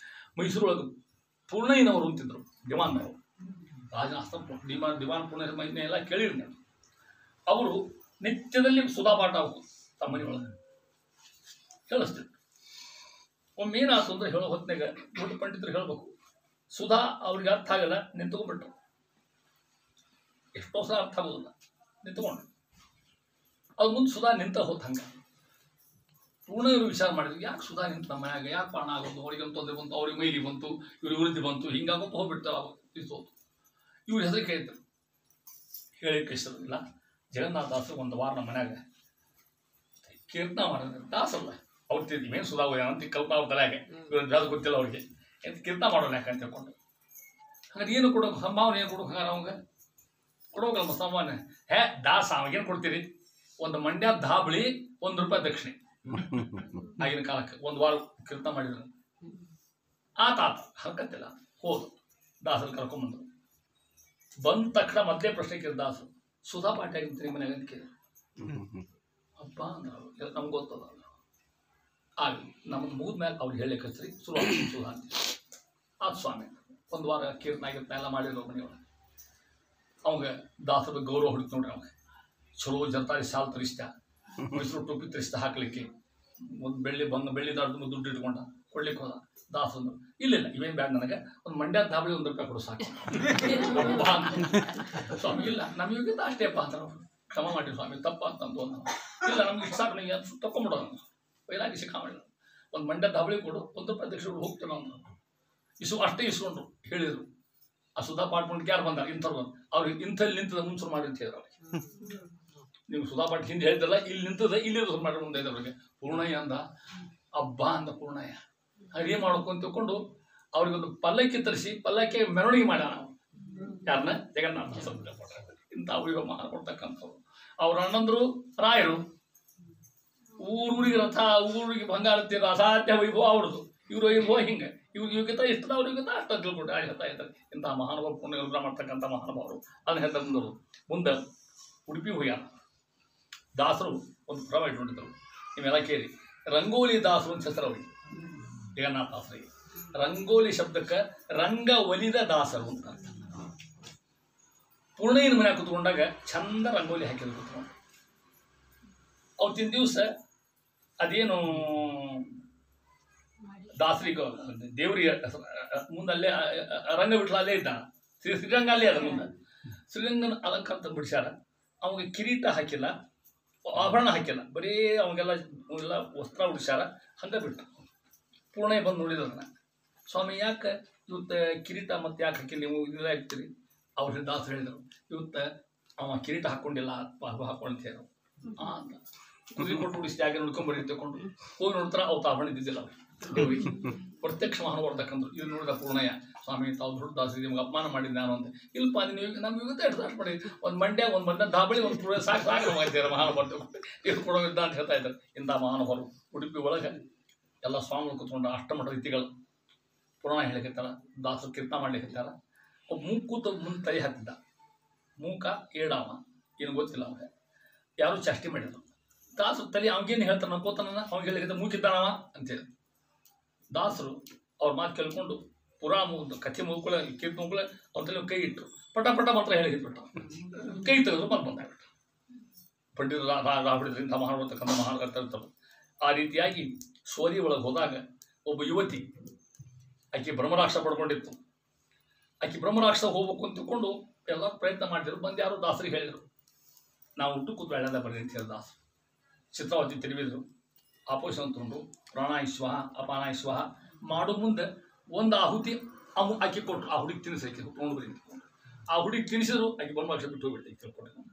ಮೈಸೂರೊಳಗೆ ಪೂರ್ಣಯ್ಯನವರು ಅಂತಿದ್ರು, ದಿವಾನ್ನವರು, ರಾಜನಾಸ್ತ ದಿವಾನ್ ಪೂರ್ಣ ಮಹಿಮೆ ಎಲ್ಲ ಕೇಳಿರಿ ನಾನು. ಅವರು ನಿತ್ಯದಲ್ಲಿ ಸುಧಾಪಾಠ ಆಗಬೇಕು ತಮ್ಮ ಮನೆಯೊಳಗೆ ಹೇಳಿಸ್ತಿದ್ರು. ಒಮ್ಮೆ ಏನಾಯ್ತು ಅಂದ್ರೆ ಹೇಳೋ ಹೊತ್ತಿನಾಗ ದೊಡ್ಡ ಪಂಡಿತರು ಹೇಳ್ಬೇಕು, ಸುಧಾ ಅವ್ರಿಗೆ ಅರ್ಥ ಆಗಲ್ಲ, ನಿಂತ್ಕೊಂಡ್ಬಿಟ್ರು. ಎಷ್ಟೋ ಸಲ ಅರ್ಥ ಆಗೋದಿಲ್ಲ, ನಿಂತ್ಕೊಂಡು ಅದು ಮುಂದೆ ಸುಧಾ ನಿಂತ ಹೋತ್ ಹಂಗೆ. ಪೂರ್ಣ ಇವರು ವಿಚಾರ ಮಾಡಿದ್ರು, ಯಾಕೆ ಸುಧಾ ನಿಂತು ನಮ್ಮ ಮನ್ಯಾಗ ಯಾಕೆ ಪಾಣ ಆಗೋದು, ಅವ್ರಿಗೊಂದು ತೊಂದರೆ ಬಂತು, ಅವ್ರಿಗೆ ಮೈಲಿ ಬಂತು, ಇವ್ರಿಗೆ ವೃದ್ಧಿ ಬಂತು, ಹಿಂಗಾಗೋದು ಹೋಗ್ಬಿಡ್ತಾರೆ. ಇಸೋದು ಇವ್ರ ಹೆಸರು ಕೇಳಿದ್ರು, ಹೇಳಿ ಕಳಿಸಿರಲಿಲ್ಲ. ಜಗನ್ನಾಥದಾಸರು ಒಂದು ವಾರ ನಮ್ಮ ಮನ್ಯಾಗ ಕೀರ್ತನ ಮಾಡಿದ್ರೆ, ದಾಸಲ್ಲ ಅವ್ರು ತಿಂತೀವಿ ಏನು ಸುಧಾ ಅಂತ ಕಲ್ಪನಾ ಅವ್ರ ತಲೆಯಾಗೆ, ಇವ್ರ ಅದು ಗೊತ್ತಿಲ್ಲ ಅವ್ರಿಗೆ, ಎಂತ ಕೀರ್ತನ ಮಾಡೋಣ ಯಾಕಂತ ತಿಳ್ಕೊಂಡು. ಹಾಗಾದ್ರೆ ಏನು ಕೊಡೋಕೆ ಸಂಭಾವನೆ, ಏನು ಕೊಡೋಕೆ ಹಾಗಾರ ಅವಂಗೆ ಕೊಡೋಕಲ್ಲ ಸಂಭಾವನೆ. ಹೇ ದಾಸ ಅವಾಗೇನು ಕೊಡ್ತೀರಿ, ಒಂದು ಮಂಡ್ಯ ಧಾಬಳಿ ₹1 ದಕ್ಷಿಣೆ. ಆಗಿನ ಕಾಲಕ್ಕೆ ಒಂದು ವಾರ ಕೀರ್ತನ ಮಾಡಿದ್ರು. ಆತ ಹರ್ಕತ್ತಿಲ್ಲ, ಹೋದು ದಾಸರು ಕರ್ಕೊಂಬಂದ್ರು. ಬಂದ ತಕ್ಷಣ ಮೊದಲೇ ಪ್ರಶ್ನೆ ಕೇಳಿದ ದಾಸರು, ಸುಧಾ ಪಾಠ ಆಗಿರ್ತೀರಿ ಮನೆಯಾಗ ಅಂತ ಕೇಳಿ. ಹಬ್ಬ ಅಂದ್ರೆ ನಮ್ಗೆ ಗೊತ್ತದ ಆಗಲಿ, ನಮಗೆ ಮುಗಿದ ಮೇಲೆ ಅವ್ರಿಗೆ ಹೇಳಲಿಕ್ಕೆ ಹಚ್ಚಿರಿ, ಸುಧಾ ಸುಧಾ ಅಂತ. ಆತ ಸ್ವಾಮಿ ಒಂದು ವಾರ ಕೀರ್ತನ ಆಗಿರ್ತ ಎಲ್ಲ ಮಾಡಿದ್ರು ಮನೆಯೊಳಗೆ. ಅವಂಗೆ ದಾಸರ ಗೌರವ ಹೊಡಿತು ನೋಡ್ರಿ. ಅವಾಗ ಚಲೋ ಜನತಾರಿ ಸಾಲು ತರಿಸ್ತ, ಮೈಸೂರು ಟೋಪಿ ತರಿಸ್ತ ಹಾಕ್ಲಿಕ್ಕೆ, ಒಂದು ಬೆಳ್ಳಿ ದಾಡ್ದು ದುಡ್ಡು ಇಟ್ಕೊಂಡ ಕೊಡ್ಲಿಕ್ಕೆ ಹೋದ. ದಾಸಂದ್ರು, ಇಲ್ಲ ಇವೇನು ಬ್ಯಾಡ, ನನಗೆ ಒಂದು ಮಂಡ್ಯ ಧಾಬಳಿ ₹1 ಕೊಡು ಸಾಕು. ಸ್ವಾಮಿ ಇಲ್ಲ ನಮಗಿಂತ ಅಷ್ಟೇಪ್ಪ ಅಂತಾರೆ. ಕ್ಷಮ ಮಾಡಿ ಸ್ವಾಮಿ ತಪ್ಪ ಅಂತಂದು ಅಂದ. ಇಲ್ಲ ನಮ್ಗೆ ಇಷ್ಟ ಸಾಕು, ನನಗೆ ಅದು ತಗೊಂಬಿಡೋಣ ವೈರಾಗಿ ಸಿಕ್ಕಾಮಿಲ್ಲ, ಒಂದು ಮಂಡ್ಯ ಧಾಬಳಿ ಕೊಡು ₹1 ದಕ್ಷಿಣ ಹೋಗ್ತೇನೆ ಅಂದ್ರು. ಅಷ್ಟೇ ಇಸ್ಕೊಂಡ್ರು. ಹೇಳಿದರು ಆ ಸುಧಾ ಪಾಠ ಮಾಡ್ಲಿಕ್ಕೆ ಯಾರು ಬಂದ ಇಂಥವ್ರು, ಅವ್ರಿಗೆ ಇಂಥಲ್ಲಿ ನಿಂತದ ಮುಂಚೂರು ಮಾಡಿ ಅಂತ ಹೇಳಿದ್ರು. ಅವ್ರಿಗೆ ನೀವು ಸುಧಾ ಪಾಠ ಹಿಂದೆ ಹೇಳಿದಲ್ಲ, ಇಲ್ಲಿ ನಿಂತದ ಇಲ್ಲಿ ಮಾಡಿ ಮುಂದೆ ಅವ್ರಿಗೆ. ಪೂರ್ಣಯ್ಯ ಅಂದ, ಹಬ್ಬ ಅಂದ ಪೂರ್ಣಯ್ಯ. ಹಾಗೆ ಮಾಡ್ಕೊಂತ ತಿಳ್ಕೊಂಡು ಅವ್ರಿಗೊಂದು ಪಲ್ಲಕ್ಕಿ ತರಿಸಿ ಪಲ್ಲಕ್ಕಿ ಮೆರವಣಿಗೆ ಮಾಡ್ಯಾನ ನಾವು. ಯಾರನ್ನ ಜಗನ್ನಾಥ ಇಂಥ ವೈಭವ ಮಾಡ್ಕೊಡ್ತಕ್ಕಂಥವ್ರು. ಅವ್ರ ಅಣ್ಣಂದ್ರು ರಾಯರು, ಊರಿಗೆ ರಥ, ಊರಿಗೆ ಬಂಗಾರ ತೀರ, ಅಸಾಧ್ಯ ವೈಭವ ಅವ್ರದ್ದು. ಇವ್ರ ವೈಭವ ಹಿಂಗೆ, ಇವ್ರ ಯೋಗ್ಯತೆ ಇಷ್ಟದ ಅವ್ರ ಯೋಗ್ಯತೆ ಅಷ್ಟ ತಿಳ್ಕೊಂಡು ಹೇಳ್ತಾ ಇದ್ದಾರೆ. ಇಂಥ ಮಹಾನುಭಾವ ಪುಣ್ಯ ಮಾಡ್ತಕ್ಕಂಥ ಮಹಾನುಭಾವರು ಅದನ್ನ ಹೇಳ್ತಾ ಬಂದವರು. ಮುಂದೆ ಉಡುಪಿ ಹೋಗ್ಯಾರ. ದಾಸರು ಒಂದು ಕ್ರಮ ಇಟ್ಕೊಂಡಿದ್ದರು, ನೀವೆಲ್ಲ ಕೇಳಿ. ರಂಗೋಲಿ ದಾಸರು ಅಂತ ಹೆಸರು ಅವ್ರಿಗೆ, ಜಗನ್ನಾಥ ದಾಸರಿಗೆ. ರಂಗೋಲಿ ಶಬ್ದಕ್ಕೆ ರಂಗ ಒಲಿದ ದಾಸರು ಅಂತ. ಪೂರ್ಣಯ್ಯನ ಮನೆ ಕೂತ್ಕೊಂಡಾಗ ಚಂದ ರಂಗೋಲಿ ಹಾಕಿದ್ರು ಕೂತ್ಕೊಂಡು. ಅವತ್ತಿನ ದಿವಸ ಅದೇನು ದಾಸರಿಗೆ ದೇವರಿಗೆ ಮುಂದಲ್ಲೇ ರಂಗ ಬಿಟ್ಲ ಅಲ್ಲೇ ಇದ್ದಾನ, ಶ್ರೀರಂಗ ಅಲ್ಲೇ ಅದ ಮುಂದೆ. ಶ್ರೀರಂಗನ ಅಲಂಕಾರ ಬಿಡಿಸ್ಯಾರ. ಅವಾಗ ಕಿರೀಟ ಹಾಕಿಲ್ಲ, ಆಭರಣ ಹಾಕಿಲ್ಲ, ಬರೀ ಅವಾಗೆಲ್ಲ ಎಲ್ಲ ವಸ್ತ್ರ ಉಡಿಸ್ಯಾರ. ಹಂಗೆ ಬಿಟ್ಟು ಪೂರ್ಣಯ್ಯ ಬಂದು ನೋಡಿದ್ರನ್ನ, ಸ್ವಾಮಿ ಯಾಕೆ ಇವತ್ತು ಕಿರೀಟ ಮತ್ತೆ ಯಾಕೆ ಹಾಕಿ ನೀವು ಇದೆಲ್ಲ ಹಾಕ್ತೀರಿ? ಅವ್ರ ದಾಸರು ಹೇಳಿದರು, ಇವತ್ತು ಅವ ಕಿರೀಟ ಹಾಕ್ಕೊಂಡಿಲ್ಲ, ಹಾಕ್ಕೊಂತ ಹೇಳು ಅಂತ. ಕುದುರೆ ಕೊಟ್ಟು ಉಡಿಸಿ ಹಾಗೆ ನೋಡ್ಕೊಂಬರಿ ತಗೊಂಡು ಹೋಗಿ ನೋಡ್ತಾರೆ, ಅವ್ರು ಆಭರಣ ಇದ್ದಿದ್ದಿಲ್ಲ ದೇವರಿಗೆ. ಪ್ರತ್ಯಕ್ಷ ಮಹಾನುಭಾವರ್ತಕ್ಕಂಥದ್ದು. ಇದು ನೋಡಿದ ಪೂರ್ಣಯ್ಯ, ಸ್ವಾಮಿ ತಾವು ದೊಡ್ಡ ದಾಸರಿಗೆ ನಿಮ್ಗೆ ಅಪಮಾನ ಮಾಡಿದ್ದು ನಾನು ಅಂತ. ಇಲ್ಪ ನೀವು ನಮ್ಮ ಯುಗತೆ ಎಷ್ಟು ದಾಸ ಮಾಡಿ, ಒಂದು ಮಂಡ್ಯ ಒಂದು ಮಂಡ್ಯ ಧಾಬಳಿ ಒಂದು ಪೂರ್ಣ ಸಾಕು ಮಾಡ್ತಾರೆ ಮಹಾನುಭಾವ ಇದು ಕೊಡೋವಿದ್ದ ಅಂತ ಹೇಳ್ತಾ ಇದ್ದಾರೆ. ಇಂಥ ಮಹಾನುಭಾವರು ಉಡುಪಿ ಒಳಗೆ ಎಲ್ಲ ಸ್ವಾಮಿಗಳು ಕೂತ್ಕೊಂಡು ಅಷ್ಟಮಠ ರೀತಿಗಳು ಪುರಾಣ ಹೇಳಿಕತ್ತಾರ, ದಾಸರು ಕೀರ್ತನ ಮಾಡ್ಲಿಕ್ಕತ್ತಾರ. ಒಬ್ಬ ಮೂಕೂತ ಮುಂದೆ ತಲೆ ಹಾಕ್ತಿದ್ದ, ಮೂಕ ಏಡಾವ ಏನು ಗೊತ್ತಿಲ್ಲ ಅವಾಗ, ಯಾರು ಚಾಷ್ಟಿ ಮಾಡಿದ್ರು. ದಾಸರು ತಲೆ ಅವ್ಗೇನು ಹೇಳ್ತಾನೆ ನಕ್ಕೋತಾನ, ಅವ್ಗೆ ಹೇಳಿಕತ್ತ ಮೂಕಿದ್ದಾನವ ಅಂತೇಳಿ. ದಾಸರು ಅವ್ರ ಮಾತು ಕೇಳ್ಕೊಂಡು ಪುರಾ ಕಥೆ ಮುಗ್ಗಳ ಕೀರ್ತಿ ಮುಗ್ಗಳ ಅವ್ರ ತಲೆ ಕೈ ಇಟ್ಟರು, ಪಟ ಪಟ ಮಾತ್ರ ಹೇಳಿಬಿಟ್ಟು ಕೈ ತೆಗೆದ್ರು ಬಂದು ಬಂದಾಗ್ಬಿಟ್ಟು. ಪಂಡಿತರು ರಾಬಿಡಿದ್ರಿಂದ ಮಹಾನುಭಾವರ್ತಕ್ಕಂಥ ಮಹಾನುಭಾವ ಇರ್ತಾರೆ. ಆ ರೀತಿಯಾಗಿ ಸೋಲಿ ಒಳಗೆ ಹೋದಾಗ ಒಬ್ಬ ಯುವತಿ ಆಕೆ ಬ್ರಹ್ಮರಾಕ್ಷ ಪಡ್ಕೊಂಡಿತ್ತು. ಆಕೆ ಬ್ರಹ್ಮರಾಕ್ಷ ಹೋಗ್ಬೇಕು ಅಂತ ತಿಳ್ಕೊಂಡು ಎಲ್ಲ ಪ್ರಯತ್ನ ಮಾಡಿದ್ರು. ಬಂದು ಯಾರು ದಾಸರಿಗೆ ಹೇಳಿದರು, ನಾವು ಊಟ ಕೂತು ಬೆಳೆದ ಬರ್ರಿ ಅಂತ ಹೇಳಿ ದಾಸರು ಚಿತ್ರವತಿ ತಿರುವಿದ್ರು. ಆಪೋಷಣ ತಗೊಂಡು ಪ್ರಾಣಾಯಿಶ್ವಹ ಅಪಾನಾಯಿಶ್ವಹ ಮಾಡೋ ಮುಂದೆ ಒಂದು ಆಹುತಿ ಆಕೆ ಕೊಟ್ಟರು. ಆ ಹುಡುಗಿ ತಿನ್ನಿಸಿ ಆಕೆ ತೊಗೊಂಡು ಬರೀ ಆ ಹುಡುಗಿ ತಿನ್ನಿಸಿದ್ರು. ಆಕೆ ಬ್ರಹ್ಮರಾಕ್ಷ ಬಿಟ್ಟು ಹೋಗ್ಬಿಡ್ತೀವಿ ತಿಳ್ಕೊಂಡು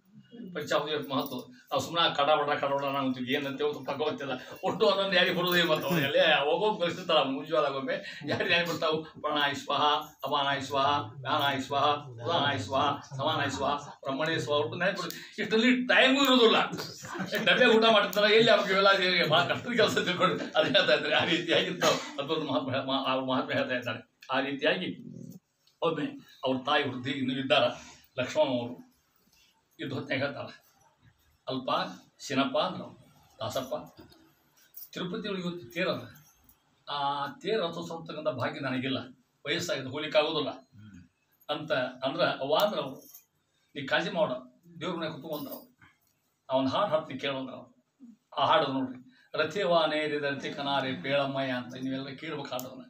ಪಂಚಾವತಿ ಮಹತ್ವ. ನಾವು ಸುಮ್ಮನೆ ಕಡಬಡ ನಾವು ಏನಂತ ಗೊತ್ತಿಲ್ಲ. ಒಟ್ಟು ಒಂದೊಂದು ಯಾರಿಗೆ ಬರೋದೇ ಮತ್ತು ಎಲ್ಲೇ ಹೋಗೋದು ಕಳಿಸ್ತಾರ ಮುಂಜಾಲಾಗೊಮ್ಮೆ ಯಾರು ಯಾರು ಬರ್ತಾವೆ. ಪ್ರಾಣಾಯಿಶ್ವಹ ಅಪಾನಾಯಿಶ್ವಹ ವ್ಯಾನಾಯಿಶ್ವಹ ಉದಾನಾಯಿಶ್ವಹ ಸಮಾನಾಯಿಶ್ವಹ ಬ್ರಹ್ಮಣೇಶ್ವಹ ಒಟ್ಟು ನೆನಪು. ಇಷ್ಟರಲ್ಲಿ ಟೈಮು ಇರೋದಿಲ್ಲ. ಡಬ್ಬೆ ಊಟ ಮಾಡ್ತಾರೆ ಎಲ್ಲಿ ಅವ್ರಿಗೆ ಎಲ್ಲ ಭಾಳ ಕಷ್ಟದ ಕೆಲಸ ತಿಳ್ಕೊಂಡು ಅದು ಹೇಳ್ತಾ ಇದ್ದಾರೆ. ಆ ರೀತಿಯಾಗಿತ್ತು ಅದೊಂದು ಮಹಾತ್ಮ ಹೇಳ್ತಾ ಇದ್ದಾರೆ. ಆ ರೀತಿಯಾಗಿ ಒಮ್ಮೆ ಅವ್ರ ತಾಯಿ ವೃದ್ಧಿ ಇನ್ನೂ ಇದ್ದಾರೆ ಲಕ್ಷ್ಮಣ ಅವರು. ಇದು ಹೊತ್ತಿನಾಗ ಹೇಳ್ತಾರೆ, ಅಲ್ಪ ಶಿನಪ್ಪ ಅಂದ್ರು ದಾಸಪ್ಪ ತಿರುಪತಿ ಒಳಗೆ ಇವತ್ತು ತೇರದ ಆ ತೇರು ಹತ್ತೋಸ್ತಕ್ಕಂಥ ಭಾಗ್ಯ ನನಗಿಲ್ಲ, ವಯಸ್ಸಾಗಿದೆ, ಹೋಗ್ಲಿಕ್ಕಾಗೋದಿಲ್ಲ ಅಂತ ಅಂದ್ರೆ ಅವ್ವ ಅಂದ್ರೆ ಅವರು ನೀ ಕಾಳಜಿ ಮಾಡ ದೇವ್ರ ಮನೆ ಕುತ್ಕೊಂಡ್ರು. ಅವನ ಹಾಡು ಹಾಡ್ತಿ ಕೇಳೋಂದ್ರೆ ಅವ್ರು ಆ ಹಾಡು ನೋಡ್ರಿ, ರಥೇವಾನೇ ರತಿ ಕನಾರೆ ಪೇಳಮ್ಮಯ್ಯ ಅಂತ ನೀವೆಲ್ಲ ಕೇಳ್ಬೇಕು ಹಾಡೋದನ್ನ.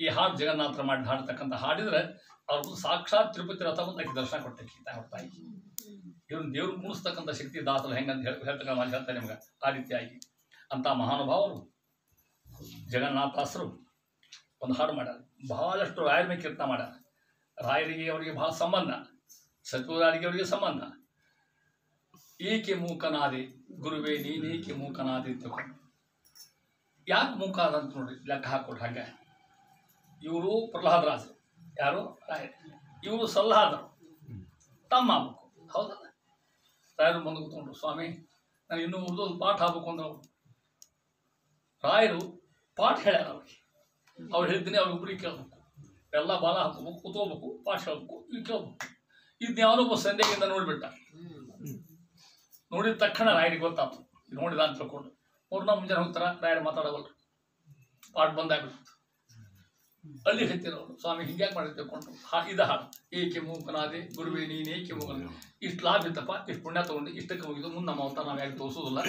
ಈ ಹಾಡು ಜಗನ್ನಾಥರ ಮಾಡಿ ಹಾಡ್ತಕ್ಕಂಥ ಹಾಡಿದ್ರೆ ಅವ್ರಿಗೂ ಸಾಕ್ಷಾತ್ ತಿರುಪತಿ ರಥ ಬಂದು ಆಕೆ ದರ್ಶನ ಕೊಟ್ಟಕ್ಕೆ ಅವ್ರ ತಾಯಿ. ಇವ್ರನ್ನ ದೇವ್ರು ಕುಣಿಸ್ತಕ್ಕಂಥ ಶಕ್ತಿ ದಾಸರು ಹೆಂಗಂತ ಹೇಳ್ತಕ್ಕ ಹೇಳ್ತಾರೆ ನಿಮ್ಗೆ. ಆ ರೀತಿಯಾಗಿ ಅಂಥ ಮಹಾನುಭಾವರು ಜಗನ್ನಾಥಾಸರು ಒಂದು ಹಾಡು ಮಾಡ್ಯಾರ. ಬಹಳಷ್ಟು ರಾಯರ ಮೇಲೆ ಕೀರ್ತನ ಮಾಡ್ಯಾರ. ರಾಯರಿಗೆ ಅವರಿಗೆ ಬಹಳ ಸಂಬಂಧ, ಸತ್ವರಾರಿಗೆ ಅವರಿಗೆ ಸಂಬಂಧ. ಏಕೆ ಮೂಕನಾದೆ ಗುರುವೇ ನೀನೇಕೆ ಮೂಕನಾದೆ ತಗೊಂಡು ಯಾಕೆ ಮೂಕ ಅಂತ ನೋಡ್ರಿ ಲೆಕ್ಕ ಹಾಕೊಟ್ರು. ಹಾಗೆ ಇವರು ಪ್ರಹ್ಲಾದರಾಜರು, ಯಾರು ರಾಯ, ಇವರು ಸಲ್ಲಾದರು ತಮ್ಮ ಆಗ್ಬೇಕು. ಹೌದಲ್ಲ, ರಾಯರು ಬಂದು ಕೂತ್ಕೊಂಡ್ರು, ಸ್ವಾಮಿ ನಾನು ಇನ್ನೂ ಉಳಿದೊಂದು ಪಾಠ ಆಗ್ಬೇಕು ಅಂದ್ರೆ ರಾಯರು ಪಾಠ ಹೇಳ್ಯಾರ ಅವ್ರಿಗೆ. ಅವ್ರು ಹೇಳ್ತೀನಿ ಅವ್ರಿಗೊಬ್ರಿಗೆ ಕೇಳ್ಬೇಕು, ಎಲ್ಲ ಬಾಲ ಹಾಕೋಬೇಕು, ಕೂತ್ಕೋಬೇಕು, ಪಾಠ ಹೇಳ್ಬೇಕು, ಈಗ ಕೇಳ್ಬೇಕು. ಇದನ್ನ ಯಾವನೊಬ್ಬ ಸಂದೇಹದಿಂದ ನೋಡಿಬಿಟ್ಟ. ನೋಡಿದ ತಕ್ಷಣ ರಾಯರಿಗೆ ಗೊತ್ತಾಯ್ತು ನೋಡಿದ ಅಂತ ತಿಳ್ಕೊಂಡು. ಅವ್ರನ್ನ ಮುಂಜಾನೆ ಹೋಗ್ತಾರ, ರಾಯರು ಮಾತಾಡೋವಲ್ರು, ಪಾಠ ಬಂದಾಗ್ಬಿಡ್ತು. ಅಲ್ಲಿ ಹೇಳ್ತಿರೋರು, ಸ್ವಾಮಿ ಹಿಂಗ್ಯಾಕೆ ಮಾಡಿ ತಿಳ್ಕೊಂಡು ಇದು ಹಾಡು, ಏಕೆ ಮೂಕನಾದೆ ಗುರುವೇ ನೀನು ಏಕೆ ಮೂಕನಾದೆ. ಇಷ್ಟು ಲಾಭ ಇತ್ತಪ್ಪ, ಇಷ್ಟು ಪುಣ್ಯ ತೊಗೊಂಡು ಇಷ್ಟಕ್ಕೆ ಮುಗಿದು ಮುಂದೆ ನಮ್ಮ ಅವತಾರ ನಾವು ಯಾಕೆ ತೋರಿಸೋದಿಲ್ಲ,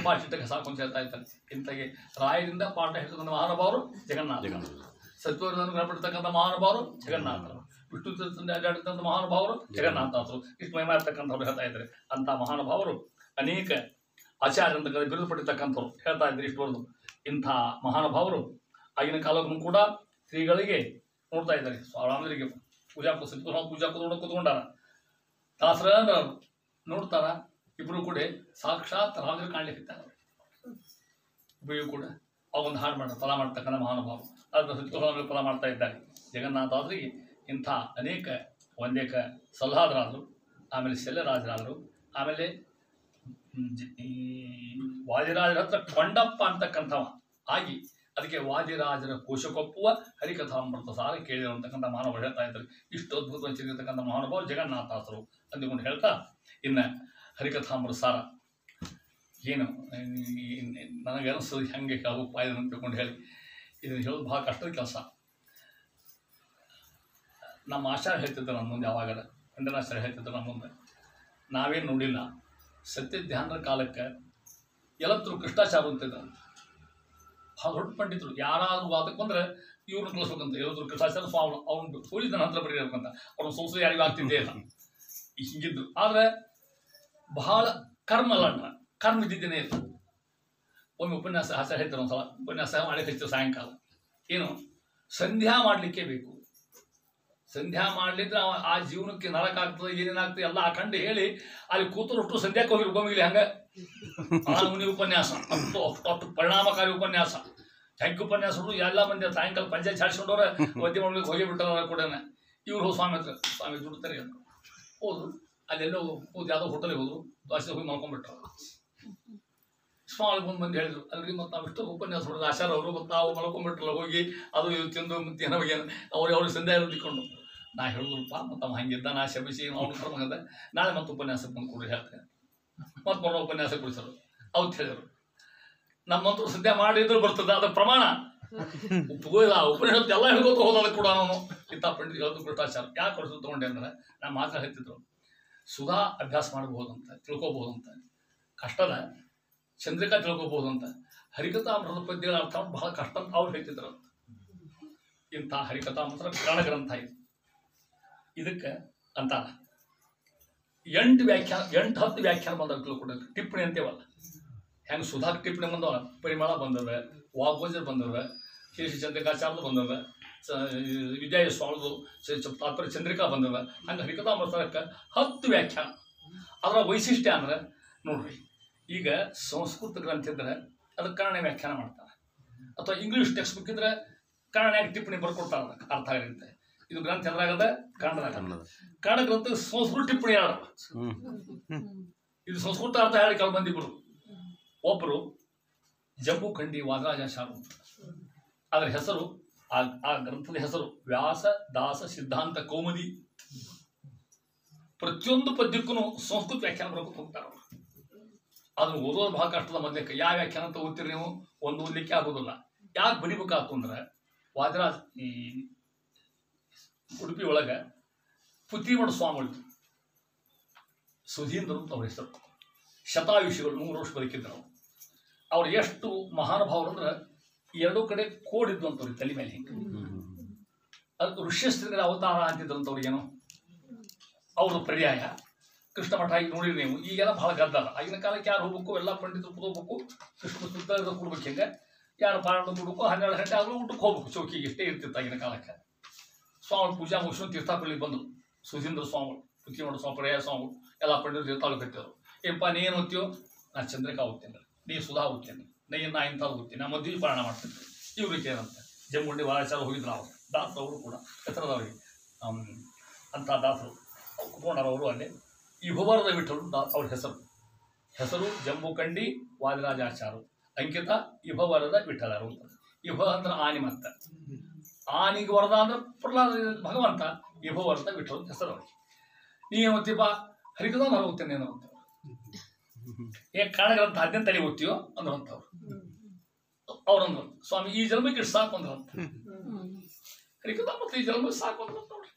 ಪಾಠ ಇಷ್ಟಕ್ಕೆ ಸಾಕು ಅಂತ ಹೇಳ್ತಾ ಇರ್ತಾರೆ. ಇಂಥಗೆ ರಾಯರಿಂದ ಪಾಠ ಹೇಳ್ತಕ್ಕಂಥ ಮಹಾನುಭಾವರು ಜಗನ್ನಾಥ, ಸತ್ವವನ್ನು ಗಣಪಡ್ತಕ್ಕಂಥ ಮಹಾನುಭಾವರು ಜಗನ್ನಾಥರು, ವಿಷ್ಣು ತೀರ್ಥದಿಂದ ಅಡ್ಡಾಡ್ತಕ್ಕಂಥ ಮಹಾನುಭಾವರು ಜಗನ್ನಾಥರು, ಇಷ್ಟು ಮಹಿಮಾ ಇರ್ತಕ್ಕಂಥವ್ರು ಹೇಳ್ತಾ ಇದ್ದಾರೆ. ಅಂಥ ಮಹಾನುಭಾವರು ಅನೇಕ ಆಚಾರ್ಯ ಅಂತ ಬಿರುದು ಪಡಿತಕ್ಕಂಥವ್ರು ಹೇಳ್ತಾ ಇದ್ದಾರೆ. ಇಷ್ಟುವರೆದು ಇಂಥ ಮಹಾನುಭಾವರು ಆಗಿನ ಕಾಲಕ್ಕೂ ಕೂಡ ಶ್ರೀಗಳಿಗೆ ನೋಡ್ತಾ ಇದ್ದಾರೆ. ಸ್ವಾಮಿಗಳಿಗೆ ಪೂಜಾ ಕೂತ್ಕೊಂಡಾರ. ದಾಸರ ನೋಡ್ತಾರ, ಇಬ್ಬರು ಕೂಡ ಸಾಕ್ಷಾತ್ ರಾಮರು ಕಾಣ್ಲಿಕ್ಕೆ ಇಬ್ಬರಿಗೂ ಕೂಡ ಅವೊಂದು ಹಾಡು ಮಾಡ್ತಾರೆ. ಫಲ ಮಾಡ್ತಕ್ಕಂಥ ಮಹಾನುಭಾವರು ಅದರ ಸತ್ಯಗಳನ್ನು ಫಲ ಮಾಡ್ತಾ ಇದ್ದಾರೆ. ಜಗನ್ನಾಥಾದ್ರಿಗೆ ಇಂಥ ಅನೇಕ ಒಂದೇಕ ಸಲ್ಲಾದರಾದರು, ಆಮೇಲೆ ಶಲ್ಯರಾಜರಾದರು, ಆಮೇಲೆ ವಾದಿರಾಜರ ಹತ್ರ ಕೊಂಡಪ್ಪ ಅಂತಕ್ಕಂಥವ ಆಗಿ ಅದಕ್ಕೆ ವಾದಿರಾಜರ ಕೋಶಕೊಪ್ಪುವ ಹರಿಕಥಾಮೃತ ಸಾರ ಕೇಳಿರುವಂತಕ್ಕಂಥ ಮಾನವ ಹೇಳ್ತಾ ಇದ್ದಾರೆ. ಇಷ್ಟು ಅದ್ಭುತವಾಗಿ ಚಿರಿರ್ತಕ್ಕಂಥ ಮಹಾನುಭಾವ ಜಗನ್ನಾಥಾಸರು ಅಂದುಕೊಂಡು ಹೇಳ್ತಾ, ಇನ್ನು ಹರಿಕಥಾಮೃತ ಸಾರ ಏನು ನನಗೆ ಅನಿಸೋದು ಹೆಂಗೆ ಉಪಾಯ ಅಂತ ತಿಳ್ಕೊಂಡು ಹೇಳಿ ಇದನ್ನು ಹೇಳೋದು ಭಾಳ ಕಷ್ಟದ ಕೆಲಸ. ನಮ್ಮ ಆಚಾರ್ಯ ಹೇಳ್ತಿದ್ರು ನಮ್ಮ ಮುಂದೆ, ಯಾವಾಗ ಖಂಡನಾಚಾರ್ಯ ಹೇಳ್ತಿದ್ರು ನಮ್ಮ ಮುಂದೆ, ನಾವೇನು ನೋಡಿಲ್ಲ. ಸತ್ಯ ಧ್ಯಾನದ ಕಾಲಕ್ಕೆ ಎಲ್ಲತ್ರು ಕೃಷ್ಣಾಚಾರ ಅಂತಿದ್ದಾರೆ. ಭಾಳ ದೊಡ್ಡ ಪಂಡಿತರು. ಯಾರಾದರೂ ವಾದಕ್ಕೆ ಬಂದರೆ ಇವ್ರನ್ನ ಕಳಿಸ್ಬೇಕಂತ ಎಲ್ಲದ್ರು ಕೃಷ್ಣಾಚಾರ್ಯ ಸ್ವಾಮಿ ಅವ್ನು ಸೋಲಿದ ನಂತರ ಬರೀಬೇಕಂತ ಅವ್ರನ್ನ ಸೋಲಿಸಿ ಯಾರಿಗೂ ಆಗ್ತಿದ್ದೇ ಇಲ್ಲ. ಹಿಂಗಿದ್ದು ಆದರೆ ಬಹಳ ಕರ್ಮ ಅಲ್ಲ, ಕರ್ಮ ಇದ್ದಿದ್ದೇನೆ ಇಲ್ಲ. ಒಮ್ಮೆ ಉಪನ್ಯಾಸ ಆಚಾರ ಹೇಳ್ತಾರೆ, ಒಂದ್ಸಲ ಉಪನ್ಯಾಸ ಮಾಡಿ ಹಚ್ಚಿದ್ರು ಸಾಯಂಕಾಲ. ಏನು ಸಂಧ್ಯಾ ಮಾಡಲಿಕ್ಕೆ ಬೇಕು. ಸಂಧ್ಯಾ ಮಾಡಲಿದ್ರೆ ಆ ಜೀವನಕ್ಕೆ ನರಕ ಆಗ್ತದೆ, ಏನೇನಾಗ್ತದೆ ಎಲ್ಲ ಅಖಂಡ ಹೇಳಿ ಅಲ್ಲಿ ಕೂತರಷ್ಟು ಸಂಧ್ಯಾಕ್ಕೆ ಹೋಗಿ ಒಮ್ಮಿಲಿ ಹಂಗೆ ಮುನಿ ಉಪನ್ಯಾಸ ಅಷ್ಟು ಪರಿಣಾಮಕಾರಿ ಉಪನ್ಯಾಸ. ಜಗ್ಗ ಉಪನ್ಯಾಸ ಎಲ್ಲ ಮಂದಿ ಸಾಯಂಕಾಲ ಪಂಚಾಯತ್ ಚಾಡಿಸ್ಕೊಂಡವ್ರೆ ವದ್ಯ ಮಾಡ್ಲಿಕ್ಕೆ ಹೋಗಿ ಬಿಟ್ಟಾರ ಕೂಡ. ಇವ್ರು ಸ್ವಾಮಿ ಹತ್ರ ಸ್ವಾಮಿ ದುಡ್ತಾರೆ ಹೋದ್ರು. ಅಲ್ಲೆಲ್ಲೋ ಹೋಗಿ ಯಾವುದೋ ಹೋಟೆಲ್ಗೆ ಹೋದ್ರು, ದೋಸೆ ಹೋಗಿ ಮಾಡ್ಕೊಂಡ್ಬಿಟ್ರು. ಸ್ವಾಮಿ ಬಂದು ಹೇಳಿದ್ರು, ಅಲ್ರಿ ಮತ್ತು ನಾವು ಇಷ್ಟು ಉಪನ್ಯಾಸ ಹೊಡೆದು ಆಚಾರ ಅವರು ಮತ್ತು ನಾವು ಮಲ್ಕೊಂಡ್ಬಿಟ್ರಲ್ಲ ಹೋಗಿ ಅದು ಇದು ತಿಂದು ಮತ್ತೇನೋ ಅವ್ರಿಗೆ ಸಂದೇಹ ತಿಳ್ಕೊಂಡು. ನಾ ಹೇಳಿದ್ರಪ್ಪ ಮತ್ತು ಅವ ಹಂಗಿದ್ದ, ನಾ ಶಬಿಸಿ ಅವ್ನು ಕರ್ಮಂದ ನಾಳೆ ಮತ್ತೆ ಉಪನ್ಯಾಸಕ್ಕೆ ಬಂದು ಕೊಡಿ ಹೇಳ್ತೇನೆ. ಮತ್ತು ಬರೋ ಉಪನ್ಯಾಸ ಕೊಡಿಸೋರು ಅವ್ರು ಹೇಳಿದರು. ನಮ್ಮಂತೂ ಸದ್ಯ ಮಾಡಿದ್ರು ಬರ್ತದೆ, ಅದ್ರ ಪ್ರಮಾಣ ಉಪನ್ಯಾಸ ಎಲ್ಲ ಹೇಳ್ಕೊತ ಹೋದ ಕೂಡ ನಾನು ಇಂಥ ಪಂಡಿತ ಹೇಳೋದು ಭ್ರಷ್ಟಾಚಾರ. ಯಾಕೆ ಕೊಡಿಸೋದು ತೊಗೊಂಡೆ ಅಂದ್ರೆ ನಾನು ಮಾತ್ರ ಹೇಳ್ತಿದ್ರು, ಸುಧಾ ಅಭ್ಯಾಸ ಮಾಡ್ಬೋದಂತ, ತಿಳ್ಕೊಬೋದಂತ, ಕಷ್ಟದ ಚಂದ್ರಿಕಾ ತಿಳ್ಕೊಬೋದು ಅಂತ. ಹರಿಕಥಾಮೃತದ ಪದ್ಯಗಳ ಅರ್ಥ ಬಹಳ ಕಷ್ಟ ಅಂತ ಅವ್ರು ಹೇಳ್ತಿದ್ರು. ಇಂಥ ಹರಿಕಥಾಮೃತ ಗ್ರಂಥ ಇದು. ಇದಕ್ಕೆ ಅಂತ 8 ವ್ಯಾಖ್ಯಾನ 8-10 ವ್ಯಾಖ್ಯಾನ ಬಂದಾಗ ತಿಳ್ಕೊಡೋದು. ಟಿಪ್ಪಣಿ ಅಂತೇವಲ್ಲ, ಹೆಂಗೆ ಸುಧಾಕ್ ಟಿಪ್ಪಣಿ ಬಂದವ, ಪರಿಮಳ ಬಂದವೆ, ವಾಗ್ಭೋಜರ್ ಬಂದವೆ, ಶೇಷಚಂದ್ರಿಕಾಚಾರ್ಯರು ಬಂದವೆ, ವಿಜಯ ಸ್ವಾಮಿದು ತಾತ್ಪರ್ಯ ಚಂದ್ರಿಕಾ ಬಂದವೆ. ಹಂಗೆ ಹರಿಕಥಾಮೃತಕ್ಕೆ 10 ವ್ಯಾಖ್ಯಾನ. ಅದರ ವೈಶಿಷ್ಟ್ಯ ಅಂದ್ರೆ ನೋಡ್ರಿ, ಈಗ ಸಂಸ್ಕೃತ ಗ್ರಂಥ ಇದ್ರೆ ಅದಕ್ಕೆ ಕನ್ನಡ ವ್ಯಾಖ್ಯಾನ ಮಾಡ್ತಾರೆ, ಅಥವಾ ಇಂಗ್ಲೀಷ್ ಟೆಕ್ಸ್ಟ್ ಬುಕ್ ಇದ್ರೆ ಕನ್ನಡ ಟಿಪ್ಪಣಿ ಬರ್ಕೊಡ್ತಾರೆ, ಅದಕ್ಕೆ ಅರ್ಥ ಆಗಿರುತ್ತೆ. ಇದು ಗ್ರಂಥ ಎದುರಾಗದ ಕನ್ನಡದಾಗ. ಕನ್ನಡ ಗ್ರಂಥ ಸಂಸ್ಕೃತ ಟಿಪ್ಪಣಿ ಯಾರು, ಇದು ಸಂಸ್ಕೃತ ಅರ್ಥ ಹೇಳಿ ಕೆಲವು ಮಂದಿಬ್ರು. ಒಬ್ಬರು ಜಂಬೂಖಂಡಿ ವಾದರಾಜಾಚಾರ್ಯ, ಅದರ ಹೆಸರು ಆ ಗ್ರಂಥದ ಹೆಸರು ವ್ಯಾಸ ದಾಸ ಸಿದ್ಧಾಂತ ಕೌಮುದಿ. ಪ್ರತಿಯೊಂದು ಪದ್ಯಕ್ಕೂ ಸಂಸ್ಕೃತ ವ್ಯಾಖ್ಯಾನ ಬರ್ಕೊಂಡು ಹೋಗ್ತಾರೆ ಅವರು. ಅದನ್ನು ಓದೋದು ಬಹಳ ಕಷ್ಟದ. ಮೊದಲಕ್ಕೆ ಯಾವ ವ್ಯಾಖ್ಯಾನ ಅಂತ ಓದ್ತೀರಿ ನೀವು, ಒಂದು ಓದಲಿಕ್ಕೆ ಆಗೋದಿಲ್ಲ. ಯಾಕೆ ಬರಿಬೇಕಾಯ್ತು ಅಂದ್ರೆ, ವಾದರಾಜ್ ಈ ಉಡುಪಿ ಒಳಗೆ ಪುತ್ತಿಮಠ ಸ್ವಾಮಿಗಳು ಸುಧೀಂದ್ರ ಅಂತ ಅವ್ರ ಹೆಸರು, ಶತಾಯುಷಿಗಳು 100 ವರ್ಷ ಬದುಕಿದ್ರು. ಅವ್ರು ಎಷ್ಟು ಮಹಾನುಭಾವರು ಅಂದ್ರೆ, 2 ಕಡೆ ಕೋಡಿದ್ದು ಅಂತವ್ರಿಗೆ ತಲೆ ಮೇಲೆ ಹಿಂಗೆ. ಅದು ಋಷ್ಯಸ್ತ್ರೀಯರ ಅವತಾರ ಅಂತಿದ್ರಂತವ್ರಿಗೇನೋ ಅವ್ರ ಪರ್ಯಾಯ ಕೃಷ್ಣ ಮಠ. ಈಗ ನೋಡಿರಿ ನೀವು, ಈಗೆಲ್ಲ ಬಹಳ ಗದ್ದಲ. ಆಗಿನ ಕಾಲಕ್ಕೆ ಯಾರು ಹೋಗ್ಬೇಕು, ಎಲ್ಲ ಪಂಡಿತರು ಹೋಗ್ಬೇಕು, ಕೃಷ್ಣ ಸುತ್ತ ಕೊಡ್ಬೇಕು. ಹಿಂಗೆ ಯಾರು ಪಾರಾಟ ಕೊಡ್ಬೇಕು, 12 ಗಂಟೆ ಆಗಲು ಊಟಕ್ಕೆ ಹೋಗ್ಬೇಕು, ಚೌಕಿಗೆ ಇಷ್ಟೇ ಇರ್ತಿತ್ತು ಆಗಿನ ಕಾಲಕ್ಕೆ. ಸ್ವಾಮಿ ಪೂಜಾ ಮುಗಿಸ್ಕೊಂಡು ತೀರ್ಥಾಪಳ್ಳಿಗೆ ಬಂದರು ಸುಧೀಂದ್ರ ಸ್ವಾಮಿಗಳು, ಪುತ್ತಿಮಠ ಸ್ವಾಮಿ, ಪರ್ಯಾಯ ಸ್ವಾಮಿಗಳು, ಎಲ್ಲ ಪಂಡಿತರು ತೀರ್ಥಾಳು ಕಟ್ಟಿದ್ರು. ಏನಪ್ಪ ನೀ ಏನು ಓದ್ತೀವೋ, ನಾನು ಚಂದ್ರಿಕಾ ಓದ್ತೇನೆ, ನೀ ಸುಧಾ ಓದ್ತೇನೆ, ನಾ ಇಂಥದ್ದು ಓದ್ತೀನಿ, ನಾ ಮದುವೆ ಪಾರಾಯಣ ಮಾಡ್ತೀನಿ. ಇವ್ರಿಗೆ ಏನಂತ ಜಂಬುಂಡಿ ವಾರಾಚಾರ ಹೋಗಿದ್ರು. ಅವರು ದಾಸರವರು ಕೂಡ ಹೆಸರದವ್ರಿಗೆ ಅಂಥ ದಾಸರು ಕುತ್ಕೊಂಡವರು. ಅಲ್ಲಿ ಇಭವರದ ವಿಠಲು ಅವ್ರ ಹೆಸರು ಜಂಬೂಖಂಡಿ ವಾದಿರಾಜಾಚಾರ್ಯರು. ಅಂಕಿತ ಇಭವರದ ವಿಠಲರು. ಇಭ ಅಂದ್ರೆ ಆನಿ, ಮತ್ತ ಆನಿಗೆ ವರದ ಅಂದ್ರೆ ಪ್ರಹ್ಲಾದ ಭಗವಂತ. ಇಭವರದ ವಿಠಲು ಹೆಸರು ಅವ್ರಿಗೆ. ನೀ ಓದ್ತೀಪ ಹರಿಕಥಾಮೃತ ಓದ್ತೇನೆ ಏನೋ ಅಂತ ಕಾರಣಗಳಂತ 18 ತಲೆ ಓದ್ತೀವೋ ಅಂದ್ರಂತವ್ರು. ಅವ್ರಂದ್ರು, ಸ್ವಾಮಿ ಈ ಜನ್ಮಕ್ಕೆ ಇಷ್ಟು ಸಾಕು ಅಂದ್ರಂತ. ಹರಿಕಥಾಮೃತ ಈ ಜನ್ಮಕ್ಕೆ ಸಾಕು ಅಂದ್ರಂತ. ನೋಡ್ರಿ,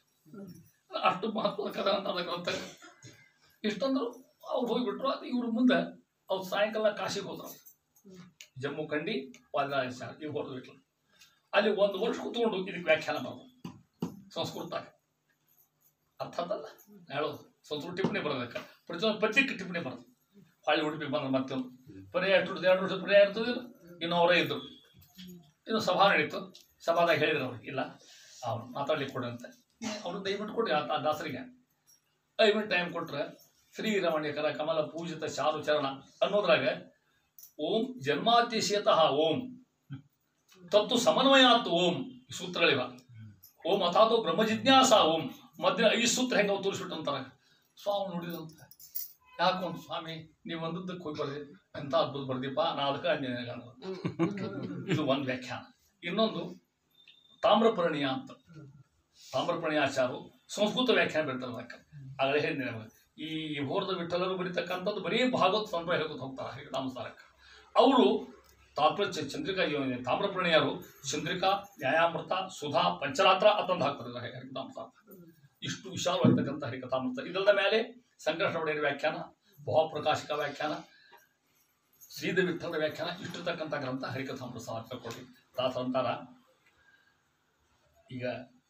ಅಷ್ಟು ಮಹತ್ವದ ಕಥೆ ಅಂತ ಅದ ಗ್ರಂಥ. ಇಷ್ಟಂದ್ರು ಅವ್ರು ಹೋಗಿಬಿಟ್ರು. ಅದು ಇವ್ರ ಮುಂದೆ ಅವ್ರು ಸಾಯಂಕಾಲ ಕಾಶಿಗೆ ಹೋದ್ರು. ಜಂಬೂಖಂಡಿ ವಾದಿರಾಜಾಚಾರ್ಯ ಇವ್ರು ಹೊರದ್ಬಿಟ್ರು. ಅಲ್ಲಿ 1 ವರ್ಷ ಕೂತ್ಕೊಂಡು ಇದಕ್ಕೆ ವ್ಯಾಖ್ಯಾನ ಮಾಡೋದು ಸಂಸ್ಕೃತದಾಗ. ಅರ್ಥ ಅದಲ್ಲ ಹೇಳೋದು. ಸಂಸ್ಕೃತ ಟಿಪ್ಪಣಿ ಬರೋದಕ್ಕೆ ಪ್ರತಿಯೊಂದು ಪದ್ಯಕ್ಕೆ ಟಿಪ್ಪಣಿ ಬರೋದು. ಹೊಳ್ಳಿ ಉಡುಪಿಗೆ ಬಂದ್ರೆ ಮತ್ತೊಂದು ಪರ್ಯಾಯ 2 ವರ್ಷ ಪರ್ಯಾಯ ಇರ್ತದಿಲ್ಲ. ಇನ್ನು ಅವರೇ ಇದ್ದರು. ಇನ್ನು ಸಭಾ ನಡೀತು. ಸಭಾದಾಗ ಹೇಳಿದ್ರು ಅವ್ರಿಗೆ, ಇಲ್ಲ ಅವ್ರು ಮಾತಾಡ್ಲಿಕ್ಕೆ ಕೊಡಿ ಅಂತ. ಅವ್ರು ದಯವಿಟ್ಟು ಕೊಡಿ ಆ ದಾಸರಿಗೆ 5 ಮಿನಿಟ್ ಟೈಮ್ ಕೊಟ್ರೆ, ಶ್ರೀರಮಣಿಕರ ಕಮಲ ಪೂಜಿತ ಚಾರು ಚರಣ ಅನ್ನೋದ್ರಾಗ ಓಂ ಜನ್ಮಾತಿಶಯತಃ ಓಂ ತತ್ತು ಸಮನ್ವಯಾತ್ ಓಂ ಸೂತ್ರಗಳಿವ. ಓಂ ಅಥಾತೋ ಬ್ರಹ್ಮ ಜಿಜ್ಞಾಸ ಓಂ ಮಧ್ಯ 5 ಸೂತ್ರ ಹೆಂಗೆ ತೋರಿಸ್ಬಿಟ್ಟು ಅಂತಾರೆ. ಸ್ವಾಮಿ ನೋಡಿದಂತ, ಯಾಕೊಂದು ಸ್ವಾಮಿ ನೀವು ಒಂದಕ್ಕೆ ಹೋಗಿ ಬರ್ದಿ, ಎಂಥ ಅದ್ಭುತ ಬರ್ದಿಪ್ಪ, ನಾ ಅದಕ್ಕೆ ಅಂಜನೇಯ. ಇದು ಒಂದು ವ್ಯಾಖ್ಯಾನ. ಇನ್ನೊಂದು ತಾಮ್ರಪರ್ಣಿಯ ಅಂತ, ತಾಮ್ರಪರ್ಣಿಯಾಚಾರ್ಯರು ಸಂಸ್ಕೃತ ವ್ಯಾಖ್ಯಾನ ಬರೀತಾರೆ. ಅದಕ್ಕೆ ಆಗಲೇ ಹೇಳಿದೆ ನಮಗೆ. ಈ ಹೋರದ ವಿಠಲರು ಬರೀತಕ್ಕಂಥದ್ದು ಬರೀ ಭಾಗವತ್ ಸಂಗ್ರಹ ಹೇಳ್ಕೊತ ಹೋಗ್ತಾರೆ ಹರಿಕಥಾಮೃತಕ್ಕೆ. ಅವರು ತಾತ್ಪರ್ಯ ಚಂದ್ರಿಕಾ ತಾಮ್ರಪರ್ಣಿಯರು ಚಂದ್ರಿಕಾ, ನ್ಯಾಯಾಮೃತ, ಸುಧಾ, ಪಂಚರಾತ್ರ ಅಂತಂದು ಹಾಕ್ತಾರೆ ಹರಿಕಥಾಮೃತ. ಇಷ್ಟು ವಿಶಾಲವಾಗಿರ್ತಕ್ಕಂಥ ಹರಿಕಥಾಮೃತ. ಇದರ ಮೇಲೆ ಸಂಕಷ್ಟ ಒಡೆಯರ ವ್ಯಾಖ್ಯಾನ, ಭಾವಪ್ರಕಾಶಿಕ ವ್ಯಾಖ್ಯಾನ, ಶ್ರೀದ ವಿಠಲದ ವ್ಯಾಖ್ಯಾನ, ಇಷ್ಟಿರ್ತಕ್ಕಂಥ ಗ್ರಂಥ ಹರಿಕಥಾಮೃತ ಹಾಕಿಕೊಡ್ರಿ. ದಾಸರಂತಾರ ಈಗ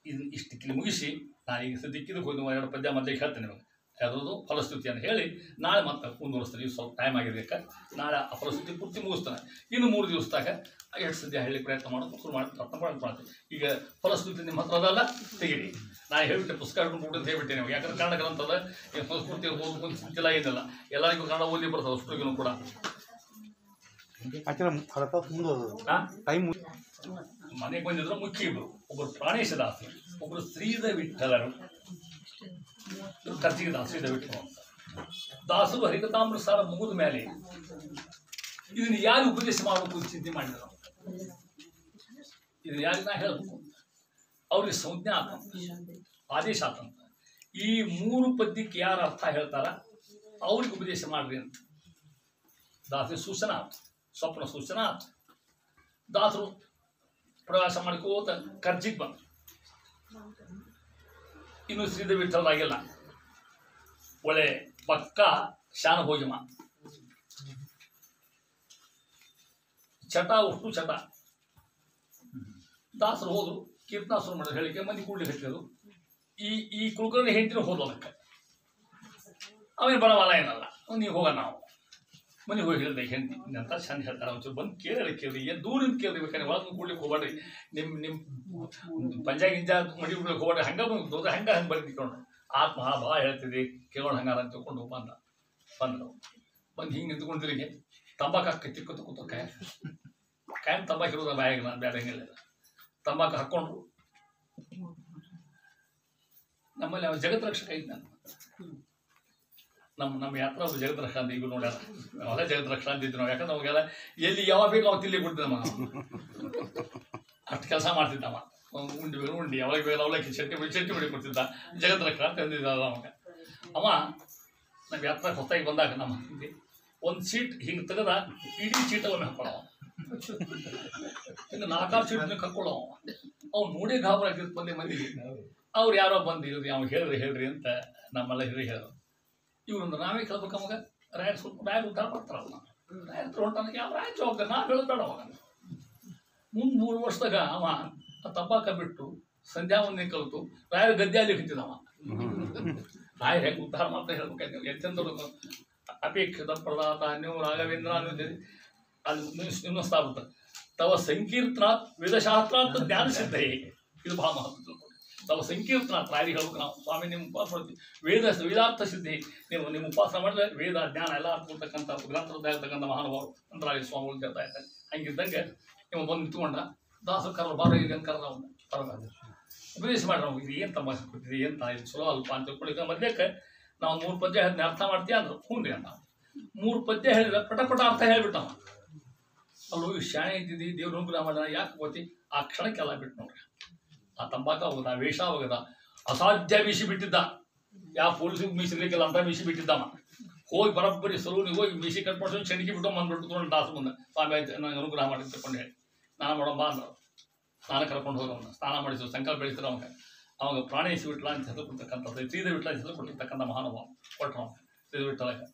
ಇದನ್ನ ಇಷ್ಟಕ್ಕೆ ಮುಗಿಸಿ ನಾನು ಈಗ ಸದ್ಯಕ್ಕಿದ್ದು ಹೋಗಿ 2 ಪದ್ಯ ಮಧ್ಯೆ ಹೇಳ್ತೇನೆ ನಿಮಗೆ. ಯಾವುದಾದ್ರು ಫಲಶ್ರುತಿಯನ್ನು ಹೇಳಿ ನಾಳೆ ಮತ್ತೆ ಮುಂದುವರಿಸ್ತೀನಿ. ಸ್ವಲ್ಪ ಟೈಮ್ ಆಗಿರ್ಬೇಕು. ನಾಳೆ ಆ ಫಲಶ್ರುತಿ ಪೂರ್ತಿ ಮುಗಿಸ್ತಾನೆ. ಇನ್ನು 3 ದಿವಸದಾಗ 2 ಸದ್ಯ ಹೇಳಿ ಪ್ರಯತ್ನ ಮಾಡೋದು ಶುರು ಮಾಡಿ ಪ್ರಯತ್ನ ಮಾಡ್ತೀನಿ. ಈಗ ಫಲಶ್ರುತಿ ನಿಮ್ಮ ಹತ್ರ ಅದಲ್ಲ, ತೆಗೀರಿ. ನಾನು ಹೇಳ್ಬಿಟ್ಟೆ ಪುಸ್ತಕ ಹಿಡ್ಕೊಂಡು ಅಂತ ಹೇಳ್ಬಿಟ್ಟೆ ನೀವು. ಯಾಕಂದ್ರೆ ಕನ್ನಡ ಗ್ರಂಥದ ಸಂಸ್ಕೃತಿ ಓದಿಲ್ಲ ಏನಿಲ್ಲ, ಎಲ್ಲರಿಗೂ ಕನ್ನಡ ಓದಿ ಬರ್ತದೆ ಅಷ್ಟಿಗೂ ಕೂಡ. ಮನೆಗೆ ಬಂದಿದ್ರು ಮುಖ್ಯ ಇಬ್ಬರು, ಒಬ್ಬರು ಪ್ರಾಣೇಶದಾಸರು, ಒಬ್ಬರು ಶ್ರೀದ ವಿಠಲರು, ಖರ್ಚಿಗೆ ಶ್ರೀದ ವಿಠಲ ಅಂತ. ದಾಸರು ಹರಿಕಥಾಮೃತ ಸಾರ ಮುಗಿದ ಮೇಲೆ ಇದನ್ನು ಯಾರು ಉಪದೇಶ ಮಾಡಬೇಕು ಚಿಂತೆ ಮಾಡಿದ್ರು. ಇದನ್ನು ಯಾರಿಗೆ ನಾ ಹೇಳಬೇಕು, ಅವ್ರಿಗೆ ಸಂಜ್ಞಾ ಆತಂತ, ಆದೇಶ ಆತಂತ. ಈ 3 ಪದ್ಯಕ್ಕೆ ಯಾರು ಅರ್ಥ ಹೇಳ್ತಾರ ಅವ್ರಿಗೆ ಉಪದೇಶ ಮಾಡ್ರಿ ಅಂತ ದಾಸರಿಗೆ ಸೂಚನಾ ಆಯ್ತು, ಸ್ವಪ್ನ ಸೂಚನಾ ಆಯ್ತು. ದಾಸರು ಪ್ರವಾಸ ಮಾಡ್ಕೋತ ಖರ್ಚಿಗೆ ಬಂತು. ಇನ್ನು ಶ್ರೀದ ವಿಠಲರಾಗಿಲ್ಲ, ಒಳ್ಳೆ ಪಕ್ಕ ಶಾನ ಹೋಗಿಮ ಚಟ ಅಷ್ಟು ಚಟ. ದಾಸರು ಹೋದ್ರು, ಕೀರ್ತನಾಸರು ಮಾಡಿದ್ರು, ಹೇಳಿಕೆ ಮಂದಿ ಕೂಡ್ಲಿಕ್ಕೆ ಹಚ್ಚಿದ್ರು. ಈ ಕುಲಕರ್ಣಿ ಹೆಂಡತಿನ ಹೋದ್ರು ಅದಕ್ಕೆ. ಅವೇನು ಬರವಲ್ಲ ಏನಲ್ಲ, ನೀವು ಹೋಗೋಣ ನಾವು ಮನೆಗೆ ಹೋಗಿ ಹೇಳಿದೆ ಹೆಂಡತಿ ಅಂತ ಚಂದ ಹೇಳ್ತಾರೆ. ಒಂಚೂರು ಬಂದು ಕೇಳಿ ಏನು ದೂರಿಂದ ಕೇಳಿ ಬೇಕಾದ್ರೆ ಒಳಗೆ ಕೂಡ್ಲಿಕ್ಕೆ ಹೋಗ್ಬೇಡ್ರಿ, ನಿಮ್ಮ ಪಂಜಾಗಿಂಜ ಮಡಿ ಬಿಡ್ಲಿಕ್ಕೆ ಹೋಗ್ಬೇಡ್ರಿ, ಹಂಗೆ ಬಂದು ಹಂಗೆ ಬರ್ತಿಕೊಂಡು ಆತ್ಮ ಭಾಳ ಹೇಳ್ತಿದ್ವಿ ಕೇಳೋಣ ಹಂಗಾರ ಅಂತ ತಿಳ್ಕೊಂಡು ಬಂದರು. ಬಂದು ಹಿಂಗೆ ನಿಂತ್ಕೊಂಡಿರಿಗೆ ತಂಬಾಕು ಹಾಕಿ ತಿಕ್ಕೊತ ಕೂತ ಕಾಯಂ ತಂಬಾಕು ಇರೋದ ಬಾಯಾಗ ನಾನು ಬೇಡ ಹಂಗಿಲ್ಲ. ತಂಬಾಕು ಹಾಕ್ಕೊಂಡ್ರು. ನಮ್ಮಲ್ಲಿ ಅವ ಜಗತ್ ರಕ್ಷಕ ಇದ್ದ ನಾನು. ನಮ್ಮ ಯಾತ್ರ ಅವ್ರು ಜಗತ್ ರಕ್ಷ ಅಂತ ಈಗ ನೋಡ್ಯಾರ, ಅವೆಲ್ಲ ಜಗತ್ ರಕ್ಷ ಅಂತಿದ್ವಿ ನಾವು. ಯಾಕಂದ್ರೆ ಅವಾಗೆಲ್ಲ ಎಲ್ಲಿ ಯಾವಾಗ ಬೇಕು ಅವಾಗ ತಿಲ್ಲಿ ಬಿಡ್ತಿದ್ದಮ್ಮ, ಅಷ್ಟು ಕೆಲಸ ಮಾಡ್ತಿದ್ದಮ್ಮ. ಉಂಡಿ ಯಾವಾಗ ಬೇಕು ಅವಲಕ್ಕಿ ಚಟ್ನಿ ಬಿಡಿ ಕೊಡ್ತಿದ್ದ. ಜಗತ್ ರಕ್ಷ ಅಂತ ಅಂದಿದ್ದ ಅವಾಗ. ಅವ ನಮ್ಮ ಯಾತ್ರ ಹೊತ್ತಾಗಿ ಬಂದಾಗ ನಮ್ಮ ಹಿಂದೆ ಒಂದು ಸೀಟ್ ಹಿಂಗೆ ತೆಗೆದ ಇಡೀ ಚೀಟವನ್ನು ಹಾಕೊಳ್ಳವ, ಇನ್ನು 4-6 ಸೀಟ್ ಹಾಕೊಳ್ಳವ. ಅವ್ನು ನೋಡೇ ಗಾಬರಿ ಆಗ್ತಿತ್ತು ಮಂದಿಗೆ. ಅವ್ರು ಯಾರೋ ಬಂದು ಇಲ್ರಿ ಅವ್ನು ಹೇಳ್ರಿ ಅಂತ ನಮ್ಮೆಲ್ಲ ಹಿರಿಯ ಹೇಳಿದ್ರು. ಇವ್ರೊಂದು ನಾವೇ ಕೇಳ್ಬೇಕು ಅವಾಗ. ರಾಯರು ಉದ್ಧಾರ ಮಾಡ್ತಾರಲ್ಲ, ರಾಯರು ಹೊಂಟಾನಕ್ಕೆ ಯಾವ ರಾಯ ಜವಾಬ್ದಾರಿ ನಾವು ಹೇಳ್ಬೇಡ. ಅವಾಗ ಮುಂದೆ 3 ವರ್ಷದಾಗ ಅವ ತಂಬಾಕ ಬಿಟ್ಟು ಸಂಧ್ಯಾ ಒಂದೇ ಕಲಿತು ರಾಯರ ಗದ್ದೆಯಲ್ಲಿ ಹಿಡಿತಿದ್ದವ. ರಾಯರು ಹೆಂಗೆ ಉದ್ಧಾರ ಮಾಡ್ತಾ ಹೇಳ್ಬೇಕಾಯ್ತು. ಎಂತೆಂದರು ಅಪೇಕ್ಷಿತ ಪ್ರದಾತ ನೀವು ರಾಘವೇಂದ್ರ ಅನ್ನೋದು ಅದು ಇನ್ನೊಸ್ತಾ ಬರ್ತದೆ. ತವ ಸಂಕೀರ್ತನಾತ್ ವೇದಶಾಸ್ತ್ರಾತ್ ಜ್ಞಾನ ಸಿದ್ಧ. ಇದು ಭಾಳ ಮಹತ್ವ. ತವ ಸಂಕೀರ್ತನಾತ್ ರಾಯರಿಗೆ ಹೇಳ್ಬೇಕು ನಾವು, ಸ್ವಾಮಿ ನಿಮ್ಮ ಉಪವಾಸ ಮಾಡ್ತೀವಿ, ವೇದಾರ್ಥ ಸಿದ್ಧಿ. ನಿಮ್ಮ ಉಪವಾಸ ಮಾಡಿದ್ರೆ ವೇದ ಜ್ಞಾನ ಎಲ್ಲ ಕೊಡ್ತಕ್ಕಂಥ ಗ್ರಂಥದ ಹೇಳ್ತಕ್ಕಂಥ ಮಹಾನುಭಾವರು ಅಂತರಾಯ ಸ್ವಾಮಿಗಳು ಹೇಳ್ತಾ ಇರ್ತಾರೆ. ಹಂಗಿದ್ದಂಗೆ ನೀವು ಬಂದು ನಿಂತ್ಕೊಂಡ ದಾಸರು ಕರಲು ಬಾರ ಈಗ ಅಂತ ಕರೆದ ಅವನು ಪರವಾಗಿ ಉಪದೇಶ ಮಾಡ್ರಿ. ನಾವು ಇದು ಏನು ತಮಾಷೆ ಕೊಡ್ತೀವಿ, ಏನು ಇದು ಚಲೋ ಅಲ್ಪ ಅಂತ ತಿಳ್ಕೊಳ್ಳಿ. ಮಧ್ಯಕ್ಕೆ ನಾವು 3 ಪದ್ಯ ಹೇಳಿದ್ನ ಅರ್ಥ ಮಾಡ್ತೀಯ ಅಂದ್ರು. ಹ್ಞೂ ಅಂತ 3 ಪದ್ಯ ಹೇಳಿದ್ರೆ ಪಟ ಅರ್ಥ ಹೇಳ್ಬಿಟ್ಟವ. ಅಲ್ಲೂ ಶಾಣೆ ಇದ್ದಿದ್ದು ದೇವ್ರ ಅನುಗ್ರಹ ಮಾಡೋಣ ಯಾಕೆ ಗೊತ್ತಿ ಆ ಕ್ಷಣಕ್ಕೆಲ್ಲ ಬಿಟ್ಟು ನೋಡ್ರಿ. ಆ ತಂಬಾಕ ಹೋಗದ, ಆ ವೇಷ ಹೋಗದ, ಅಸಾಧ್ಯ ಮೀಸಿ ಬಿಟ್ಟಿದ್ದ. ಯಾವ ಪೊಲೀಸಿಗೆ ಮೀಸಿರ್ಲಿಕ್ಕೆಲ್ಲ ಅಂತ ಮೀಸಿ ಬಿಟ್ಟಿದ್ದವ. ಹೋಗಿ ಬರೋಬ್ಬರಿ ಸಲೂನಿಗೆ ಹೋಗಿ ಮೀಸಿ ಕಟ್ಕೊಂಡು ಚಣಿಕೆ ಬಿಟ್ಟು ಬಂದ್ಬಿಟ್ಟು ತೊಗೊಂಡು ದಾಸ ಮುಂದೆ ಸ್ವಾಮಿ ಆಯ್ತು ನಂಗೆ ಅನುಗ್ರಹ ಮಾಡಿ ತಗೊಂಡು ಹೇಳಿ ಸ್ನಾನ ಮಾಡೋಣ ಬಾ ಅಂದರು. ಸ್ನಾನ ಕರ್ಕೊಂಡು ಹೋಗವನ್ನ ಸ್ನಾನ ಮಾಡಿದ್ರು, ಸಂಕಲ್ಪ ಬೆಳೆಸಿದ್ರು. ಅವಾಗ ಪ್ರಾಣೇಶಿ ವಿಟ್ಲ ಅಂತ ಹೆಸರು ಕೊಡ್ತಕ್ಕಂಥದ್ದು, ಶ್ರೀಧ ವಿಟ್ಲ ಅಂತ ಹೆಸರು ಕೊಟ್ಟಿರ್ತಕ್ಕಂಥ ಮಹಾನುಭಾವ ಕೊಟ್ಟರು ಅವ ಶ್ರೀಧ ವಿಠಲಕ್ಕೆ.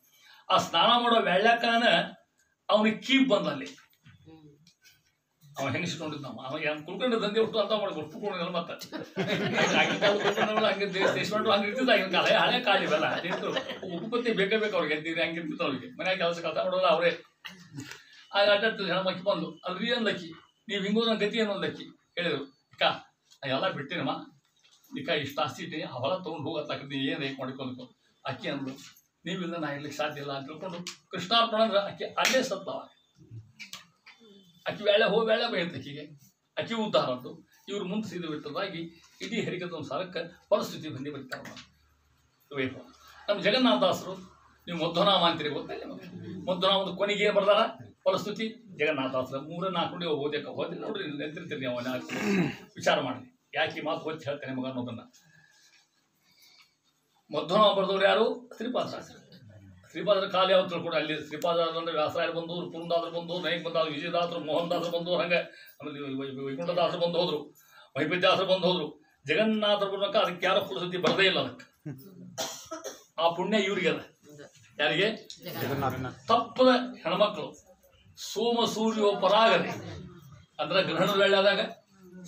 ಆ ಸ್ನಾನ ಮಾಡೋ ವೆಳ್ಳಕ್ಕನ ಅವನಿಗೆ ಕೀಪ್ ಬಂದಲ್ಲಿ ಅವ ಹೆಂಗಿಸ್ಕೊಂಡಿದ್ದ. ಅವ ಏನು ಕುಳ್ಕೊಂಡು ದಂಧೆ ಹುಟ್ಟು ಅಂತ ಮಾಡಿ ಒಪ್ಪಿಕೊಂಡಿಲ್ಲ. ಮತ್ತೆ ಹಂಗೆ ದೇಶಪಟ್ಟು ಹಂಗೆ ಇರ್ತಿದ್ದ ಆಗಿನ ಕಾಲ. ಹಳೆ ಕಾಲ ಇವೆಲ್ಲ ನಿಂತು ಉಪಪತ್ತಿ ಬೇಕೇ ಬೇಕು ಅವ್ರಿಗೆ. ಎದ್ದಿರಿ ಹಂಗೆ ಇರ್ತಿತ್ತು ಅವ್ರಿಗೆ. ಮನ್ಯಾಗ ಕೆಲಸ ಕಥ ಮಾಡೋಲ್ಲ ಅವರೇ. ಆಗ ಅಡ್ಡಾಡ್ತಿದ್ರು ಹೆಣ್ಮಕ್ಕಿ ಬಂದು ಅಲ್ರಿ ಅನ್ಲಕ್ಕಿ ನೀವು ಹಿಂಗೋ ನನ್ನ ಗತಿ ಏನೋ ಅನ್ಲಕ್ಕಿ ಹೇಳಿದ್ರು. ಅಕ್ಕ ಎಲ್ಲ ಬಿಟ್ಟಿನಮ್ಮ, ಇಕ್ಕ ಇಷ್ಟು ಆಸ್ತಿ ಇಟ್ಟೀನಿ, ಅವೆಲ್ಲ ತೊಗೊಂಡು ಹೋಗತ್ತಕ್ಕ ನೀ ಏನು ಹೇಗೆ ಮಾಡಿಕೊಂಡು ಅಕ್ಕಿ ಅಂದ್ರು. ನೀವಿಲ್ಲ ನಾ ಇರ್ಲಿಕ್ಕೆ ಸಾಧ್ಯ ಇಲ್ಲ ಅಂತ ತಿಳ್ಕೊಂಡು ಕೃಷ್ಣಾರ್ಪಣ ಅಂದ್ರೆ ಅಕ್ಕಿ ಅಲ್ಲೇ ಸತ್ತವ. ಅಕ್ಕಿ ವೇಳೆ ಹೋಗಿ ವೇಳೆ ಬೈತ ಅಕ್ಕಿಗೆ. ಅಕ್ಕಿ ಉದ್ಧಾರ ಅಂತು. ಇವ್ರು ಮುಂದೆ ಸೀದ ಬಿಟ್ಟದಾಗಿ ಇಡೀ ಹರಿಕದ ಒಂದು ಸಾಲಕ್ಕೆ ಪರಿಸ್ಥಿತಿ ಬಂದು ಬರ್ತಾರೆ. ನಮ್ಮ ಜಗನ್ನಾಥದಾಸರು ನೀವು ಮಧ್ವನಾಮ ಅಂತೀರಿ ಗೊತ್ತಿಲ್ಲ ನಿಮಗೆ. ಮಧ್ವನಾಮದ ಕೊನೆಗೆ ಏನು ಬರ್ದಾರ ಪರಿಸ್ಥಿತಿ ಜಗನ್ನಾಥದಾಸರ 3-4 ನುಡಿ ಓದಕ್ಕೆ ಹೋದ್ರೆ ನೋಡ್ರಿ ನಿಂತಿರ್ತೀರಿ ನೀವು. ವಿಚಾರ ಮಾಡಿ ಯಾಕೆ ಈ ಮಾತು ಗೊತ್ತು ಹೇಳ್ತೇನೆ ನಿಮಗೆ ಅನ್ನೋದನ್ನ. ಮಧ್ವನಾಮ ಬರೆದವ್ರು ಯಾರು? ಶ್ರೀಪಾದರಾಜರು. ಶ್ರೀಪಾದರ ಕಾಲ ಯಾವ ತಿಳ್ಕೊಂಡು ಅಲ್ಲಿ ಶ್ರೀಪಾದರಾಜರು ಅಂದರೆ ವ್ಯಾಸರಾಯರು ಬಂದವರು, ಪೂರ್ಣದಾಸರು ಬಂದವರು, ನೈಕ್ ಬಂದಾದ್ರು, ವಿಜಯದಾಸರು, ಮೋಹನದಾಸರು ಬಂದವರು, ಹಂಗೆ ಆಮೇಲೆ ವೈಕುಂಠದಾಸರು ಬಂದು ಹೋದ್ರು, ಮಹಿಪದ್ಯಾಸರು ಬಂದು ಹೋದ್ರು. ಜಗನ್ನಾಥರು ಬರ್ಬೇಕ ಅದಕ್ಕೆ ಯಾರೋ ಪರಿಸ್ಥಿತಿ ಬರದೇ ಇಲ್ಲ. ಅದಕ್ಕೆ ಆ ಪುಣ್ಯ ಇವ್ರಿಗೆ ಅದ. ಯಾರಿಗೆ? ತಪ್ಪದ ಹೆಣ್ಮಕ್ಳು ಸೋಮ ಸೂರ್ಯೋಪರಾಗದೆ ಅಂದ್ರೆ ಗ್ರಹಣ ವೇಳೆಯಾದಾಗ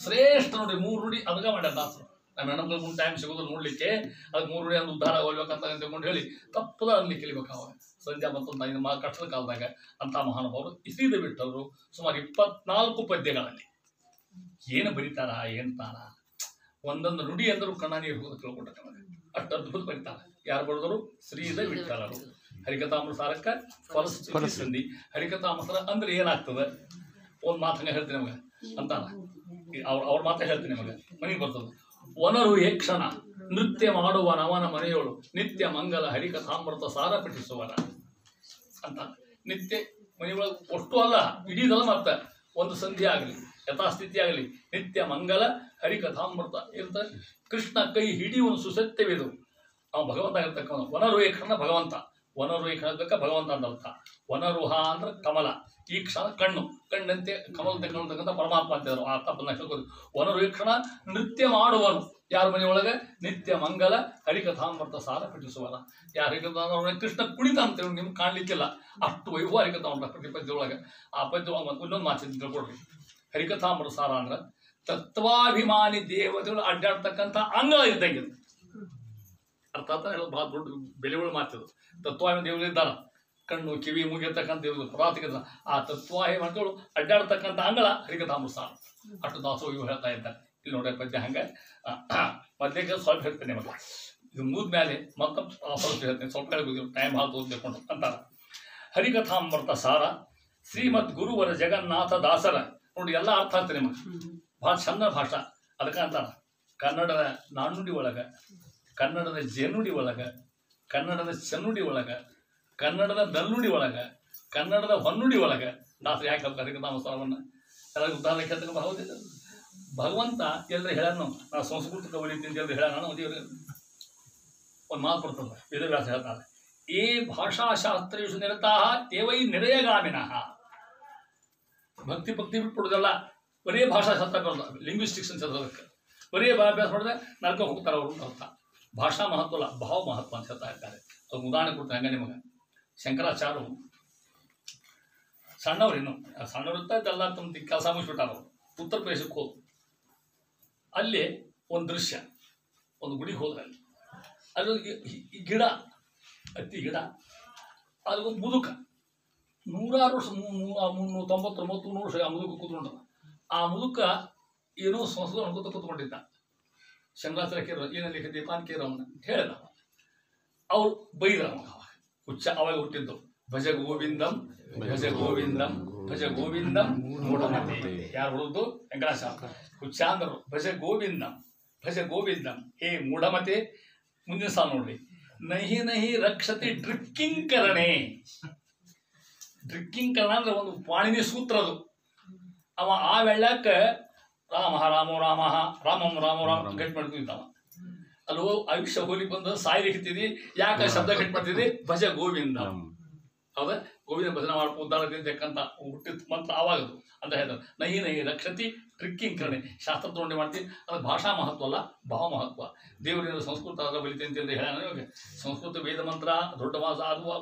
ಶ್ರೇಷ್ಠ ನೋಡಿ 3 ನುಡಿ ಅದಕ್ಕೆ ಮಾಡ್ಯಾರ ದಾಸರು. ನಮ್ಮ ಹೆಣ್ಮಕ್ಳು ಮುಂದೆ ಟೈಮ್ ಸಿಗೋದು ನೋಡ್ಲಿಕ್ಕೆ ಅದಕ್ಕೆ 3 ನುಡಿ ಒಂದು ಉದ್ಧಾರ ಹೋಗ್ಬೇಕಂತ ತಿಳ್ಕೊಂಡು ಹೇಳಿ ತಪ್ಪದ ಅಲ್ಲಿ ಕಲಿಬೇಕು. ಅವಾಗ ಸಂಧ್ಯಾ ಮತ್ತೊಂದು ಕಷ್ಟದ ಕಾಲದಾಗ ಅಂತ ಮಹಾನುಭಾವರು ಇಸಿದ ಬಿಟ್ಟವರು ಸುಮಾರು 24 ಪದ್ಯಗಳಲ್ಲಿ ಏನು ಬರೀತಾರ ಏನು ತಾನ ಒಂದೊಂದು ನುಡಿ ಅಂದರೂ ಕಣ್ಣ ನೀರು ಹೋಗೋದು ತಿಳ್ಕೊಟ್ಟ. ಅಷ್ಟು ಅದ್ಭುತ ಬರೀತಾರ. ಯಾರು ಬರೆದರು? ಶ್ರೀಧ ವಿಠಲರು. ಹರಿಕಥಾಮೃತಾರಕ್ಕ ಪರಿಸ್ಥಿತಿ ಸಂಧಿ. ಹರಿಕಥಾಮೃತ ಅಂದ್ರೆ ಏನಾಗ್ತದೆ ಒಂದು ಮಾತು ಹಂಗೆ ಹೇಳ್ತೀನಿ ನಿಮಗೆ ಅಂತ ಅವ್ರ ಮಾತೇ ಹೇಳ್ತೀನಿ ನಿಮಗೆ. ಮನೆಗೆ ಬರ್ತದೆ. ವನರು ಕ್ಷಣ ನೃತ್ಯ ಮಾಡುವ ನವನ ಮನೆಯೋಳು ನಿತ್ಯ ಮಂಗಲ ಹರಿಕಥಾಮೃತ ಸಾರ ಪಠಿಸುವರ ಅಂತ. ನಿತ್ಯ ಮನೆಯೊಳಗೆ ಅಷ್ಟು ಅಲ್ಲ ಇಡೀದಲ್ಲ. ಮತ್ತೆ ಒಂದು ಸಂಧಿ ಆಗಲಿ ಯಥಾಸ್ಥಿತಿ ಆಗಲಿ ನಿತ್ಯ ಮಂಗಲ ಹರಿಕಥಾಮೃತ ಇರ್ತಾರೆ. ಕೃಷ್ಣ ಕೈ ಹಿಡಿಯುವ ಸುಸತ್ಯವಿದು. ಅವ ಭಗವಂತ ಇರ್ತಕ್ಕಂಥ ವನರುಹೇಕ್ಷಣ ಭಗವಂತ. ವನರುಹೇಕ್ಷಣಕ್ಕೆ ಭಗವಂತ ಅಂತ ಅರ್ಥ. ವನರುಹ ಅಂದ್ರೆ ಕಮಲ, ಈ ಕ್ಷಣ ಕಣ್ಣು, ಕಣ್ಣಂತೆ ಕಮಲಂತೆ ಕಾಣತಕ್ಕಂಥ ಪರಮಾತ್ಮ ಅಂತಿದ್ರು. ಆ ತಪ್ಪನ್ನ ಹೇಳ್ಬೋದು. ವನರುಹೇಕ್ಷಣ ನೃತ್ಯ ಮಾಡುವನು. ಯಾರ ಮನೆಯೊಳಗೆ ನಿತ್ಯ ಮಂಗಲ ಹರಿಕಥಾಮೃತ ಸಾರ ಪಠಿಸುವಲ್ಲ. ಯಾರ ಹರಿಕಥಾಮೃತ ಕೃಷ್ಣ ಕುಣಿತ ಅಂತೇಳಿ ನಿಮ್ಗೆ ಕಾಣಲಿಕ್ಕಿಲ್ಲ, ಅಷ್ಟು ವೈಭವ ಹರಿಕಥಾಮೃತ ಪ್ರತಿ ಪದ್ಯದೊಳಗೆ. ಆ ಪದ್ಯ ಇನ್ನೊಂದು ಮಾತು ತಿಳ್ಕೊಡ್ರಿ. ಹರಿಕಥಾಮೃತ ಸಾರ ಅಂದ್ರೆ ತತ್ವಾಭಿಮಾನಿ ದೇವತೆಗಳು ಅಡ್ಡಾಡ್ತಕ್ಕಂಥ ಅಂಗಳ ಇದ್ದಂಗೆ. ಅರ್ಥಾತ್ ಹೇಳೋದು ಭಾಳ ದೊಡ್ಡ ಬೆಲೆಗಳು ಮಾತಿದ್ರು. ತತ್ವಾಭಿಮಾನಿ ದೇವಗಳು ಇದ್ದಾರ, ಕಣ್ಣು ಕಿವಿ ಮುಗಿರ್ತಕ್ಕಂಥ ದೇವರು ಪುರಾತಿಕ ಆ ತತ್ವಾಭಿಮಾನಿಗಳು ಅಡ್ಡಾಡ್ತಕ್ಕಂಥ ಅಂಗಳ ಹರಿಕಥಾಮೃತ ಸಾರ. ಅಷ್ಟು ದಾಸೋಹ ಇವು ಹೇಳ್ತಾ ಇದ್ದಾರೆ. ಇಲ್ಲಿ ನೋಡ್ರಿ ಪದ್ಯ ಹಂಗೆ ಮೊದಲಿಗೆ ಸ್ವಲ್ಪ ಹೇಳ್ತೇನೆ ನಿಮಗೆ. ಇದು ಮುಗಿದ ಮೇಲೆ ಮತ್ತೊಂದು ಸ್ವಲ್ಪ ಹೇಳ್ತೇನೆ, ಸ್ವಲ್ಪ ಹೇಳ್ಬೋದು, ಟೈಮ್ ಭಾಳ ತೋರಿಸ್ಕೊಂಡು ಅಂತಾರೆ. ಹರಿಕಥಾಮೃತ ಸಾರ ಶ್ರೀಮದ್ ಗುರುವರ ಜಗನ್ನಾಥ ದಾಸರ. ನೋಡಿ ಎಲ್ಲ ಅರ್ಥ ಆಗ್ತದೆ ನಿಮಗೆ, ಭಾಳ ಚಂದ ಭಾಷಾ. ಅದಕ್ಕೆ ಅಂತಾರ ಕನ್ನಡದ ನಾಣ್ಣುಡಿ ಒಳಗೆ, ಕನ್ನಡದ ಜನುಡಿ ಒಳಗೆ, ಕನ್ನಡದ ಚೆನ್ನುಡಿ ಒಳಗೆ, ಕನ್ನಡದ ದಲ್ನುಡಿ ಒಳಗೆ, ಕನ್ನಡದ ಹೊನ್ನುಡಿ ಒಳಗೆ ದಾಸರು ಯಾಕೆ ಹೇಳ್ತಾರೆ ಹರಿಕಥಾಮೃತ ಸಾರವನ್ನು? ಎಲ್ಲ ಉದಾಹರಣೆ ಕೇಳ್ತಕ್ಕ ಹೌದಿಲ್ಲ. ಭಗವಂತ ಎಲ್ಲರೂ ಹೇಳನು, ನಾವು ಸಂಸ್ಕೃತ ಕವಲಿದ್ದೀನಿ ಎಲ್ಲರೂ ಹೇಳೋಣ. ಒಂದು ಮಾತು ಬರ್ತದೆ, ವೇದವ್ಯಾಸ ಹೇಳ್ತಾರೆ, ಏ ಭಾಷಾಶಾಸ್ತ್ರೇಷು ನಿರತಾ ತೇವೈ ನಿರಯಗಾಮಿನಃ. ಭಕ್ತಿ ಬಿಟ್ಬಿಡೋದಲ್ಲ, ಬರೀ ಭಾಷಾಶಾಸ್ತ್ರ ಬರೋದು, ಲಿಂಗ್ವಿಸ್ಟಿಕ್ಸ್ ಅಂತ ಅದಕ್ಕೆ ಬರೀ ಅಭ್ಯಾಸ ಮಾಡಿದ್ರೆ ನರ್ಕ ಹೋಗ್ತಾರೆ ಅವರು ಅಂತ ಅರ್ಥ. ಭಾಷಾ ಮಹತ್ವ ಅಲ್ಲ, ಭಾವ ಮಹತ್ವ ಅಂತ ಹೇಳ್ತಾ ಇದ್ದಾರೆ. ಒಂದು ಉದಾಹರಣೆ ಕೊಡ್ತಾರೆ ಹಂಗೆ ನಿಮಗೆ. ಶಂಕರಾಚಾರ್ಯರು ಸಣ್ಣವ್ರು, ಇನ್ನು ಸಣ್ಣವ್ರು ಇರ್ತಾಯಿದ್ದೆಲ್ಲ ತಮ್ಮ ಕೆಲಸ ಮುಗಿಸ್ಬಿಟ್ಟಾರ. ಉತ್ತರ ಪ್ರದೇಶಕ್ಕೆ ಹೋದ್ರು. ಅಲ್ಲಿ ಒಂದು ದೃಶ್ಯ, ಒಂದು ಗುಡಿಗೆ ಹೋದ್ರೆ ಅಲ್ಲಿ ಈ ಗಿಡ, ಹತ್ತಿ ಗಿಡ, ಅದಕ್ಕೊಂದು ಮುದುಕ 100 ವರ್ಷ 390 300 ವರ್ಷ ಆ ಮುದುಕ ಕೂತ್ಕೊಂಡ. ಆ ಮುದುಕ ಏನೋ ಸಂಸ್ಕೃತ ಅನ್ಕೋತ ಕೂತ್ಕೊಂಡಿದ್ದ. ಶಂಕರಾಚಾರ್ಯ ಕೇರ ಏನಲ್ಲಿ ದೀಪಾನ್ ಕೇರ ಅವನ್ನ ಹೇಳಿದ. ಅವ್ರು ಬೈದ್ರ ಹುಚ್ಚ. ಅವಾಗ ಹುಟ್ಟಿದ್ದು ಭಜ ಗೋವಿಂದಂ ಭಜ ಗೋವಿಂದಂ ಭಜ ಗೋವಿಂದಂ ಮೂಢಮತೆ. ಯಾರು ಹೊರದ್ದು? ಶಂಕರಾಚಾರ್ಯ. ಹುಚ್ಚ ಅಂದರು ಭಜ ಗೋವಿಂದಂ ಭಜ ಗೋವಿಂದಂ ಹೇ ಮೂಢಮತೆ. ಮುಂದಿನ ಸಾಲ ನೋಡ್ರಿ, ನಹಿ ನಹಿ ರಕ್ಷತೆ ಡ್ರಿಕ್ಕಿಂಗ್ ಕರಣೆ. ಡ್ರಿಕ್ಕಿಂಗ್ ಕರಣ ಅಂದ್ರೆ ಒಂದು ಪಾಣಿನಿ ಸೂತ್ರ ಅದು. ಅವ ಆ ವೆಳ್ಳಕ್ಕೆ ರಾಮ ರಾಮೋ ರಾಮ ರಾಮಂ ರಾಮೋ ರಾಮ ಗಟ್ಟಿ ಮಾಡ್ತಿದ್ದಾವ. ಅಲ್ಲೋ ಆಯುಷ್ಯ ಹೋಲಿ ಬಂದು ಸಾಯ್ಲಿಕ್ಕಿದ್ದೀವಿ, ಯಾಕೆ ಶಬ್ದ ಗಟ್ಟಿ ಮಾಡ್ತಿದ್ವಿ? ಭಜ ಗೋವಿಂದ. ಹೌದಾ? ಗೋವಿಂದ ಭಜನೆ ಮಾಡ್ಕೊಂತ ಹುಟ್ಟಿದ ಮಂತ್ರ ಆವಾಗದು ಅಂತ ಹೇಳ್ತಾರೆ. ನಹಿ ನಹಿ ರಕ್ಷತಿ ಟ್ರಿಕ್ಕಿಂಗ್ ಕರಣೆ. ಶಾಸ್ತ್ರ ತಗೊಂಡು ಮಾಡ್ತೀವಿ, ಅದು ಭಾಷಾ ಮಹತ್ವ ಅಲ್ಲ, ಭಾವ ಮಹತ್ವ. ದೇವರಿಂದ ಸಂಸ್ಕೃತ ಅದ ಬಲಿತೆ ಅಂತ ಹೇಳ. ಸಂಸ್ಕೃತ ವೇದ ಮಂತ್ರ ದೊಡ್ಡ ಮಾಸ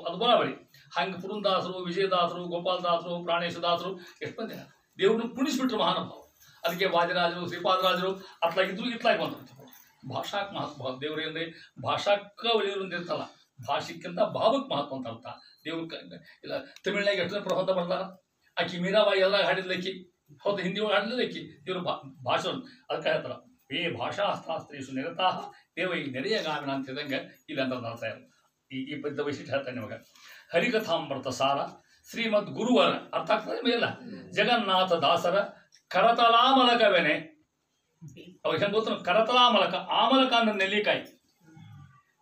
ಅದು ಬರಾಬರಿ. ಹಂಗೆ ಪುರಂದಾಸರು, ವಿಜಯದಾಸರು, ಗೋಪಾಲದಾಸರು, ಪ್ರಾಣೇಶದಾಸರು ಎಷ್ಟು ಮಂದಿ ದೇವ್ರನ್ನ ಪುಣಿಸ್ಬಿಟ್ರು ಮಹಾನುಭಾವ. ಅದಕ್ಕೆ ವಾದಿರಾಜರು, ಶ್ರೀಪಾದರಾಜರು ಅತ್ಲಾಗಿದ್ರು, ಇತ್ಲಾಗಿ ಬಂದ್ರು. ಭಾಷಾಕ್ ಮಹತ್ವ. ದೇವರಲ್ಲಿ ಭಾಷಾಕ್ಕ ಒಲಿಯೋರು ಅಂತ ಇರ್ತಲ್ಲ, ಭಾಷೆಕ್ಕಿಂತ ಭಾವಕ್ಕೆ ಮಹತ್ವ ಅಂತ ಅರ್ಥ. ದೇವ್ರ ಇಲ್ಲ ತಮಿಳ್ನಾಗ ಎಷ್ಟು ಜನ ಪ್ರಬಂಧ ಬರ್ತಾರ. ಆಕಿ ಮೀರಾಬಾಯಿ ಎಲ್ಲ ಹಾಡಿದ್ಲಕ್ಕಿ, ಹೌದು ಹಿಂದಿ ಒಳಗೆ ಹಾಡಿದ್ಲಕ್ಕಿ. ದೇವ್ರ ಭಾಷೆ ಅದಕ್ಕೆ ಹೇಳ್ತಾರ, ಏ ಭಾಷಾಸ್ತ್ರೇಷು ನಿರತಾ ದೇವೈ ನೆರೆಯಗಾಮಿನ ಅಂತ ಇದ್ದಂಗೆ ಇಲ್ಲಿ ಅಂತ ಅರ್ಥ. ಈ ಪದ್ಯ ವೈಶಿಷ್ಟ್ಯ ಹೇಳ್ತಾನೆ ನಿಮಗೆ. ಹರಿಕಥಾಮೃತ ಸಾರ ಶ್ರೀಮದ್ ಗುರುವರ ಅರ್ಥ ಆಗ್ತದೆ ಮೇಲ ಜಗನ್ನಾಥ ದಾಸರ ಕರತಲಾಮಲಕವೆನೆ. ಅವಾಗ ಹೆಂಗೆ ಗೊತ್ತ? ಕರತಲಾಮಲಕ. ಆಮಲಕ ಅಂದ್ರೆ ನೆಲ್ಲಿಕಾಯಿ.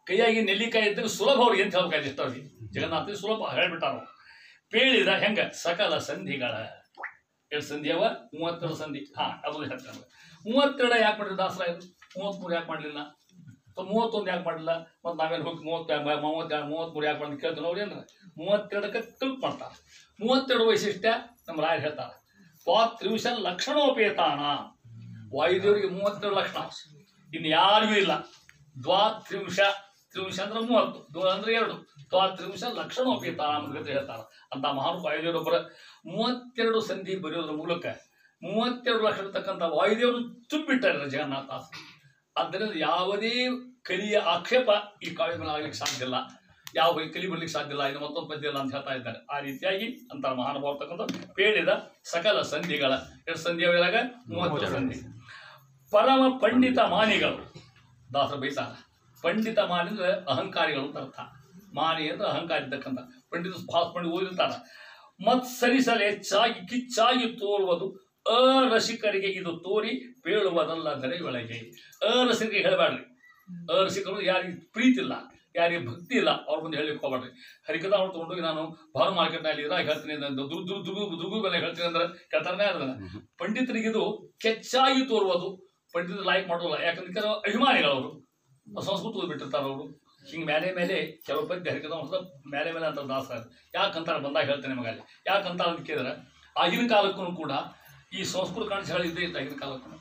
ಕೈಯಾಗಿ ನೆಲ್ಲಿಕಾಯಿ ಇದ್ದರೆ ಸುಲಭ ಅವ್ರಿಗೆ ಅಂತ ಹೇಳ್ಬೇಕಾಯ್ತು. ಇಷ್ಟ ಅವ್ರಿಗೆ ಜಗನ್ನಾಥ ಸುಲಭ ಹೇಳ್ಬಿಟ್ಟಾರ. ಪೇಳಿದ ಹೆಂಗ ಸಕಲ ಸಂಧಿಗಳ. ಎಷ್ಟು ಸಂಧಿ ಅವ? 32 ಸಂಧಿ. ಅದು ಹೇಳ್ತಾರೆ. 32 ಯಾಕೆ ಮಾಡಿದ್ರು ದಾಸರಾಯರು? 33 ಯಾಕೆ ಮಾಡಲಿಲ್ಲ? 31 ಯಾಕೆ ಮಾಡಲಿಲ್ಲ? ಮತ್ತು ನಾವೇನು ಹೋಗಿ 33 ಯಾಕೆ ಮಾಡಿ ಕೇಳ್ತೀವಿ ಅವ್ರು ಏನ್ರ? 32ಕ್ಕೆ ಕಲ್ಪ್ ಮಾಡ್ತಾರೆ. 32 ವೈಶಿಷ್ಟ್ಯ ನಮ್ಮ ರಾಯರು ಹೇಳ್ತಾರೆ. ತ್ವಾತ್ರಿವಿಶ ಲಕ್ಷಣೋಪೇತಾನ. ವಾಯುದೇವರಿಗೆ 32 ಲಕ್ಷಣ, ಇನ್ನು ಯಾರಿಗೂ ಇಲ್ಲ. ದ್ವಾತ್ರಿವಿಶ, ತ್ರಿವಿಶ ಅಂದ್ರೆ 30, ದ್ವ ಅಂದ್ರೆ 2, ತ್ವಾತ್ರಿವಿಶ ಲಕ್ಷಣೋಪೇತಾನ ಅಂತ ಹೇಳ್ತಾರೆ. ಅಂತ ಮಹಾನು ವಾಯುದೇವರೊಬ್ಬರ 32 ಸಂಧಿ ಬರೆಯೋದ್ರ ಮೂಲಕ 32 ಲಕ್ಷ ಇರ್ತಕ್ಕಂಥ ವಾಯುದೇವರು ತುಂಬಿಟ್ಟಾರೆ ಜಗನ್ನಾಥ. ಆದ್ದರಿಂದ ಯಾವುದೇ ಕಲಿಯ ಆಕ್ಷೇಪ ಈ ಕಾವ್ಯ ಮೇಲೆ ಆಗ್ಲಿಕ್ಕೆ ಸಾಧ್ಯ ಇಲ್ಲ, ಯಾವ ಕಲಿ ಬರ್ಲಿಕ್ಕೆ ಸಾಧ್ಯ ಇಲ್ಲ, ಇನ್ನು ಮತ್ತೊಂದು ಪದ್ಯ ಇಲ್ಲ ಅಂತ ಹೇಳ್ತಾ ಇದ್ದಾರೆ. ಆ ರೀತಿಯಾಗಿ ಅಂತ ಮಹಾನುಭಾವ ತಕ್ಕಂಥ ಪೇಳಿದ ಸಕಲ ಸಂಧಿಗಳ. ಎಷ್ಟು ಸಂಧಿ ಅವೆಲ್ಲಾಗ? 32 ಸಂಧಿ. ಪರಮ ಪಂಡಿತ ಮಾನಿಗಳು. ದಾಸರ ಬೈತಾರ. ಪಂಡಿತ ಮಾನಿ ಅಂದ್ರೆ ಅಹಂಕಾರಿಗಳು ಅಂತ ಅರ್ಥ. ಮಾನಿ ಅಂದ್ರೆ ಅಹಂಕಾರ ಇದ್ದಕ್ಕಂಥ. ಪಂಡಿತ ಭಾಳ ಪಂಡಿತ ಓದಿರ್ತಾರ. ಮತ್ಸರಿಸಲು ಹೆಚ್ಚಾಗಿ ಕಿಚ್ಚಾಗಿ ತೋರುವುದು ಅರಸಿಕರಿಗೆ ಇದು ತೋರಿ ಪೇಳುವುದಲ್ಲ ದರೆಯೊಳಗೆ. ಅರಸಿಕರಿಗೆ ಹೇಳಬೇಡ್ರಿ. ಅರಸಿಕರು ಯಾರಿಗೆ ಪ್ರೀತಿ ಇಲ್ಲ, ಯಾರಿಗೆ ಭಕ್ತಿ ಇಲ್ಲ, ಅವ್ರ ಮುಂದೆ ಹೇಳಲಿಕ್ಕೆ ಹೋಗ್ಬೇಡ್ರಿ. ಹರಿಕಥಾಮೃತ ತಗೊಂಡೋಗಿ ನಾನು ಭಾರು ಮಾರ್ಕೆಟ್ನಲ್ಲಿ ಇದ್ರಾಗ ಹೇಳ್ತೀನಿ, ದುರ್ಗು ಬೆಲೆ ಹೇಳ್ತೀನಿ ಅಂದ್ರೆ ಕೇಳ್ತಾರನೇ ಅದನ್ನ. ಪಂಡಿತರಿಗಿದು ಕೆಚ್ಚಾಗಿ ತೋರುವುದು. ಪಂಡಿತರು ಲೈಕ್ ಮಾಡೋಲ್ಲ, ಯಾಕಂದ್ರೆ ಕೆಲವು ಅಭಿಮಾನಿಗಳವರು ಸಂಸ್ಕೃತ ಓದ್ಬಿಟ್ಟಿರ್ತಾರೆ. ಅವರು ಹಿಂಗೆ ಮೇಲೆ ಕೆಲವು ಪದ್ಯ ಹರಿಕಥಾಮೃತ ಮೇಲೆ ಅಂತ ದಾಸ. ಯಾಕಂತಾರೆ ಬಂದಾಗ ಹೇಳ್ತೇನೆ ನಿಮಗೆ. ಅಲ್ಲಿ ಯಾಕಂತ ಅಂತ ಕೇಳಿದ್ರೆ ಆಗಿನ ಕಾಲಕ್ಕೂ ಕೂಡ ಈ ಸಂಸ್ಕೃತ ಕಾಣಿಸ್ಗಳು ಇದ್ದೇ ಇತ್ತು. ಆಗಿನ ಕಾಲಕ್ಕೂ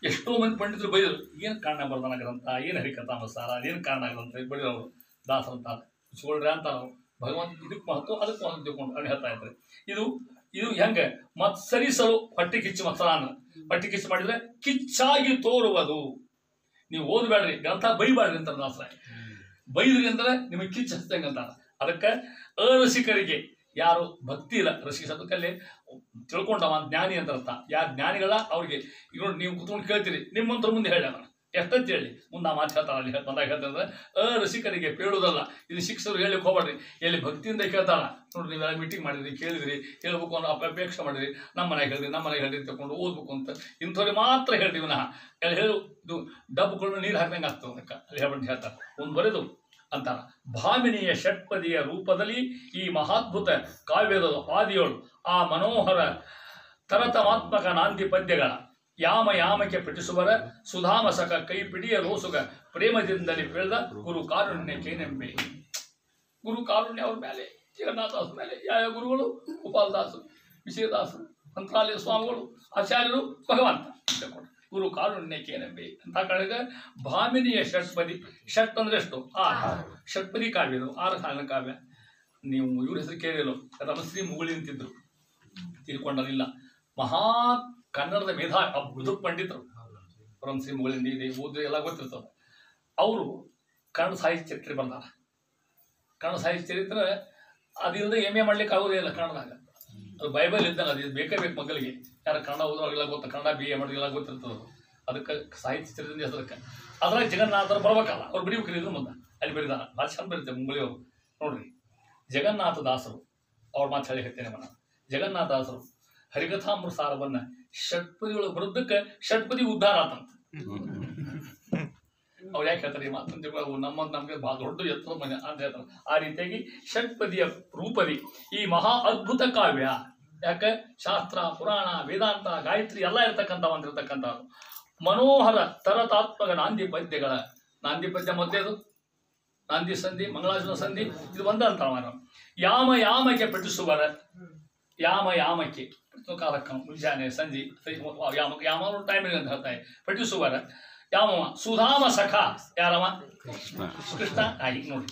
ಎಷ್ಟೋ ಮಂದಿ ಪಂಡಿತರು ಬೈದರು, ಏನು ಕಾರಣ ಬರ್ದಾನ ಗ್ರಂಥ, ಏನು ಹರಿಕಥಾಮಸಾರ, ಅದೇನು ಕಾರಣ ಗ್ರಂಥ ಬೈದವರು ದಾಸರು ಅಂತಾರೆ, ಹುಚ್ಕೊಳ್ರಿ ಅಂತಾರೆ. ಭಗವಂತ ಇದಕ್ಕೆ ಮಹತ್ವ ಅದಕ್ಕೆ ಮಹತ್ವ ತಿಳ್ಕೊಂಡು ಅವ್ರು ಹೇಳ್ತಾ ಇದ್ದಾರೆ. ಇದು ಹೆಂಗೆ ಮತ್ಸರಿಸಲು ಹೊಟ್ಟೆ ಕಿಚ್ಚು ಮತ್ಸರ ಹೊಟ್ಟೆ ಕಿಚ್ಚು ಮಾಡಿದ್ರೆ ಕಿಚ್ಚಾಗಿ ತೋರುವುದು. ನೀವು ಓದಬೇಡ್ರಿ ಗ್ರಂಥ, ಬೈಬೇಡ್ರಿ ಅಂತಾರೆ ದಾಸರ. ಬೈದ್ರಿ ಅಂದ್ರೆ ನಿಮಗೆ ಕಿಚ್ಚು ಹಚ್ದಂಗೆ ಅಂತಾರೆ. ಅದಕ್ಕೆ ಅರಸಿಕರಿಗೆ ಯಾರು ಭಕ್ತಿ ಇಲ್ಲ, ರಸಿಕ ಶಬ್ದಕ್ಕಲ್ಲಿ ತಿಳ್ಕೊಂಡವ ಜ್ಞಾನಿ ಅಂತ ಅರ್ಥ. ಯಾರು ಜ್ಞಾನಿಗಳ ಅವ್ರಿಗೆ ಈಗ ನೋಡಿ, ನೀವು ಕುತ್ಕೊಂಡು ಕೇಳ್ತೀರಿ, ನಿಮ್ಮಂತರ ಮುಂದೆ ಹೇಳ ಎಷ್ಟಂತ ಹೇಳಿ ಮುಂದೆ ಆ ಮಾತು ಹೇಳ್ತಾರ. ಅಲ್ಲಿ ಬಂದಾಗ ಹೇಳ್ತಾರೆ ಅರಸಿಕರಿಗೆ ಪೇಳುವುದಲ್ಲ, ಇದು ಶಿಕ್ಷರು ಹೇಳಿಕ್ ಹೋಗ್ಬೇಡ್ರಿ, ಎಲ್ಲಿ ಭಕ್ತಿಯಿಂದ ಕೇಳ್ತಾರ. ನೋಡ್ರಿ, ನೀವೆಲ್ಲ ಮೀಟಿಂಗ್ ಮಾಡಿದ್ರಿ, ಕೇಳಿದ್ರಿ, ಹೇಳ್ಬೇಕು ಅನ್ನೋ ಅಪೇಕ್ಷೆ ಮಾಡಿದ್ರಿ, ನಮ್ಮ ಮನೆಗೆ ಹೇಳ್ರಿ ತಗೊಂಡು ಓದ್ಬೇಕು ಅಂತ ಇಂಥವ್ರಿಗೆ ಮಾತ್ರ ಹೇಳ್ತೀವಿ ವಿನಃ ಎಲ್ಲಿ ಹೇಳು ಇದು ಡಬ್ಬುಗಳನ್ನ ನೀರು ಹಾಕ್ದಂಗೆ ಆಗ್ತದೆ. ಅದಕ್ಕೆ ಅಲ್ಲಿ ಹೇಳ್ಬಿಟ್ಟು ಹೇಳ್ತಾರೆ ಒಂದು ಬರೆದು ಅಂತಾರ. ಭಾಮಿನಿಯ ಷಟ್ಪದಿಯ ರೂಪದಲ್ಲಿ ಈ ಮಹಾದ್ಭುತ ಕಾವ್ಯದ ಆದಿಯೋಳು ಆ ಮನೋಹರ ತರತಮಾತ್ಮಕ ನಾಂದಿ ಪದ್ಯಗಳ ಯಾಮಕ್ಕೆ ಪಠಿಸುವರ ಸುಧಾಮಸಕ ಕೈ ಪಿಡಿಯ ರೋಸುಗ ಪ್ರೇಮದಿಂದಲೇ ಬೆಳೆದ ಗುರು ಕಾರುಣ್ಯಕ್ಕೇನೆಂಬೆ. ಗುರು ಕಾರುಣ್ಯ ಅವ್ರ ಮೇಲೆ, ಜಗನ್ನಾಥದಾಸ ಮೇಲೆ ಯಾವ ಗುರುಗಳು? ಗೋಪಾಲದಾಸರು, ವಿಜಯದಾಸರು, ಮಂತ್ರಾಲಯ ಸ್ವಾಮಿಗಳು, ಆಚಾರ್ಯರು, ಭಗವಂತ. ಗುರು ಕಾರುಣ್ಯಕ್ಕೇನೆಂಬೆ ಅಂತ ಕಡೆಗೆ ಭಾಮಿನಿಯ ಷಟ್ಪದಿ. ಷಟ್ ಅಂದ್ರೆ ಎಷ್ಟು? 6 ಷಟ್ಪದಿ ಕಾವ್ಯ, ಇದು 6 ಕಾಲಿನ ಕಾವ್ಯ. ನೀವು ಇವ್ರ ಹೆಸರು ಕೇಳಿಲ್ಲ, ರಮಶ್ರೀ ಮುಗುಳಿ ಅಂತಿದ್ರು, ತಿಳ್ಕೊಂಡರಿಲ್ಲ. ಮಹಾ ಕನ್ನಡದ ಮೇಧಾ ಅದ್ಭುತ ಪಂಡಿತರು ರಮಶ್ರೀ ಮುಗುಳಿಂದ ಇದೆ, ಓದಿ ಎಲ್ಲ ಗೊತ್ತಿರ್ತದೆ. ಅವರು ಕನ್ನಡ ಸಾಹಿತ್ಯ ಚರಿತ್ರೆ ಬರ್ದಾರ. ಕನ್ನಡ ಸಾಹಿತ್ಯ ಚರಿತ್ರೆ ಅದಿಲ್ಲದೆ MA ಮಾಡ್ಲಿಕ್ಕೆ ಆಗೋದೇ ಇಲ್ಲ ಕನ್ನಡದಾಗ. ಅದು ಬೈಬಲ್ ಇದ್ದಂಗೆ, ಅದು ಬೇಕೇ ಬೇಕು ಮಕ್ಕಳಿಗೆ. ಯಾರು ಕನ್ನಡ ಓದೋರಿಗೆಲ್ಲ ಗೊತ್ತ, ಕನ್ನಡ BA ಮಾಡೋರಿಗೆಲ್ಲ ಗೊತ್ತಿರ್ತದೆ. ಅದಕ್ಕೆ ಸಾಹಿತ್ಯ ಚರಿತ್ರೆ ಹೆಸರಕ್ಕೆ ಅದ್ರಾಗ ಜಗನ್ನಾಥರು ಬರ್ಬೇಕಲ್ಲ, ಅವ್ರು ಬರೀಬೇಕ್ರಿ. ಇದ್ರ ಮುಂದೆ ಅಲ್ಲಿ ಬರೀದಾರ, ಭಾಳ ಚಂದ ಬರೀತಾರೆ ಮುಂಗುಳಿಯವರು. ನೋಡ್ರಿ, ಜಗನ್ನಾಥ ದಾಸರು ಅವ್ರ ಮಾತು ಹೇಳಿ ಹೇಳ್ತೇನೆ ಮನ. ಜಗನ್ನಾಥ ದಾಸರು ಹರಿಕಥಾಮೃತ ಸಾರವನ್ನ ಷಟ್ಪದಿಗಳು ಬರೋದಕ್ಕೆ ಷಟ್ಪದಿ ಉದ್ಧಾರ ಆತಂತ. ಅವ್ರು ಯಾಕೆ ಹೇಳ್ತಾರೆ ಈ ಮಾತಂತ? ನಮಗೆ ಬಹಳ ದೊಡ್ಡ ಎತ್ತರ ಮನೆ ಅಂತ ಹೇಳ್ತಾರೆ. ಆ ರೀತಿಯಾಗಿ ಷಟ್ಪದಿಯ ರೂಪದಿ ಈ ಮಹಾ ಅದ್ಭುತ ಕಾವ್ಯ. ಯಾಕೆ? ಶಾಸ್ತ್ರ, ಪುರಾಣ, ವೇದಾಂತ, ಗಾಯತ್ರಿ ಎಲ್ಲ ಇರ್ತಕ್ಕಂಥ ಮನೋಹರ ತರತಾತ್ಮಕ ನಾಂದಿ ಪದ್ಯಗಳ. ನಾಂದಿ ಪದ್ಯ ಮೊದಲೇದು ನಾಂದಿ ಸಂಧಿ, ಮಂಗಳಾಚರಣ ಸಂಧಿ, ಇದು ಒಂದ ಅಂತ ಯಾಮಕ್ಕೆ ಪಠಿಸುವರ. ಯಾಮಕ್ಕೆ ಕಾಲಕ್ಕ ಮುಂಜಾನೆ ಸಂಧಿ ಯಾಮ ಟೈಮಿಂಗ್ ಅಂತ ಹೇಳ್ತಾರೆ. ಪಠಿಸುವರ ಯಾಮವ ಸುಧಾಮ ಸಖ. ಯಾರವ? ಕೃಷ್ಣ. ಈಗ ನೋಡಿ,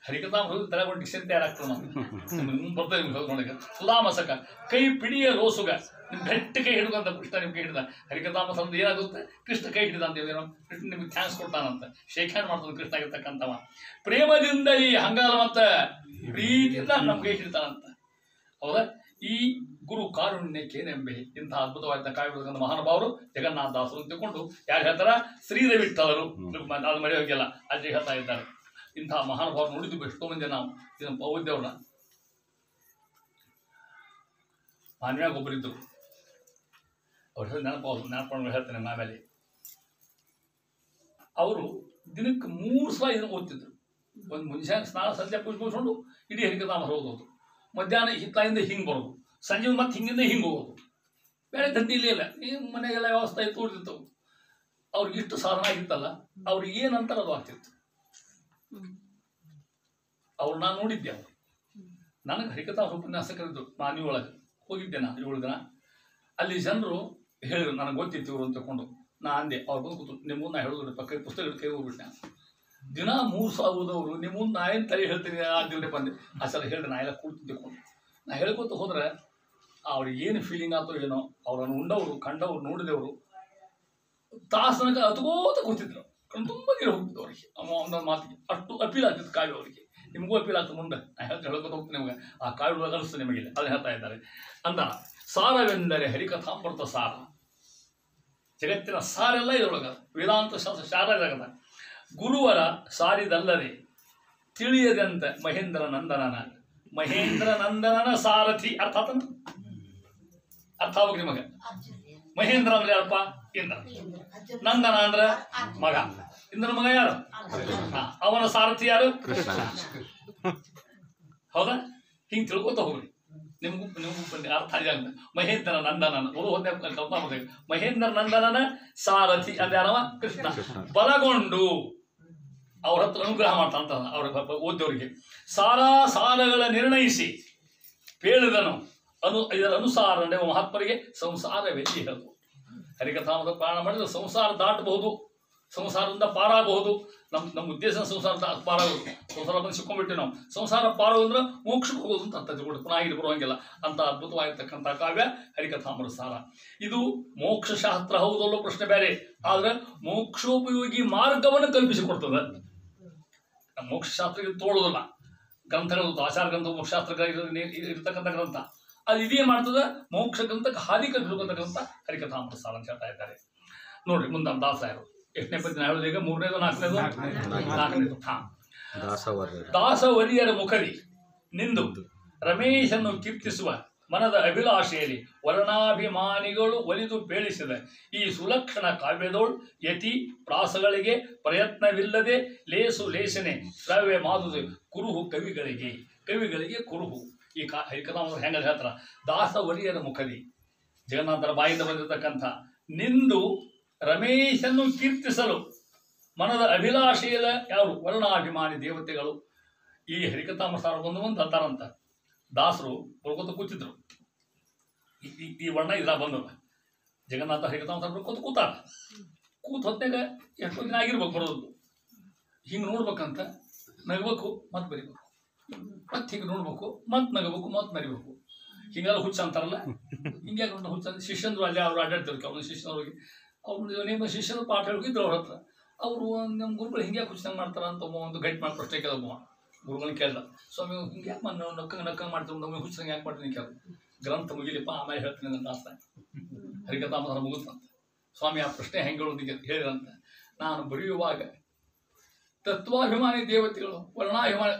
ಹರಿಕಥಾಮೃತ ತಲೆಗೊಂಡು ಡಿಕ್ಷನ್ ತಯಾರಾಗ್ತದೆ ನಾವು ಬರ್ತದೆ ನಿಮ್ಗೆ ನೋಡಿ. ಸುಧಾಮ ಸಖ ಕೈ ಪಿಡಿಯ ರೋಸುಗ. ನಿಮ್ ಗಟ್ಟಿ ಕೈ ಹಿಡಿದಂತ ಕೃಷ್ಣ ನಿಮ್ಗೆ ಹಿಡಿದ. ಹರಿಕಥಾಮೃತ ಅಂದ್ರೆ ಏನಾಗುತ್ತೆ? ಕೃಷ್ಣ ಕೈ ಹಿಡಿದ ಅಂತ ಏನೋ, ಕೃಷ್ಣ ನಿಮ್ಗೆ ಥ್ಯಾಂಕ್ಸ್ ಕೊಡ್ತಾನಂತ, ಶೇಕ್ ಹ್ಯಾಂಡ್ ಮಾಡ್ತಾನೆ ಕೃಷ್ಣ ಆಗಿರ್ತಕ್ಕಂಥವ. ಪ್ರೇಮದಿಂದ ಈ ಹಂಗಾಲ ಮತ್ತ ಪ್ರೀತಿಯಿಂದ ನಮ್ಗೆ ಹಿಡಿತಾನಂತ. ಹೌದಾ? ಈ ಗುರು ಕಾರುಣ್ಯಕ್ಕೇನೆಂಬೆ. ಇಂತಹ ಅದ್ಭುತವಾದ ಕಾವ್ಯ ಮಹಾನುಭಾವರು ಜಗನ್ನಾಥ ದಾಸರು ತಿಳ್ಕೊಂಡು ಯಾರು ಹೇಳ್ತಾರ? ಶ್ರೀದೇವಿ ವಿಠಲರು. ಅದು ಮಳೆ ಹೋಗಿಲ್ಲ, ಅಲ್ಲಿ ಹೇಳ್ತಾ ಇದ್ದಾರೆ. ಇಂತಹ ಮಹಾನುಭಾವರು ನೋಡಿದ್ವಿ ಎಷ್ಟೋ ಮಂದಿ ನಾವು. ಇದನ್ನು ಪೌದ್ಯವ್ರನ್ನ ಮಾನ್ಯಾಗ ಒಬ್ಬರಿದ್ರು, ಅವ್ರ ಹೇಳಿ ನೆನಪು ಹೇಳ್ತೇನೆ ಆಮೇಲೆ. ಅವರು ದಿನಕ್ಕೆ 3 ಸಲ ಇದನ್ನು ಓದ್ತಿದ್ರು. ಒಂದು ಮುಂಜಾನೆ ಸ್ನಾನ ಸಂಜೆ ಪೂಜೆ ಮುಗಿಸ್ಕೊಂಡು ಇಡೀ ಹರಿಕಥಾಮೃತ ಓದೋದು. ಮಧ್ಯಾಹ್ನ ಹಿತ್ತಲಿಂದ ಹಿಂಗೆ ಬರೋದು, ಸಂಜೆ ಮತ್ತೆ ಹಿಂಗಿಂದ ಹಿಂಗೆ ಹೋಗೋದು. ಬೇರೆ ದಂಡಿ ಇಲ್ಲ, ಈ ಮನೆಗೆಲ್ಲ ವ್ಯವಸ್ಥೆ ಇತ್ತು, ಉಳಿದಿರ್ತವು. ಅವ್ರಿಗೆ ಇಷ್ಟು ಸಾಧನ ಆಗಿತ್ತಲ್ಲ, ಅವ್ರಿಗೆ ಏನಂತಾರೆ ಅದು ಆಗ್ತಿತ್ತು. ಅವ್ರು ನಾನು ನೋಡಿದ್ದೆ. ಅವರು ನನಗೆ ಹರಿಕಥಾಮೃತ ಉಪನ್ಯಾಸಕರಿದ್ದು ಮಾನ್ಯ ಒಳಗೆ ಹೋಗಿದ್ದೆ. ನಾನು 7 ದಿನ ಅಲ್ಲಿ ಜನರು ಹೇಳಿದ್ರು, ನನಗೆ ಗೊತ್ತಿತ್ತು ಇವರು ಅಂತ ತಗೊಂಡು. ನಾ ಅಂದೆ, ಅವ್ರು ಬಂದು ಕೂತು ನಿಮ್ಮ ಮುಂದೆ ನಾ ಹೇಳೋದು ಪಕ್ಕ ಪುಸ್ತಕ ಕೈ ಹೋಗ್ಬಿಟ್ಟೆ. ದಿನ 3 ಸಲ ಓದೋರು ನಿಮ್ಮ ಮುಂದೆ ನಾ ಏನು ತಲೆ ಹೇಳ್ತೀನಿ ಆ ದಿವಸ ಬಂದೆ. ಆ ಸಲ ಹೇಳಿದೆ, ನಾ ಎಲ್ಲ ಕೂಡ್ತಿದ್ದುಕೊಂಡು ನಾ ಹೇಳ್ಕೊತ ಹೋದ್ರೆ ಅವ್ರಿಗೆ ಏನು ಫೀಲಿಂಗ್ ಆಯ್ತೋ ಏನೋ. ಅವ್ರನ್ನು ಉಂಡವರು, ಕಂಡವ್ರು, ನೋಡಿದವರು ತಾಸನಕ ಅತ್ಕೋತ ಕೂತಿದ್ರು. ತುಂಬ ನೀರು ಹೋಗ್ತಿದ್ದು ಅವ್ರಿಗೆ. ಒಂದೊಂದು ಮಾತಿಗೆ ಅಷ್ಟು ಅಪೀಲ್ ಆಗ್ತಿತ್ತು ಕಾವ್ಯ ಅವರಿಗೆ. ನಿಮಗೂ ಅಪೀಲ್ ಆಗ್ತದೆ ಮುಂದೆ. ನಾ ಹೇಳ್ಕೊತ ಹೋಗ್ತೀನಿ ನಿಮಗೆ. ಆ ಕಾವ್ಯ ಕಲಿಸ್ತದೆ ನಿಮಗೆ, ಅದನ್ನ ಹೇಳ್ತಾ ಇದ್ದಾರೆ ಅಂತ. ಸಾರವೆಂದರೆ ಹರಿಕಥಾಮೃತ ಸಾರ. ಜಗತ್ತಿನ ಸಾರೆಲ್ಲ ಇದರೊಳಗ. ವೇದಾಂತ ಶಾಸ್ತ್ರ ಸಾರ ಜಗತ್ತ. ಗುರುವರ ಸಾರಿದಲ್ಲದೆ ತಿಳಿಯದಂತ ಮಹೇಂದ್ರ ನಂದನನ ಸಾರಥಿ. ಅರ್ಥ ಆತಂತ? ಅರ್ಥ ಆಗ ನಿಮಗೆ? ಮಹೇಂದ್ರ ಅಂದ್ರೆ ಯಾರಪ್ಪ? ಇಂದ್ರ. ನಂದನ ಅಂದ್ರೆ ಮಗ. ಇಂದ್ರನ ಮಗ ಯಾರು? ಅವನ ಸಾರಥಿ ಯಾರು? ಹೌದಾ? ಹಿಂಗೆ ತಿಳ್ಕೊತ ಹೋಗ್ರಿ. ನಿಮಗೂ ಅರ್ಥ ಆಗಿದೆ. ಮಹೇಂದ್ರ ನಂದನನ ಮಹೇಂದ್ರ ನಂದನನ ಸಾರಥಿ ಅಂದ್ರೆ ಯಾರವ? ಕೃಷ್ಣ. ಬಲಗೊಂಡು ಅವ್ರ ಹತ್ರ ಅನುಗ್ರಹ ಮಾಡ್ತಾನಂತ ಅವ್ರ ಓದ್ದವರಿಗೆ. ಸಾರಗಳ ನಿರ್ಣಯಿಸಿ ಪೇಳಿದನು. ಇದರ ಅನುಸಾರ ಮಹಾತ್ಮರಿಗೆ ಸಂಸಾರವೆಲ್ಲಿ ಹೇಳೋದು. ಹರಿಕಥಾಮೃತ ಪಾರಾಯಣ ಮಾಡಿದ್ರೆ ಸಂಸಾರ ದಾಟಬಹುದು, ಸಂಸಾರದಿಂದ ಪಾರಾಗಬಹುದು. ನಮ್ಮ ಉದ್ದೇಶ ಸಂಸಾರ ಪಾರಾಗೋದು. ಸಂಸಾರ ಬಂದು ಸಿಕ್ಕೊಂಡ್ಬಿಟ್ಟು ನಾವು ಸಂಸಾರ ಪಾರಾಗೋದ್ರೆ ಮೋಕ್ಷಕ್ಕೆ ಹೋಗೋದು ಅಂತ ಅರ್ಥ ತಿಳ್ಕೊಂಡು ಪುನಃ ಇಲ್ಲಿ ಬರುವಂಗಿಲ್ಲ ಅಂತ ಅದ್ಭುತವಾಗಿರ್ತಕ್ಕಂಥ ಕಾವ್ಯ ಹರಿಕಥಾಮೃತ ಸಾರ. ಇದು ಮೋಕ್ಷಶಾಸ್ತ್ರ ಹೌದಲ್ಲೋ ಪ್ರಶ್ನೆ ಬೇರೆ, ಆದ್ರೆ ಮೋಕ್ಷೋಪಯೋಗಿ ಮಾರ್ಗವನ್ನು ಕಲ್ಪಿಸಿಕೊಡ್ತದೆ. ನಮ್ಮ ಮೋಕ್ಷಶಾಸ್ತ್ರಕ್ಕೆ ತೋಳೋದಿಲ್ಲ. ಗ್ರಂಥಗಳು ಆಚಾರ ಗ್ರಂಥ ಮೋಕ್ಷಶಾಸ್ತ್ರ ಇರ್ತಕ್ಕಂಥ ಗ್ರಂಥ ಅದು ಇದೇನು ಮಾಡ್ತದೆ, ಮೋಕ್ಷ ಗ್ರಂಥಕ್ಕೆ ಹಾದಿ ಕಲ್ಪಿಸಿರ್ತಕ್ಕಂಥ ಗ್ರಂಥ ಹರಿಕಥಾಮೃತ ಸಾರ ಅಂತ ಹೇಳ್ತಾ ಇದ್ದಾರೆ. ನೋಡ್ರಿ ಮುಂದೆ ದಾಸರು ಎಷ್ಟನೇ ಪದ್ಯ ನಾನು ಹೇಳೋದು ಈಗ? ಮೂರನೇದು ನಾಲ್ಕನೇದು. ದಾಸವರಿಯರ ಮುಖದಿ ನಿಂದು ರಮೇಶನ್ನು ಕೀರ್ತಿಸುವ ಮನದ ಅಭಿಲಾಷೆಯಲ್ಲಿ ವರ್ಣಾಭಿಮಾನಿಗಳು ಒಲಿದು ಪೇಳಿಸಿದ ಈ ಸುಲಕ್ಷಣ ಕಾವ್ಯದೋಳು ಯತಿ ಪ್ರಾಸಗಳಿಗೆ ಪ್ರಯತ್ನವಿಲ್ಲದೆ ಲೇಸು ಲೇಸನೆ ಶ್ರವ್ಯ ಮಾದುದು ಕುರುಹು ಕವಿಗಳಿಗೆ ಕುರುಹು. ಈ ಹರಿಕಥಾಮೃತ ಹೆಂಗ ಹೇಳ್ತಾರ? ದಾಸವರಿಯರ ಮುಖದಿ, ಜಗನ್ನಾಥರ ಬಾಯಿಂದ ಬಂದಿರತಕ್ಕಂಥ ನಿಂದು ರಮೇಶನ್ನು ಕೀರ್ತಿಸಲು ಮನದ ಅಭಿಲಾಷೆಯ ಯಾರು? ವರ್ಣಾಭಿಮಾನಿ ದೇವತೆಗಳು. ಈ ಹರಿಕಥಾಮೃತ ಸಾರ ಬಂದು ಅಂತಾರಂತ ದಾಸರು ಬರ್ಕೋತ ಕೂತಿದ್ರು. ಈ ವರ್ಣ ಇದ್ರಾಗ ಬಂದದ. ಜಗನ್ನಾಥ ಹರಿಕಥಾಮೃತ ಬರ್ಕೋತ ಕೂತಾರ. ಹೊತ್ನಾಗ ಎಷ್ಟೋ ದಿನ ಆಗಿರ್ಬೇಕು ಬರೋದು. ಹಿಂಗೆ ನೋಡ್ಬೇಕಂತ ನಗಬೇಕು ಮತ್ತೆ ಬರಿಬೇಕು, ಮತ್ತೆ ಹಿಂಗೆ ನೋಡ್ಬೇಕು ಮತ್ತೆ ನಗಬೇಕು ಮತ್ತೆ ಮರಿಬೇಕು. ಹಿಂಗೆಲ್ಲ ಹುಚ್ಚ ಅಂತಾರಲ್ಲ, ಹಿಂಗೆ ಹುಚ್ಚ ಶಿಷ್ಯಂದ್ರು ಅಲ್ಲೇ ಅವ್ರು ಅಡ್ಡಾಡ್ತಿರ್ತಾರೆ. ಅವ್ನ ಶಿಷ್ಯನವ್ರಿಗೆ ಅವ್ರು ನಿಮ್ಮ ಶಿಷ್ಯನ ಪಾಠ ಹೇಳಿದ್ರು ಅವ್ರ ಹತ್ರ. ಅವರು ನಮ್ಮ ಗುರುಗಳು ಹಿಂಗೆ ಹುಚ್ಚಂಗೆ ಮಾಡ್ತಾರ ಅಂತ ಒಂದು ಗೈಡ್ ಮಾಡಿ ಪ್ರಶ್ನೆ ಕೇಳೋದು. ಗುರುಗಳನ್ನ ಕೇಳ್ದ, ಸ್ವಾಮಿ ಹಿಂಗೆ ಯಾಕೆ ನಕ್ಕಂಗೆ ಮಾಡ್ತೀವಿ, ನಮಗೆ ಹುಚ್ಚಂಗೆ ಯಾಕೆ ಮಾಡ್ತೀನಿ ಕೇಳ. ಗ್ರಂಥ ಮುಗಿಲಿಪ್ಪ ಆಮೇಲೆ ಹೇಳ್ತೀನಿ ನನ್ನ ದಾಸ. ಹರಿಕಥಾಮೃತ ಮುಗಿಸ್ತಂತ. ಸ್ವಾಮಿ ಆ ಪ್ರಶ್ನೆ ಹೆಂಗೆ ಹೇಳೋದಿಗೆ ಹೇಳಿರಂತ. ನಾನು ಬರೆಯುವಾಗ ತತ್ವಾಭಿಮಾನಿ ದೇವತೆಗಳು ವರ್ಣಾಭಿಮಾನಿ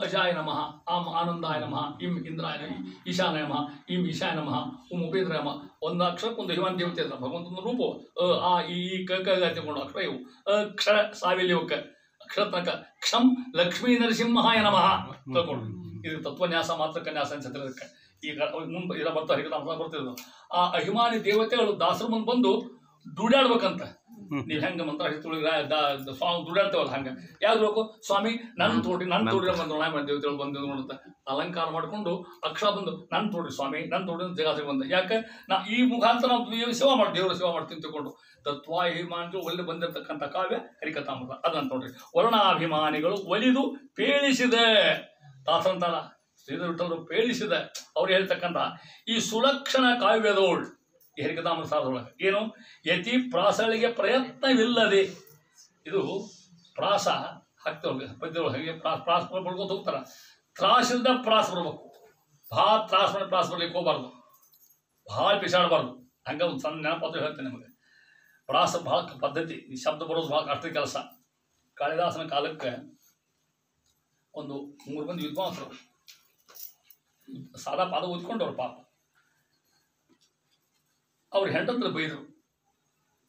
ಅಜಾಯ ನಮಃ, ಆಮ್ ಆನಂದಾಯ ನಮಃ, ಇಂ ಇಂದ್ರಾಯ ನಮಃ, ಈಶಾನಾಯ ನಮಃ, ಇಂ ಈಶಾಯ ನಮಃ, ಉಪೇಂದ್ರಾಯ ನಮಃ. ಒಂದು ಅಕ್ಷರಕ್ಕೊಂದು ಅಭಿಮಾನಿ ದೇವತೆ ಇರ್ತಾರೆ. ಭಗವಂತನ ರೂಪ ಆ ಈ ಕ ತಗೊಂಡು ಅಕ್ಷರ ಇವು ಅಕ್ಷರ ಸಾವಿಲಿವಕ್ಕ ಅಕ್ಷರ ತನಕ ಕ್ಷಂ ಲಕ್ಷ್ಮೀ ನರಸಿಂಹಾಯ ನಮಃ ತಗೊಂಡು ಇದು ತತ್ವನ್ಯಾಸ ಮಾತ್ರ ಕನ್ಯಾಸ ಅನ್ಸತ್ತಿರೋದಕ್ಕೆ. ಈಗ ಮುಂದೆ ಇರ ಬರ್ತಾರೆ ಹರಿಕಥಾಮೃತ ಬರ್ತಿರೋದು. ಆ ಅಭಿಮಾನಿ ದೇವತೆಗಳು ದಾಸರ ಮುಂದೆ ಬಂದು ದುಡ್ಯಾಡ್ಬೇಕಂತ. ನೀವು ಹೆಂಗೆ ಮಂತ್ರ ಸ್ವಾಮಿ ದುಡ್ಯಾಡ್ತೇವಲ್ಲ ಹಂಗೆ ಯಾವ್ದು ಬೇಕು ಸ್ವಾಮಿ ನನ್ನ ತೋಡಿ ಬಂದು ದೇವತೆಗಳು ಬಂದು ನೋಡುತ್ತ ಅಲಂಕಾರ ಮಾಡಿಕೊಂಡು ಅಕ್ಷರ ಬಂದು ನನ್ನ ತೋಡಿ ಸ್ವಾಮಿ ನನ್ನ ತೋಡಿ ಜಗತ್ತಿಗೆ ಬಂದ. ಯಾಕೆ ನಾ ಈ ಮುಖಾಂತರ ನಾವು ಸೇವಾ ಮಾಡಿ ದೇವರ ಸೇವಾ ಮಾಡ್ತೀನಿ ತಿಳ್ಕೊಂಡು ತತ್ವಾಭಿಮಾನಿಗಳು ಒಳ್ಳೆ ಬಂದಿರತಕ್ಕಂಥ ಕಾವ್ಯ ಹರಿಕಥಾಮೃತ. ಅದನ್ನು ನೋಡ್ರಿ. ವರ್ಣಾಭಿಮಾನಿಗಳು ಒಲಿದು ಪೇಳಿಸಿದ ದಾಸರಂತಾರ ಶ್ರೀಧರ ವಿಠಲರು ಪೇಳಿಸಿದ ಅವ್ರು ಹೇಳ್ತಕ್ಕಂಥ ಈ ಸುಲಕ್ಷಣ ಕಾವ್ಯದೋಳು ಈ ಹರಿಕಥಾಮೃತ ಸಾರದೊಳಗೆ ಏನು? ಯತಿ ಪ್ರಾಸಗಳಿಗೆ ಪ್ರಯತ್ನವಿಲ್ಲದೆ. ಇದು ಪ್ರಾಸ ಹಾಕ್ತೇವೆ ಪದ್ಯದೊಳಗೆ ಪ್ರಾಸ ಬಳ್ಕೋತ ಹೋಗ್ತಾರ. ತ್ರಾಸಿಲ್ದ ಪ್ರಾಸ ಬರ್ಬೇಕು. ಭಾಳ ತ್ರಾಸ ಮಾಡಿ ಪ್ರಾಸ ಬರ್ಲಿಕ್ಕೆ ಹೋಗ್ಬಾರ್ದು, ಭಾಳ ಪಿಸಾಡಬಾರ್ದು. ಹಂಗೆ ಒಂದು ಸಣ್ಣ ನೆನಪಾತ್ರ ಹೇಳ್ತೇನೆ ನಿಮಗೆ. ಪ್ರಾಸ ಭಾಳ ಪದ್ಧತಿ, ಈ ಶಬ್ದ ಬರೋದು ಭಾಳ ಕಷ್ಟ ಕೆಲಸ. ಕಾಳಿದಾಸನ ಕಾಲಕ್ಕೆ ಒಂದು 3 ಮಂದಿ ವಿದ್ವಾಂಸರು ಸಾದಾ ಪಾದ ಓದ್ಕೊಂಡವ್ರು ಪಾಪ. ಅವ್ರು ಹೆಂಡತ್ರ ಬೈದರು,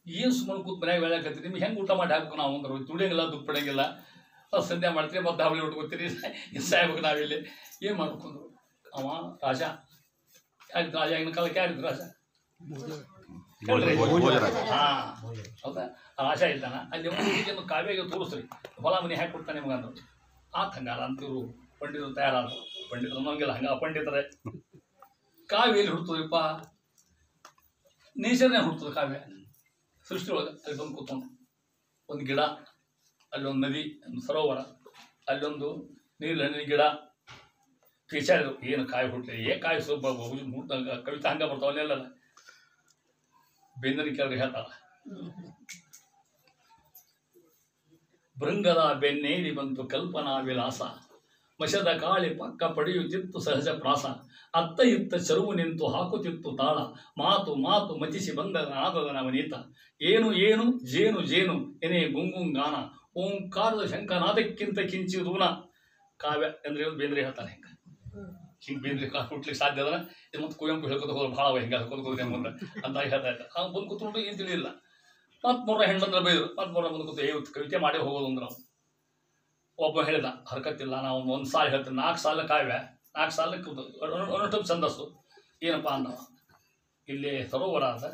ಏನು ಸುಮ್ಮನೆ ಕೂತ್ ಮನ್ಯಾಗ ಬೆಳೆಯಕತ್ತೀರಿ, ನಿಮ್ಗೆ ಹೆಂಗೆ ಊಟ ಮಾಡಿ ಹಾಕ್ಬೇಕು ನಾವು ಅಂದ್ರೆ ತುಳಿಯಂಗಿಲ್ಲ ದುಪ್ಪಡಂಗಿಲ್ಲ, ಸಂಧ್ಯಾ ಮಾಡ್ತೀರಿ ಮತ್ತೆ ಹಾವಳಿ ಉಟ್ಕೋತೀರಿ, ಸಾಯ್ಬೇಕು ನಾವಿಲ್ಲಿ ಏನು ಮಾಡ್ಕೊಂಡು. ಅವ ರಾಜ ಯಾರಿದ್ರು? ರಾಜ ಆಗಿನ ಕಾಲಕ್ಕೆ ಯಾರಿದ್ರು ರಾಜ? ಹಾಂ ಹೌದಾ, ರಾಜ ಇದ್ದಾನ. ಅಲ್ಲಿ ಒಂದು ಕಾವ್ಯಾಗ ತೋರಿಸ್ರಿ, ಹೊಲ ಮನೆ ಹಾಕಿ ಕೊಡ್ತಾನೆ ನಿಮ್ಗೆ ಅಂದ್ರು. ಆತ ಹಂಗಾರ ಅಂತಿರು ಪಂಡಿತರು ತಯಾರಾದ್ರು. ಪಂಡಿತರು ಅನ್ನೋಂಗಿಲ್ಲ, ಹಂಗ ಪಂಡಿತರೇ. ಕಾವ್ಯ ಎಲ್ಲಿ ಹುಡ್ತದಪ್ಪ? ನೇಚರ್ನೇ ಹುಡ್ತದೆ ಕಾವ್ಯ. ಸೃಷ್ಟಿ ಒಳಗೆ ಅಲ್ಲಿ ಬಂದು ಕೂತ್ಕೊಂಡು ಒಂದು ಗಿಡ, ಅಲ್ಲೊಂದು ನದಿ, ಒಂದು ಸರೋವರ, ಅಲ್ಲೊಂದು ನೀರು ಹಣ್ಣಿನ ಗಿಡ. ವಿಚಾರಿದ್ರು ಏನು ಕಾಯಿ ಹುಟ್ಟಲಿ, ಕಾಯಿ ಕವಿತಾ ಹಂಗ ಬರ್ತಾವ ಅಲ್ಲೆಲ್ಲ. ಬೇಂದ್ರೆ ಕೆಳಗೆ ಹೇಳ್ತಾರ, ಭೃಂಗದ ಬೆನ್ನೇರಿ ಬಂತು ಕಲ್ಪನಾ ವಿಲಾಸ, ಮಶದ ಕಾಳಿ ಪಕ್ಕ ಪಡೆಯುತ್ತಿತ್ತು ಸಹಜ ಪ್ರಾಸ, ಅತ್ತ ಇತ್ತ ಚರುವು ನಿಂತು ಹಾಕುತ್ತಿತ್ತು ತಾಳ, ಮಾತು ಮಾತು ಮತಿಸಿ ಬಂದ ನಾದದ ನವನೀತ, ಏನು ಏನು ಜೇನು ಜೇನು ಎನೆ ಗುಂಗುಂಗಾನ, ಓಂಕಾರದ ಶಂಕನಾದಕ್ಕಿಂತ ಕಿಂಚಿದೂನ. ಕಾವ್ಯ ಅಂದ್ರೆ ಬೇಂದ್ರೆ ಹೇಳ್ತಾರೆ. ಹಿಂಗೆ ಬೇಂದ್ರೆ ಹುಟ್ಲಿಕ್ಕೆ ಸಾಧ್ಯ ಅದನ್ನ. ಇದು ಮತ್ತೆ ಕುವೆಂಪು ಹೇಳ್ಕೊತ ಹೋದ್ರೆ ಭಾಳ ಹಿಂಗೆ ಹೇಳ್ಕೊತ ಹೋದ್ರೆ ಮುಂದೆ ಅಂತ ಹೇಳ್ತಾ ಇದ್ದಾರೆ. ಹಂಗೆ ಬಂದು ಕೂತ್ಕೊಂಡು ಏನು ತಿಳಿಯಿಲ್ಲ. ಮತ್ತೆ 3 ಹೆಣ್ಣಂದ್ರೆ ಬೈದರು. ಮತ್ತೆ 3 ಬಂದು ಕೂತು ಕವಿತೆ ಮಾಡೇ ಹೋಗೋದು ಅಂದ್ರೆ ನಾವು. ಒಬ್ಬ ಹೇಳಿದ ಹರ್ಕತ್ತಿಲ್ಲ, ನಾವು ಒಂದು ಸಾಲ ಹೇಳ್ತೀನಿ, 4 ಸಾಲ ಕಾವ್ಯ, 4 ಸಾಲಕ್ಕೆ ಅನುಷ್ಠ ಛಂದಸ್ಸು. ಏನಪ್ಪ ಅಂದವ, ಇಲ್ಲಿ ಸರೋವರ ಅದ,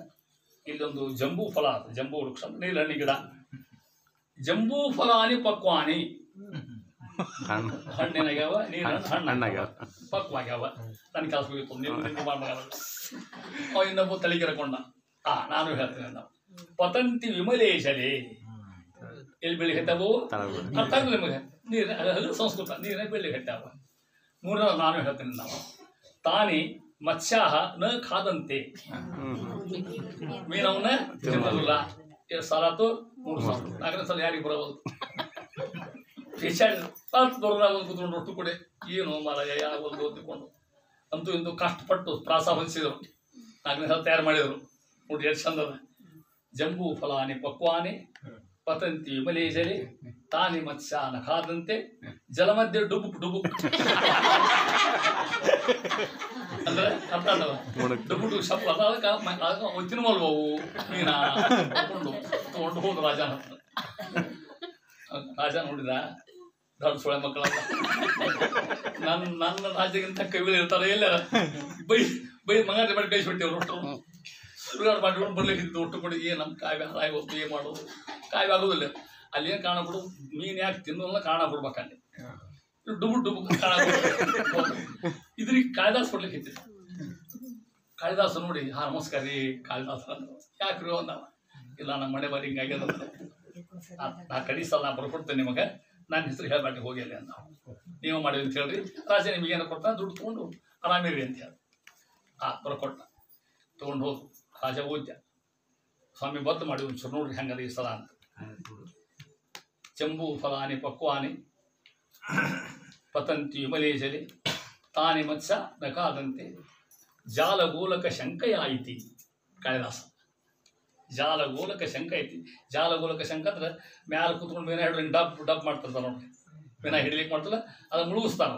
ಇಲ್ಲೊಂದು ಜಂಬೂ ಫಲ ಅದ, ಜಂಬೂ ವೃಕ್ಷ ಅಂತ ನೀಲಹಣ್ಣಿ ಗಿಡ. ಜಂಬೂ ಫಲಾನಿ ಪಕ್ವಾನಿ, ಹಣ್ಣಿನಾಗ್ಯಾವ, ನೀರು ಹಣ್ಣಾಗ್ಯಾವ, ಪಕ್ವಾಗ್ಯಾವ. ನನ್ನ ಕೆಲಸ ಹೋಗಿತ್ತು, ನೀವು ಮಾಡ್ಬಾರ. ಅವ ಇನ್ನೊಬ್ಬ ತಲೆ ಕೆರಕೊಂಡ, ನಾನು ಹೇಳ್ತೇನೆ ನಾವು ಪತಂತಿ ವಿಮಲೇಶಲೆ ಎಲ್ಲಿ ಬೆಳಿ ಕಟ್ಟಾವು ಅರ್ಥ ಆಗಲ್ಲ ನಿಮಗೆ ನೀರ ಅದು ಸಂಸ್ಕೃತ ನೀರೇ ಬೆಳ್ಳಿ ಕಟ್ಟಾವ ಮೂರನೇ ನಾನು ಹೇಳ್ತೇನೆ ನಾವು ತಾನಿ ಮತ್ಸ್ಯಾಹ ನ ಖಾದಂತೆ ಮೀನವನ್ನ ತಿನ್ನೋದಿಲ್ಲ 2 ಸಾಲ ಆಯ್ತು 3 ಸಾಲ 4ನೇ ಸಲ ಯಾರಿಗೆ ಬರೋದು ಬರೋರಾಗ ಕೂತ್ಕೊಂಡು ರೊಟ್ಟು ಕೊಡೆ ಏನು ಮಾರಾಯ ಯಾವೊಂದು ಓದಿಕೊಂಡು ಅಂತೂ ಇಂದು ಕಷ್ಟಪಟ್ಟು ಪ್ರಾಸ ಹೊಲಿಸಿದರು 4ನೇ ಸಲ ತಯಾರು ಮಾಡಿದರು ನೋಡಿ ಎಷ್ಟು ಚಂದದ ಜಂಬೂ ಫಲಾನಿ ಪಕ್ವಾನಿ ಪತಂತಿ ವಿಮಲೇಶಲೆ ತಾನಿ ಮತ್ಸ್ಯಾನ ಖಾದಂತೆ ಜಲಮಧ್ಯೆ ಡುಬುಕ್ ಡುಬುಕ್ ಅಂದ್ರೆ ಅರ್ಥ ಅಲ್ಲ ಡುಬುಡು ಶಬ್ದ ಅದಕ್ಕೆ ತಿನ್ಮಲ್ವವು ಮೀನ ತಗೊಂಡು ಹೋದ ರಾಜನ ರಾಜ ನೋಡಿದ ದೊಡ್ಡ ಸೊಳೆ ಮಕ್ಕಳಲ್ಲ ನನ್ನ ರಾಜ್ಯಗಿಂತ ಕವಿಗಳು ಇರ್ತಾರೆ ಎಲ್ಲ ಬೈ ಮಂಗಾರಿ ಮಾಡಿ ಕಳಿಸ್ಬಿಟ್ಟೇವ್ರು ಒಟ್ಟು ಸುಡುಗಾಡು ಮಾಡಿಕೊಂಡು ಬರ್ಲಿಕ್ಕೆ ಒಟ್ಟು ಕೊಡಿ ನಮ್ಮ ಕಾವ್ಯ ಹಾಳಾಗಿ ಹೋಗ್ತು ಏನು ಮಾಡೋದು ಕಾವ್ಯ ಆಗೋದಿಲ್ಲ ಅಲ್ಲಿ ಏನು ಕಾಣಬಿಡು ಮೀನು ಯಾಕೆ ತಿನ್ನೋಲ್ಲ ಕಾಣ ಬಿಡ್ಬೇಕಲ್ಲಿ ಡುಬು ಡುಬು ಕಾಣ ಇದ್ರಿಗೆ ಕಾಳಿದಾಸ ಕೊಡ್ಲಿಕ್ಕೆ ಇತ್ತು ಕಾಳಿದಾಸ ನೋಡಿ ನಮಸ್ಕಾರ ರೀ ಕಾಳಿದಾಸ ಅಂದ್ರು ಯಾಕ್ರಿ ಅಂದ ಇಲ್ಲ ನಮ್ಮ ಮನೆ ಬಾರಿ ಹಿಂಗಾಗ್ಯದ ನಾ ಕಡಿ ಸಲ ನಾ ಬರ್ಕೊಡ್ತೇನೆ ನಿಮಗೆ ನನ್ನ ಹೆಸರು ಹೇಳ್ಬೇಡಿ ಹೋಗಿ ಅಲ್ಲಿ ಅಂತ ನೀವು ಮಾಡಿವಿ ಅಂತ ಹೇಳ್ರಿ ರಾಜ ನಿಮಗೆ ಏನೋ ಕೊಡ್ತಾನೆ ದುಡ್ಡು ತೊಗೊಂಡು ಆರಾಮಿರಿ ಅಂತ ಹೇಳಿ ಬರ್ಕೊಟ್ಟ ತೊಗೊಂಡು ಹೋದ್ರು ರಾಜ ಓದ್ಯ ಸ್ವಾಮಿ ಬದ್ದು ಮಾಡಿ ಒಂಚೂರು ನೋಡ್ರಿ ಹೆಂಗದ ಈ ಸಲ ಅಂತ ಜಂಬೂ ಫಲಾನಿ ಪಕ್ವಾನಿ ಪತಂತಿ ವಿಮಲೇಶಲೆ ತಾನಿ ಮತ್ಸ್ಯ ನಕಾದಂತೆ ಜಾಲಗೋಲಕ ಶಂಕಯಾಯಿತಿ ಕಾಳಿದಾಸ ಜಾಲಗೋಲಕ ಶಂಕ ಐತಿ ಜಾಲಗೋಲಕ ಶಂಕ ಅಂದ್ರೆ ಮ್ಯಾಲ ಕೂತ್ಕೊಂಡು ಮೀನ ಹಿಡಿದು ಡಬ್ ಮಾಡ್ತಿರ್ತಾರೆ ನೋಡ್ರಿ ಮೀನ ಹಿಡಿಲಿಕ್ಕೆ ಮಾಡ್ತಲ್ಲ ಅದನ್ನ ಮುಳುಗಿಸ್ತಾರ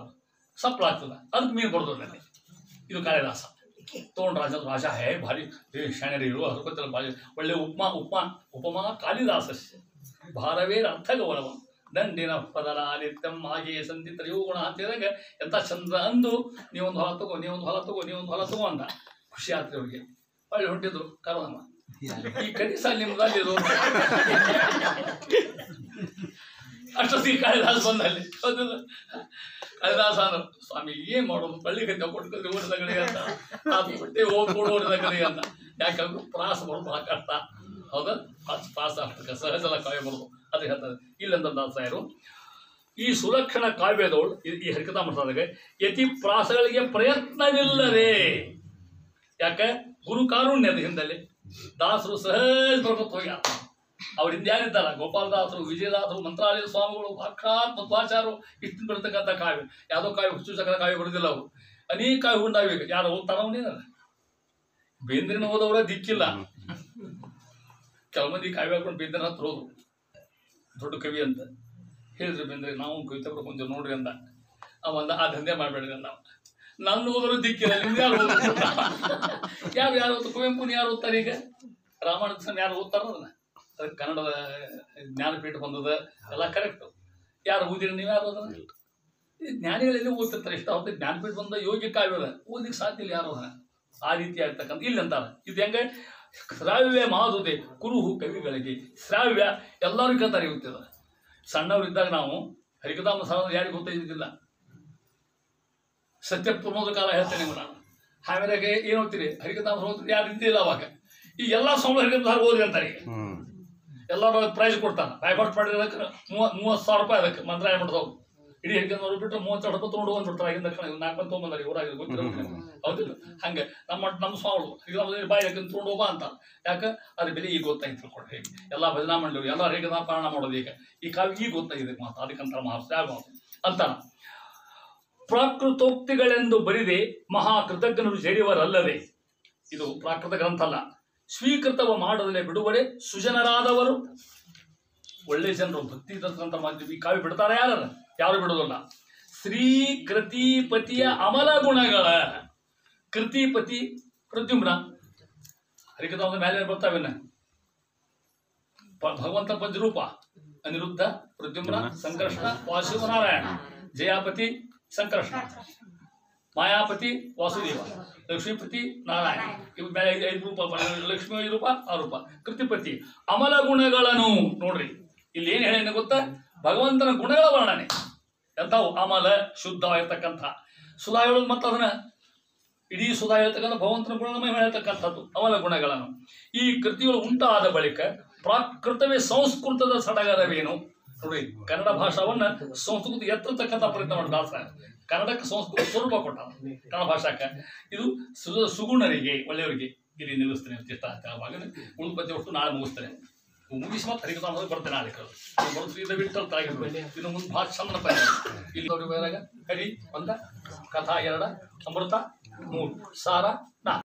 ಸಪ್ಪಳಾಗ್ತದ ಅದಕ್ಕೆ ಮೀನು ಬರೋದಿಲ್ಲ ಇದು ಕಾಳಿದಾಸ ತೊಗೊಂಡು ರಾಜ ಹೇ ಭಾರಿ ಶಾಣೆರಿ ಇರು ಅದ್ರ ಗೊತ್ತಿಲ್ಲ ಭಾರಿ ಒಳ್ಳೆ ಉಪಮಾ ಕಾಳಿದಾಸಸ್ಯ ಭಾರವೇರ ಅರ್ಥಗೌರವ ದಂಡಿನ ಪದರ ನಿತ್ಯಂ ಹಾಗೆಯೇ ಸಂತಿತ್ರ ಇವು ಗುಣ ಅಂತ ಹೇಳಿದಾಗ ಎಂಥ ಚಂದ ಅಂದು ನೀವೊಂದು ಹೊಲ ತಗೋ ನೀವೊಂದು ಹೊಲ ತಗೋ ಅಂದ ಖುಷಿ ಆಗ್ತದೆ ಅವ್ರಿಗೆ ಒಳ್ಳೆ ಹೊಂಟಿದ್ರು ಕರೋನಮ್ಮ ಈ ಕನಿಸ ನಿಮ್ದಲ್ಲಿ ಅಷ್ಟೊತ್ತಿಗೆ ಕಾಳಿದಾಸ ಬಂದಲ್ಲಿ ಕಾಳಿದಾಸ ಅಂದ್ರು ಸ್ವಾಮಿ ಏನ್ ಮಾಡೋದು ಪಳ್ಳಿ ಕತ್ತೆ ಕೊಟ್ಟು ಓಡಿದ ಕಡೆ ಅಂತ ಹೊಟ್ಟೆ ಹೋಗ್ಕೊಂಡು ಓಡಿದ ಕಡೆ ಅಂತ ಯಾಕಂದ್ರೆ ಪ್ರಾಸ ಬರೋದು ಬಹಳ ಕಷ್ಟ ಹೌದಾ ಪ್ರಾಸ ಅಷ್ಟಕ್ಕೆ ಸಹಜಲ ಕಾವ್ಯ ಬರೋದು ಅದು ಹೇಳ್ತಾರೆ ಇಲ್ಲಂದ ದಾಸಾಯರು ಈ ಸುಲಕ್ಷಣ ಕಾವ್ಯದವಳು ಈ ಹರಿಕಥಾಮೃತದಾಗ ಯತಿ ಪ್ರಾಸಗಳಿಗೆ ಪ್ರಯತ್ನವಿಲ್ಲದೆ ಯಾಕೆ ಗುರು ಕಾರುಣ್ಯದ ಹಿಂದಲ್ಲಿ ದಾಸರು ಸಹಜ ಬರ್ಕೊತ ಹೋಗ್ಯಾರ ಅವ್ರ ಹಿಂದೆ ಯಾರಿದ್ದಾರ ಗೋಪಾಲದಾಸರು ವಿಜಯದಾಸರು ಮಂತ್ರಾಲಯ ಸ್ವಾಮಿಗಳು ಸಾಕ್ಷಾತ್ ಮಧ್ವಾಚಾರ್ಯರು ಇಷ್ಟು ಬರ್ತಕ್ಕಂಥ ಕಾವ್ಯ ಯಾವುದೋ ಕಾವ್ಯ ಹುಚ್ಚು ಸಕಲ ಕಾವ್ಯ ಬರೋದಿಲ್ಲ ಅವರು ಅನೇಕ ಕಾವ್ಯ ಉಂಟಾಗ ಯಾರು ಓದ್ತಾರವನೇನ ಬೇಂದ್ರಿನ ಹೋದವರ ದಿಕ್ಕಿಲ್ಲ ಕೆಲವು ಮಂದಿ ಕಾವ್ಯ ಹಾಕೊಂಡು ಬೇಂದ್ರನ ಹತ್ರ ಹೋದ್ರು ದೊಡ್ಡ ಕವಿ ಅಂತ ಹೇಳಿದ್ರು ಬೇಂದ್ರೆ ನಾವು ಕವಿತೆ ಬರ್ಕೊಂತೀವಿ ನೋಡ್ರಿ ಅಂದ ಅವಂದ ಆ ದಂಧೆ ಮಾಡಬೇಡ್ರಿ ನಾವು ನನ್ನ ಹೋದ್ರು ದಿಕ್ಕಿಲ್ಲ ನಿಮ್ಗೆ ಯಾರು ಓದ್ತಾರೆ ಕುವೆಂಪುನ ಯಾರು ಓದ್ತಾರೆ ಈಗ ರಾಮಾನುಜನ್ ಯಾರು ಓದ್ತಾರ ಅದನ್ನ ಅದಕ್ಕೆ ಕನ್ನಡದ ಜ್ಞಾನಪೀಠ ಬಂದದ ಎಲ್ಲ ಕರೆಕ್ಟು ಯಾರು ಓದಿರಿ ನೀವು ಯಾರು ಓದೋದ ಜ್ಞಾನಿಗಳಲ್ಲಿ ಓದ್ತಿರ್ತಾರೆ ಇಷ್ಟ ಹೊತ್ತು ಜ್ಞಾನಪೀಠ ಬಂದ ಯೋಗ್ಯ ಕಾವ್ಯದ ಓದಿಕ್ಕೆ ಸಾಧ್ಯ ಇಲ್ಲ ಯಾರು ಅದನ್ನ ಆ ರೀತಿ ಆಗ್ತಕ್ಕಂಥ ಇಲ್ಲಿ ಅಂತಾರೆ ಇದು ಹೆಂಗೆ ಶ್ರಾವ್ಯ ಮಾದುದೆ ಕುರುಹು ಕವಿಗಳಿಗೆ ಶ್ರಾವ್ಯ ಎಲ್ಲರೂ ಕೇಳ್ತಾರೆ ಗೊತ್ತಿಲ್ಲ ಸಣ್ಣವರಿದ್ದಾಗ ನಾವು ಹರಿಕಥಾಮ ಸಾಲ ಯಾರಿಗೆ ಗೊತ್ತಿದ್ದಿಲ್ಲ ಸತ್ಯ ಪ್ರಮೋದ ಕಾಲ ಹೇಳ್ತೇನೆ ನಾನು ಆಮೇಲೆ ಏನು ಓದ್ತೀರಿ ಹರಿಕಥಾಮ ಓದ್ತೀರಿ ಯಾರು ಇದ್ದಿಲ್ಲ ಅವಾಗ ಈಗ ಎಲ್ಲ ಸ್ವಾಮಿ ಹರಿಕಥಾಮ ಓದಿ ಅಂತಾರೆ ಈಗ ಎಲ್ಲರೂ ಪ್ರೈಸ್ ಕೊಡ್ತಾನೆ ಬಾಯ್ಪಾಟ್ ಮಾಡಿರೋದಕ್ಕೆ 30,000 ರೂಪಾಯಿ ಅದಕ್ಕೆ ಮಂತ್ರಾಲಯ ಮಾಡ್ದವು ಇಡೀ ಹರಿಕಥಾಮ ಬಿಟ್ಟರೆ 32 ರೂಪಾಯಿ ತೊಗೊಂಡು ಹೋಗ್ಬಿಡ್ತಾರೆ ಆಗಿಂದ 4 ಮಂದಿ ತೊಗೊಂಬಂದಾರೆ ಊರಾಗ ಗೊತ್ತಿರೋ ಹೌದಿಲ್ಲ ಹಂಗೆ ನಮ್ಮ ಸ್ವಾಮಿಗಳು ಹರಿಕಥಾಮ ಬಾಯಿ ಹಾಕಿ ತೊಗೊಂಡು ಹೋಗ ಅಂತ ಯಾಕೆ ಅದ್ರ ಬೆಲೆ ಈಗ ಗೊತ್ತಾಗಿ ತಿಳ್ಕೊಡ್ರಿ ಎಲ್ಲ ಭಜನಾ ಮಂಡಳಿ ಎಲ್ಲ ಹರಿಕಥಾಮ ಪಾರಣ ಮಾಡೋದು ಈಗ ಈ ಕಾವ್ಯ ಈಗ ಗೊತ್ತಾಗಿದೆ ಮಾತು ಅದಕ್ಕಂತ ಮಹಾಸ್ತ್ಯಾಗ ಅಂತ ಪ್ರಾಕೃತೋಕ್ತಿಗಳೆಂದು ಬರಿದೆ ಮಹಾ ಕೃತಜ್ಞರು ಸೇರಿವರಲ್ಲದೆ ಇದು ಪ್ರಾಕೃತ ಗ್ರಂಥ ಅಲ್ಲ ಸ್ವೀಕೃತವ ಮಾಡದಲ್ಲೇ ಬಿಡುವಡೆ ಸುಜನರಾದವರು ಒಳ್ಳೆ ಜನರು ಭಕ್ತಿ ಇದ್ದಂಥ ಈ ಕಾವ್ಯ ಬಿಡ್ತಾರೆ ಯಾರು ಬಿಡೋದಿಲ್ಲ ಶ್ರೀ ಕೃತಿಪತಿಯ ಅಮಲ ಗುಣಗಳ ಕೃತಿಪತಿ ಪ್ರದ್ಯುಮ್ನ ಹರಿಕಥಾಮದ ಮೇಲೆ ಬರ್ತಾವೇನ ಭಗವಂತ ಪಂಚರೂಪ ಅನಿರುದ್ಧ ಪ್ರದ್ಯುಮ್ನ ಸಂಕರ್ಷಣ ವಾಸುದೇವನಾರಾಯಣ ಜಯಾಪತಿ ಸಂಕರ್ಷಣ ಮಾಯಾಪತಿ ವಾಸುದೇವ ಲಕ್ಷ್ಮೀಪತಿ ನಾರಾಯಣ ಇವ್ ಮೇಲೆ 5 ರೂಪ ಲಕ್ಷ್ಮೀ 5 ರೂಪ 6 ರೂಪ ಕೃತಿಪತಿ ಅಮಲ ಗುಣಗಳನ್ನು ನೋಡ್ರಿ ಇಲ್ಲಿ ಏನ್ ಹೇಳ ಗೊತ್ತಾ ಭಗವಂತನ ಗುಣಗಳ ವರ್ಣನೆ ಎಂಥವು ಅಮಲ ಶುದ್ಧ ಇರ್ತಕ್ಕಂಥ ಸುಧಾ ಹೇಳೋದು ಮತ್ತೆ ಅದನ್ನ ಇಡೀ ಸುಧಾ ಹೇಳ್ತಕ್ಕಂಥ ಭಗವಂತನ ಗುಣಮಯ ಹೇಳ್ತಕ್ಕಂಥದ್ದು ಅವನ ಗುಣಗಳನ್ನು ಈ ಕೃತಿಗಳು ಉಂಟಾದ ಬಳಿಕ ಪ್ರಾಕೃತವೇ ಸಂಸ್ಕೃತದ ಸಡಗರವೇನು ನೋಡಿ. ಕನ್ನಡ ಭಾಷಾವನ್ನ ಸಂಸ್ಕೃತ ಎತ್ತತಕ್ಕಂಥ ಪ್ರಯತ್ನ ಮಾಡಿ ದಾಸ ಕನ್ನಡಕ್ಕೆ ಸಂಸ್ಕೃತ ಸ್ವರೂಪ ಕೊಟ್ಟ ಕನ್ನಡ ಭಾಷಾಕ್ಕೆ. ಇದು ಸುಗುಣರಿಗೆ ಒಳ್ಳೆಯವರಿಗೆ ಇಲ್ಲಿ ನಿಲ್ಲಿಸ್ತೇನೆ ಇಷ್ಟ ಉಳಿದ ಬಗ್ಗೆ ಒಟ್ಟು ನಾಳೆ ಮುಗಿಸ್ತೇನೆ. ಮುಗಿಸಿ ಮತ್ತೆ ಹರಿಕಥಾ ಬರ್ತೇನೆ ನಾಳೆ ಬರೋದ್ರಿಂದ ಬಿಟ್ಟು ತಾಗಿರ್ಬೇಕು. ಇನ್ನು ಮುಂದೆ ಭಾಳ ಚಂದನ ಪದ ಇಲ್ಲಿ ನೋಡಿ ಬರಾಗ ಹರಿ ಒಂದ ಕಥಾ 2 ಅಮೃತ 3 ಸಾರ 4